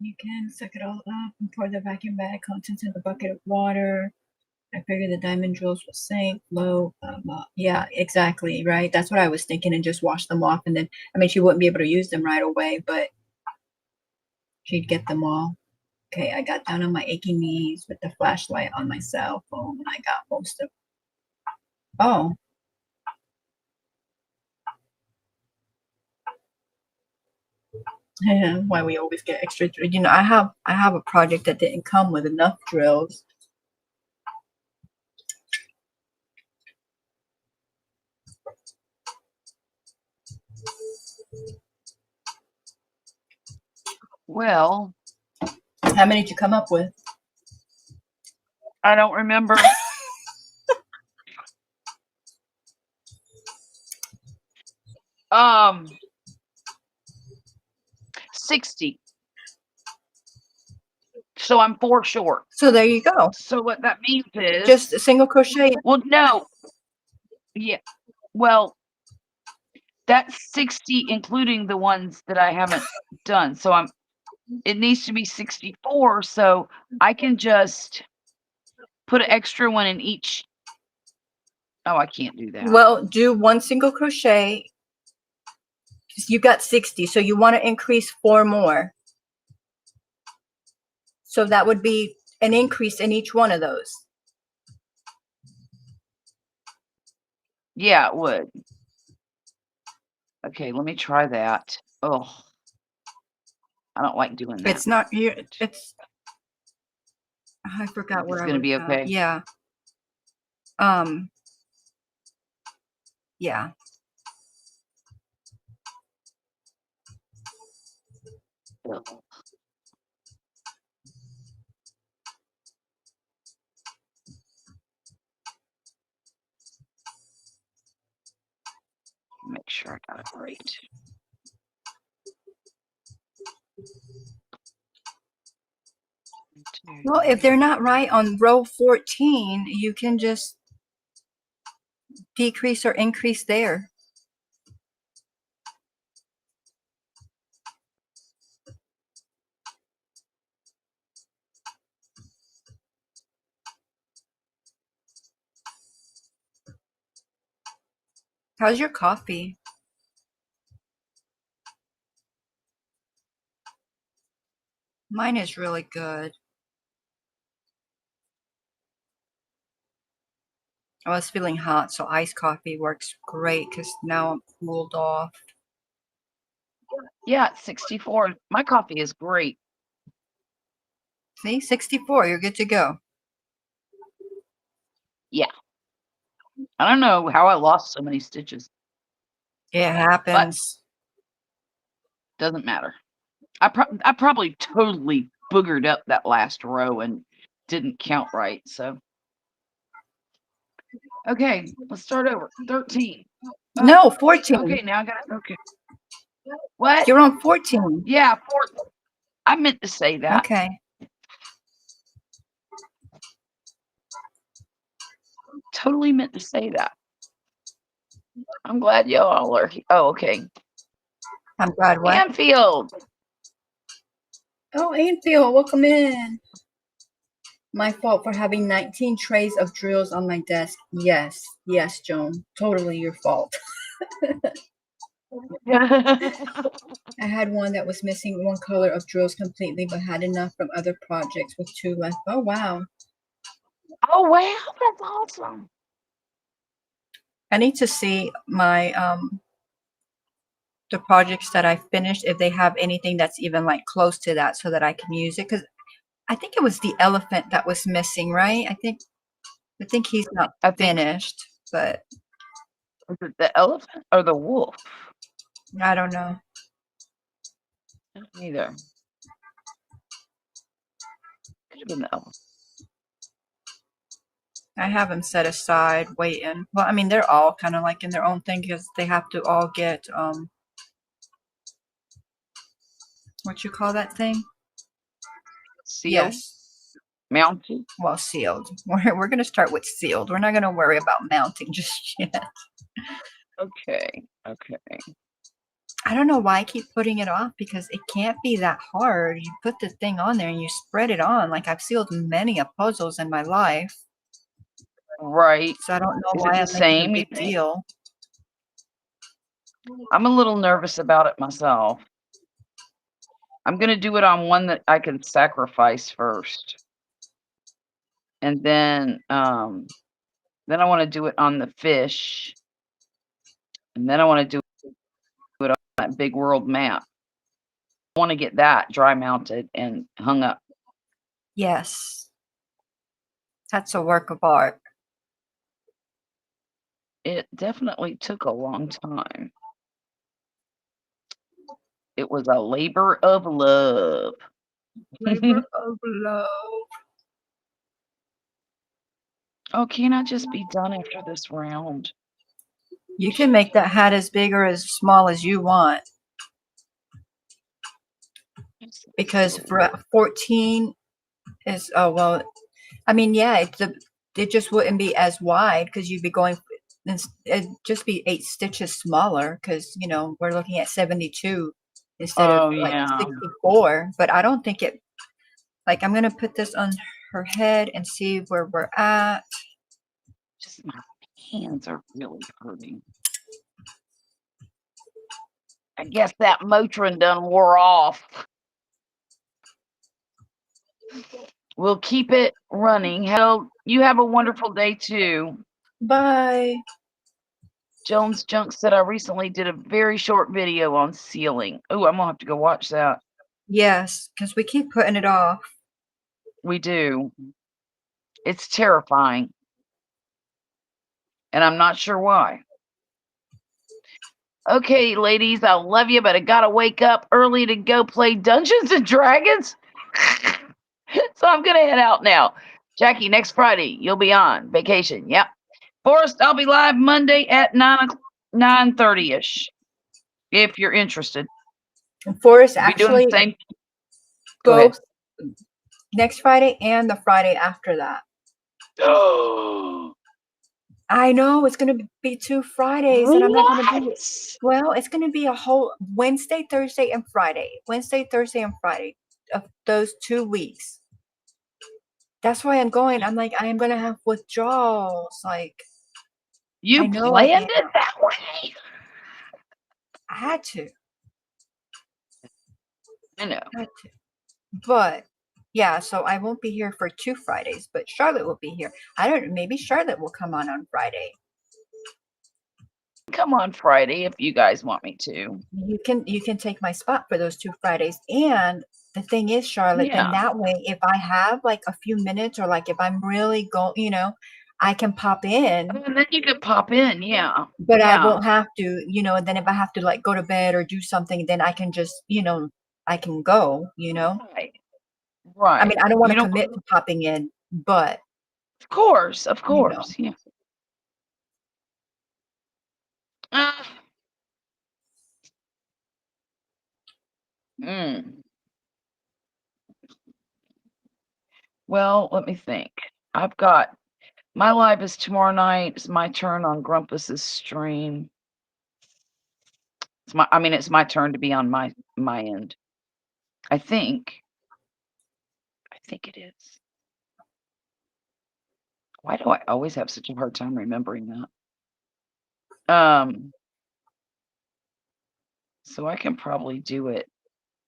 you can suck it all up and pour the vacuum bag contents in the bucket of water. I figured the diamond drills will sink low. Yeah, exactly, right? That's what I was thinking, and just wash them off. And then, I mean, she wouldn't be able to use them right away, but she'd get them all. Okay, I got down on my aching knees with the flashlight on my cell phone, and I got most of. Oh. Yeah, why we always get extra. I have a project that didn't come with enough drills. Well, How many did you come up with? I don't remember. 60. So I'm 4 short. So there you go. So what that means is Just a single crochet. well, no. Yeah. Well, that's 60 including the ones that I haven't done. So it needs to be 64, so I can just put an extra one in each. Oh, I can't do that. Well, do one single crochet You got 60, so you want to increase 4 more. So that would be an increase in each one of those. Yeah, it would. Okay, let me try that. Oh, I don't like doing that. It's not here. It's I forgot where It's I gonna was be at. okay. Yeah. Yeah. Ugh. Make sure I got it right. Well, if they're not right on row 14, you can just decrease or increase there. How's your coffee? Mine is really good. I was feeling hot, so iced coffee works great because now I'm cooled off. Yeah, it's 64. My coffee is great. See, 64, you're good to go. Yeah. I don't know how I lost so many stitches. It happens. Doesn't matter. I probably totally boogered up that last row and didn't count right. So, okay, let's start over. 13. Oh, No, 14. okay, now I got it. Okay. What? You're on 14. Yeah, 4. I meant to say that. Okay. Totally meant to say that. I'm glad y'all are here. Oh, okay. I'm glad what? Anfield. Oh, Anfield, welcome in. My fault for having 19 trays of drills on my desk. Yes, Joan. Totally your fault. I had one that was missing one color of drills completely, but had enough from other projects with 2 left. Oh, wow. Oh, wow. That's awesome. I need to see my the projects that I finished, if they have anything that's even like close to that so that I can use it. Because I think it was the elephant that was missing, right? I think he's not I think finished, but is it the elephant or the wolf? I don't know. Neither. Could have been the elephant. I have them set aside, waiting. Well, I mean, they're all kind of like in their own thing because they have to all get what you call that thing? Sealed? Yes. Mounted? Well, sealed. We're going to start with sealed. We're not going to worry about mounting just yet. Okay. Okay. I don't know why I keep putting it off because it can't be that hard. You put the thing on there and you spread it on. Like I've sealed many a puzzles in my life. Right. So I don't know Is why it the I'm making a same, you big think? deal. I'm a little nervous about it myself. I'm going to do it on one that I can sacrifice first. And then I want to do it on the fish. And then I want to do it on that big world map. I want to get that dry mounted and hung up. Yes. That's a work of art. It definitely took a long time. It was a labor of love. Labor of love. Oh, can't I just be done after this round? You can make that hat as big or as small as you want. Because for 14 is, oh, well, I mean, yeah, it just wouldn't be as wide because you'd be going, it'd just be 8 stitches smaller because, you know, we're looking at 72 instead of like yeah. 64. But I don't think it, like, I'm going to put this on her head and see where we're at. Just my hands are really hurting. I guess that Motrin done wore off. We'll keep it running. Hell, you have a wonderful day too. Bye. Jones Junk said I recently did a very short video on sealing. Oh, I'm gonna have to go watch that. Yes, because we keep putting it off. We do. It's terrifying. And I'm not sure why. Okay, ladies, I love you, but I gotta wake up early to go play Dungeons and Dragons. So I'm gonna head out now. Jackie, next Friday, you'll be on vacation. Yep. Forrest, I'll be live Monday at 9:30ish. If you're interested. And Forrest We'll be doing the actually same. Go ahead. both next Friday and the Friday after that. Oh, I know it's going to be 2 Fridays, and I'm not going to be. what? Well, it's going to be a whole Wednesday, Thursday, and Friday. Wednesday, Thursday, and Friday of those 2 weeks. That's why I'm going. I'm like, I am going to have withdrawals. Like, You I know I planned am. it that way? I had to. I know. Had to. But yeah, so I won't be here for 2 Fridays, but Charlotte will be here. I don't know. Maybe Charlotte will come on Friday. Come on Friday if you guys want me to. You can take my spot for those 2 Fridays. And the thing is, Charlotte, Yeah. then that way, if I have like a few minutes or like if I'm really going, I can pop in, And then you could pop in, yeah. but Yeah. I won't have to, and then if I have to like go to bed or do something, then I can just, I can go, Right. Right. I mean, I don't want You to commit to popping in, but Of course, of you know. course. Yeah. Well, let me think. I've got my live is tomorrow night. It's my turn on Grumpus's stream. It's my turn to be on my end. I think it is. Why do I always have such a hard time remembering that? So I can probably do it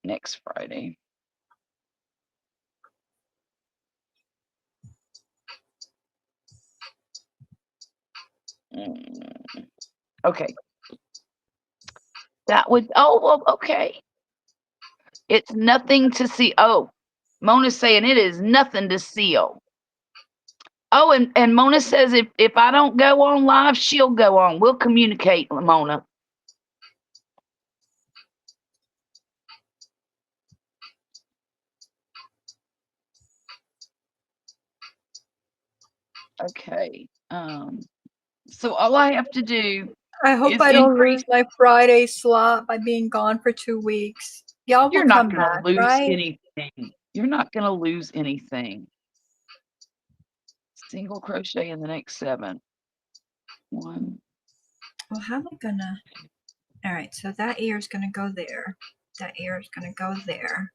next Friday. Okay. That would, well, okay. It's nothing to see. Oh, Mona's saying it is nothing to seal. Oh, and Mona says if I don't go on live, she'll go on. We'll communicate, Mona. Okay. So all I have to do I hope is I don't increase. lose my Friday slot by being gone for 2 weeks. Y'all will You're not come going to back, lose right? anything. You're not going to lose anything. Single crochet in the next 7. 1. Well, how am I gonna? All right, so that ear is gonna go there. That ear is gonna go there.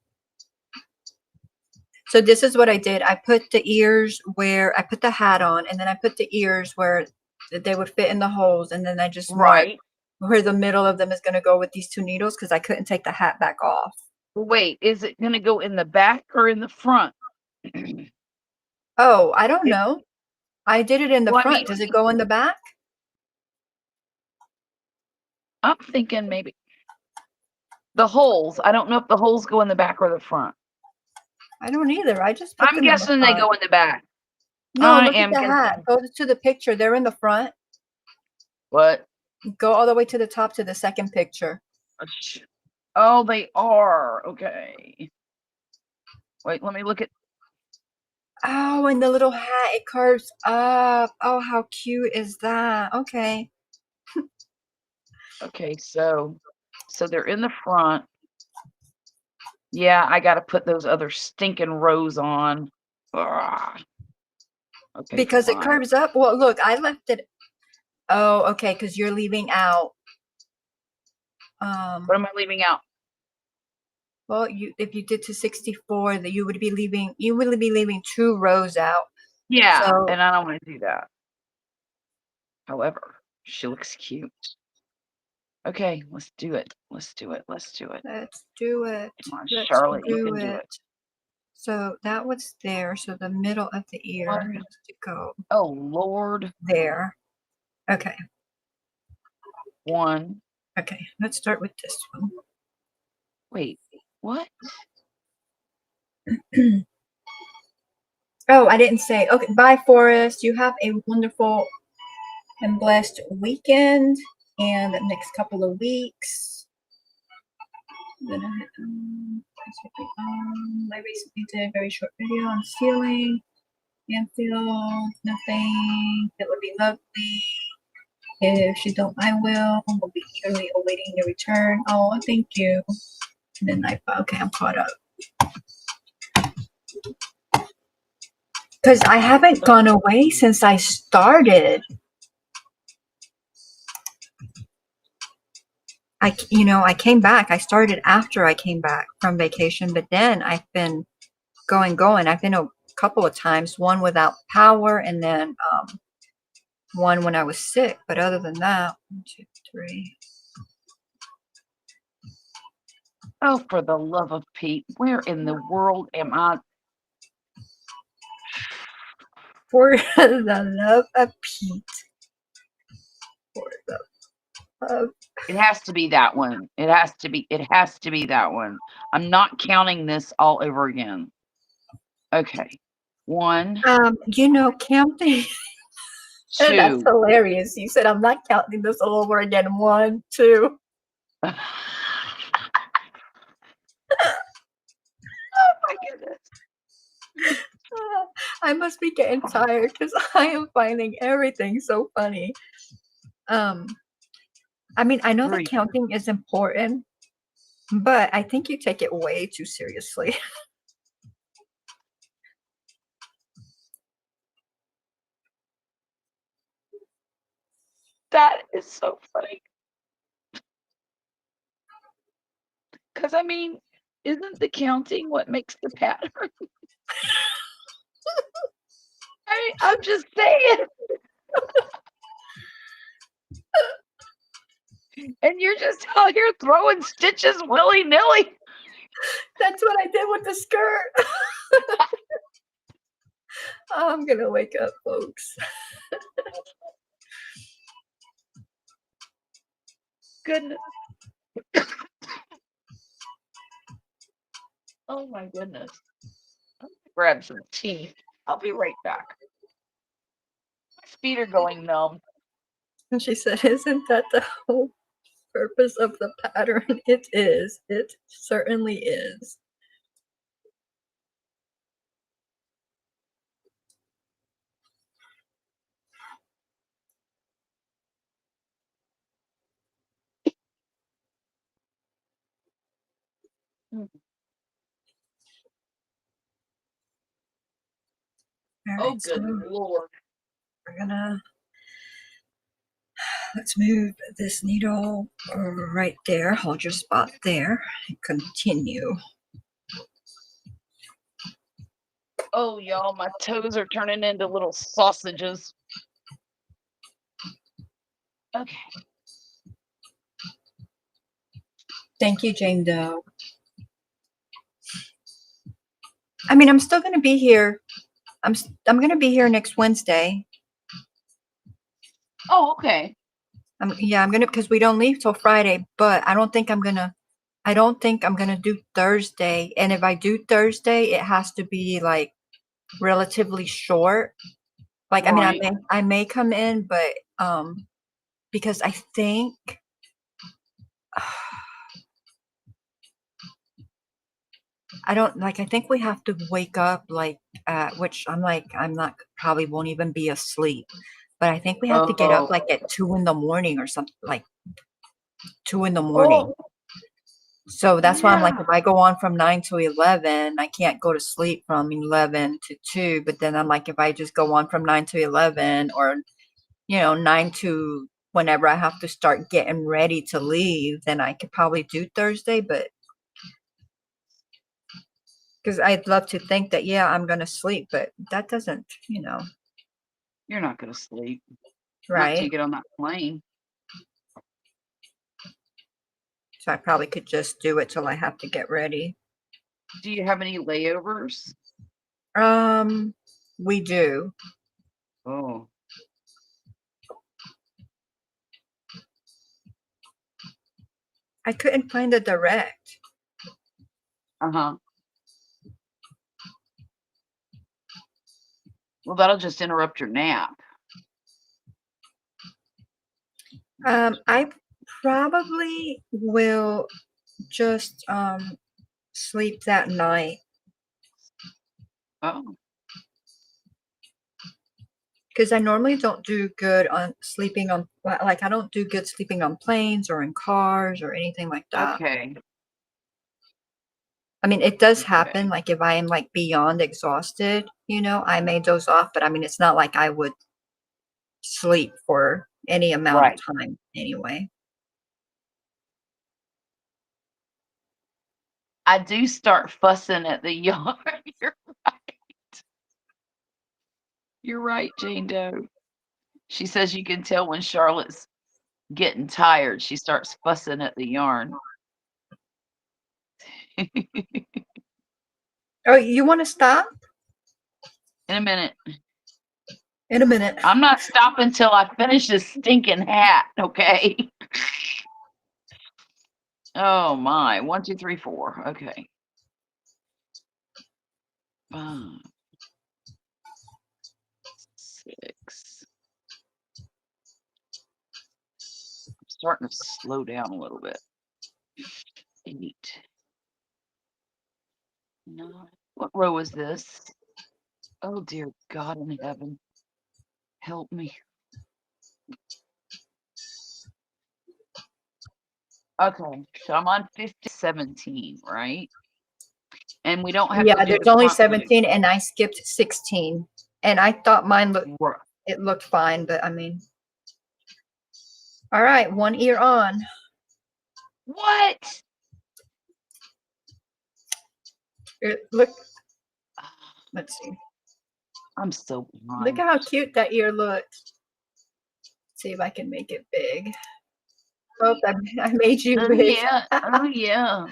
So this is what I did. I put the ears where I put the hat on, and then I put the ears where they would fit in the holes, and then I just marked where the middle of them is gonna go with these 2 needles because I couldn't take the hat back off. Wait, is it going to go in the back or in the front? Oh, I don't know. I did it in the Well, I front. mean- Does it go in the back? I'm thinking maybe the holes. I don't know if the holes go in the back or the front. I don't either. I just put I'm them in the guessing they front. go in the back. No, I look at am the hat. Go to the picture. They're in the front. What? Go all the way to the top to the second picture. Oh, they are. Okay. Wait, let me look at. Oh, and the little hat, it curves up. Oh, how cute is that? Okay. Okay, so they're in the front. Yeah, I got to put those other stinking rows on. Ugh. Okay, Because fine. it curves up. Well, look, I left it. Oh, okay, because you're leaving out. What am I leaving out? Well, if you did to 64, that you would be leaving 2 rows out. Yeah, So, and I don't want to do that. However, she looks cute. Okay, let's do it. Let's do it. Let's do it. Let's do it. Come on, Let's Charlotte, you do can do it. it. So that was there. So the middle of the ear One. has to go Oh, Lord. there. Okay. 1. Okay. Let's start with this one. Wait, what? Oh, I didn't say. Okay. Bye, Forrest. You have a wonderful and blessed weekend and the next couple of weeks. Then I had, I recently did a very short video on stealing and feel nothing. That would be lovely. If you don't, I will be eagerly awaiting your return. Oh, thank you. And then okay, I'm caught up. Because I haven't gone away since I started. I came back. I started after I came back from vacation, but then I've been going. I've been a couple of times, one without power and then one when I was sick. But other than that, 1, 2, 3. Oh, for the love of Pete, where in the world am I? For the love of Pete. For the love. It has to be that one. It has to be that one. I'm not counting this all over again. Okay. 1, Counting. 2. That's hilarious. You said I'm not counting this all over again. 1, 2. Oh my goodness. I must be getting tired because I am finding everything so funny. I mean, I know that 3. counting is important, but I think you take it way too seriously. That is so funny. Because, I mean, isn't the counting what makes the pattern? I'm just saying. And you're just out here throwing stitches willy-nilly. That's what I did with the skirt. I'm gonna wake up, folks. Goodness. Oh my goodness. I'm gonna grab some tea. I'll be right back. My feet are going numb. And she said, "Isn't that the whole purpose of the pattern?" It is. It certainly is. Mm. All Oh, right, good so Lord. let's move this needle right there. Hold your spot there and continue. Oh, y'all, my toes are turning into little sausages. Okay. Thank you, Jane Doe. I mean, I'm still going to be here. I'm going to be here next Wednesday. Oh, okay. I'm going to, because we don't leave till Friday, but I don't think I'm going to do Thursday. And if I do Thursday, it has to be like relatively short. Like, I Right. mean, I may come in, but because I think I think we have to wake up like which I'm not probably won't even be asleep, but I think we have to get up like at 2 in the morning or something, like 2 in the morning. Oh, So that's why I'm like, yeah. if I go on from 9 to 11, I can't go to sleep from 11 to 2. But then I'm like, if I just go on from 9 to 11 or, 9 to whenever I have to start getting ready to leave, then I could probably do Thursday. But because I'd love to think that, yeah, I'm going to sleep, but that doesn't, You're not going to sleep. Not till right? you get on that plane. So I probably could just do it till I have to get ready. Do you have any layovers? We do. Oh, I couldn't find the direct. uh-huh. Well, that'll just interrupt your nap. I probably will just sleep that night Oh, because I normally don't do good on sleeping on, like, I don't do good sleeping on planes or in cars or anything like that. okay. I mean, it does Okay. happen, like, if I am, like, beyond exhausted, you know, I may doze off, but I mean, it's not like I would sleep for any amount Right. of time anyway. I do start fussing at the yard. You're right. You're right, Jane Doe. She says you can tell when Charlotte's getting tired. She starts fussing at the yarn. In Oh, you wanna stop? a minute. In a minute. I'm not stopping till I finish this stinking hat, okay? Oh my. 1, 2, 3, 4. Okay. 5, 6. I'm starting to slow down a little bit. 8. 9. What row is this? Oh dear God in heaven. Help me. Okay, so I'm on 17, right? And we don't have to Yeah, do there's the only front loop. 17 and I skipped 16. And I thought mine Right. looked fine, but I mean. All right, one ear on. What? Look, let's see. I'm so Look blind. at how cute that ear looks. See if I can make it big. Oh, I made you Oh big. yeah. Oh yeah.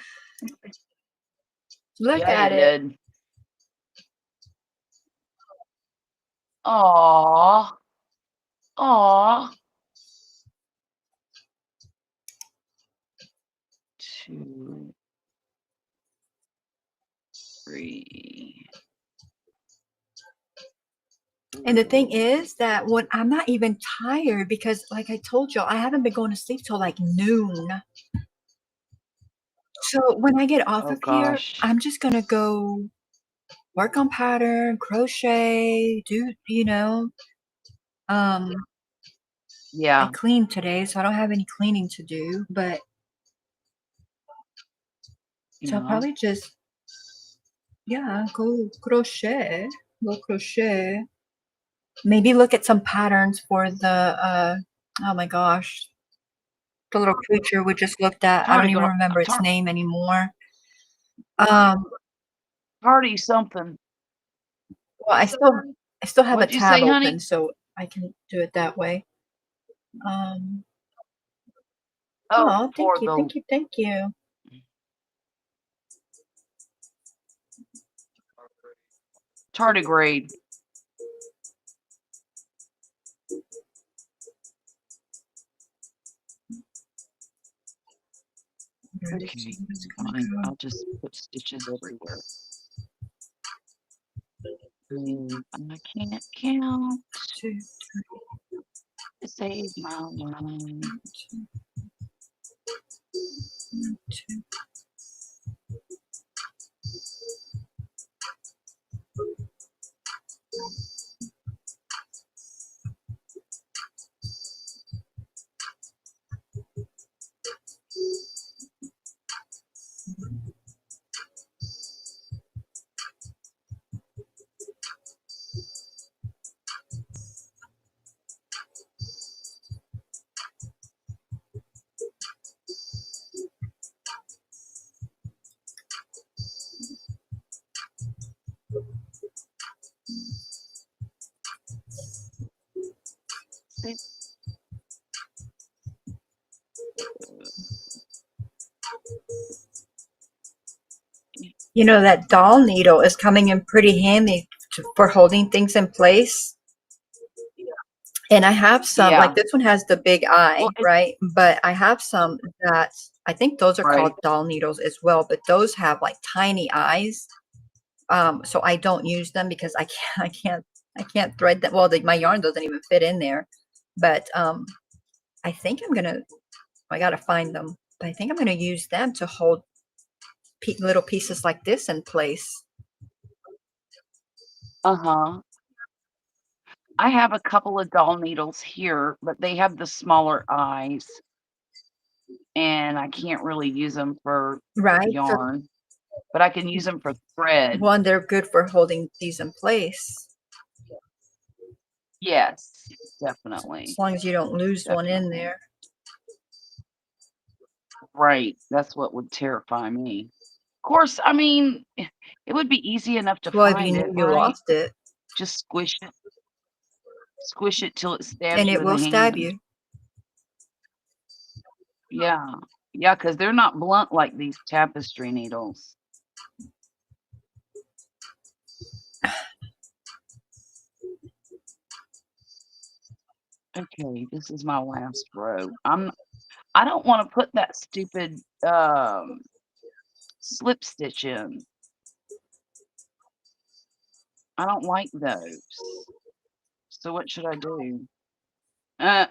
Look Yeah, at you it. did. Aw. Aw. 2, 3. And the thing is that when I'm not even tired because, like I told you, I haven't been going to sleep till like noon. So when I get off Oh of here, gosh. I'm just gonna go work on pattern, crochet, do, you know, I Yeah. cleaned today, so I don't have any cleaning to do, but so I'll Yeah. probably just, yeah, go crochet. Maybe look at some patterns for the, oh my gosh, the little creature we just looked at. I don't even remember its name anymore. Party something. Well, I still have a What'd you tab say, honey? open, so I can do it that way. Oh, for thank you, the thank you, thank you. tardigrade. Okay, it's fine. I'll just put stitches everywhere. I can't count Two, to save my life. two. You know, that doll needle is coming in pretty handy for holding things in place. And I have some, Yeah. like this one has the big eye, Well, right? But I have some that I think those are right. called doll needles as well, but those have like tiny eyes. So I don't use them because I can't thread them. Well, my yarn doesn't even fit in there. But I think I gotta find them. But I think I'm gonna use them to hold little pieces like this in place. Uh-huh. I have a couple of doll needles here, but they have the smaller eyes, and I can't really use them for Right? So yarn, but I can use them for thread. one, they're good for holding these in place. Yes, As definitely. long as you don't lose one in Definitely. there. Right. That's what would terrify me. Of course, I mean, it would be easy enough to Well, if you find knew it, you right? lost it, Just squish it till it stabs and you it in the will stab hand. you. Yeah. Yeah, because they're not blunt like these tapestry needles. Okay, this is my last row. I don't want to put that stupid slip stitch in. I don't like those. So what should I do? Uh,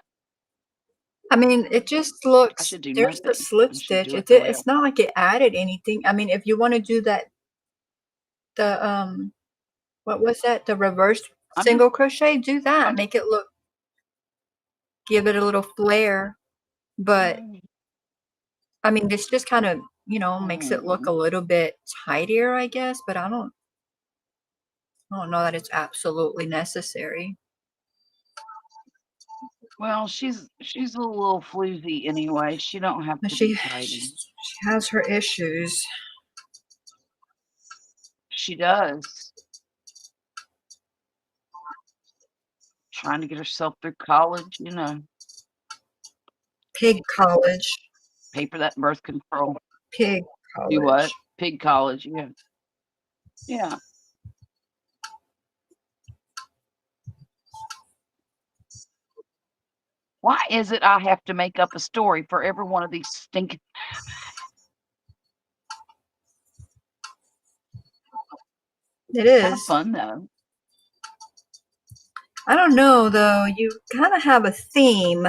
I mean, it just I looks, should do there's the nothing. slip I should stitch. do it the way It's not like it added anything. I mean, if you want to do that, the what was that? The reverse I'm just single crochet, do that. I'm Make it look, give it a little flair. But I mean, this just kind of, makes it look a little bit tidier, I guess, but I don't know that it's absolutely necessary. well, she's a little floozy anyway. She don't have But to be she tidy. has her issues. She does. Trying to get herself through college, Pig college. pay for that birth control. Pig Do what? college. Pig college, yeah. Yeah. Why is it I have to make up a story for every one of these stinking It kind of is. fun though? I don't know though. You kind of have a theme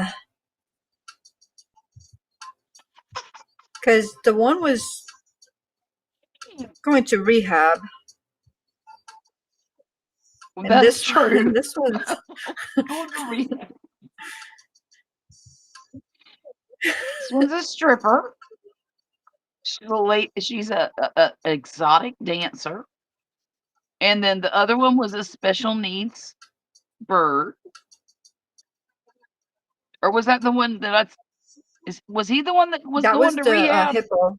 because the one was going to rehab, Well, and that's this one, true. this one's Going to read. This one's a stripper. She's a exotic dancer. And then the other one was a special needs bird. Or was that the one that was he the one that was that was going to the rehab? hippo.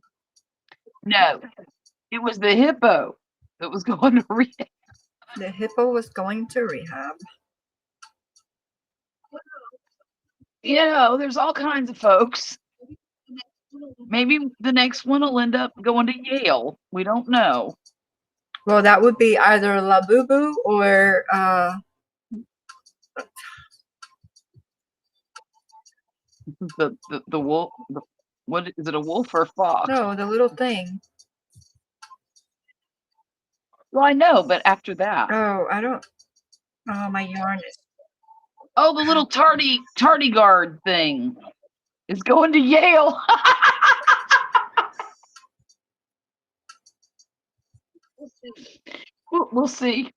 No, it was the hippo that was going to rehab. The hippo was going to rehab. There's all kinds of folks. Maybe the next one will end up going to Yale. We don't know. Well, that would be either Labubu or The wolf. What is it? A wolf or a fox? no, the little thing. Well, I know, but after that. Oh, I don't. Oh, my yarn is. Oh, the little tardigrade thing is going to Yale. We'll see.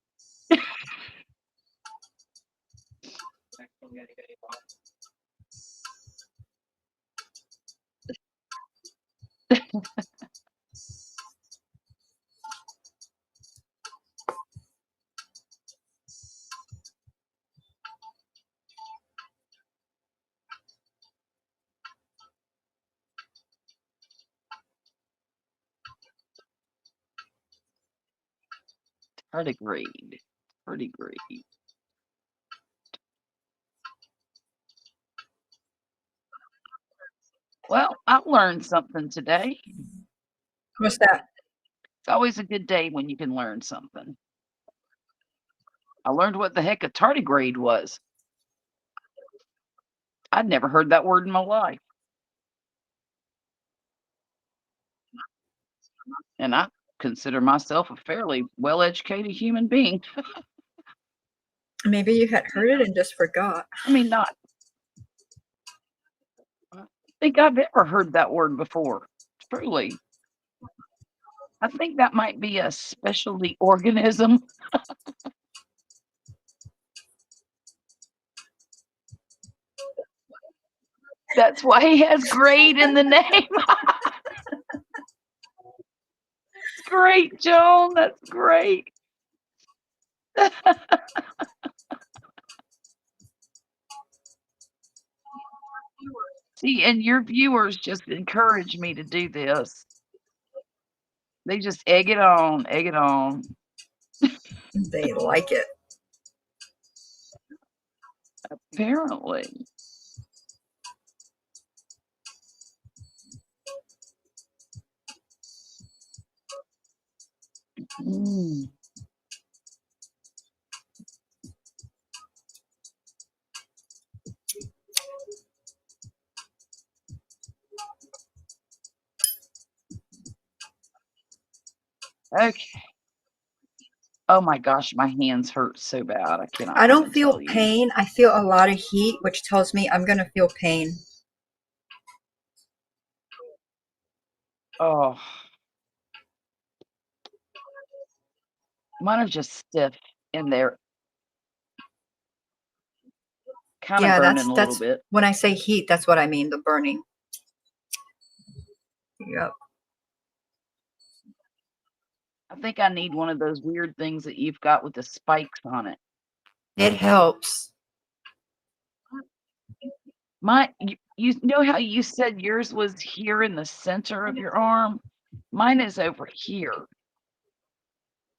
Tardigrade. Tardigrade. Well, I learned something today. What's that? It's always a good day when you can learn something. I learned what the heck a tardigrade was. I'd never heard that word in my life. And I consider myself a fairly well-educated human being. Maybe you had heard it and just forgot. I mean, not I think I've ever heard that word before. Truly. I think that might be a specialty organism. That's why he has grade in the name. That's great, Joan. That's great. See, and your viewers just encourage me to do this. They just egg it on, egg it on. They like it. Apparently. Mm. Okay. Oh my gosh, my hands hurt so bad. I cannot I don't even feel tell you. pain. I feel a lot of heat, which tells me I'm going to feel pain. Oh. Mine are just stiff in there. Kind of Yeah, burning a little that's bit. when I say heat, that's what I mean, the burning. Yep. I think I need one of those weird things that you've got with the spikes on it. It helps. You know how you said yours was here in the center of your arm? Mine is over here.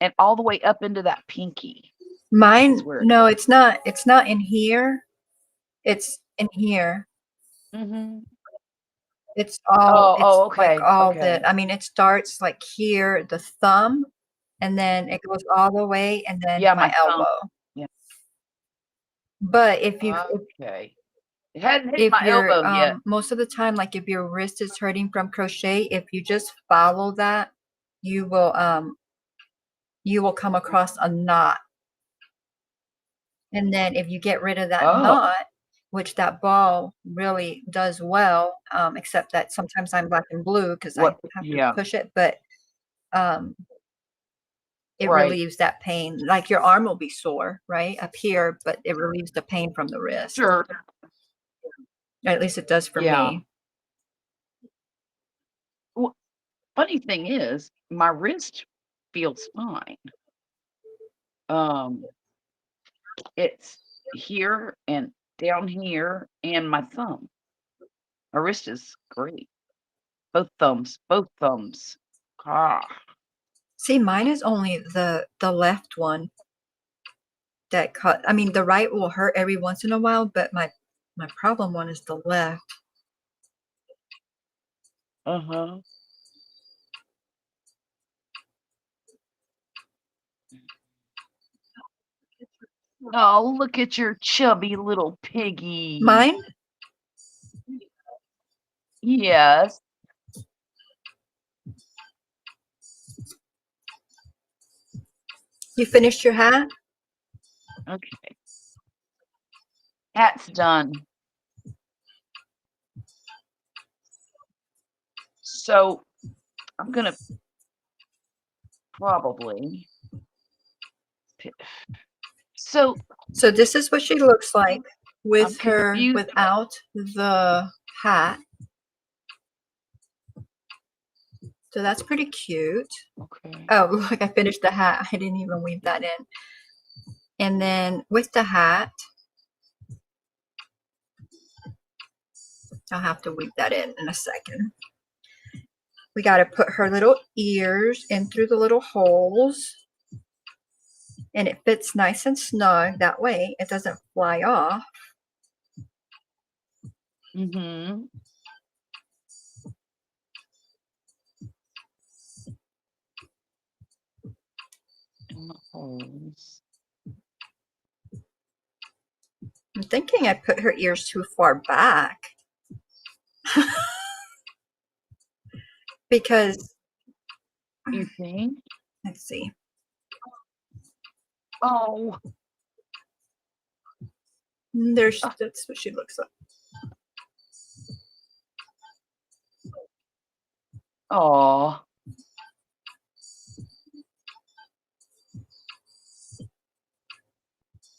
And all the way up into that pinky. Mine, Is where no, it's not in here. It's in here. Mhm. It's all, Oh, it's like okay, all okay. that. I mean, it starts like here, the thumb, and then it goes all the way, and then Yeah, my my thumb. elbow. Yeah. But if you, Okay. It hadn't hit if my you're, elbow yet. most of the time, like if your wrist is hurting from crochet, if you just follow that, you will come across a knot. And then if you get rid of that Oh, knot, which that ball really does well, except that sometimes I'm black and blue because I what? have to Yeah, push it, but it right. relieves that pain. Like your arm will be sore, right, up here, but it relieves the pain from the wrist. Sure. At least it does for Yeah. me. Well, funny thing is, my wrist feels fine. It's here and down here and my thumb. My wrist is great. Both thumbs, both thumbs. Ah. See, mine is only the left one that cut. I mean, the right will hurt every once in a while, but my problem one is the left. Uh-huh. Oh, look at your chubby little piggy. Mine? Yes. You finished your hat? Okay. Hat's done. So I'm gonna probably so So this is what she looks like with I'm her confused. without the hat. So that's pretty cute. Okay. Oh, look, I finished the hat. I didn't even weave that in. And then with the hat, I'll have to weave that in a second. We got to put her little ears in through the little holes. And it fits nice and snug. That way it doesn't fly off. Mm-hmm. I'm thinking I put her ears too far back. Because, You think? let's see. Oh. That's what she looks like. Oh.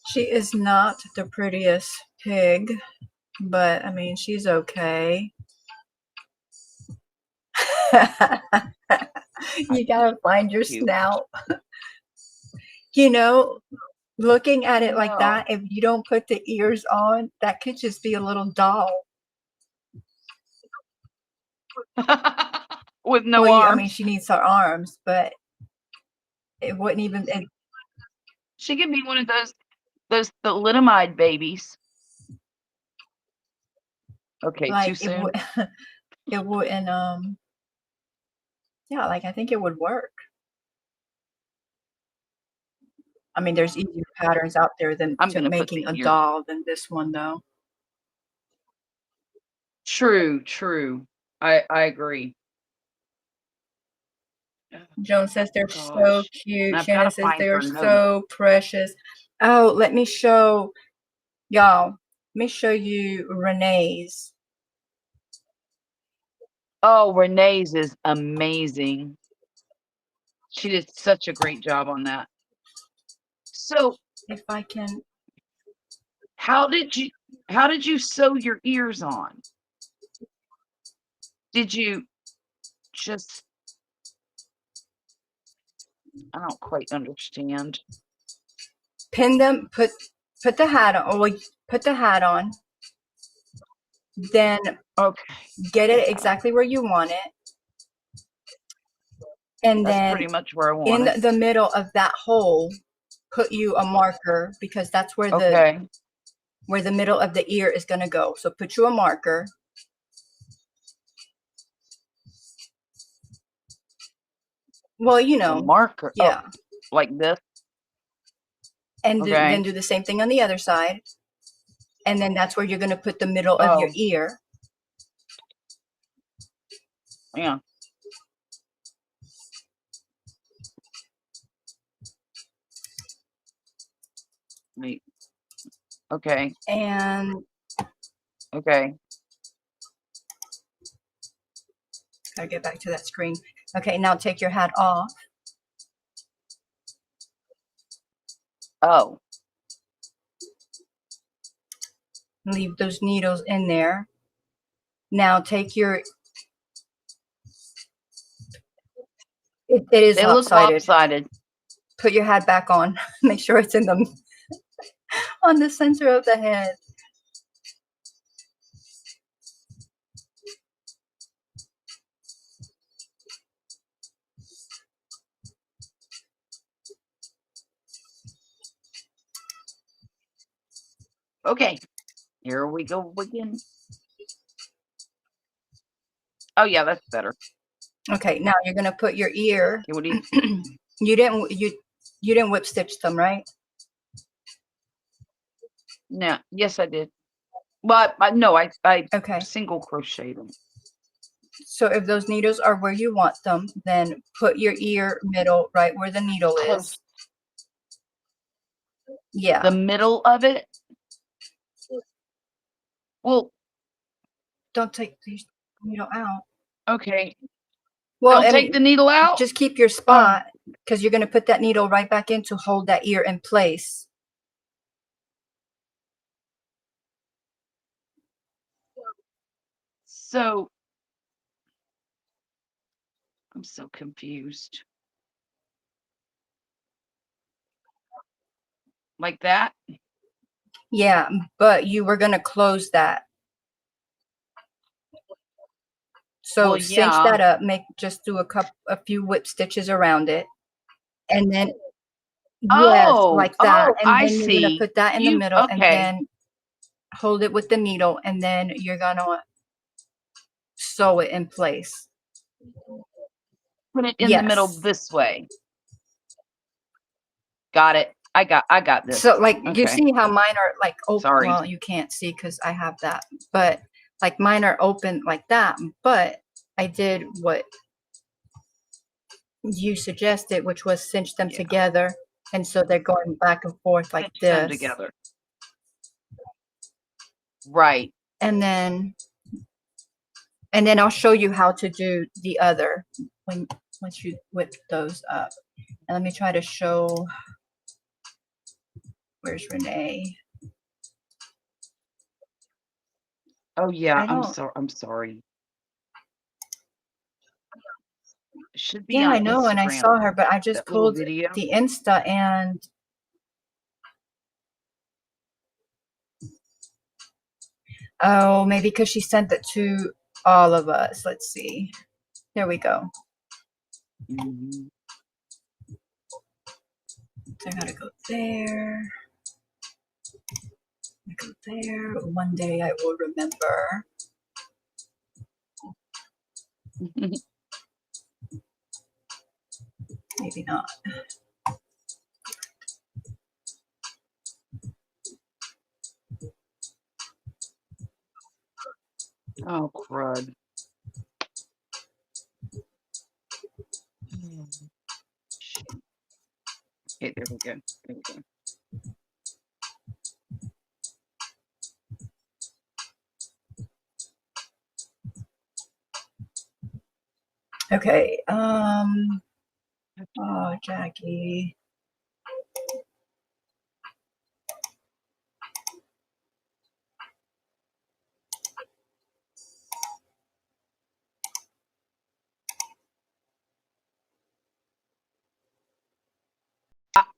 She is not the prettiest pig, but I mean, she's okay. You gotta find your Cute. snout. You know, looking at it like No. that, if you don't put the ears on, that could just be a little doll. With no Well, arms. I mean, she needs her arms, but it wouldn't even. She could be one of those thalidomide babies. Okay, too Like soon. it wouldn't. Yeah, like I think it would work. I mean, there's easier patterns out there than I'm gonna put making the a ear. doll than this one, though. True. I agree. Joan says they're so Gosh. cute. And I've Shannon gotta says find they're her note. so precious. Oh, let me show y'all. Let me show you Renee's. Oh, Renee's is amazing. She did such a great job on that. So If I can. how did you sew your ears on? Did you just I don't quite understand. Pin them, put the hat on, or put the hat on, then Okay. get it exactly where you want it. And That's then pretty much where I want in it. the middle of that hole, put you a marker because that's where Okay. the middle of the ear is going to go. So put you a marker. Well, you A know, marker. yeah. Oh, like this. And Okay. then do the same thing on the other side. And then that's where you're going to put the middle of your Oh. ear. Yeah. Wait. Okay. And Okay. gotta get back to that screen. Okay, now take your hat off. Oh. Leave those needles in there. Now take your. It is They look lopsided. lopsided. Put your hat back on. Make sure it's in the on the center of the head. Okay. Here we go again. Oh yeah, that's better. Okay, now you're gonna put your ear. Okay, what do you You didn't whip stitch them, right? No, yes I did. But no, I Okay. single crocheted them. So if those needles are where you want them, then put your ear middle right where the needle Close. is. Yeah. The middle of it? Well, Don't take the needle out. okay. Well, Don't I take mean, the needle out? just keep your spot because you're going to put that needle right back in to hold that ear in place. So I'm so confused. Like that? Yeah, but you were going to close that. So Well, cinch yeah. that up, just do a few whip stitches around it. And then yes, like that. And I then you're going to see. put that in the middle and Okay. then hold it with the needle and then you're going to sew it in place. Put it in the middle Yes. this way. Got it. I got this. So like you Okay. see how mine are like open. Sorry. Well, you can't see because I have that, but like mine are open like that. But I did what you suggested, which was cinch them Yeah. together, and so they're going back and forth like Cinch them this. together. Right. And then I'll show you how to do the other once you whip those up. And let me try to show. Where's Renee? Oh yeah, I I'm don't. sorry. It should be Yeah, on I know, and I Instagram, saw her, but I just that little pulled video. the Insta and oh, maybe because she sent it to all of us. Let's see. There we go. Mhm. So I gotta go there. Go there. One day I will remember. Maybe not. Oh crud. Okay, there we go. There we go. Okay. Oh, Jackie.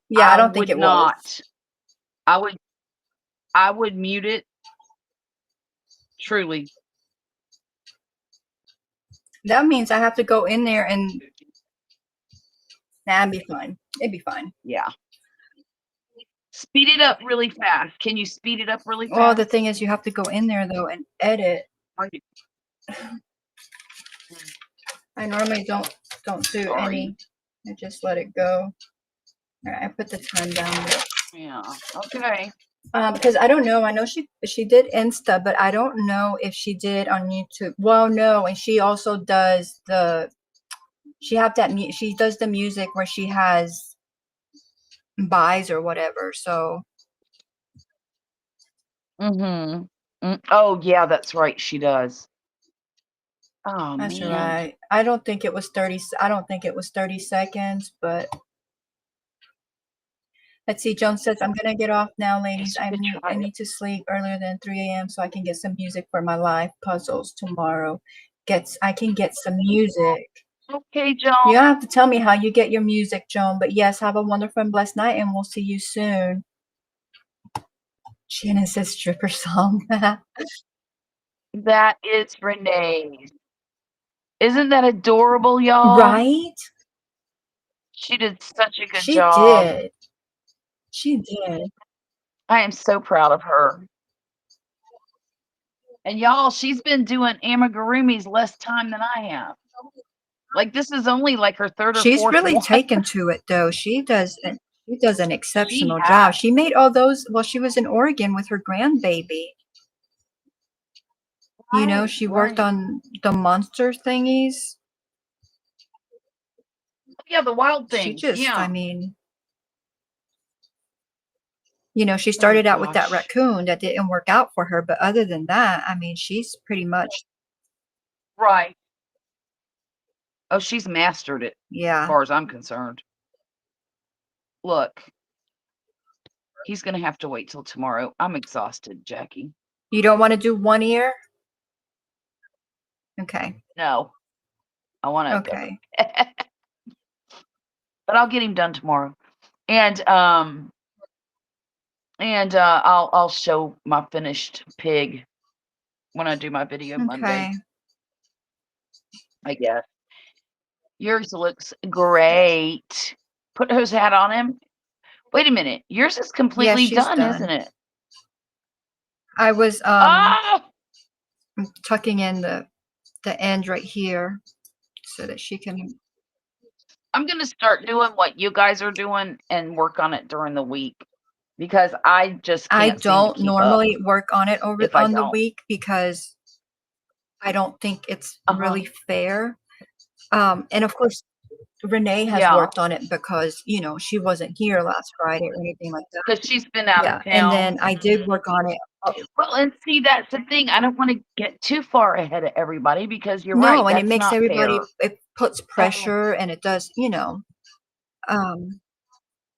Yeah, I don't think it was. I would mute it. Truly. That means I have to go in there and nah, it'd be fine. It'd be fine. Yeah. Speed it up really fast. Can you speed it up really fast? Well, the thing is, you have to go in there though and edit. I normally don't do Sorry. any. I just let it go. All right, I put the time down there. Yeah. Okay. Because I don't know. I know she did Insta, but I don't know if she did on YouTube. Well, no, and she also does she does the music where she has buys or whatever. So Mm-hmm. Oh yeah, that's right. She does. Oh that's man. right. I don't think it was 30. I don't think it was 30 seconds, but let's see. Joan says, I'm going to get off now, ladies. I need to sleep earlier than 3 a.m. so I can get some music for my live puzzles tomorrow. I can get some music. Okay, Joan. You don't have to tell me how you get your music, Joan, but yes, have a wonderful and blessed night, and we'll see you soon. Shannon says stripper song. That is Renee's. Isn't that adorable, y'all? Right? She did such a good She job. did. She did. I am so proud of her. And y'all, she's been doing amigurumis less time than I have. Like this is only like her third or She's fourth really one. taken to it, though. She does an exceptional has. job. She made all those while she was in Oregon with her grandbaby. You know, she worked on the monster thingies. Yeah, the wild thing. She just, yeah. I mean, you know, she started out with that gosh. raccoon that didn't work out for her, but other than that, I mean, she's pretty much Right. Oh, she's mastered it, as yeah. far as I'm concerned. Look, he's gonna have to wait till tomorrow. I'm exhausted, Jackie. You don't want to do one ear? Okay. No, I want to. Okay. But I'll get him done tomorrow, and I'll show my finished pig when I do my video Monday. Okay. I guess yours looks great. Put his hat on him. Wait a minute, yours is completely she's done, isn't it? I was Oh! tucking in the end right here so that she can. I'm gonna start doing what you guys are doing and work on it during the week because I just I can't seem to don't keep up normally work on it over if I on the don't. week because I don't think it's Uh-huh. really fair. And of course, Renee has Yeah, worked on it because, you know, she wasn't here last Friday or anything like that. because she's been out Yeah. of And town. then I did work on it. Well, and see, that's the thing. I don't want to get too far ahead of everybody because you're right. No, and it That's makes not everybody, fair. it puts pressure and it does, you know. Um,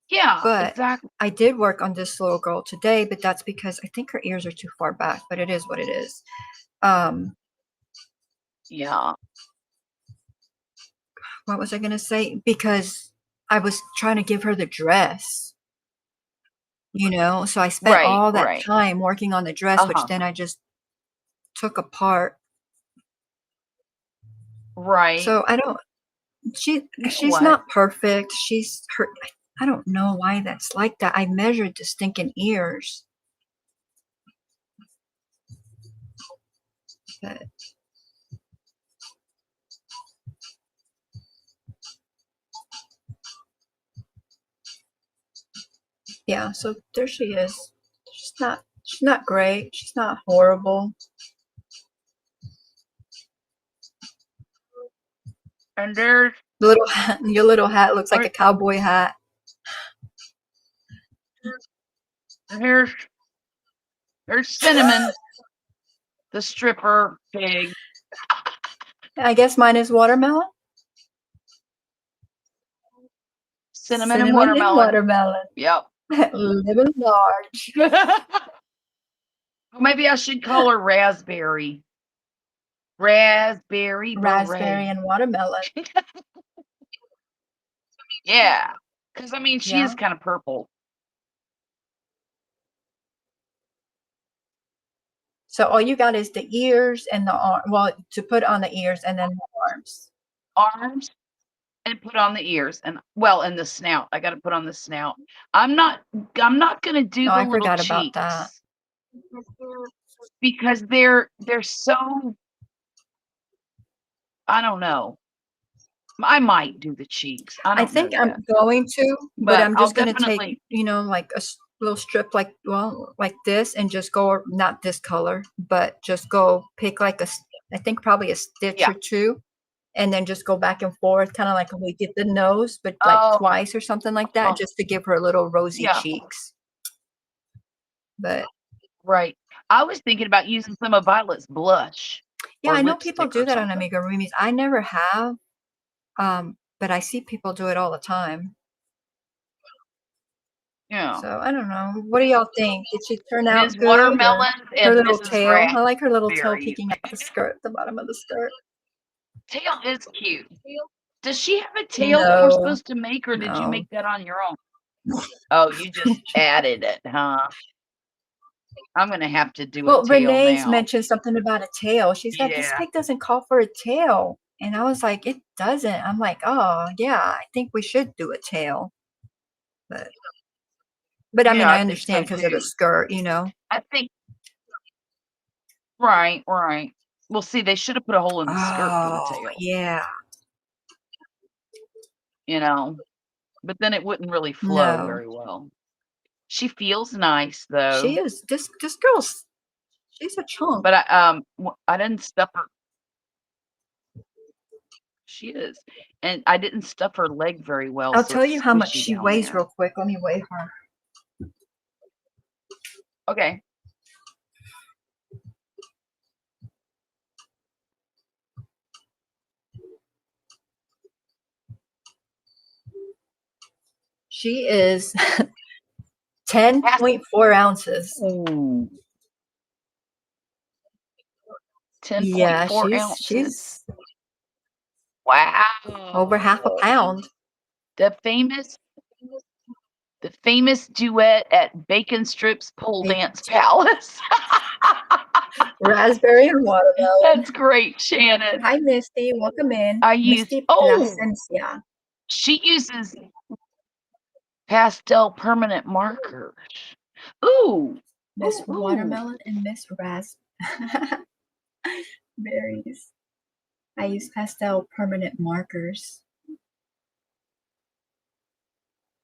Yeah, but exactly. I did work on this little girl today, but that's because I think her ears are too far back, but it is what it is. Yeah, What was I going to say? Because I was trying to give her the dress, you know, so I spent right, all that right. time working on the dress, which Uh-huh. then I just took apart. Right. So I don't, You know she's what? not perfect. She's her, I don't know why that's like that. I measured the stinking ears. But yeah, so there she is. She's not great. She's not horrible. And there's The little hat, your little hat looks like a cowboy hat. here's Cinnamon, the stripper pig. I guess mine is watermelon. Cinnamon and Cinnamon and watermelon. watermelon. Yep. Living large. Maybe I should call her Raspberry. Raspberry Raspberry beret. and watermelon. Yeah, because I mean, she Yeah. is kind of purple. So all you got is the ears and the arm. Well, to put on the ears and then the arms. Arms and put on the ears and well, and the snout. I got to put on the snout. I'm not gonna do Oh, the I little forgot about that. cheeks because they're so. I don't know. I might do the cheeks. I I don't know think I'm yet, going to, but but I'm I'll just going to take, definitely. you know, like a little strip like, well, like this and just go, not this color, but just go pick like I think probably a stitch Yeah. or two and then just go back and forth, kind of like when we did the nose, but like Oh, twice or something like that, just to give her little rosy yeah. cheeks. But Right. I was thinking about using some of Violet's blush. yeah, Or I know people lipstick do or that on something. amigurumis. I never have, but I see people do it all the time. Yeah. So I don't know. What do y'all think? Did she turn out Ms. good? Or Watermelon her and little Mrs. tail. I like her little tail Raspberry. peeking out the skirt, the bottom of the skirt. Tail is cute. Does she have a tail that we're No, supposed to make, or did you no. make that on your own? Oh, you just added it, huh? I'm gonna have to do a Well, tail Renee's now. mentioned something about a tail. She's like, this Yeah. pic doesn't call for a tail. And I was like, it doesn't. I'm like, oh yeah, I think we should do a tail. But I mean, Yeah, I I think so understand because of the too. skirt, you know. I think right, right. Well, see, they should have put a hole in the skirt for the Oh tail, yeah. you know, but then it wouldn't really flow No. very well. She feels nice She though, is this girl's she's a chunk. but I didn't stuff her. She is, and I didn't stuff her leg very well, I'll so tell you it's how much squishy she down weighs there. real quick. Let me weigh her. Okay. She is 10.4 ounces. Ooh. Yeah, 10.4 ounces. she's Wow. over half a pound. The famous duet at Bacon Strip's Pole Bacon Dance Palace. Raspberry and watermelon. That's great, Shannon. Hi, Misty. Welcome in. I use Misty oh, Plasencia. she uses pastel permanent markers. Ooh. Miss Ooh. Watermelon and Miss Berries. I use pastel permanent markers.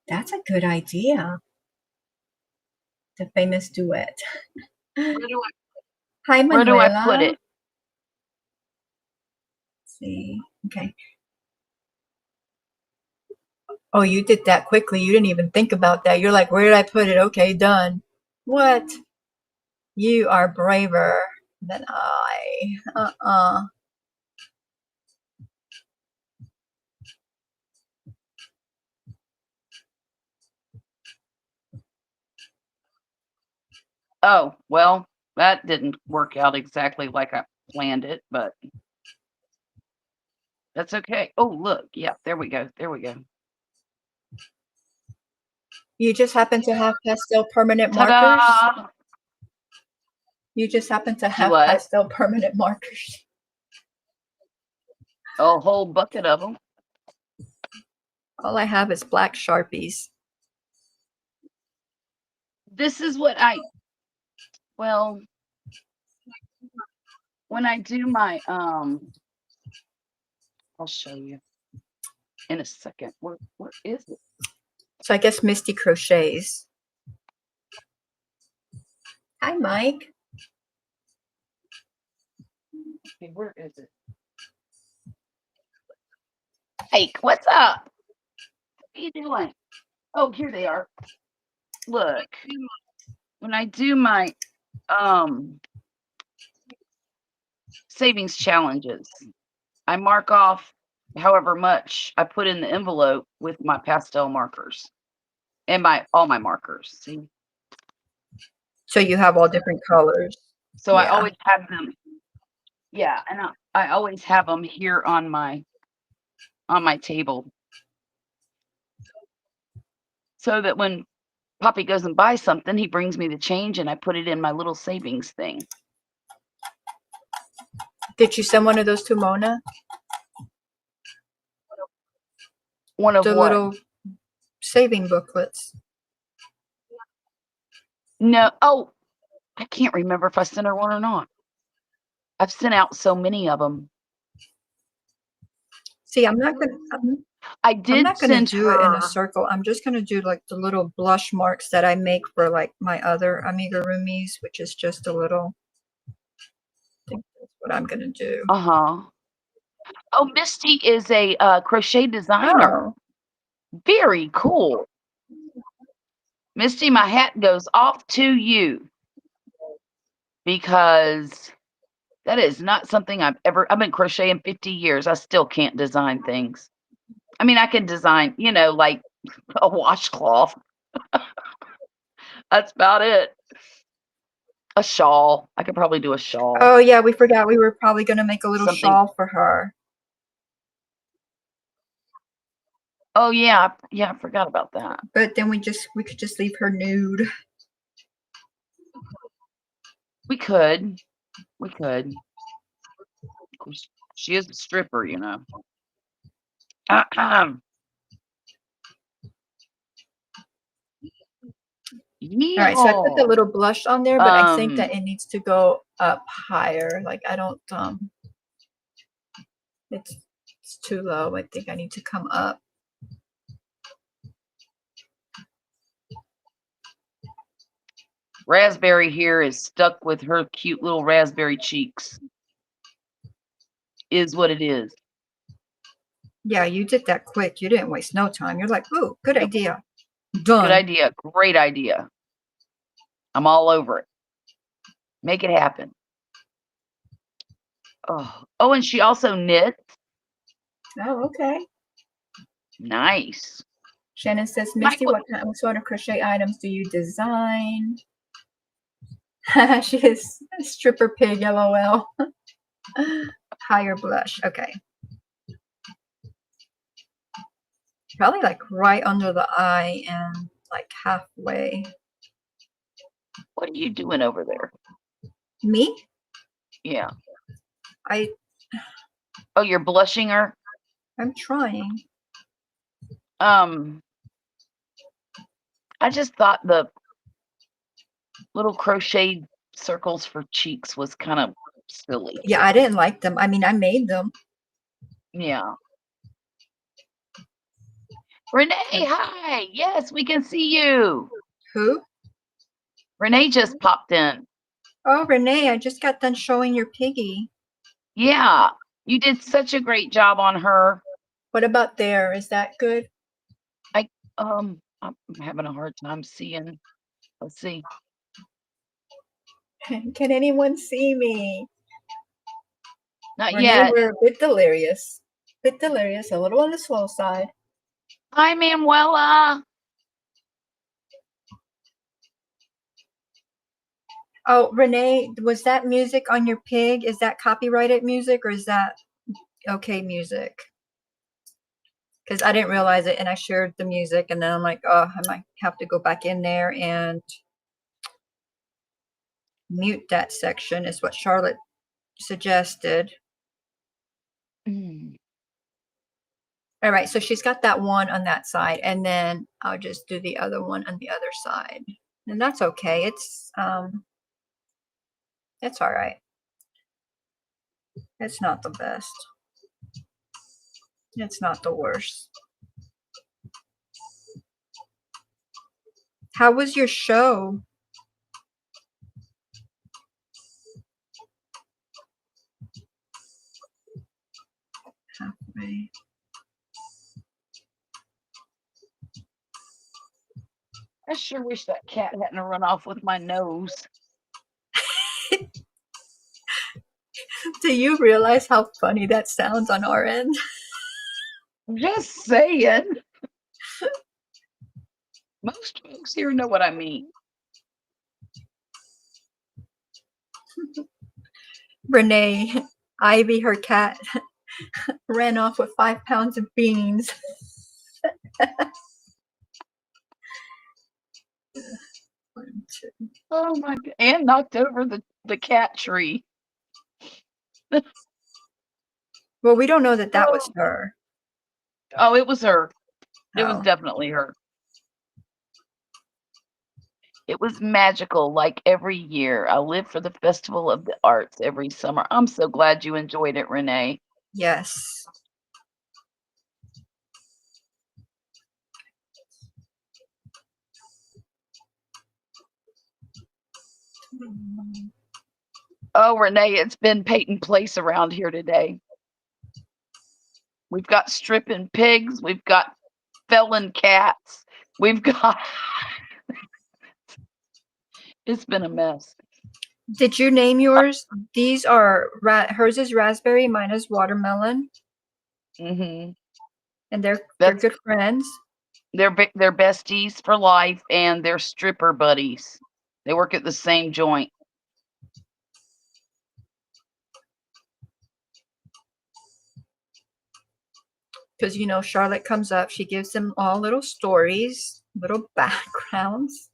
That's a good idea. The famous duet. Hi, Where do I Manuela. put it? Let's see. Okay. Oh, you did that quickly. You didn't even think about that. You're like, where did I put it? Okay, done. What? You are braver than I. Oh, well, that didn't work out exactly like I planned it, but that's okay. Oh, look. Yeah, there we go. There we go. You just happen to have pastel permanent markers? Ta-da! You just happen to Do have what? pastel permanent markers. A whole bucket of them. All I have is black Sharpies. This is what well, when I do my, I'll show you in a second. Where is it? So I guess Misty crochets. Hi, Mike. Okay, where is it? Ike, what's up? What are you doing? Oh, here they are. Look, when I do my savings challenges, I mark off however much I put in the envelope with my pastel markers and all my markers. See? So you have all different colors. So I Yeah. always have them. Yeah, and I always have them here on my table, so that when Poppy goes and buys something, he brings me the change and I put it in my little savings thing. Did you send one of those to Mona? One of The what? little saving booklets. No. Oh, I can't remember if I sent her one or not. I've sent out so many of them. See, I'm not gonna. I I'm did not gonna send do it in a her. circle. I'm just gonna do like the little blush marks that I make for like my other amigurumis, which is just a little. I think that's what I'm gonna do. Oh, Misty is a crochet designer. Oh, Very cool. Misty, my hat goes off to you, because that is not something I've been crocheting 50 years. I still can't design things. I mean, I can design, like a washcloth. That's about it. A shawl. I could probably do a shawl. oh yeah, we forgot we were probably gonna make a little Something. shawl for her. Oh yeah, I forgot about that. But then we could just leave her nude. We could. She is a stripper, All right, so I put the little blush on there, but I think that it needs to go up higher. Like I don't it's too low. I think I need to come up. Raspberry here is stuck with her cute little raspberry cheeks. Is what it is. Yeah, you did that quick. You didn't waste no time. You're like, ooh, good idea. Done. Good idea. Great idea. I'm all over it. Make it happen. Oh, and she also knits. Oh, okay. Nice. Shannon says, Misty, what sort of crochet items do you design? She is a stripper pig, LOL. Higher blush. Okay. Probably like right under the eye and like halfway. What are you doing over there? Me? Yeah. Oh, you're blushing her? I'm trying. I just thought the little crochet circles for cheeks was kind of silly. Yeah, I didn't like them. I mean, I made them. Yeah. Renee, hi. Yes, we can see you. Who? Renee just popped in. Oh, Renee, I just got done showing your piggy. Yeah, you did such a great job on her. What about there? Is that good? I'm having a hard time seeing. Let's see. Can anyone see me? Not Renee, yet. we're a bit delirious. Bit delirious, a little on the slow side. Hi, Manuela. Oh, Renee, was that music on your pig? Is that copyrighted music or is that okay music? Because I didn't realize it and I shared the music and then I'm like, oh, I might have to go back in there and mute that section is what Charlotte suggested. Mm. All right, so she's got that one on that side and then I'll just do the other one on the other side. And that's okay. It's all right. It's not the best. It's not the worst. How was your show? Halfway. I sure wish that cat hadn't run off with my nose. Do you realize how funny that sounds on our end? Just saying. Most folks here know what I mean. Renee, Ivy, her cat, ran off with 5 pounds of beans. One, two. Oh my God. And knocked over the cat tree. Well, we don't know that that was her. Oh, it was her. It was Oh. definitely her. It was magical, like every year. I live for the Festival of the Arts every summer. I'm so glad you enjoyed it, Renee. Yes. Oh, Renee, it's been Peyton Place around here today. We've got stripping pigs. We've got felon cats. We've got. It's been a mess. Did you name yours? These are hers is raspberry, mine is watermelon, Mm-hmm. and they're That's good friends. they're besties for life, and they're stripper buddies. They work at the same joint. Because you know, Charlotte comes up, she gives them all little stories, little backgrounds.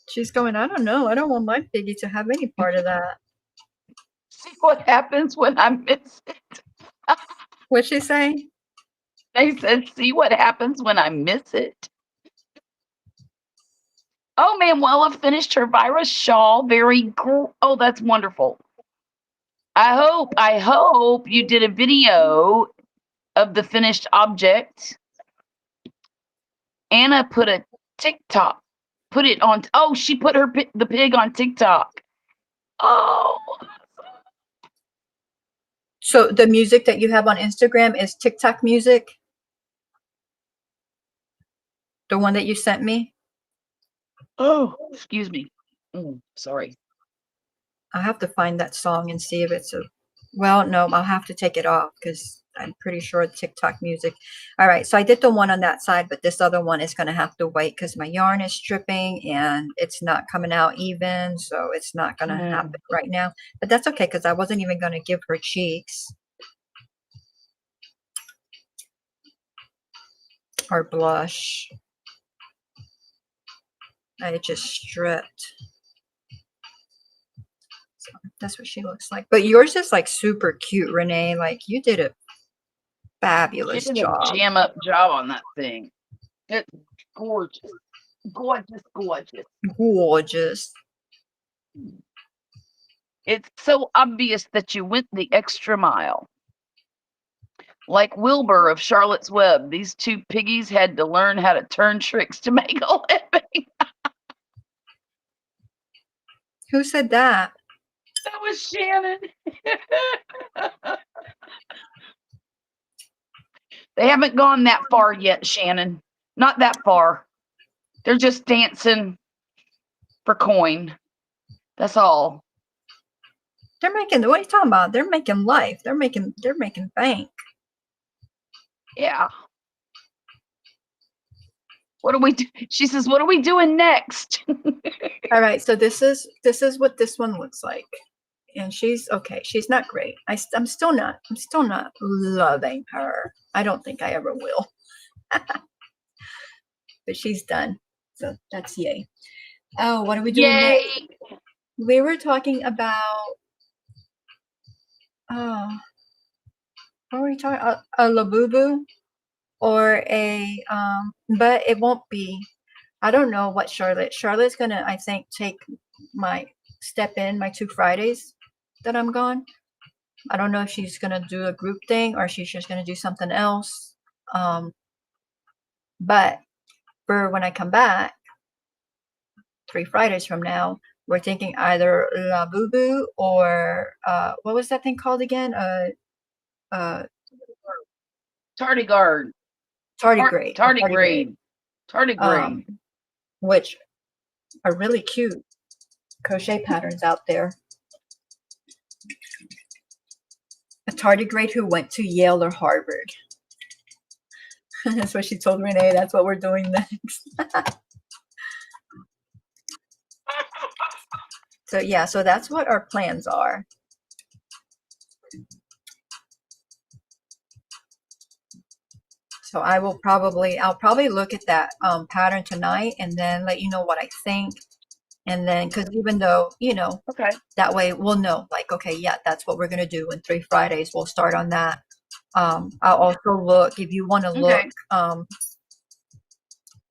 She's going, I don't know, I don't want my piggy to have any part of that. See what happens when I miss it. What'd she say? They said, see what happens when I miss it. Oh, Manuela finished her virus shawl. Very cool. Oh, that's wonderful. I hope you did a video of the finished object. Anna put a TikTok. Put it on. Oh, she put the pig on TikTok. Oh. So the music that you have on Instagram is TikTok music? The one that you sent me? Oh, excuse me. Sorry. I'll have to find that song and see if it's a, well, no, I'll have to take it off because I'm pretty sure it's TikTok music. All right, so I did the one on that side, but this other one is going to have to wait because my yarn is stripping and it's not coming out even, so it's not going to happen right now. But that's okay because I wasn't even going to give her cheeks or blush. I just stripped. So that's what she looks like. But yours is like super cute, Renee. Like you did a fabulous She did job. a jam up job on that thing. It's gorgeous. Gorgeous, gorgeous. Gorgeous. It's so obvious that you went the extra mile. Like Wilbur of Charlotte's Web, these two piggies had to learn how to turn tricks to make a living. Who said that? That was Shannon. They haven't gone that far yet, Shannon. Not that far. They're just dancing for coin. That's all. They're making, what are you talking about? They're making life. They're making bank. Yeah. What do we do? She says, what are we doing next? All right, so this is what this one looks like. And she's okay. She's not great. I'm still not loving her. I don't think I ever will. But she's done. So that's yay. Oh, what are we doing Yay! next? We were talking about what were we talking? A labubu or a but it won't be. I don't know what Charlotte's gonna, I think, take my 2 Fridays that I'm gone. I don't know if she's gonna do a group thing or she's just gonna do something else. But for when I come back 3 Fridays from now, we're thinking either labubu or what was that thing called again? Tardigrade. Tardigrade. Tardigrade. Which are really cute crochet patterns out there. A tardigrade who went to Yale or Harvard. That's what she told Renee. That's what we're doing next. So yeah, so that's what our plans are. So I'll probably look at that pattern tonight and then let you know what I think. And then, because even though, Okay. that way we'll know, like, okay, yeah, that's what we're going to do. In 3 Fridays, we'll start on that. I'll also look, if you want to look,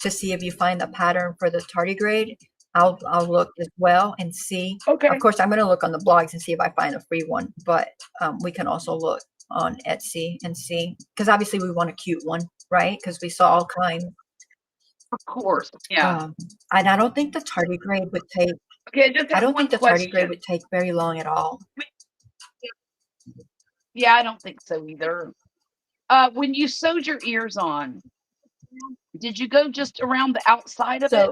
to see if you find the pattern for the tardigrade. I'll look as well and see. Okay. Of course, I'm going to look on the blogs and see if I find a free one, but we can also look on Etsy and see, because obviously we want a cute one, right? Because we saw all kinds. Of course. Yeah. And I don't think the tardigrade would take. Okay. I don't think the tardigrade would take very long at all. Yeah, I don't think so either. When you sewed your ears on, did you go just around the outside of it?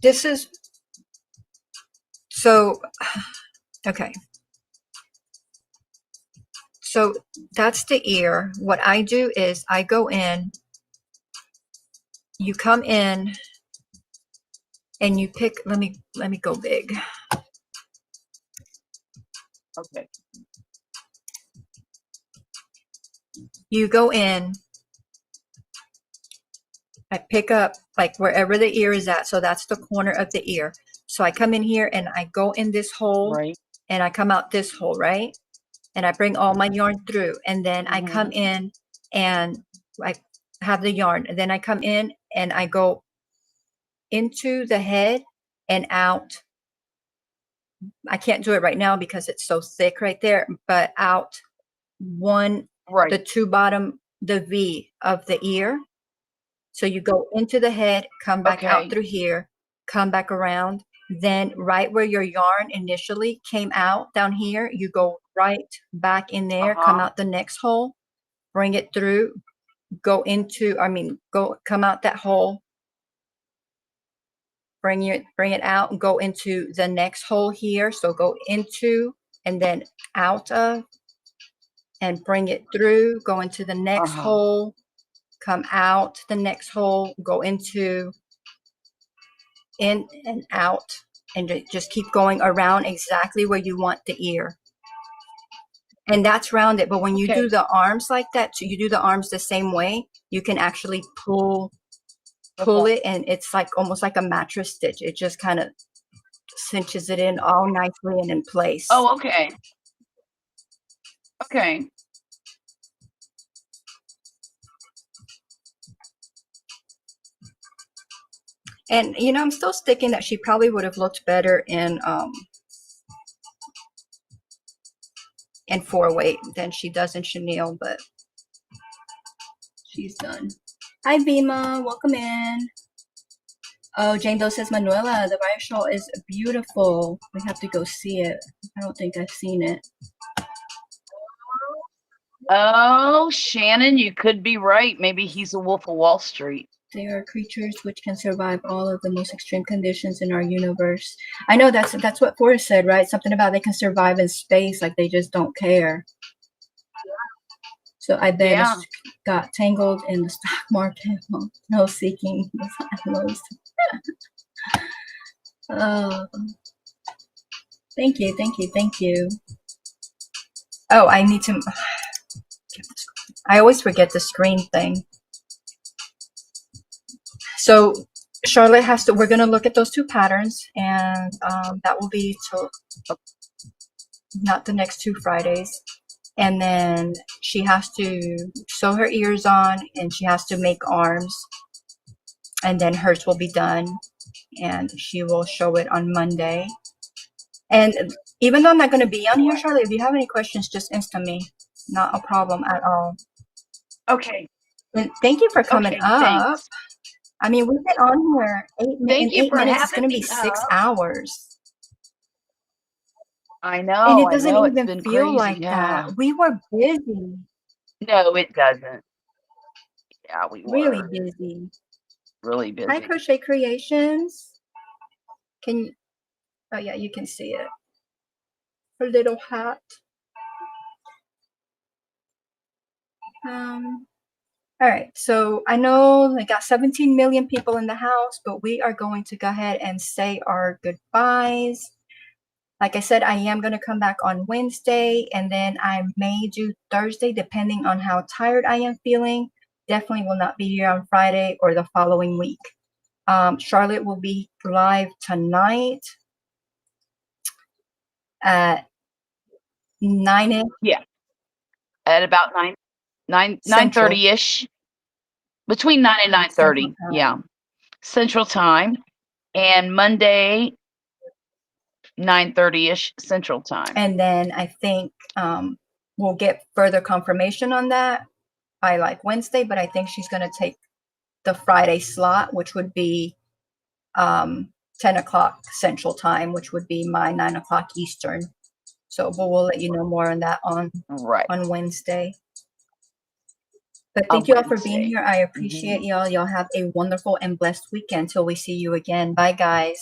This is okay. So that's the ear. What I do is I go in, you come in and you pick, let me go big. Okay. You go in, I pick up like wherever the ear is at. So that's the corner of the ear. So I come in here and I go in this hole, Right. and I come out this hole, right? And I bring all my yarn through, and then I come in and I have the yarn, and then I come in and I go into the head and out. I can't do it right now because it's so thick right there, but out the 2 bottom, the V of the ear. So you go into the head, come back out through here, come back around. Then right where your yarn initially came out down here, you go right back in there, come out the next hole, bring it through, come out that hole, bring it out and go into the next hole here. So go into and then out of and bring it through, go into the next hole, come out the next hole, go into, in and out, and just keep going around exactly where you want the ear. And that's rounded. But when you do the arms like that, so you do the arms the same way, you can actually pull it, and it's like almost like a mattress stitch. It just kind of cinches it in all nicely and in place. Oh, okay. Okay. And I'm still sticking that she probably would have looked better in in 4-weight than she does in chenille, but she's done. Hi, Vima. Welcome in. Oh, Jane Doe says, Manuela, the riot shawl is beautiful. We have to go see it. I don't think I've seen it. Oh, Shannon, you could be right. Maybe he's a Wolf of Wall Street. They are creatures which can survive all of the most extreme conditions in our universe. I know that's what Forrest said, right? Something about they can survive in space, like they just don't care. So I bet Yeah. it's got tangled in the stock market. No seeking lows. Oh, thank you, thank you, thank you. Oh, I need to. I always forget the screen thing. So Charlotte has to. We're gonna look at those 2 patterns, and that will be till not the next 2 Fridays. And then she has to sew her ears on, and she has to make arms, and then hers will be done, and she will show it on Monday. And even though I'm not going to be on here, Charlotte, if you have any questions, just insta me. Not a problem at all. Okay. And thank you for coming Okay, up. thanks. I mean, we've been on here Thank you 8 for minutes. It's having going to be me 6 up. hours. I And know, it doesn't it's even been feel crazy. like Yeah. that. We were busy, No, it doesn't. Yeah, we really were busy. really Hi, busy. Crochet Creations. Can you? Oh yeah, you can see it. Her little hat. All right, so I know I got 17 million people in the house, but we are going to go ahead and say our goodbyes. Like I said, I am going to come back on Wednesday, and then I may do Thursday, depending on how tired I am feeling. Definitely will not be here on Friday or the following week. Charlotte will be live tonight at 9 Yeah. At about 9:30ish. Between 9 and 9:30. Yeah. Central Time. And Monday 9:30ish Central Time. And then I think we'll get further confirmation on that by like Wednesday, but I think she's going to take the Friday slot, which would be 10 o'clock Central Time, which would be my 9 o'clock Eastern. So we'll let you know more on that on Wednesday. But thank you all for being here. I appreciate y'all. Y'all have a wonderful and blessed weekend till we see you again. Bye, guys.